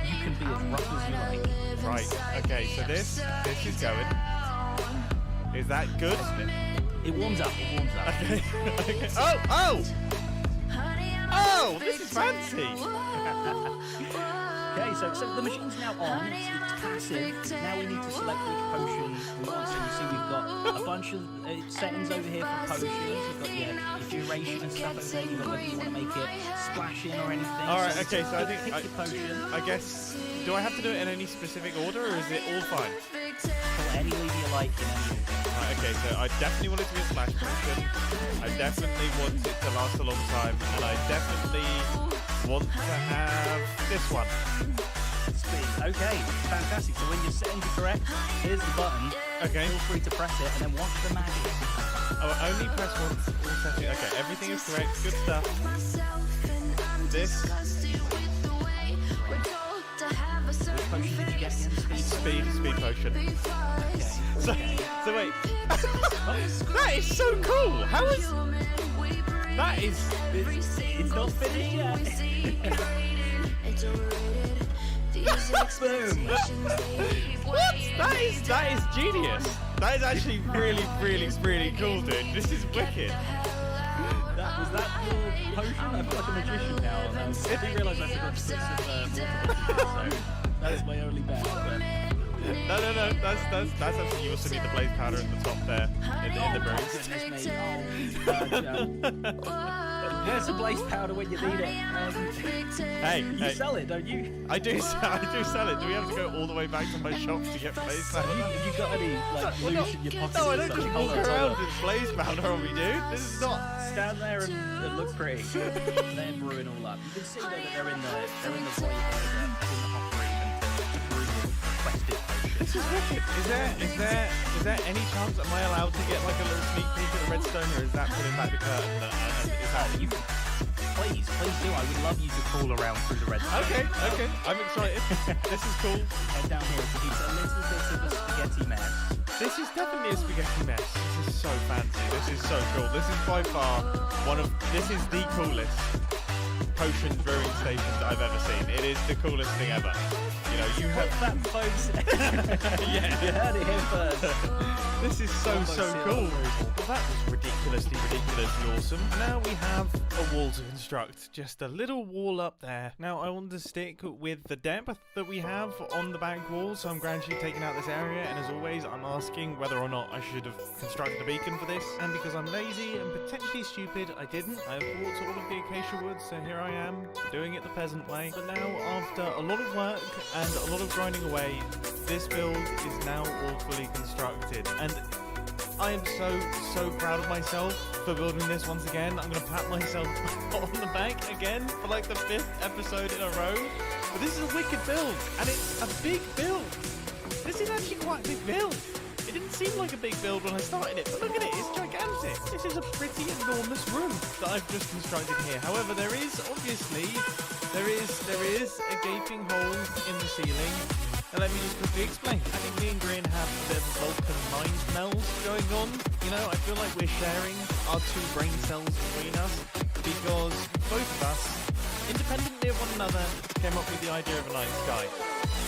S10: You can be as rough as you like.
S6: Right. Okay. So this is going. Is that good?
S10: It warms up.
S6: Okay. Okay. Oh! Oh! This is fancy.
S10: Okay, so the machine's now on, it's passive. Now we need to select which potion we want. So you see we've got a bunch of settings over here for potions. You've got your duration and stuff over there. You've got whether you want to make it splash in or anything.
S6: Alright, okay, so I think...
S10: Pick your potion.
S6: I guess... Do I have to do it in any specific order, or is it all fine?
S10: Pull any lever you like in any order.
S6: Right, okay, so I definitely want it to be a splash potion. I definitely want it to last a long time, and I definitely want to have this one.
S10: Speed. Okay, fantastic. So when your settings are correct, here's the button.
S6: Okay.
S10: Feel free to press it, and then watch the magic.
S6: Oh, only press once. All settings. Okay, everything is correct. Good stuff. This.
S10: Which potion did you get again?
S6: Speed potion.
S10: Okay.
S6: So wait. That is so cool. How is... That is...
S10: It's not finished yet. Boom.
S6: What? That is genius. That is actually really cool, dude. This is wicked.
S10: Was that your potion? I feel like a magician now. I didn't realise I forgot to put some water. So that is my only bet.
S6: No. That's actually, you also need the blaze powder at the top there in the brooms.
S10: There's a blaze powder when you need it.
S6: Hey,
S10: You sell it, don't you?
S6: I do sell it. Do we have to go all the way back to my shop to get blaze powder?
S10: Have you got any like loose in your pockets?
S6: No, I
S10: or
S6: don't just
S10: something?
S6: walk
S10: Hold on,
S6: around
S10: hold on.
S6: with blaze powder on me, dude. This is not.
S10: Stand there and look pretty. Then ruin all up. You can see though that they're in the void in the hopper even requested potion.
S6: This is wicked. Is there any chance am I allowed to get like a little sneak peek at the redstone, or is that pulling back the curtain? Is that
S10: you? Please do. I would love you to crawl around through the redstone.
S6: Okay. I'm excited. This is cool.
S10: Head down here to eat a little bit of a spaghetti mess.
S6: This is definitely a spaghetti mess. This is so fancy. This is so cool. This is by far this is the coolest potion brewing station that I've ever seen. It is the coolest thing ever. You know, you have
S10: that folks.
S6: Yeah,
S10: you heard it here first.
S6: This is so cool. Well, that was ridiculously awesome. Now we have a wall to construct. Just a little wall up there. Now I want to stick with the depth that we have on the back wall, so I'm gradually taking out this area, and as always I'm asking whether or not I should have constructed a beacon for this, and because I'm lazy and potentially stupid, I didn't. I bought all of the acacia wood, so here I am doing it the peasant way. But now, after a lot of work and a lot of grinding away, this build is now all fully constructed, and I am so proud of myself for building this once again. I'm going to pat myself on the back again for like the 5th episode in a row. But this is a wicked build, and it's a big build. This is actually quite a big build. It didn't seem like a big build when I started it, but look at it, it's gigantic. This is a pretty enormous room that I've just constructed here. However, there is a gaping hole in the ceiling. And let me just quickly explain. I think me and Green have a bit of Vulcan mind meld going on. You know, I feel like we're sharing our 2 brain cells between us, because both of us, independently of one another, came up with the idea of a night sky.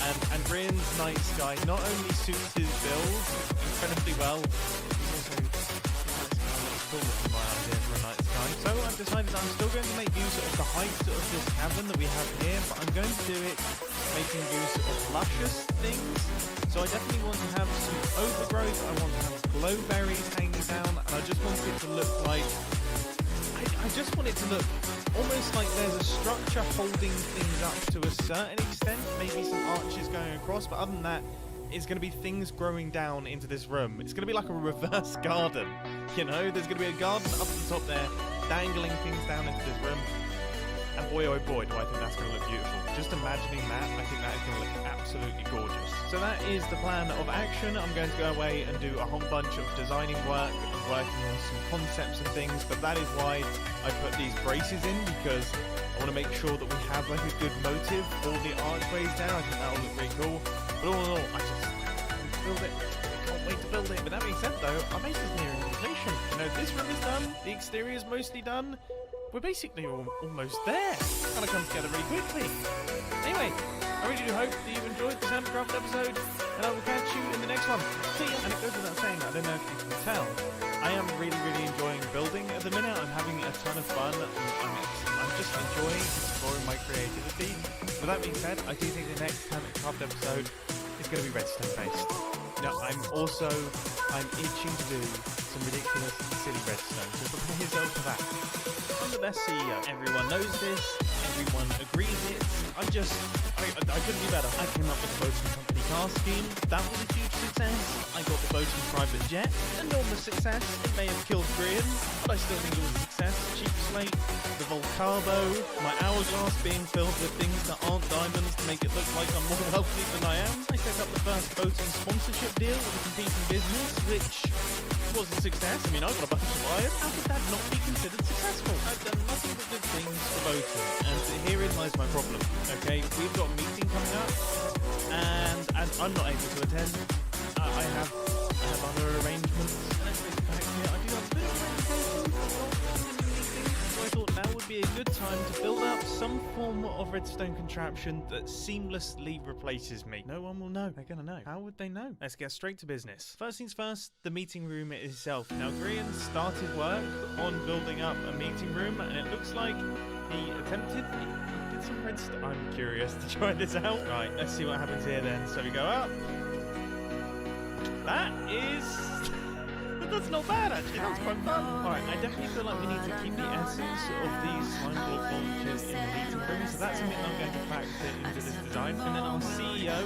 S6: And Green's night sky not only suits his build incredibly well, it's also cool looking my idea for a night sky. So I've decided I'm still going to make use of the height of this cavern that we have here, but I'm going to do it making use of luscious things. So I definitely want to have some overgrowth, I want to have glowberries hanging down, and I just want it to look like, I just want it to look almost like there's a structure holding things up to a certain extent, maybe some arches going across, but other than that, it's going to be things growing down into this room. It's going to be like a reverse garden, you know? There's going to be a garden up at the top there, dangling things down into this room. And boy, oh boy, do I think that's going to look beautiful. Just imagining that, I think that is going to look absolutely gorgeous. So that is the plan of action. I'm going to go away and do a whole bunch of designing work and working on some concepts and things, but that is why I put these braces in, because I want to make sure that we have like a good motive for the archways there. I think that will look really cool. But all in all, I just want to build it. I can't wait to build it. But that being said though, our base is nearing completion. You know, this room is done, the exterior is mostly done. We're basically almost there. It's going to come together really quickly. Anyway, I really do hope that you've enjoyed this Handcraft episode, and I will catch you in the next one. See ya! And it goes without saying, I don't know if you can tell, I am really enjoying building at the minute. I'm having a ton of fun. I'm just enjoying exploring my creativity. With that being said, I do think the next Handcraft episode is going to be redstone based. Now, I'm itching to do some ridiculous, silly redstone, so prepare yourself for that. I'm the best CEO. Everyone knows this. Everyone agrees it. I couldn't be better. I came up with the Boatswain Company car scheme. That was a huge success. I got the Boatswain private jet. Enormous success. It may have killed Graham, but I still think it was a success. Cheap slate. The Volcarbo. My hourglass being filled with things that aren't diamonds to make it look like I'm more wealthy than I am. I set up the first boating sponsorship deal with a competing business, which was a success. I mean, I got a bunch of iron. How could that not be considered successful? I've done nothing but good things for boating, and herein lies my problem. Okay, we've got a meeting coming up, and I'm not able to attend. I have other arrangements. And I do have a bit of meetings, so I thought now would be a good time to build up some form of redstone contraption that seamlessly replaces me. No one will know. They're gonna know. How would they know? Let's get straight to business. First things first, the meeting room itself. Now, Grian started work on building up a meeting room, and it looks like he did some redstone. I'm curious to try this out. Right, let's see what happens here then. So we go up. That is but that's not bad actually. That was quite fun. Alright, I definitely feel like we need to keep the essence of these slime block launchers in the meeting room, so that's something I'm going to factor into this design. And then our CEO,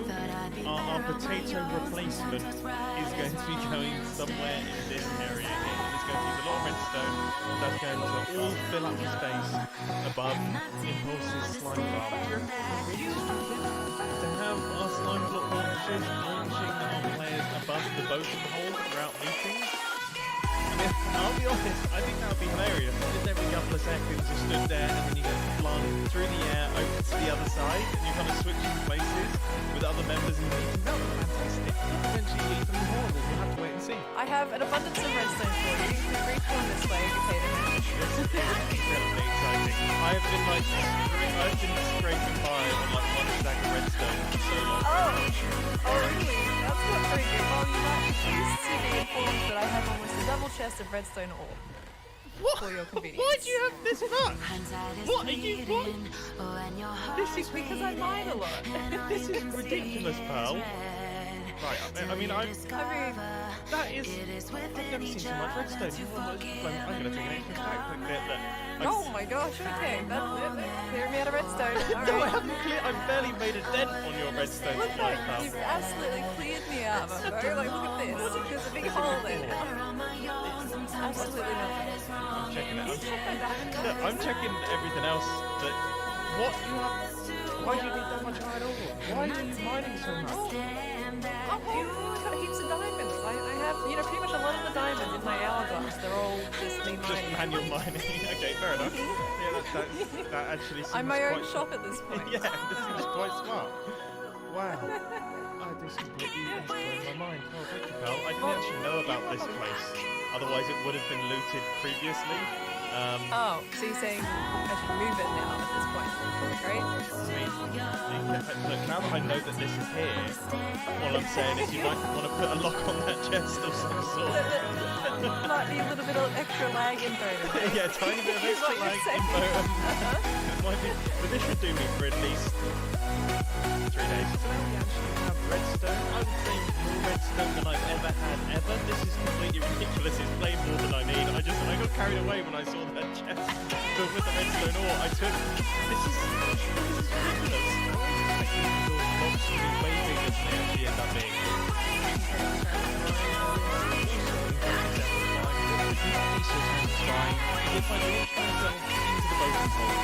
S6: our potato replacement, is going to be going somewhere in this area here. It's going to use a lot of redstone. That's going to all fill up the space above Impulse's slime farm. To have our slime block launchers launching our players above the boating hole throughout meetings. I mean, I'll be honest, I think that would be hilarious. Just every couple of seconds you stood there and then you get flung through the air over to the other side and you kind of switching places with other members in the meeting. That would be fantastic. Eventually lead something horrible. We'll have to wait and see.
S17: I have an abundance of redstone for you. You can respawn this way if you pay the match.
S6: This is incredibly exciting. I've been scraping by on like 1 stack of redstone for so long.
S17: Oh really? That's not very good. Well, you might be pleased to be informed that I have almost a double chest of redstone ore. For your convenience.
S6: Why do you have this much? What are you? What?
S17: This is because I mine a lot.
S6: This is ridiculous, pal. Right, I mean, that is. I've never seen so much redstone. I'm going to take an extra stack.
S17: Oh my gosh, okay. That's it. Clear me out of redstone.
S6: No, I haven't cleared. I've barely made a dent on your redstone.
S17: Look like you've absolutely cleared me out, my bro. Like, look at this. There's a big hole there. Absolutely nothing.
S6: I'm checking it. I'm checking everything else. But what you have? Why do you need that much iron ore? Why are you mining so much?
S17: Oh, I've got heaps of diamonds. I have, pretty much a lot of the diamonds in my hourglass. They're all just me mining.
S6: Just manual mining. Okay, fair enough. Yeah, that actually seems
S17: I'm my own
S6: quite...
S17: shop at this point.
S6: Yeah, this seems quite smart. Wow. This completely blown my mind. Oh, thank you, pal. I didn't actually know about this place. Otherwise, it would have been looted previously.
S17: So you're saying I should move it now at this point, right?
S6: Look, now that I know that this is here, all I'm saying is you might want to put a lock on that chest of some sort.
S17: Might be a little bit of extra lag info.
S6: Yeah, tiny bit of extra lag info. But this should do me for at least 3 days. So now we actually have redstone. I would say more redstone than I've ever had ever. This is completely ridiculous. It's way more than I need. I got carried away when I saw that chest filled with the redstone ore. This is ridiculous. Those blocks will be way bigger than they actually end up being. If I launch myself into the boating hole,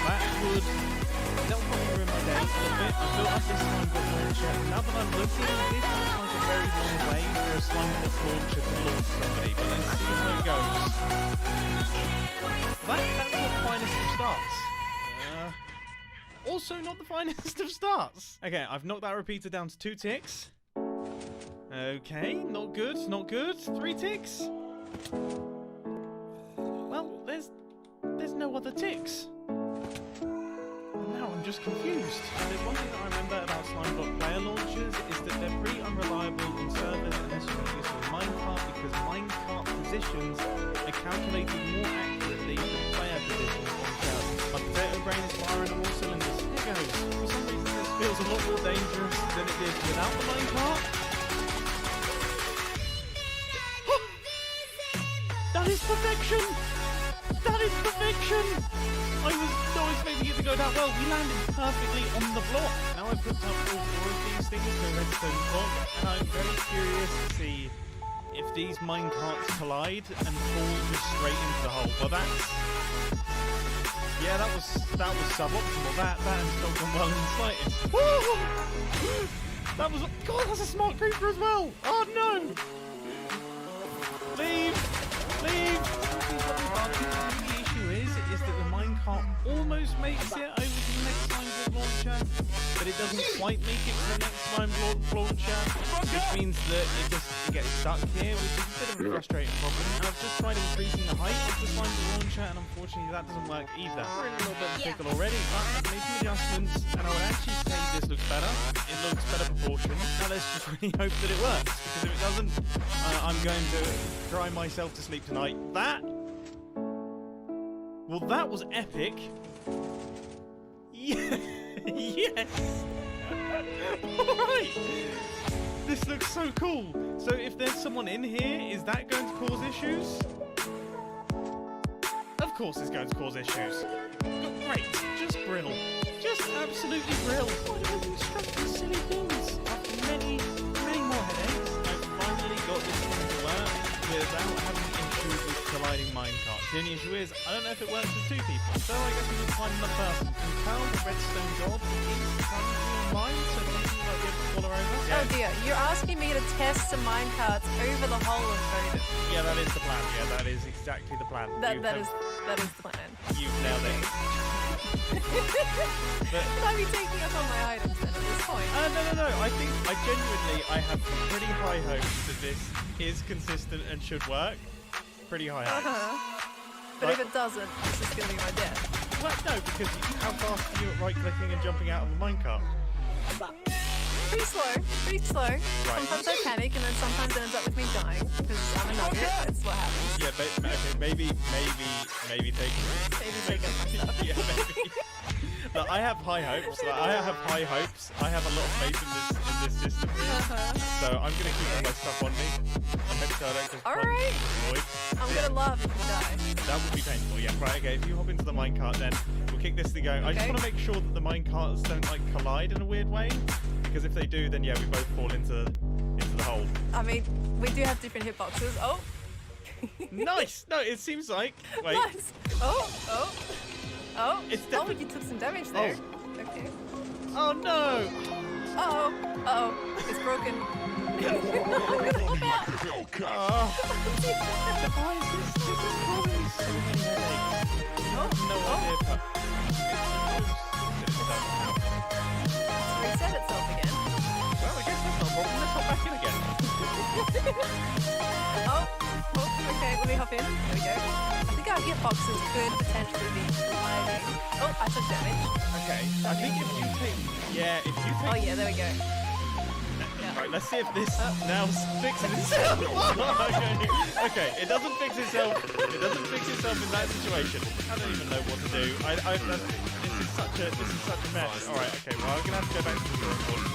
S6: that'll probably ruin my day a little bit. I built up this slime block launcher. Now that I'm looking, this looks like a very long way for a slime block launcher to launch somebody, but let's see how it goes. That's not the finest of starts. Also not the finest of starts. Okay, I've knocked that repeater down to 2 ticks. Okay, not good, not good. 3 ticks. Well, there's no other ticks. Now I'm just confused. There's one thing that I remember about slime block player launchers is that they're pretty unreliable on servers unless you use a minecart, because minecart positions are calculated more accurately than player positions on servers. My potato brain is firing on all cylinders. Here goes. For some reason this feels a lot more dangerous than it did without the minecart. That is perfection! That is perfection! I was not expecting it to go that well. We landed perfectly on the block. Now I've hooked up all 4 of these things to a redstone block, and I'm very curious to see if these minecarts collide and fall just straight into the hole. Well, yeah, that was suboptimal. That has not gone well in the slightest. Woo! That was... God, that's a smart creeper as well! Oh, no! Leave! Leave! The issue is that the minecart almost makes it over to the next slime block launcher, but it doesn't quite make it to the next slime block launcher, which means that it gets stuck here, which is a bit of a frustrating problem. And I've just tried increasing the height of the slime block launcher, and unfortunately that doesn't work either. We're in a little bit of a pickle already, but I've made some adjustments, and I would actually say this looks better. It looks better proportioned. Now let's just really hope that it works, because if it doesn't, I'm going to cry myself to sleep tonight. Well, that was epic. Yeah. Yes. All right. This looks so cool. So if there's someone in here, is that going to cause issues? Of course it's going to cause issues. But great, just brill. Just absolutely brill. Why do I construct these silly things? After many, many more headaches, I've finally got this thing to work without having issues with colliding minecarts. The only issue is, I don't know if it works with two people. So I guess we need to find another person. Compel the redstone god is currently mine, so maybe you might be able to follow over.
S17: Oh dear, you're asking me to test some minecarts over the whole of Vodun.
S6: Yeah, that is the plan. Yeah, that is exactly the plan.
S17: That is the plan.
S6: You've nailed it.
S17: Should I be taking up all my items then at this point?
S6: No. I genuinely have pretty high hopes that this is consistent and should work. Pretty high hopes.
S17: But if it doesn't, it's just going to be my death.
S6: Well, no, because how fast are you at right-clicking and jumping out of a minecart?
S17: Pretty slow.
S6: Right.
S17: Sometimes I panic, and then sometimes it ends up with me dying because I'm a nugget. That's what happens.
S6: Yeah, okay, maybe take it.
S17: Maybe take it myself.
S6: Yeah, maybe. But I have high hopes. I have high hopes. I have a lot of faith in this system here. So I'm gonna keep all my stuff on me. I hope so I don't just
S17: Alright.
S6: destroyed.
S17: I'm gonna laugh if you die.
S6: That would be painful. Yeah. Right. Okay. If you hop into the minecart, then we'll kick this thing going. I just want to make sure that the minecarts don't like collide in a weird way, because if they do, then yeah, we both fall into the hole.
S17: I mean, we do have different hitboxes. Oh.
S6: Nice. No, it seems like. Wait.
S17: Nice. Oh. You took some damage there. Okay.
S6: Oh no.
S17: Uh-oh. It's broken. Reset itself again.
S6: Well, I guess that's not a problem. Let's hop back in again.
S17: Okay, let me hop in. There we go. I think our hitboxes could potentially be lagging. Oh, I took damage.
S6: Okay, I think if you take...
S17: Oh yeah, there we go.
S6: Right, let's see if this now fixes itself. Okay, it doesn't fix itself. It doesn't fix itself in that situation. I don't even know what to do. This is such a mess. All right, okay. Well, I'm gonna have to go back to the drawing board.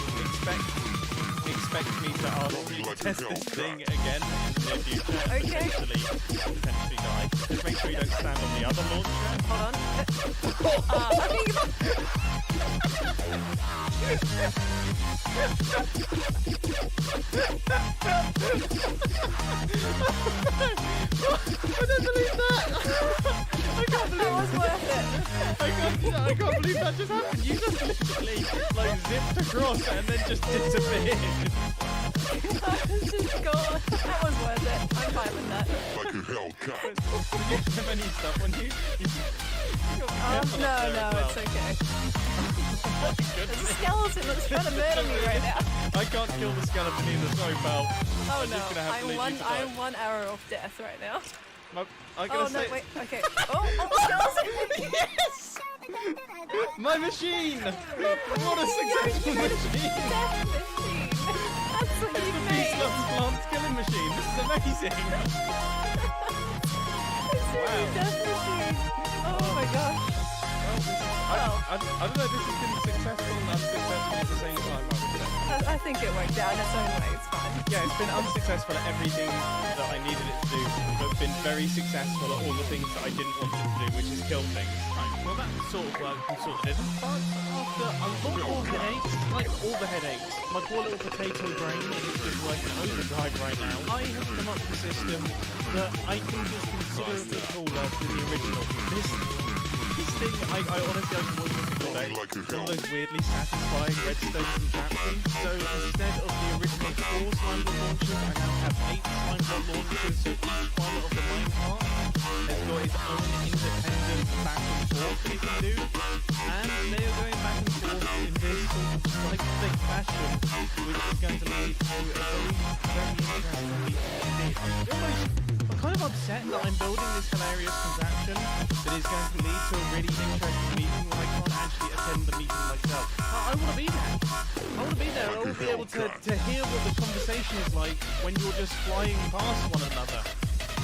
S6: Expect me to ask you to test this thing again in the near future.
S17: Okay.
S6: Potentially die. Just make sure you don't stand on the other launcher.
S17: Hold
S6: I don't believe that! I can't believe
S17: that was worth it.
S6: I can't believe that just happened. You just literally zipped across and then just disappeared.
S17: Just gone. That was worth it. I'm fine with that.
S6: Like a Hellcat. Did you have any stuff on you?
S17: No, it's okay. There's a skeleton that's trying to murder me right now.
S6: I can't kill the skeleton either, sorry pal.
S17: Oh no, I'm one arrow off death right now. Wait, okay. Skeleton!
S6: Yes! My machine! What a successful machine!
S17: That's what you made!
S6: Plants killing machine, this is amazing!
S17: Wow. Death machine! Oh my gosh.
S6: I don't know, this has been successful and unsuccessful at the same time, I would say.
S17: I think it worked out in its own way, it's fine.
S6: Yeah, it's been unsuccessful at everything that I needed it to do, but been very successful at all the things that I didn't want it to do, which is kill things. Right, well that sort of worked and sort of didn't, but after a lot of headaches, like all the headaches, my poor little potato brain is just working overdrive right now. I have come up with a system that I think is considerably cooler than the original. This thing, I honestly, I can watch this all day. All those weirdly satisfying redstone contraptions. So instead of the original 4 slime ball launchers, I now have 8 slime ball launchers. So each one of the minecart has got its own independent back and forth that it can do. And they are going back and forth in this sort of cyclic fashion, which is going to lead to a very interesting I'm kind of upset that I'm building this hilarious contraption that is going to lead to a really interesting meeting when I can't actually attend the meeting myself. I want to be there. I want to be there. I want to be able to hear what the conversation is like when you're just flying past one another.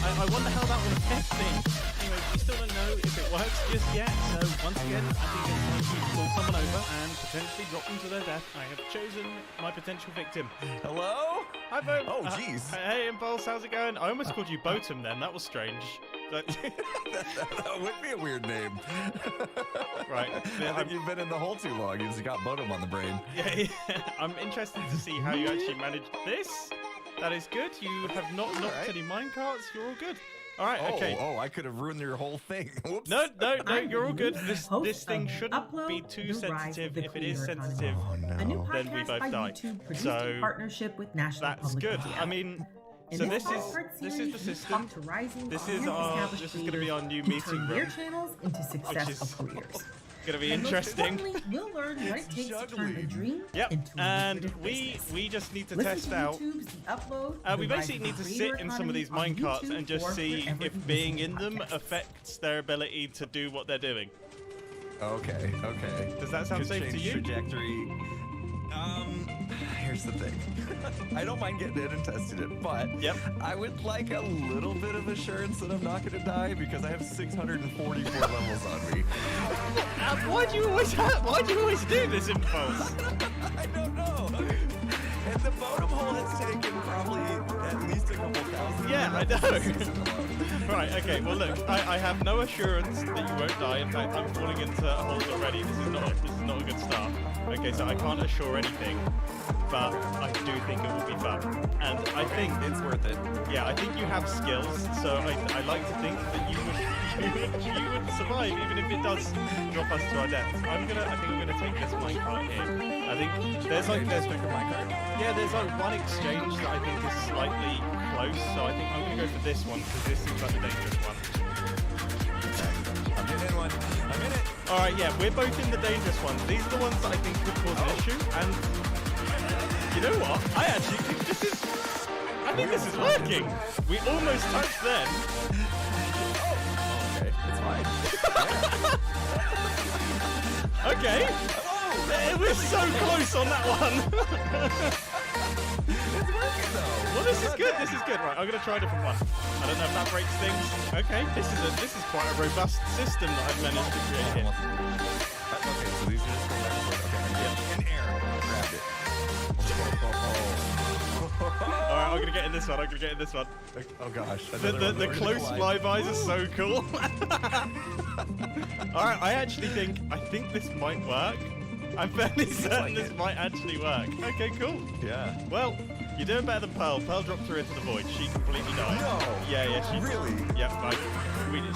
S6: I wonder how that will affect things. Anyway, we still don't know if it works just yet, so once again, I think it's time to call someone over and potentially drop them to their death. I have chosen my potential victim.
S16: Hello?
S6: Hi, Bo.
S16: Oh, jeez.
S6: Hey, Impulse, how's it going? I almost called you Botum then, that was strange.
S16: That would be a weird name.
S6: Right.
S16: I think you've been in the hole too long. You just got Bodum on the brain.
S6: Yeah, I'm interested to see how you actually managed this. That is good. You have not knocked any minecarts. You're all good. All right, okay.
S16: Oh, I could have ruined your whole thing. Whoops.
S6: No, you're all good. This thing shouldn't be too sensitive. If it is sensitive, then we both die. So
S11: partnership with National
S6: that's good. I mean, so this is the system. This is going to be our new meeting room.
S11: Channels into success of careers.
S6: Gonna be interesting.
S11: We'll learn what it takes to turn a dream into
S6: and we just need to test out. We basically need to sit in some of these minecarts and just see if being in them affects their ability to do what they're doing.
S16: Okay.
S6: Does that sound safe to you?
S16: Trajectory. Here's the thing. I don't mind getting in and testing it, but I would like a little bit of assurance that I'm not going to die because I have 644 levels on me.
S6: Why do you always do this, Impulse?
S16: I don't know. And the bottom hole has taken probably at least a couple thousand.
S6: Yeah, I know. Right, okay, well look, I have no assurance that you won't die. In fact, I'm falling into holes already. This is not a good start. Okay, so I can't assure anything, but I do think it will be fun. And I think
S16: it's worth it.
S6: Yeah, I think you have skills, so I like to think that you would survive even if it does drop us to our deaths. I think I'm gonna take this minecart here. I think there's like one exchange that I think is slightly close, so I think I'm gonna go for this one because this seems like the dangerous one.
S16: I'm in one. I'm in it.
S6: All right, yeah, we're both in the dangerous ones. These are the ones that I think could cause an issue, and you know what? I actually think this is working. We almost touched them.
S16: Okay, it's fine.
S6: Okay. It was so close on that one.
S16: It's working though.
S6: Well, this is good. This is good. Right, I'm gonna try a different one. I don't know if that breaks things. Okay, this is quite a robust system that I've managed to create here.
S16: Okay, so these are just going back and forth. Okay, in air. Grabbed it.
S6: Alright, I'm gonna get in this one.
S16: Oh gosh.
S6: The close flybys are so cool. Alright, I think this might work. I'm fairly certain this might actually work. Okay, cool.
S16: Yeah.
S6: Well, you're doing better than Pearl. Pearl dropped through into the void. She completely died.
S16: No.
S6: Yeah, she
S16: really?
S6: Yep,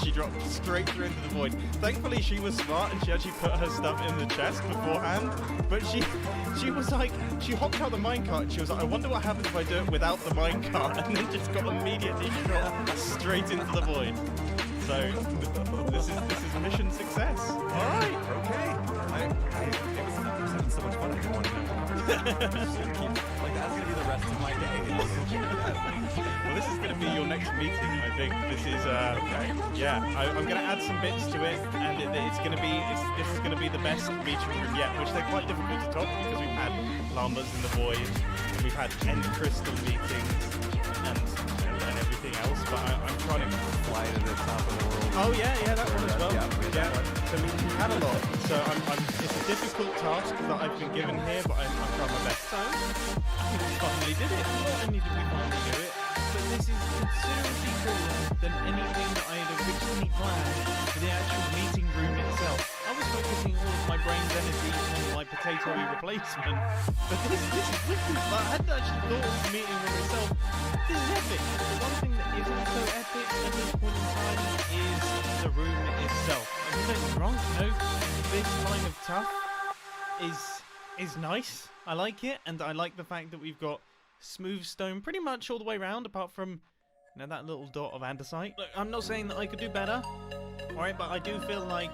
S6: she dropped straight through into the void. Thankfully, she was smart and she actually put her stuff in the chest beforehand. But she was like, she hopped out the minecart and she was like, I wonder what happens if I do it without the minecart, and then just got immediately shot straight into the void. So this is mission success. All right.
S16: Okay. I was having so much fun. I didn't want to know. That's gonna be the rest of my day.
S6: Well, this is gonna be your next meeting, I think. This is yeah. I'm gonna add some bits to it, and this is gonna be the best meeting room yet, which they're quite difficult to top because we've had llamas in the void, and we've had end crystal meetings, and everything else. But I'm trying to
S16: fly to the top of the world.
S6: Oh yeah, that one as well. Yeah. So we've had a lot. So it's a difficult task that I've been given here, but I'm trying my best. So I think we finally did it. Not only did we finally do it, but this is considerably cooler than anything that I had originally planned for the actual meeting room itself. I was focusing all of my brain's energy on my potatoey replacement, but this is wicked. I hadn't actually thought of the meeting room itself. This is epic. The one thing that is also epic at this point in time is the room itself. And don't get me wrong, this kind of tough is nice. I like it, and I like the fact that we've got smooth stone pretty much all the way around, apart from that little dot of andesite. Look, I'm not saying that I could do better, alright, but I do feel like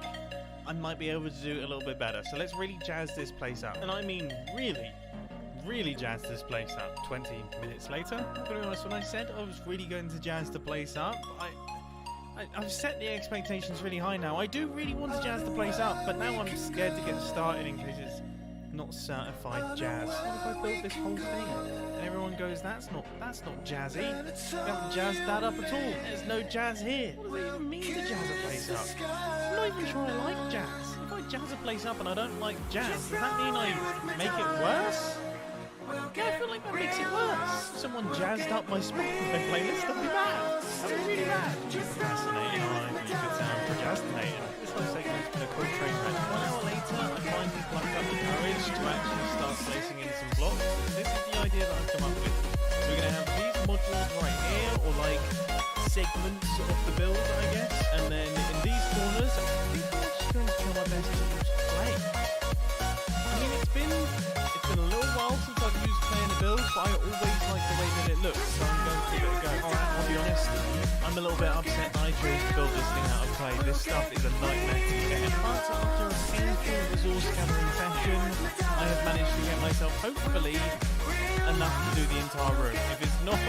S6: I might be able to do a little bit better. So let's really jazz this place up. And I mean really jazz this place up. 20 minutes later, I'm gonna be honest, when I said I was really going to jazz the place up, I've set the expectations really high now. I do really want to jazz the place up, but now I'm scared to get started in case it's not certified jazz. What if I build this whole thing and everyone goes, that's not jazzy. You haven't jazzed that up at all. There's no jazz here. What does it even mean to jazz a place up? I'm not even sure I like jazz. If I jazz a place up and I don't like jazz, does that mean I make it worse? Yeah, I feel like that makes it worse. If someone jazzed up my Spotify playlist, that'd be bad. That'd be really bad. Fascinating. I think it sounds procrastinating. This whole segment's been a cool train wreck. 1 hour later, I finally plucked up the courage to actually start placing in some blocks. This is the idea that I've come up with. So we're going to have these modules right here, or like segments of the build, I guess. And then in these corners, I think I'm just going to try my best to use clay. I mean, it's been a little while since I've used clay in a build, but I always like the way that it looks, so I'm going to give it a go. Alright, I'll be honest, I'm a little bit upset that I chose to build this thing out of clay. This stuff is a nightmare to get. But after a painful resource gathering session, I have managed to get myself, hopefully, enough to do the entire room. If it's not,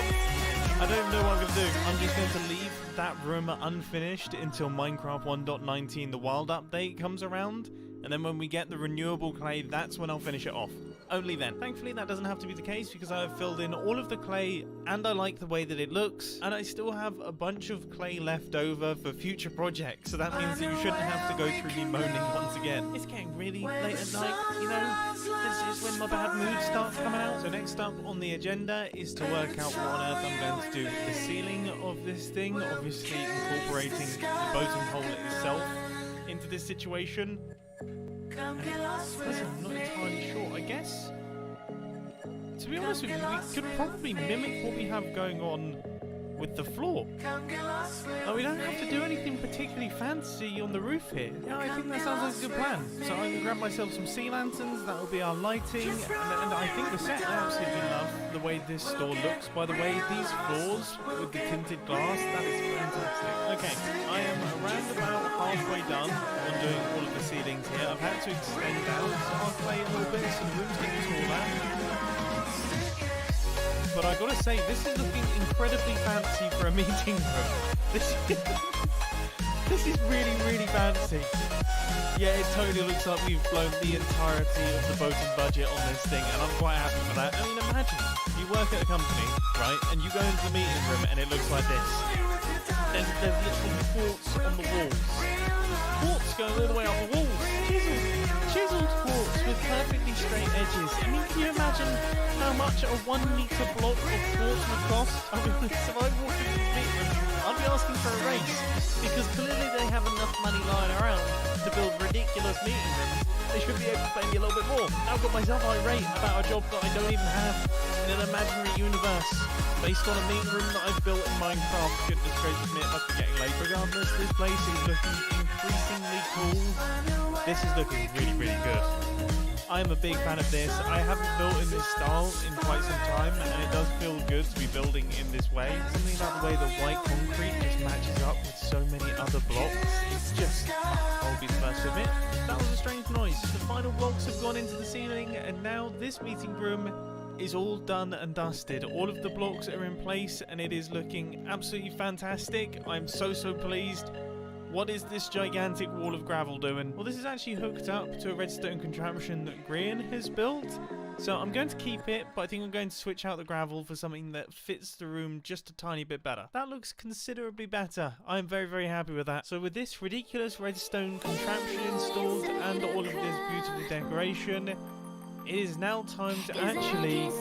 S6: I don't know what I'm going to do. I'm just going to leave that room unfinished until Minecraft 1.19, the wild update, comes around. And then when we get the renewable clay, that's when I'll finish it off. Only then. Thankfully, that doesn't have to be the case because I have filled in all of the clay and I like the way that it looks. And I still have a bunch of clay left over for future projects. So that means that you shouldn't have to go through me moaning once again. It's getting really late at night, you know. This is when my bad mood starts coming out. So next up on the agenda is to work out what on earth I'm going to do with the ceiling of this thing. Obviously incorporating the boating hole itself into this situation. Listen, I'm not entirely sure. I guess, to be honest with you, we could probably mimic what we have going on with the floor. Oh, we don't have to do anything particularly fancy on the roof here. Yeah, I think that sounds like a good plan. So I'm going to grab myself some sea lanterns, that will be our lighting, and I think the set, I absolutely love the way this store looks. By the way, these floors with the tinted glass, that is fantastic. Okay, I am around about halfway done on doing all of the ceilings here. I've had to extend out our clay a little bit, so the room's getting smaller. But I gotta say, this is looking incredibly fancy for a meeting room. This is really, really fancy. Yeah, it totally looks like we've blown the entirety of the boating budget on this thing, and I'm quite happy for that. I mean, imagine, you work at a company, right, and you go into the meeting room and it looks like this. There's literally quartz on the walls. Quartz going all the way up the walls. Chiseled quartz with perfectly straight edges. I mean, can you imagine how much a 1 meter block of quartz would cost? I mean, if I walk into this meeting room, I'd be asking for a raise, because clearly they have enough money lying around to build ridiculous meeting rooms. They should be able to pay me a little bit more. Now I've got myself irate about a job that I don't even have in an imaginary universe based on a meeting room that I've built in Minecraft. Goodness gracious me, it must be getting late. Regardless, this place is looking increasingly cool. This is looking really, really good. I am a big fan of this. I haven't built in this style in quite some time, and it does feel good to be building in this way. Something about the way the white concrete just matches up with so many other blocks. It's just, I'll be the first to admit, that was a strange noise. The final blocks have gone into the ceiling, and now this meeting room is all done and dusted. All of the blocks are in place, and it is looking absolutely fantastic. I'm so pleased. What is this gigantic wall of gravel doing? Well, this is actually hooked up to a redstone contraption that Grian has built. So I'm going to keep it, but I think I'm going to switch out the gravel for something that fits the room just a tiny bit better. That looks considerably better. I'm very happy with that. So with this ridiculous redstone contraption installed and all of this beautiful decoration, it is now time to actually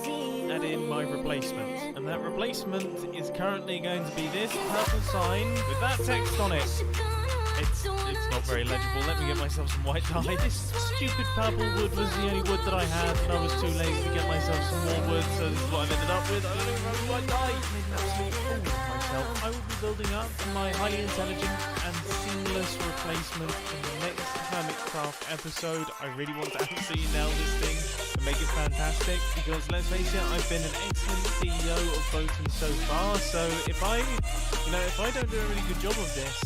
S6: add in my replacement. And that replacement is currently going to be this purple sign with that text on it. It's not very legible. Let me get myself some white dye. This stupid purple wood was the only wood that I had, and I was too lazy to get myself some more wood, so this is what I've ended up with. I don't even have white dye. I made an absolute fool of myself. I will be building up my highly intelligent and seamless replacement in the next Hermitcraft episode. I really want to absolutely nail this thing and make it fantastic, because let's face it, I've been an excellent CEO of Boating so far, so if I don't do a really good job of this,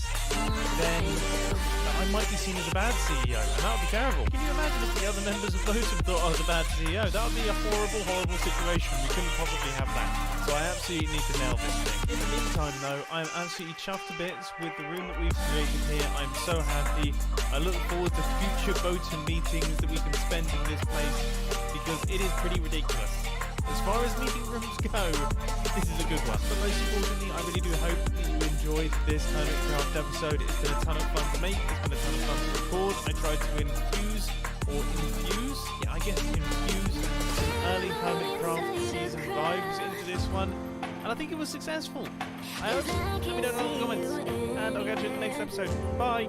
S6: then I might be seen as a bad CEO, and that would be terrible. Can you imagine if the other members of Boating thought I was a bad CEO? That would be a horrible situation. We couldn't possibly have that. So I absolutely need to nail this thing. In the meantime though, I'm absolutely chuffed to bits with the room that we've created here. I'm so happy. I look forward to future Boating meetings that we can spend in this place, because it is pretty ridiculous. as far as meeting rooms go, this is a good one. But most importantly, I really do hope that you enjoyed this Hermitcraft episode. It's been a ton of fun to make. It's been a ton of fun to record. I tried to infuse, yeah, I guess infuse some early Hermitcraft season vibes into this one. And I think it was successful. I hope. Let me know in the comments. And I'll catch you in the next episode. Bye.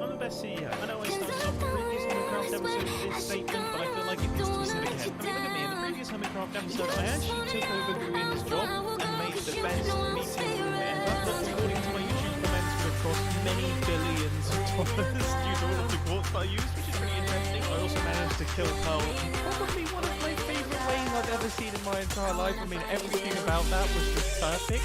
S6: I'm the best CEO. I know I started off the previous Hermitcraft episode with this statement, but I feel like it needs to be said again. I mean, look at me. In the previous Hermitcraft episode, I actually took over Green's job and made the best meeting room ever. That's according to my YouTube comments, which cost many billions of dollars due to all of the quartz that I used, which is pretty interesting. I also managed to kill Pearl in probably one of my favourite ways I've ever seen in my entire life. I mean, everything about that was just perfect.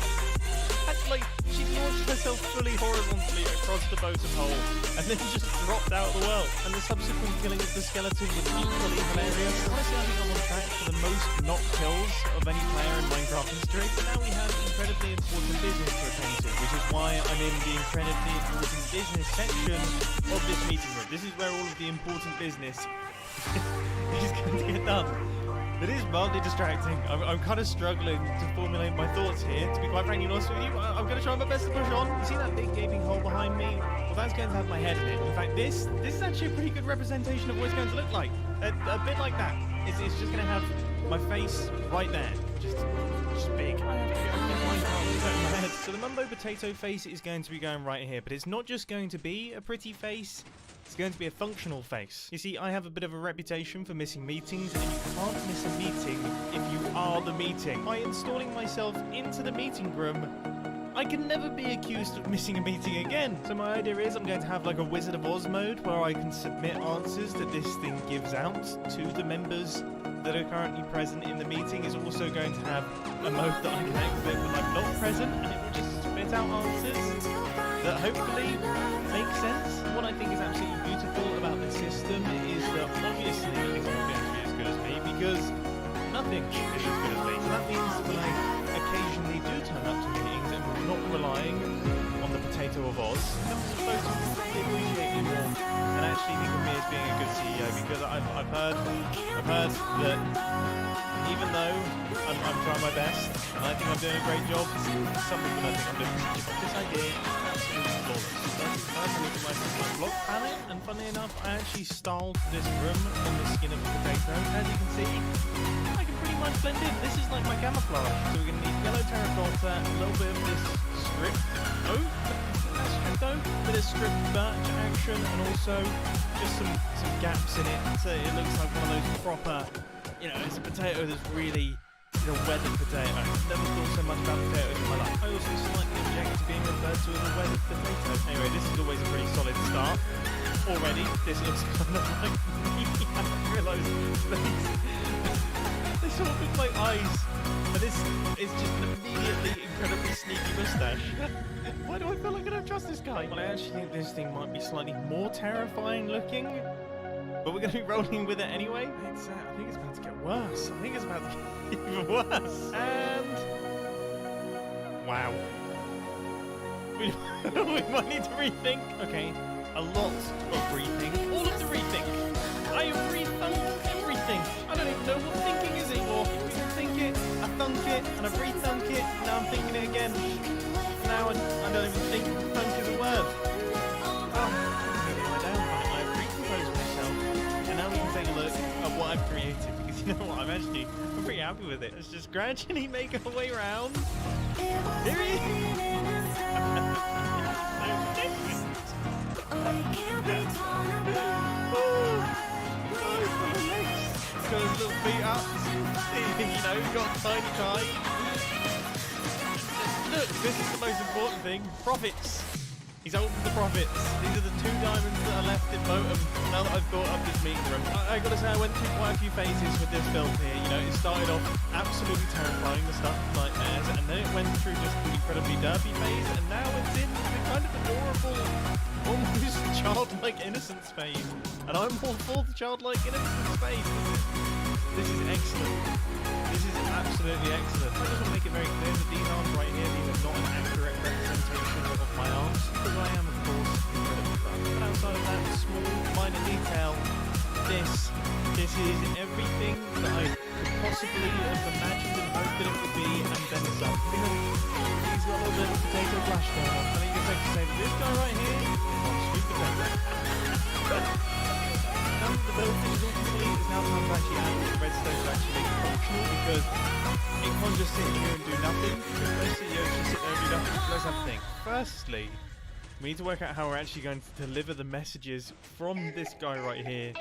S6: Like, she launched herself fully horizontally across the bottom hole and then just dropped out of the world. And the subsequent killing of the skeleton was equally hilarious. Honestly, I think I'm on track for the most not kills of any player in Minecraft history. But now we have incredibly important business to attend to, which is why I'm in the incredibly important business section of this meeting room. This is where all of the important business is going to get done. It is mildly distracting. I'm kind of struggling to formulate my thoughts here, to be quite frankly honest with you. I'm going to try my best to push on. You see that big gaping hole behind me? Well, that's going to have my head in it. In fact, this is actually a pretty good representation of what it's going to look like. A bit like that. It's just going to have my face right there. Just big. So the Mumbo Potato face is going to be going right here, but it's not just going to be a pretty face. It's going to be a functional face. You see, I have a bit of a reputation for missing meetings, and you can't miss a meeting if you are the meeting. By installing myself into the meeting room, I can never be accused of missing a meeting again. So my idea is I'm going to have like a Wizard of Oz mode where I can submit answers that this thing gives out to the members that are currently present in the meeting. Is also going to have a mode that I can activate when I'm not present, and it will just spit out answers that hopefully make sense. What I think is absolutely beautiful about this system is that obviously it's not going to be as good as me because nothing is as good as me. So that means when I occasionally do turn up to meetings and we're not relying on the potato of Oz, I'm supposed to appreciate me more and actually think of me as being a good CEO, because I've heard that even though I'm trying my best and I think I'm doing a great job, some people don't think I'm doing a great job. This idea is absolutely flawless. I look at my block palette, and funnily enough, I actually styled this room on the skin of the potato. As you can see, I can pretty much blend in. This is like my camouflage. So we're going to need yellow terracotta, a little bit of this strip oak, that's strip oak, a bit of strip birch action, and also just some gaps in it, so it looks like one of those proper, you know, it's a potato that's really a weathered potato. Never thought so much about potatoes in my life. I also slightly object to being referred to as a weathered potato. Anyway, this is always a pretty solid start. Already, this looks kind of like me. I realised they sort of look like eyes. And this is just an immediately incredibly sneaky moustache. Why do I feel like I don't trust this guy? Well, I actually think this thing might be slightly more terrifying looking. But we're going to be rolling with it anyway. I think it's about to get worse. I think it's about to get even worse. And wow. We might need to rethink. Okay, a lot of rethink. All of the rethink. I have rethunked everything. I don't even know what thinking is anymore. I think it, I thunk it, and I've rethunk it. Now I'm thinking it again. Now I don't even think thunk is a word. Take a look at what I've created, because you know what, I'm pretty happy with it. Let's just gradually make our way around. Here he is! He's got his little feet up. You know, he's got a tiny guy. Look, this is the most important thing. Profits. He's opened the profits. These are the 2 diamonds that are left in Motum now that I've built up this meeting room. I gotta say, I went through quite a few phases with this build here. You know, it started off absolutely terrifying, the stuff with nightmares, and then it went through just an incredibly derpy phase, and now it's in the kind of adorable, almost childlike innocence phase. And I'm all for the childlike innocence phase. This is excellent. This is absolutely excellent. I just want to make it very clear that these arms right here, these are not an accurate representation of my arms, because I am, of course, incredibly fun. But outside of that small, minor detail, this is everything that I could possibly have flashstone off. I think it's safe to say that this guy right here is on sweet potato. Now that the build is all complete, it's now time to actually add the redstone to actually make it functional, because it can't just sit here and do nothing. Let's sit here and just sit there and do nothing. So let's have a think. Firstly, we need to work out how we're actually going to deliver the messages from this guy right here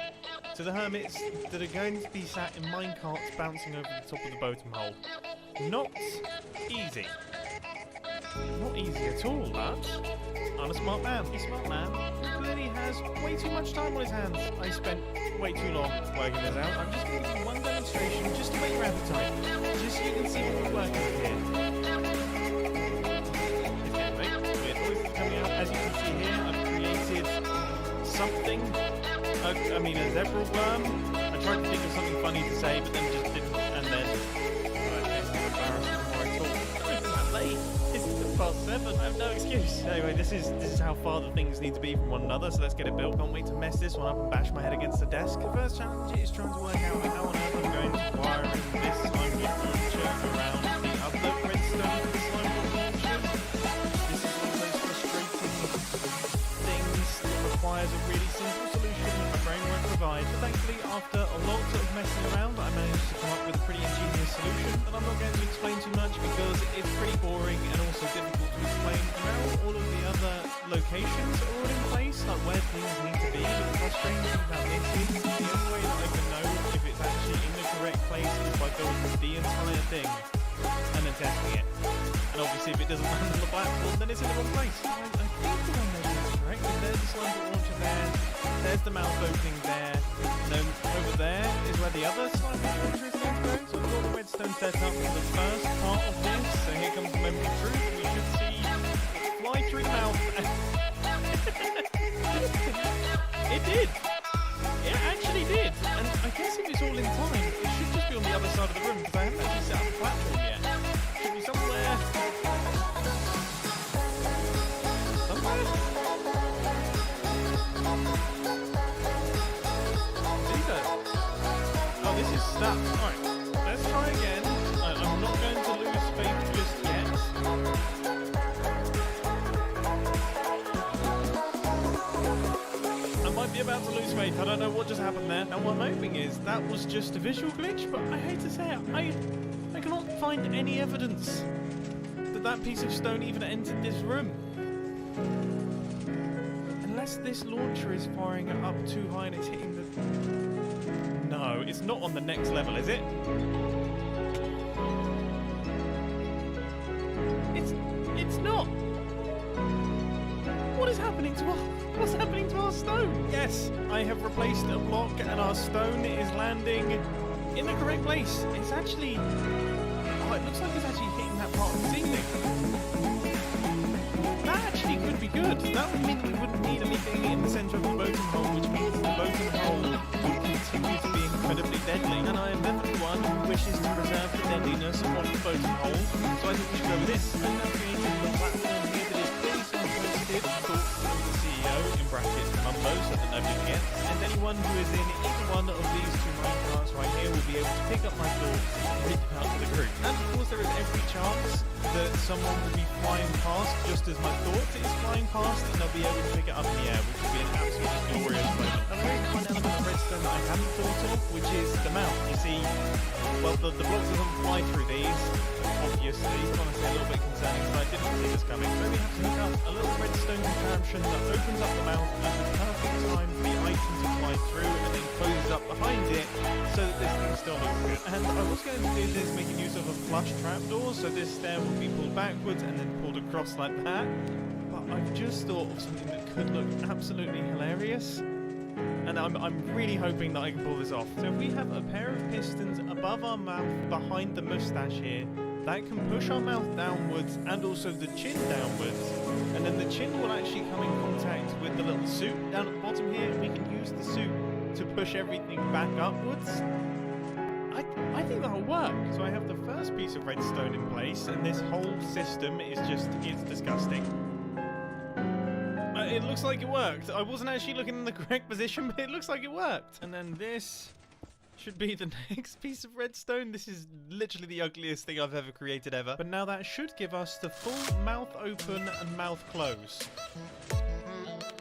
S6: to the hermits that are going to be sat in minecarts bouncing over the top of the bottom hole. Not easy. Not easy at all, but I'm a smart man. A smart man who clearly has way too much time on his hands. I spent way too long working this out. I'm just going to give you one demonstration just to make your appetite. Just so you can see what we're working with here. Weird noises coming out. As you can see here, I've created something. I mean, a zebra worm. I tried to think of something funny to say, but then just didn't. And then past 7. I have no excuse. Anyway, this is how far the things need to be from one another, so let's get it built. Can't wait to mess this one up and bash my head against the desk. The first challenge is trying to work out how on earth I'm going to wire this slime launcher around the other redstone slime launcher. This is one of those frustrating things that requires a really simple solution that my brain won't provide. But thankfully, after a lot of messing around, I managed to come up with a pretty ingenious solution that I'm not going to explain too much because it's pretty boring and also difficult to explain. Now all of the other locations are all in place, like where things need to be. But the frustrating thing about this is the only way that I can know if it's actually in the correct place is by going through the entire thing and then testing it. And obviously if it doesn't land on the platform, then it's in the wrong place. I think the one that's correct is there's the slime launcher there, there's the mouth opening there, and then over there is where the other slime launcher is going to go. So we've got the redstone set up for the first part of this. So here comes the moment of truth. We should see it fly through the mouth. It did. It actually did. And I guess if it's all in time, it should just be on the other side of the room because I haven't actually set up the platform yet. It should be somewhere. Oh, this is stuck. Alright, let's try again. I'm not going to lose faith just yet. I might be about to lose faith. I don't know what just happened there. And what I'm hoping is that was just a visual glitch, but I hate to say it, I cannot find any evidence that that piece of stone even entered this room. Unless this launcher is firing it up too high and it's hitting the... No, it's not on the next level, is it? It's not. What is happening to what's happening to our stone? Yes, I have replaced a block and our stone is landing in the correct place. It's actually... Oh, it looks like it's actually hitting that part of the ceiling. That actually could be good. That would mean that we wouldn't need anything in the centre of the bottom hole, which means the bottom hole would continue to be incredibly deadly. And I am definitely one who wishes to preserve the deadliness of the bottom hole, so I think we should go with this. And now creating the platform here that is fully self-hosted, thought through the CEO, in brackets Mumbo, so that nobody forgets. And anyone who is in either one of these two minecarts right here will be able to pick up my thoughts and read them out to the group. And of course there is every chance that someone will be flying past just as my thought is flying past, and they'll be able to pick it up in the air, which will be an absolutely glorious moment. And there is one element of redstone that I haven't thought of, which is the mount. You see, well, the block doesn't fly through these, obviously. It's honestly a little bit concerning, but I didn't see this coming. So we have to hook up a little redstone contraption that opens up the mount at the perfect time for the item to fly through, and then closes up behind it, so that this thing still looks good. And I was going to do this making use of a flush trapdoor, so this stair will be pulled backwards and then pulled across like that. But I've just thought of something that could look absolutely hilarious. And I'm really hoping that I can pull this off. So if we have a pair of pistons above our mouth behind the moustache here, that can push our mouth downwards and also the chin downwards. And then the chin will actually come in contact with the little suit down at the bottom here, and we can use the suit to push everything back upwards. I think that'll work. So I have the first piece of redstone in place, and this whole system is it's disgusting. It looks like it worked. I wasn't actually looking in the correct position, but it looks like it worked. And then this should be the next piece of redstone. This is literally the ugliest thing I've ever created ever. But now that should give us the full mouth open and mouth close.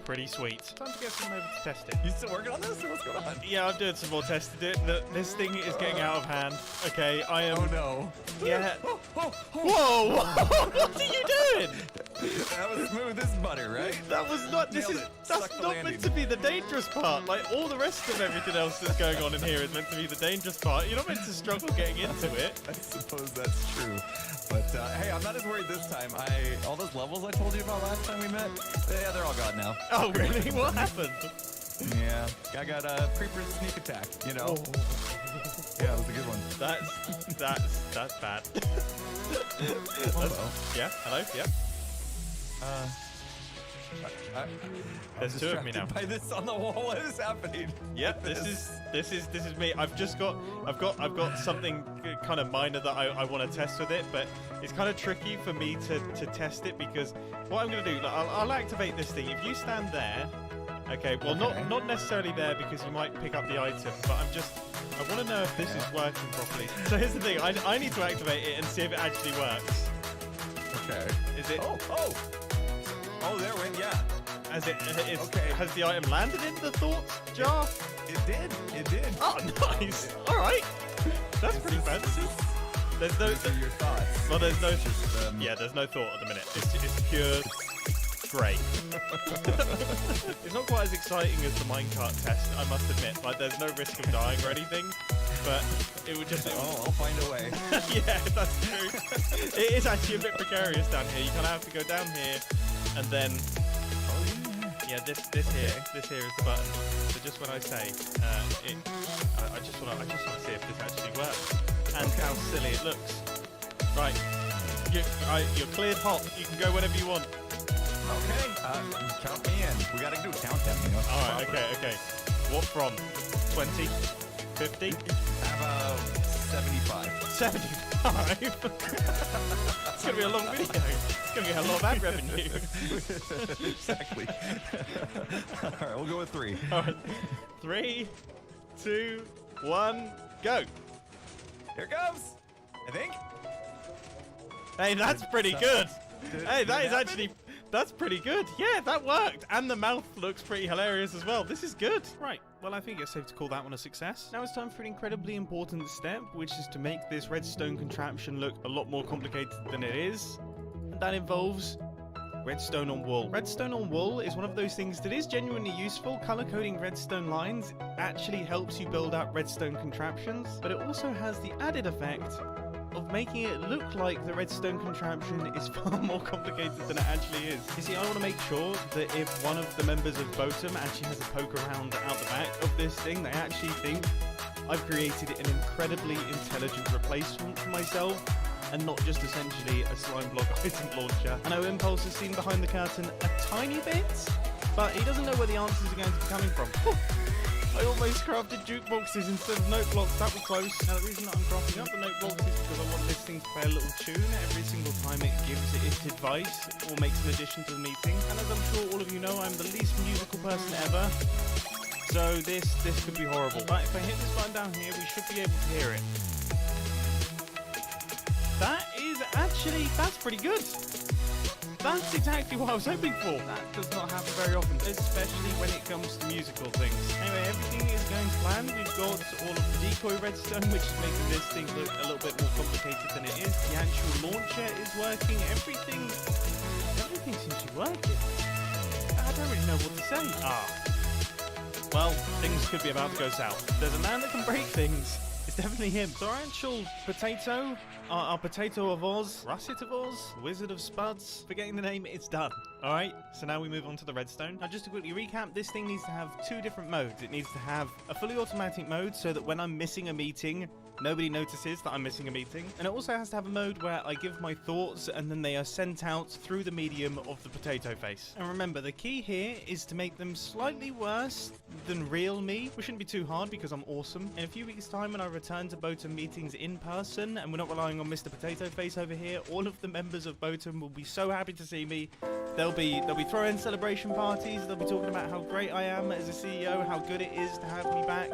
S6: Pretty sweet. Time to get someone over to test it.
S16: You still working on this, or what's going on?
S6: Yeah, I'm doing some more testing. This thing is getting out of hand. Okay, I am...
S16: Oh, no.
S6: Yeah. Whoa! What are you doing?
S16: That was smooth as butter, right?
S6: That was not... That's not meant to be the dangerous part. Like, all the rest of everything else that's going on in here is meant to be the dangerous part. You're not meant to struggle getting into it.
S16: I suppose that's true. But, hey, I'm not as worried this time. All those levels I told you about last time we met, yeah, they're all gone now.
S6: Oh, really? What happened?
S16: Yeah, I got a creeper's sneak attack, you know. Yeah, it was a good one.
S6: That's bad. Yeah, hello, yeah. There's two of me now.
S16: By this on the wall, what is happening?
S6: Yep, this is me. I've got something kind of minor that I want to test with it, but it's kind of tricky for me to test it because what I'm gonna do, like, I'll activate this thing. If you stand there, okay, well not necessarily there because you might pick up the item, but I want to know if this is working properly. So here's the thing, I need to activate it and see if it actually works.
S16: Okay.
S6: Is it?
S16: Oh, there went, yeah.
S6: Has the item landed in the thoughts jar?
S16: It did.
S6: Oh, nice. All right. That's pretty fancy. There's no.
S16: Those are your thoughts.
S6: Well, there's no. Yeah, there's no thought at the minute. It's pure great. It's not quite as exciting as the minecart test, I must admit. Like, there's no risk of dying or anything, but it would just.
S16: I'll find a way.
S6: Yeah, that's true. It is actually a bit precarious down here. You kind of have to go down here, and then. Yeah, this here is the button. So just when I say I just want to see if this actually works and how silly it looks. Right, you're cleared hot. You can go whenever you want.
S16: Okay, count me in. We gotta do countdown. You know?
S6: All right, okay. What from? 20, 50?
S16: How about 75?
S6: 75. It's gonna be a long video. It's gonna get a lot of ad revenue.
S16: Exactly. All right, we'll go with 3.
S6: All right, 3, 2, 1, go.
S16: Here it goes. I think.
S6: Hey, that's pretty good. Hey, that is actually. That's pretty good. Yeah, that worked. And the mouth looks pretty hilarious as well. This is good. Right. Well, I think it's safe to call that one a success. Now it's time for an incredibly important step, which is to make this redstone contraption look a lot more complicated than it is. And that involves redstone on wool. Redstone on wool is one of those things that is genuinely useful. Color coding redstone lines actually helps you build out redstone contraptions, but it also has the added effect of making it look like the redstone contraption is far more complicated than it actually is. You see, I want to make sure that if one of the members of Botum actually has a poke around out the back of this thing, they actually think I've created an incredibly intelligent replacement for myself and not just essentially a slime block item launcher. I know Impulse has seen behind the curtain a tiny bit, but he doesn't know where the answers are going to be coming from. I almost crafted jukeboxes instead of note blocks. That was close. Now, the reason that I'm crafting up the note blocks is because I want this thing to play a little tune every single time it gives its advice or makes an addition to the meeting. And as I'm sure all of you know, I'm the least musical person ever. So this could be horrible. But if I hit this button down here, we should be able to hear it. That's pretty good. That's exactly what I was hoping for. That does not happen very often, especially when it comes to musical things. Anyway, everything is going to plan. We've got all of the decoy redstone, which is making this thing look a little bit more complicated than it is. The actual launcher is working. Everything seems to be working. I don't really know what to say. Well, things could be about to go south. There's a man that can break things. It's definitely him. So our actual potato, our potato of Oz, Russet of Oz, Wizard of Spuds, forgetting the name, it's done. Alright, so now we move on to the redstone. Now just to quickly recap, this thing needs to have 2 different modes. It needs to have a fully automatic mode so that when I'm missing a meeting, nobody notices that I'm missing a meeting. And it also has to have a mode where I give my thoughts and then they are sent out through the medium of the potato face. And remember, the key here is to make them slightly worse than real me, which shouldn't be too hard because I'm awesome. In a few weeks' time when I return to Botum meetings in person and we're not relying going on Mr. Potato Face over here. All of the members of Botum will be so happy to see me. They'll be throwing celebration parties. They'll be talking about how great I am as a CEO, how good it is to have me back.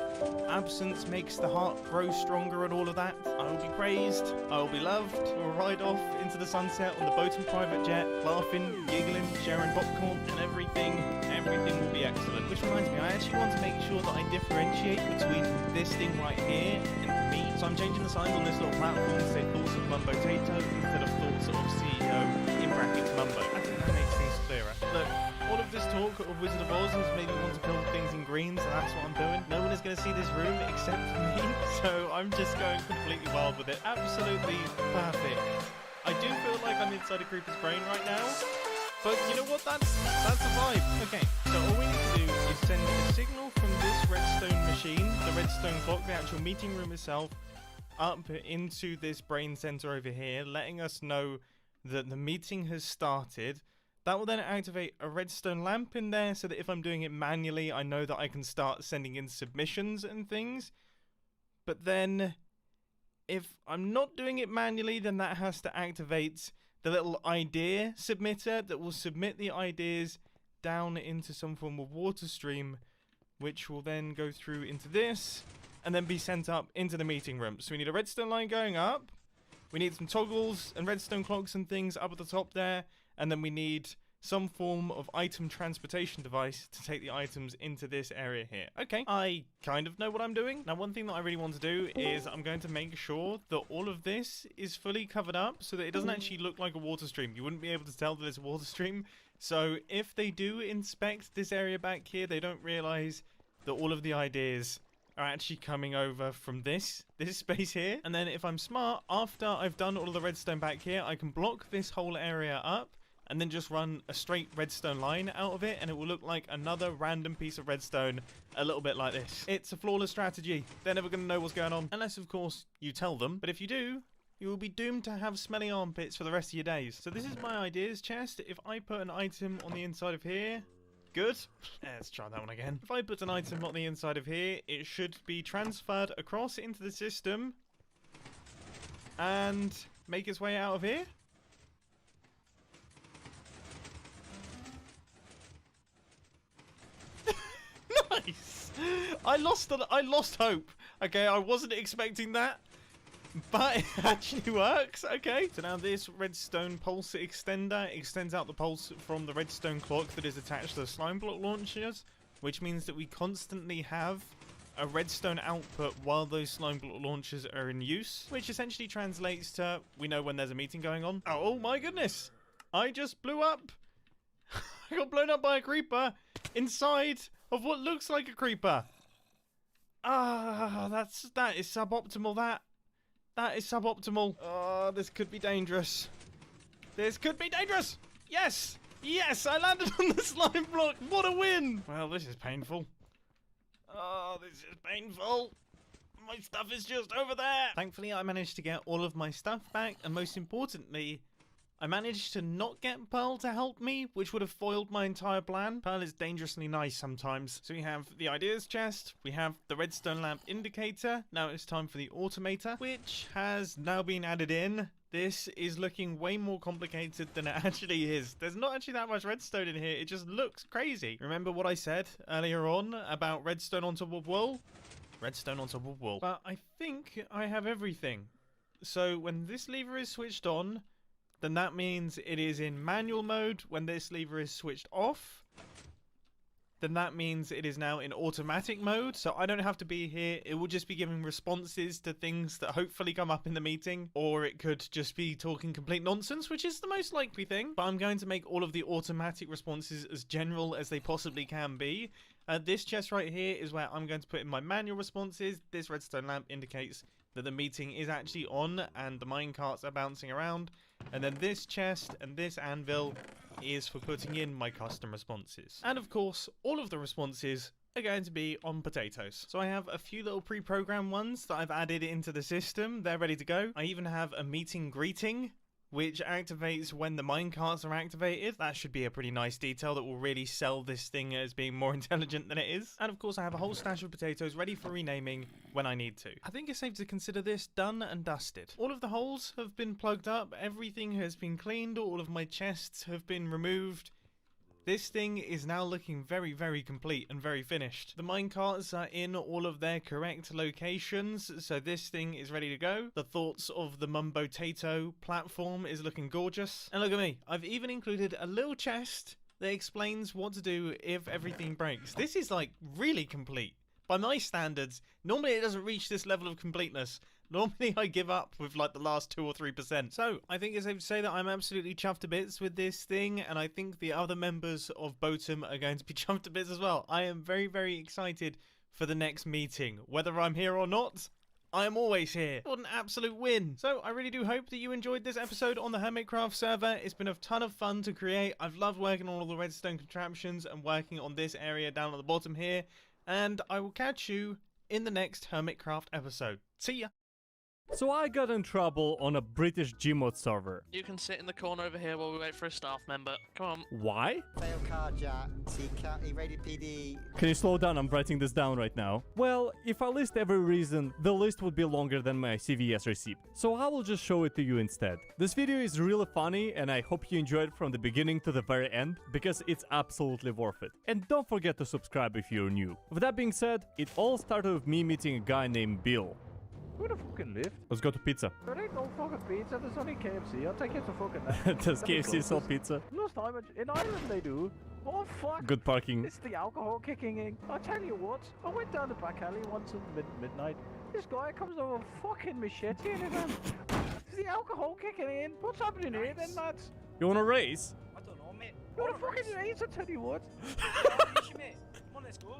S6: Absence makes the heart grow stronger and all of that. I will be praised. I will be loved. We'll ride off into the sunset on the Botum private jet, laughing, giggling, sharing popcorn and everything. Everything will be excellent. Which reminds me, I actually want to make sure that I differentiate between this thing right here and me. So I'm changing the signs on this little platform to say thoughts of Mumbo Tato instead of thoughts of CEO in brackets Mumbo. I think that makes things clearer. Look, all of this talk of Wizard of Oz has made me want to build things in green, so that's what I'm doing. No one is going to see this room except me, so I'm just going completely wild with it. Absolutely perfect. I do feel like I'm inside a creeper's brain right now, but you know what? That's the vibe. Okay, so all we need to do is send a signal from this redstone machine, the redstone clock, the actual meeting room itself, up into this brain center over here, letting us know that the meeting has started. That will then activate a redstone lamp in there so that if I'm doing it manually, I know that I can start sending in submissions and things. But then, if I'm not doing it manually, then that has to activate the little idea submitter that will submit the ideas down into some form of water stream, which will then go through into this and then be sent up into the meeting room. So we need a redstone line going up. We need some toggles and redstone clocks and things up at the top there. And then we need some form of item transportation device to take the items into this area here. Okay, I kind of know what I'm doing. Now, one thing that I really want to do is I'm going to make sure that all of this is fully covered up so that it doesn't actually look like a water stream. You wouldn't be able to tell that it's a water stream. So if they do inspect this area back here, they don't realize that all of the ideas are actually coming over from this space here. And then if I'm smart, after I've done all of the redstone back here, I can block this whole area up and then just run a straight redstone line out of it, and it will look like another random piece of redstone, a little bit like this. It's a flawless strategy. They're never going to know what's going on, unless of course you tell them. But if you do, you will be doomed to have smelly armpits for the rest of your days. So this is my ideas chest. If I put an item on the inside of here, good. Let's try that one again. If I put an item on the inside of here, it should be transferred across into the system and make its way out of here. Nice. I lost hope. Okay, I wasn't expecting that, but it actually works. Okay, so now this redstone pulse extender extends out the pulse from the redstone clock that is attached to the slime block launchers, which means that we constantly have a redstone output while those slime block launchers are in use, which essentially translates to we know when there's a meeting going on. Oh my goodness, I just blew up. I got blown up by a creeper inside of what looks like a creeper. Ah, that is suboptimal. That is suboptimal. Oh, this could be dangerous. This could be dangerous. Yes, yes, I landed on the slime block. What a win. Well, this is painful. Oh, this is painful. My stuff is just over there. Thankfully, I managed to get all of my stuff back, and most importantly, I managed to not get Pearl to help me, which would have foiled my entire plan. Pearl is dangerously nice sometimes. So we have the ideas chest, we have the redstone lamp indicator. Now it's time for the automator, which has now been added in. This is looking way more complicated than it actually is. There's not actually that much redstone in here. It just looks crazy. Remember what I said earlier on about redstone on top of wool? Redstone on top of wool. But I think I have everything. So when this lever is switched on, then that means it is in manual mode. When this lever is switched off, then that means it is now in automatic mode. So I don't have to be here. It will just be giving responses to things that hopefully come up in the meeting. Or it could just be talking complete nonsense, which is the most likely thing. But I'm going to make all of the automatic responses as general as they possibly can be. This chest right here is where I'm going to put in my manual responses. This redstone lamp indicates that the meeting is actually on and the minecarts are bouncing around. And then this chest and this anvil is for putting in my custom responses. And of course, all of the responses are going to be on potatoes. So I have a few little pre-programmed ones that I've added into the system. They're ready to go. I even have a meeting greeting which activates when the minecarts are activated. That should be a pretty nice detail that will really sell this thing as being more intelligent than it is. And of course, I have a whole stash of potatoes ready for renaming when I need to. I think it's safe to consider this done and dusted. All of the holes have been plugged up, everything has been cleaned, all of my chests have been removed. This thing is now looking very, very complete and very finished. The minecarts are in all of their correct locations, so this thing is ready to go. The Thoughts of the Mumbo-tato platform is looking gorgeous. And look at me, I've even included a little chest that explains what to do if everything breaks. This is like really complete. By my standards, normally it doesn't reach this level of completeness. Normally I give up with like the last 2 or 3%. So I think it's safe to say that I'm absolutely chuffed to bits with this thing, and I think the other members of Botum are going to be chuffed to bits as well. I am very, very excited for the next meeting. Whether I'm here or not, I am always here. What an absolute win. So I really do hope that you enjoyed this episode on the Hermitcraft server. It's been a ton of fun to create. I've loved working on all the redstone contraptions and working on this area down at the bottom here. And I will catch you in the next Hermitcraft episode. See ya.
S12: So I got in trouble on a British Gmod server.
S13: You can sit in the corner over here while we wait for a staff member. Come on.
S12: Why?
S14: Fail carjack, C County rated PD.
S12: Can you slow down? I'm writing this down right now. Well, if I list every reason, the list would be longer than my CVS receipt. So I will just show it to you instead. This video is really funny and I hope you enjoyed it from the beginning to the very end, because it's absolutely worth it. And don't forget to subscribe if you're new. With that being said, it all started with me meeting a guy named Bill.
S24: Who the fucking lift?
S12: Let's go to pizza.
S24: There ain't no fucking pizza, there's only KFC. I'll take you to fucking that.
S12: Does KFC sell pizza?
S24: Last time in Ireland they do. Oh fuck!
S12: Good parking.
S24: It's the alcohol kicking in. I'll tell you what, I went down the back alley once at midnight. This guy comes over with a fucking machete in his hand. It's the alcohol kicking in. What's happening here then, lads?
S12: You want to race?
S14: I don't know, mate.
S24: What a fucking race, I tell you what.
S14: Mate. Come on, let's go.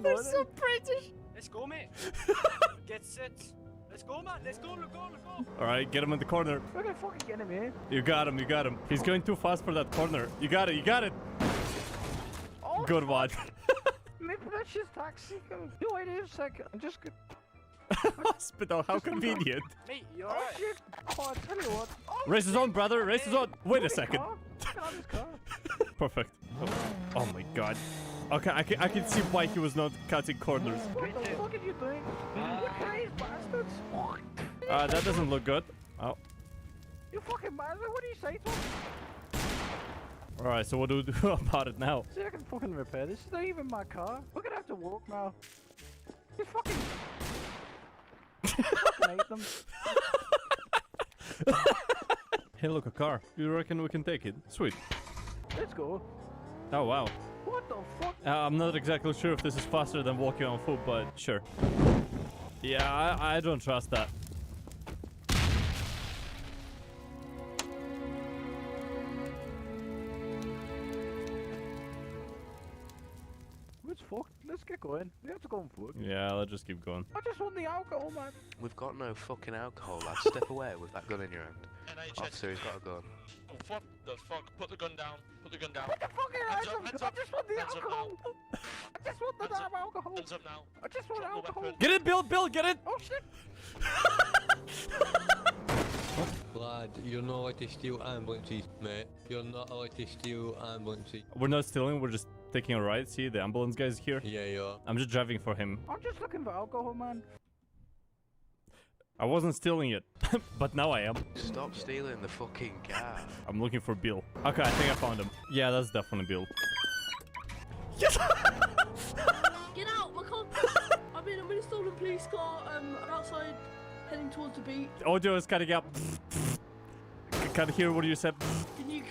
S24: They're
S14: so
S24: British.
S14: Let's go, mate. Get set. Let's go, man. Let's go, let's go, let's go.
S12: Alright, get him in the corner.
S24: We're gonna fucking get him here.
S12: You got him, you got him. He's going too fast for that corner. You got it, you got it.
S24: Oh,
S12: good one.
S24: Mate, that's just taxi. No, wait a second. I'm just good.
S12: Hospital, how convenient.
S14: Mate, you're
S24: Oh
S14: alright.
S24: shit. Oh, I tell you what. Oh,
S12: Race is on, brother, race is on. Wait a second.
S24: Get out of this car.
S12: Perfect. Oh my god. Okay, I can see why he was not cutting corners.
S24: What the fuck are you doing? You crazy bastards.
S12: That doesn't look good. Oh.
S24: You fucking bastard. What do you say to him?
S12: Alright, so what do we do about it now?
S24: See, I can fucking repair this. It's not even my car. We're gonna have to walk now. You fucking... fucking hate them.
S12: Hey, look, a car. You reckon we can take it? Sweet.
S24: Let's go.
S12: Oh, wow.
S24: What the fuck?
S12: I'm not exactly sure if this is faster than walking on foot, but sure. Yeah, I don't trust that.
S24: It's fucked. Let's get going. We have to go on foot.
S12: Yeah, let's just keep going.
S24: I just want the alcohol, man.
S25: We've got no fucking alcohol, lad. Step away with that gun in your hand. Officer, he's got a gun.
S13: Oh, what the fuck? Put the gun down. Put the gun down.
S24: What the fuck are
S13: Hands
S24: you
S13: up, hands
S24: I
S13: up.
S24: just want the
S13: Hands up
S24: alcohol.
S13: now.
S24: I just want the damn alcohol.
S13: Hands up now.
S24: I just want alcohol.
S12: Get it, Bill, get it!
S24: Oh shit.
S26: Lad, you're not allowed to steal ambulances, mate. You're not allowed to steal ambulances.
S12: We're not stealing, we're just taking a ride. See, the ambulance guy's here.
S26: Yeah, you are.
S12: I'm just driving for him.
S24: I'm just looking for alcohol, man.
S12: I wasn't stealing it, but now I am.
S25: Stop stealing the fucking car.
S12: I'm looking for Bill. Okay, I think I found him. Yeah, that's definitely Bill. Yes!
S27: Get out! My car. I'm in a stolen police car. I'm outside, heading towards the beach.
S12: Audio is cutting out. Can't hear what you said.
S27: Can you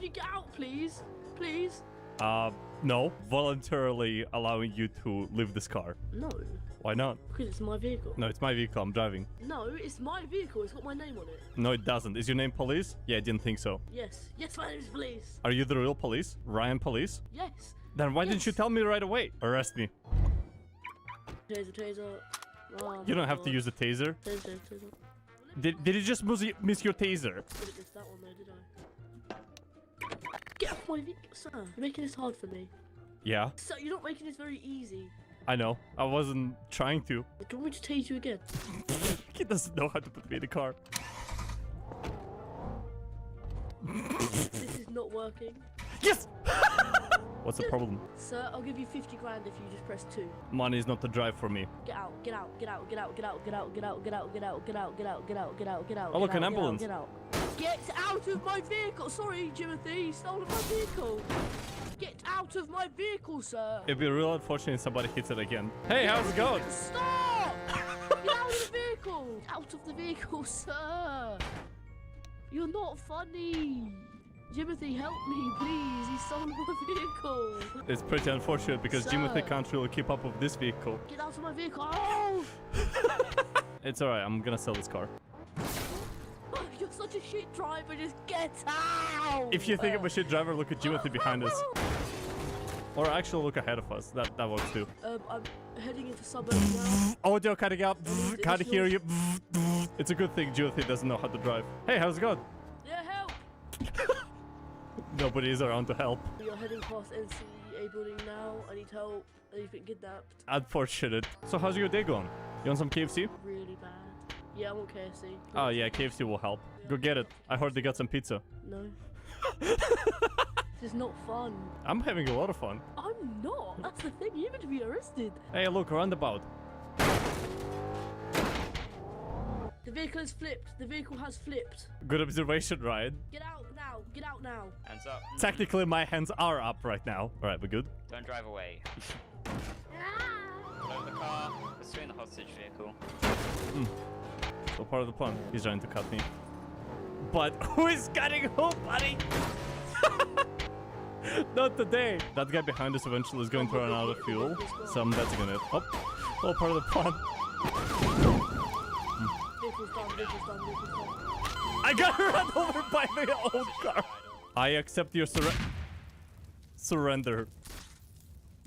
S27: get out, please? Please.
S12: No. Voluntarily allowing you to leave this car.
S27: No.
S12: Why not?
S27: Because it's my vehicle.
S12: No, it's my vehicle. I'm driving.
S27: No, it's my vehicle. It's got my name on it.
S12: No, it doesn't. Is your name Police? Yeah, I didn't think so.
S27: Yes. Yes, my name is Police.
S12: Are you the real police? Ryan Police?
S27: Yes.
S12: Then why didn't you tell me right away? Arrest me.
S27: Taser.
S12: You don't have to use the taser.
S27: Taser.
S12: Did you just miss your taser?
S27: Didn't miss that one though, did I? Get off my vehicle, sir. You're making this hard for me.
S12: Yeah,
S27: Sir, you're not making this very easy.
S12: I know. I wasn't trying to.
S27: Do you want me to tase you again?
S12: He doesn't know how to put me in the car.
S27: not working.
S12: Yes! What's the problem?
S27: Sir, I'll give you 50 grand if you just press 2.
S12: Money is not the drive for me.
S27: Get out, get out, get out, get out, get out, get out, get out, get out, get out, get out, get out, get out, get out, get out.
S12: Oh, look, an ambulance.
S27: Get out. Get out of my vehicle! Sorry, Jimothy, you stole my vehicle. Get out of my vehicle, sir.
S12: It'd be real unfortunate if somebody hits it again. Hey, how's it going?
S27: Stop! Get out of the vehicle! Out of the vehicle, sir. You're not funny. Jimothy, help me, please. He stole my vehicle.
S12: It's pretty unfortunate because
S27: Sir.
S12: Jimothy can't really keep up with this vehicle.
S27: Get out of my vehicle. Oh!
S12: It's alright, I'm gonna sell this car.
S27: Oh, you're such a shit driver. Just get out.
S12: If you think I'm a shit driver, look at Jimothy behind us. Or actually look ahead of us. That works too.
S27: I'm heading into suburbs now.
S12: Audio cutting out. Can't hear you. It's a good thing Jimothy doesn't know how to drive. Hey, how's it going?
S27: Yeah, help.
S12: Nobody is around to help.
S27: We are heading past NCA building now. I need help. He's been kidnapped.
S12: Unfortunate. So how's your day going? You want some KFC?
S27: Really bad. Yeah, I want KFC.
S12: Oh yeah, KFC will help. Go get it. I heard they got some pizza.
S27: No. This is not fun.
S12: I'm having a lot of fun.
S27: I'm not. That's the thing. You're going to be arrested.
S12: Hey, look, roundabout.
S27: The vehicle has flipped. The vehicle has flipped.
S12: Good observation, Ryan.
S27: Get out now. Get out now.
S1: Hands up.
S12: Technically, my hands are up right now. Alright, we're good.
S1: Don't drive away. Load the car. Let's in the hostage vehicle.
S12: So part of the plan. He's trying to cut me. But who is cutting who, buddy? Not today. That guy behind us eventually is going to run out of fuel. So I'm betting on it. Oh, all part of the plan.
S27: Vehicle's done. Vehicle's done. Vehicle's done.
S12: I got run over by my own car. I accept your surrender.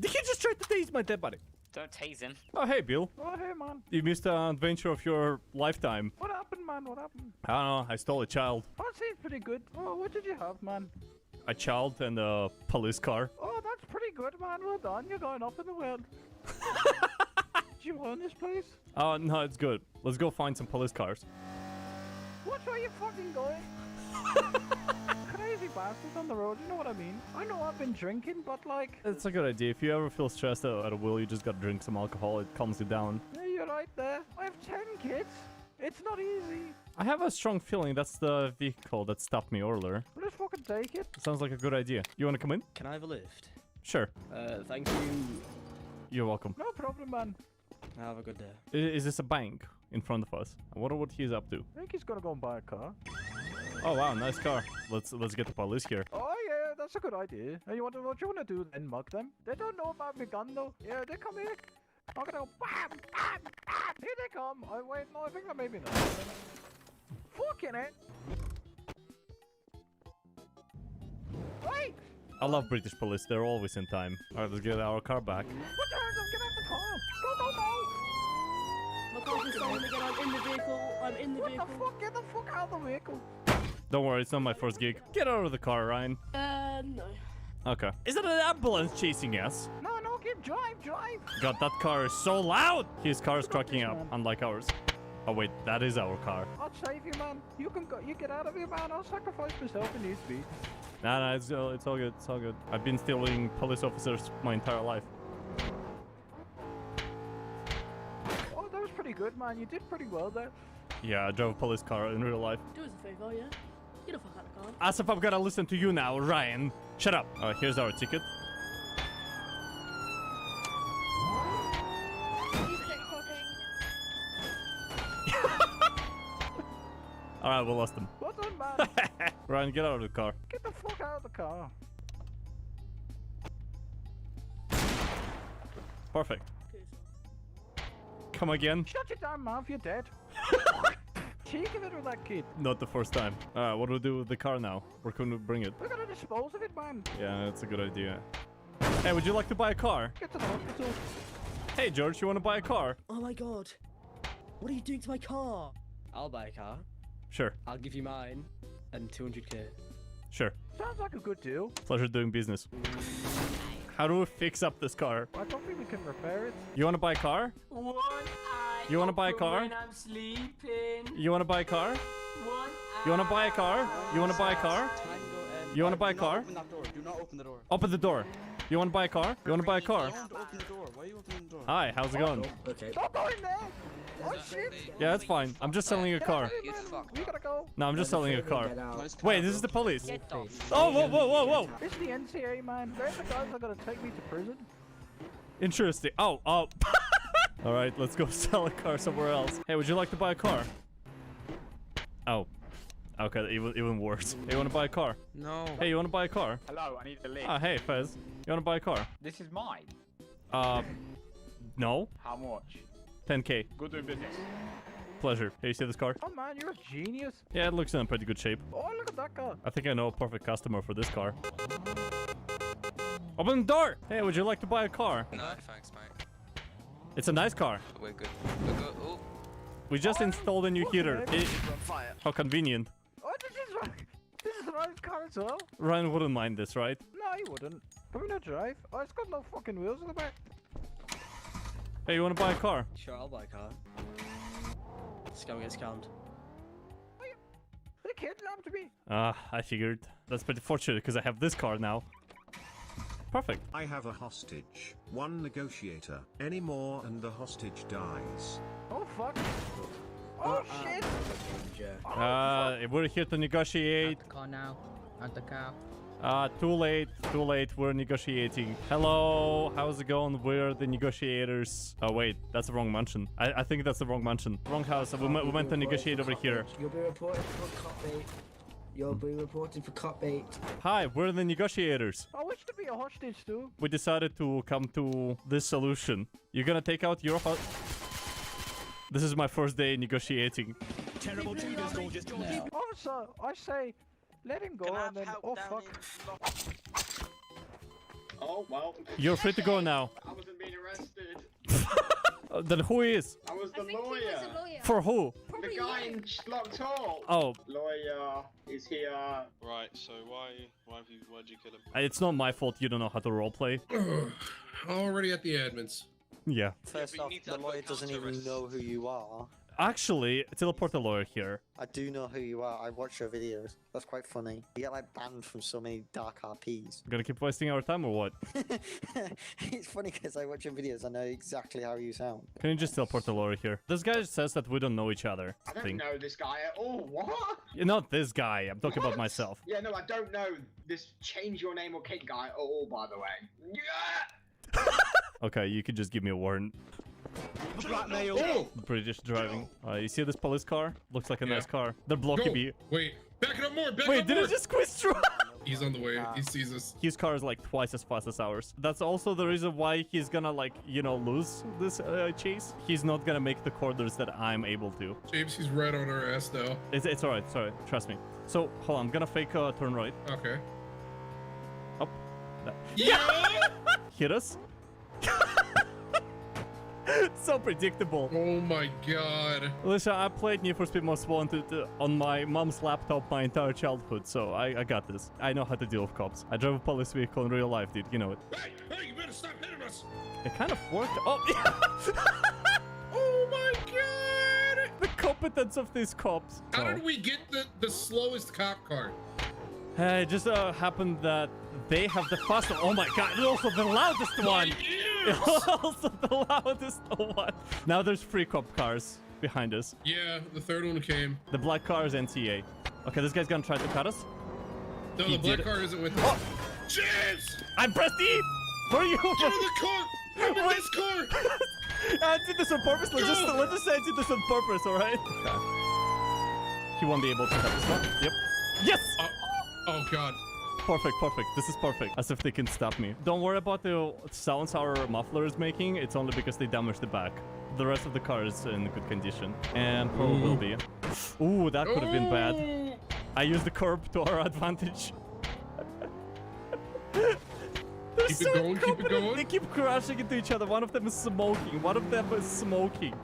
S12: Did he just try to tase my dead body?
S1: Don't tase him.
S12: Oh, hey, Bill.
S24: Oh, hey, man.
S12: You missed an adventure of your lifetime.
S24: What happened, man? What happened?
S12: I don't know. I stole a child.
S24: Oh, it seems pretty good. Oh, what did you have, man?
S12: A child and a police car.
S24: Oh, that's pretty good, man. Well done. You're going up in the world. Did you own this place?
S12: Oh, no, it's good. Let's go find some police cars.
S24: Which way you fucking going? Crazy bastards on the road, you know what I mean? I know I've been drinking, but like...
S12: It's a good idea. If you ever feel stressed at a wheel, you just gotta drink some alcohol. It calms you down.
S24: Yeah, you're right there. I have 10 kids. It's not easy.
S12: I have a strong feeling that's the vehicle that stopped me earlier.
S24: Let's fucking take it.
S12: Sounds like a good idea. You wanna come in?
S5: Can I have a lift?
S12: Sure.
S5: Thank you.
S12: You're welcome.
S24: No problem, man.
S5: Have a good day.
S12: Is this a bank in front of us? I wonder what he's up to.
S24: I think he's gonna go and buy a car.
S12: Oh wow, nice car. Let's get the police here.
S24: Oh yeah, that's a good idea. Hey, what you wanna do then? Mug them? They don't know about my gun though. Yeah, they come here. I'm gonna go bam, bam, bam. Here they come. Oh wait, no, I think that maybe not. Fucking it. Wait.
S12: I love British police. They're always in time. All right, let's get our car back.
S24: What the hell? Get out the car. Go, go, go.
S27: My car's stolen again. I'm in the vehicle. I'm in the vehicle.
S24: What the fuck? Get the fuck out of the vehicle.
S12: Don't worry, it's not my first gig. Get out of the car, Ryan.
S27: No.
S12: Okay. Is that an ambulance chasing us?
S24: No, no, kid, drive.
S12: God, that car is so loud! His car is cracking up, unlike ours. Oh wait, that is our car.
S24: I'll save you, man. You can go. You get out of here, man. I'll sacrifice myself if needs be.
S12: Nah, it's all good. It's all good. I've been stealing police officers my entire life.
S24: Oh, that was pretty good, man. You did pretty well there.
S12: Yeah, I drove a police car in real life.
S27: Do us a favor, yeah? Get the fuck out of the car.
S12: As if I'm gonna listen to you now, Ryan. Shut up. Here's our ticket. Alright, we lost him.
S24: Well done, man.
S12: Ryan, get out of the car.
S24: Get the fuck out of the car.
S12: Perfect. Come again?
S24: Shut your damn mouth, you're dead. Cheeking it with that kid.
S12: Not the first time. Alright, what do we do with the car now? Where can we bring it?
S24: We're gonna dispose of it, man.
S12: Yeah, that's a good idea. Hey, would you like to buy a car?
S24: Get to the hospital.
S12: Hey, George, you want to buy a car?
S5: Oh my god. What are you doing to my car? I'll buy a car.
S12: Sure.
S5: I'll give you mine and 200k.
S12: Sure.
S24: Sounds like a good deal.
S12: Pleasure doing business. How do we fix up this car?
S24: I don't think we can repair it.
S12: You want to buy a car?
S8: One eye
S12: You want to buy a
S8: open
S12: car?
S8: when I'm sleeping.
S12: You want to buy a car?
S8: One
S12: You want to buy a car? You want to buy a car?
S5: Tango
S12: You want to buy a car?
S5: Open that door. Do not open the door.
S12: Open the door. You want to buy a car? You want to buy a car?
S5: Don't open the door. Why are you opening the door?
S12: Hi, how's it going?
S5: Okay.
S24: Stop going there! Oh shit!
S12: Yeah, that's fine. I'm just selling a car.
S24: We gotta go.
S12: No, I'm just selling a car. Wait, this is the police.
S24: Oh,
S12: Oh, whoa, whoa, whoa, whoa.
S24: It's the NCA, man. They're the guys that are gonna take me to prison.
S12: Interesting. Oh, oh. All right, let's go sell a car somewhere else. Hey, would you like to buy a car? Oh. Okay, even worse. Hey, you want to buy a car?
S3: No.
S12: Hey, you want to buy a car?
S3: Hello, I need the list.
S12: Ah, hey, Fez. You want to buy a car?
S3: This is mine.
S12: No.
S3: How much?
S12: 10K.
S3: Good doing business.
S12: Pleasure. Hey, you see this car?
S24: Oh man, you're a genius.
S12: Yeah, it looks in pretty good shape.
S24: Oh, look at that car.
S12: I think I know a perfect customer for this car. Open the door! Hey, would you like to buy a car?
S25: No, thanks, mate.
S12: It's a nice car.
S25: We're good. We're good. Oh.
S12: We just installed a new heater. How convenient.
S24: Oh, this is a nice car as well.
S12: Ryan wouldn't mind this, right?
S24: No, he wouldn't. Can we not drive? Oh, it's got no fucking wheels in the back.
S12: Hey, you want to buy a car?
S5: Sure, I'll buy a car. Let's go and get scammed.
S24: They kidnapped me.
S12: Ah, I figured. That's pretty fortunate because I have this car now. Perfect.
S8: I have a hostage. One negotiator. Any more and the hostage dies.
S24: Oh fuck. Oh shit.
S12: We're here to negotiate.
S5: Out the car now. Out the car.
S12: Too late. Too late. We're negotiating. Hello. How's it going? We're the negotiators. Oh wait, that's the wrong mansion. I think that's the wrong mansion. Wrong house. We meant to negotiate over here.
S5: You'll be reported for cop bait. You'll be reported for cop bait.
S12: Hi, we're the negotiators.
S24: I wish to be a hostage too.
S12: We decided to come to this solution. You're gonna take out your This is my first day negotiating.
S24: Terrible cheaters, gorgeous. Also, I say, let him go and then. Oh fuck.
S9: Oh well.
S12: You're free to go now.
S9: I wasn't being arrested.
S12: Then who is?
S9: I was the lawyer.
S12: For who?
S9: The guy in Locked Hall.
S12: Oh.
S9: Lawyer is here.
S13: Right. So why'd you kill him?
S12: It's not my fault you don't know how to roleplay.
S18: Already at the admins.
S12: Yeah.
S19: First off, the lawyer doesn't even know who you are.
S12: Actually, teleport a lawyer here.
S19: I do know who you are. I watch your videos. That's quite funny. You get like banned from so many dark RPs.
S12: Gonna keep wasting our time or what?
S19: It's funny because I watch your videos. I know exactly how you sound.
S12: Can you just teleport a lawyer here? This guy says that we don't know each other.
S9: I don't know this guy at all. What?
S12: You're not this guy. I'm talking about myself.
S9: Yeah, no, I don't know this change your name or cake guy at all, by the way. Yeah!
S12: Okay, you could just give me a warrant.
S18: Blackmail.
S12: British driving. You see this police car? Looks like a nice car. They're blocking me.
S18: Wait, back it up more. Back
S12: Wait,
S18: up
S12: did
S18: more.
S12: it just squeeze through?
S18: He's on the way. He sees us.
S12: His car is like twice as fast as ours. That's also the reason why he's gonna like, you know, lose this chase. He's not gonna make the corners that I'm able to.
S18: James, he's right on our ass though.
S12: It's alright, sorry. Trust me. So, hold on. I'm gonna fake turn right.
S18: Okay.
S12: Up.
S18: Yeah!
S12: Hit us. So predictable.
S18: Oh my god.
S12: Listen, I played Need for Speed Most Wanted on my mom's laptop my entire childhood, so I got this. I know how to deal with cops. I drove a police vehicle in real life, dude. You know it.
S18: Hey, you better stop hitting us.
S12: It kind of worked. Oh, yeah.
S18: Oh my god.
S12: The competence of these cops.
S18: How did we get the slowest cop car?
S12: It just happened that they have the fastest. Oh my god, and also the loudest one. Also the loudest one. Now there's 3 cop cars behind us.
S18: Yeah, the third one came.
S12: The black car is NCA. Okay, this guy's gonna try to cut us.
S18: No, the black car isn't with us. Oh. James!
S12: I pressed E for you.
S18: Get in the car! I'm in this car!
S12: I did this on purpose. Let's just say I did this on purpose, alright? Okay. He won't be able to cut this one. Yep. Yes!
S18: Oh god.
S12: Perfect, perfect. This is perfect. As if they can stop me. Don't worry about the sounds our muffler is making. It's only because they damaged the back. The rest of the car is in good condition. And probably will be. Ooh, that could have been bad. I used the curb to our advantage.
S18: Keep it going, keep it going.
S12: They keep crashing into each other. One of them is smoking. One of them is smoking.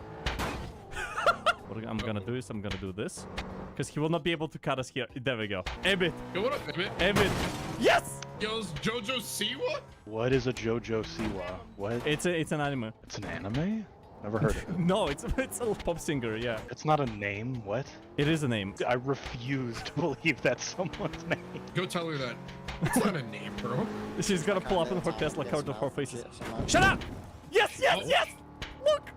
S12: What I'm gonna do is I'm gonna do this. Because he will not be able to cut us here. There we go. Emmett.
S18: Yo, what up, Emmett?
S12: Emmett. Yes!
S18: Yo, is Jojo Siwa?
S21: What is a Jojo Siwa? What?
S12: It's an anime.
S21: It's an anime?
S2: Never heard of it.
S12: No, it's a pop singer, yeah.
S2: It's not a name, what?
S12: It is a name.
S2: I refuse to believe that's someone's name.
S18: Go tell her that. It's not a name, bro.
S12: She's gonna pull up in her Tesla car to her faces. Shut up! Yes, yes, yes! Look!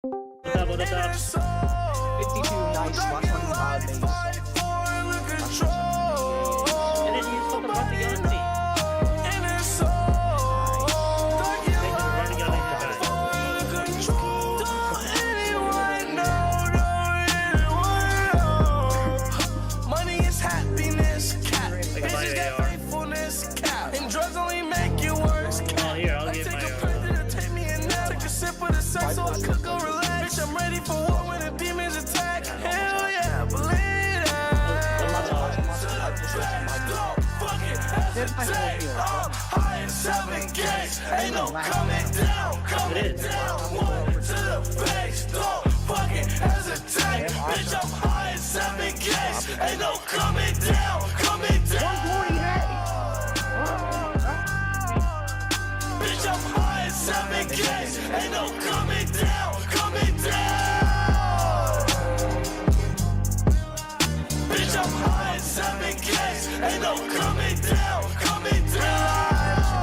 S4: 52 nice, last one
S10: And then you fucking run the gun me.
S4: Money is happiness, cap. Bitches got faithfulness, cap. And drugs only make you worse, cap.
S10: Oh, here, I'll get
S4: Take
S10: my
S4: a predator, take me a nap. Take a sip of the sex so I could go relax. Bitch, I'm ready for war when the demons attack. Hell yeah, believe high in 7 gates, ain't no coming down, coming down. One to the face, don't fucking hesitate. Bitch, I'm high in 7 gates, ain't no coming down, coming down. Bitch, I'm high in 7 gates, ain't no coming down, coming down. Bitch, I'm high in 7 gates, ain't no coming down, coming down.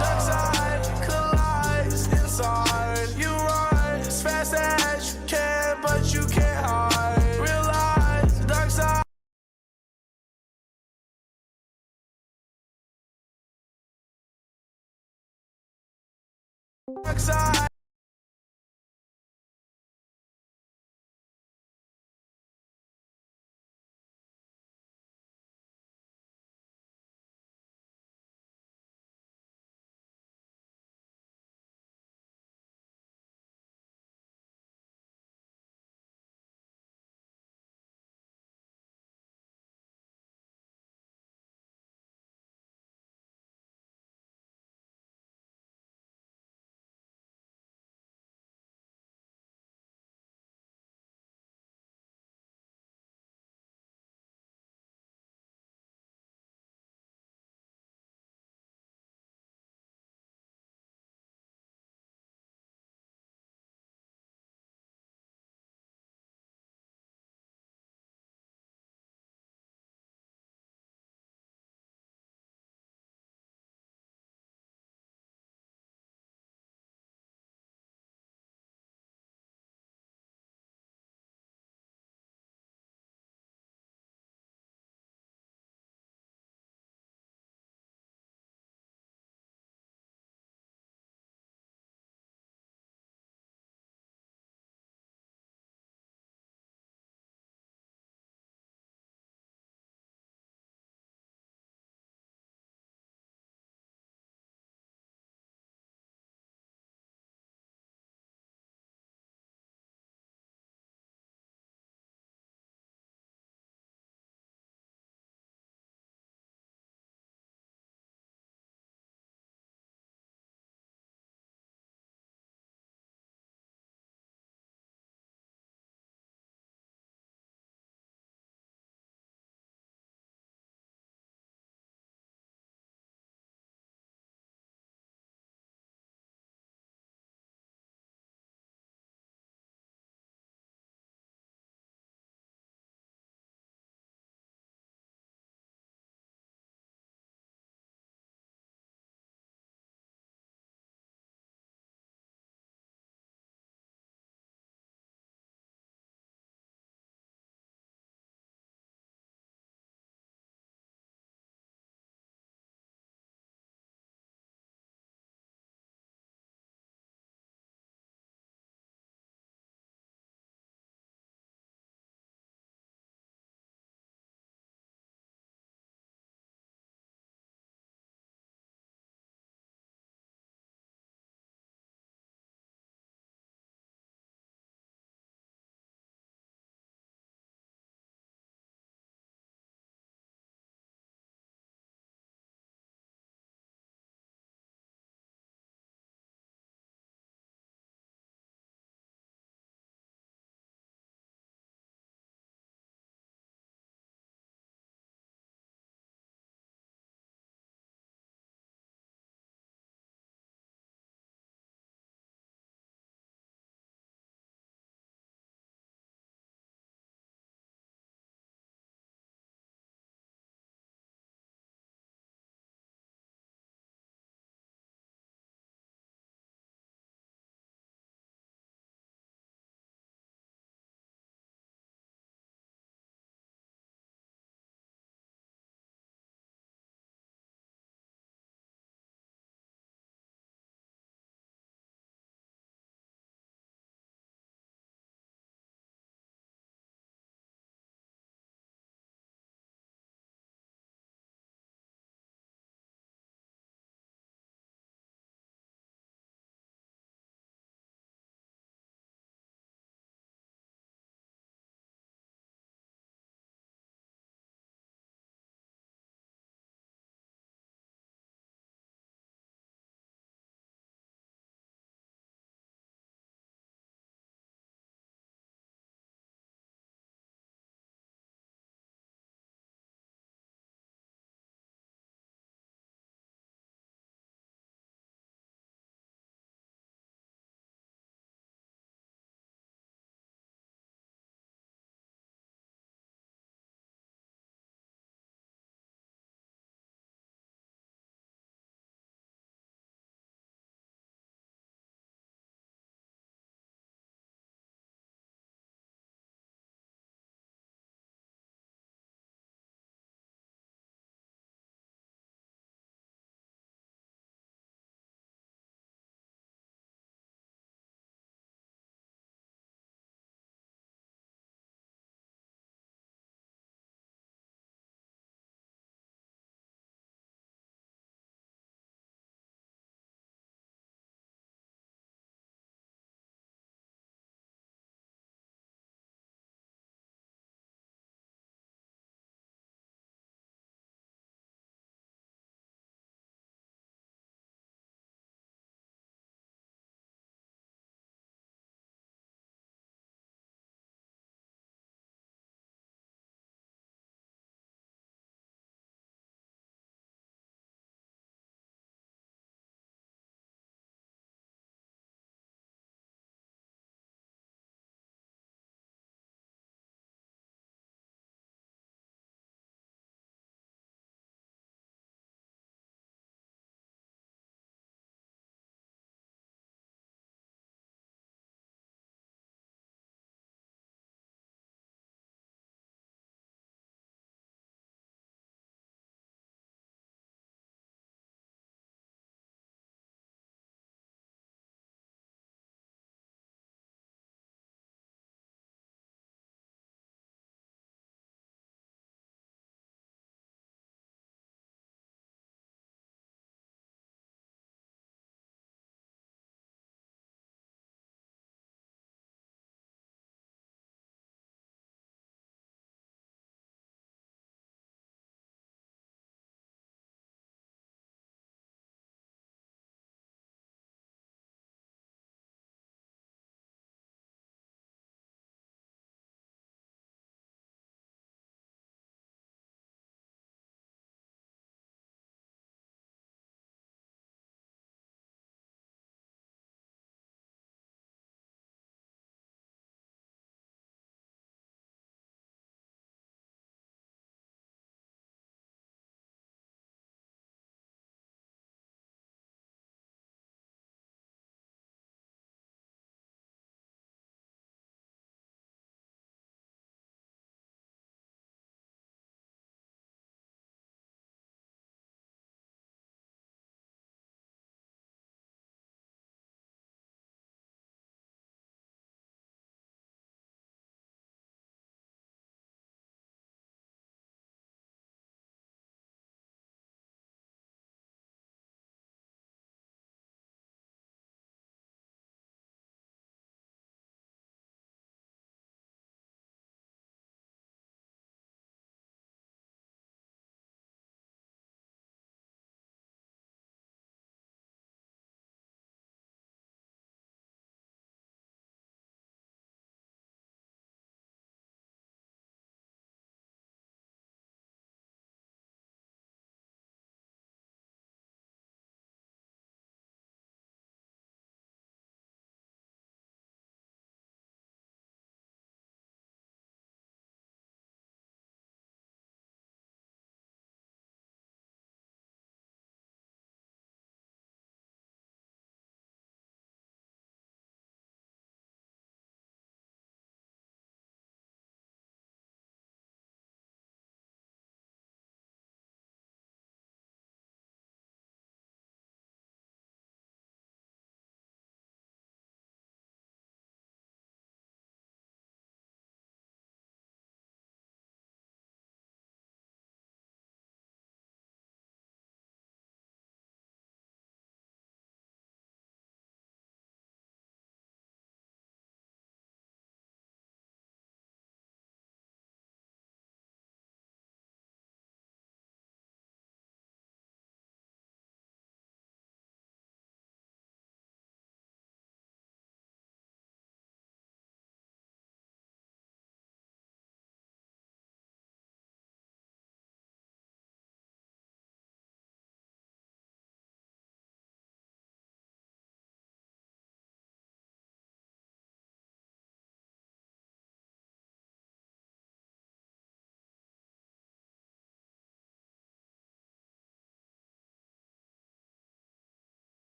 S4: Dark side collides inside. You run as fast as you can, but you can't hide. Realize dark side. Dark side.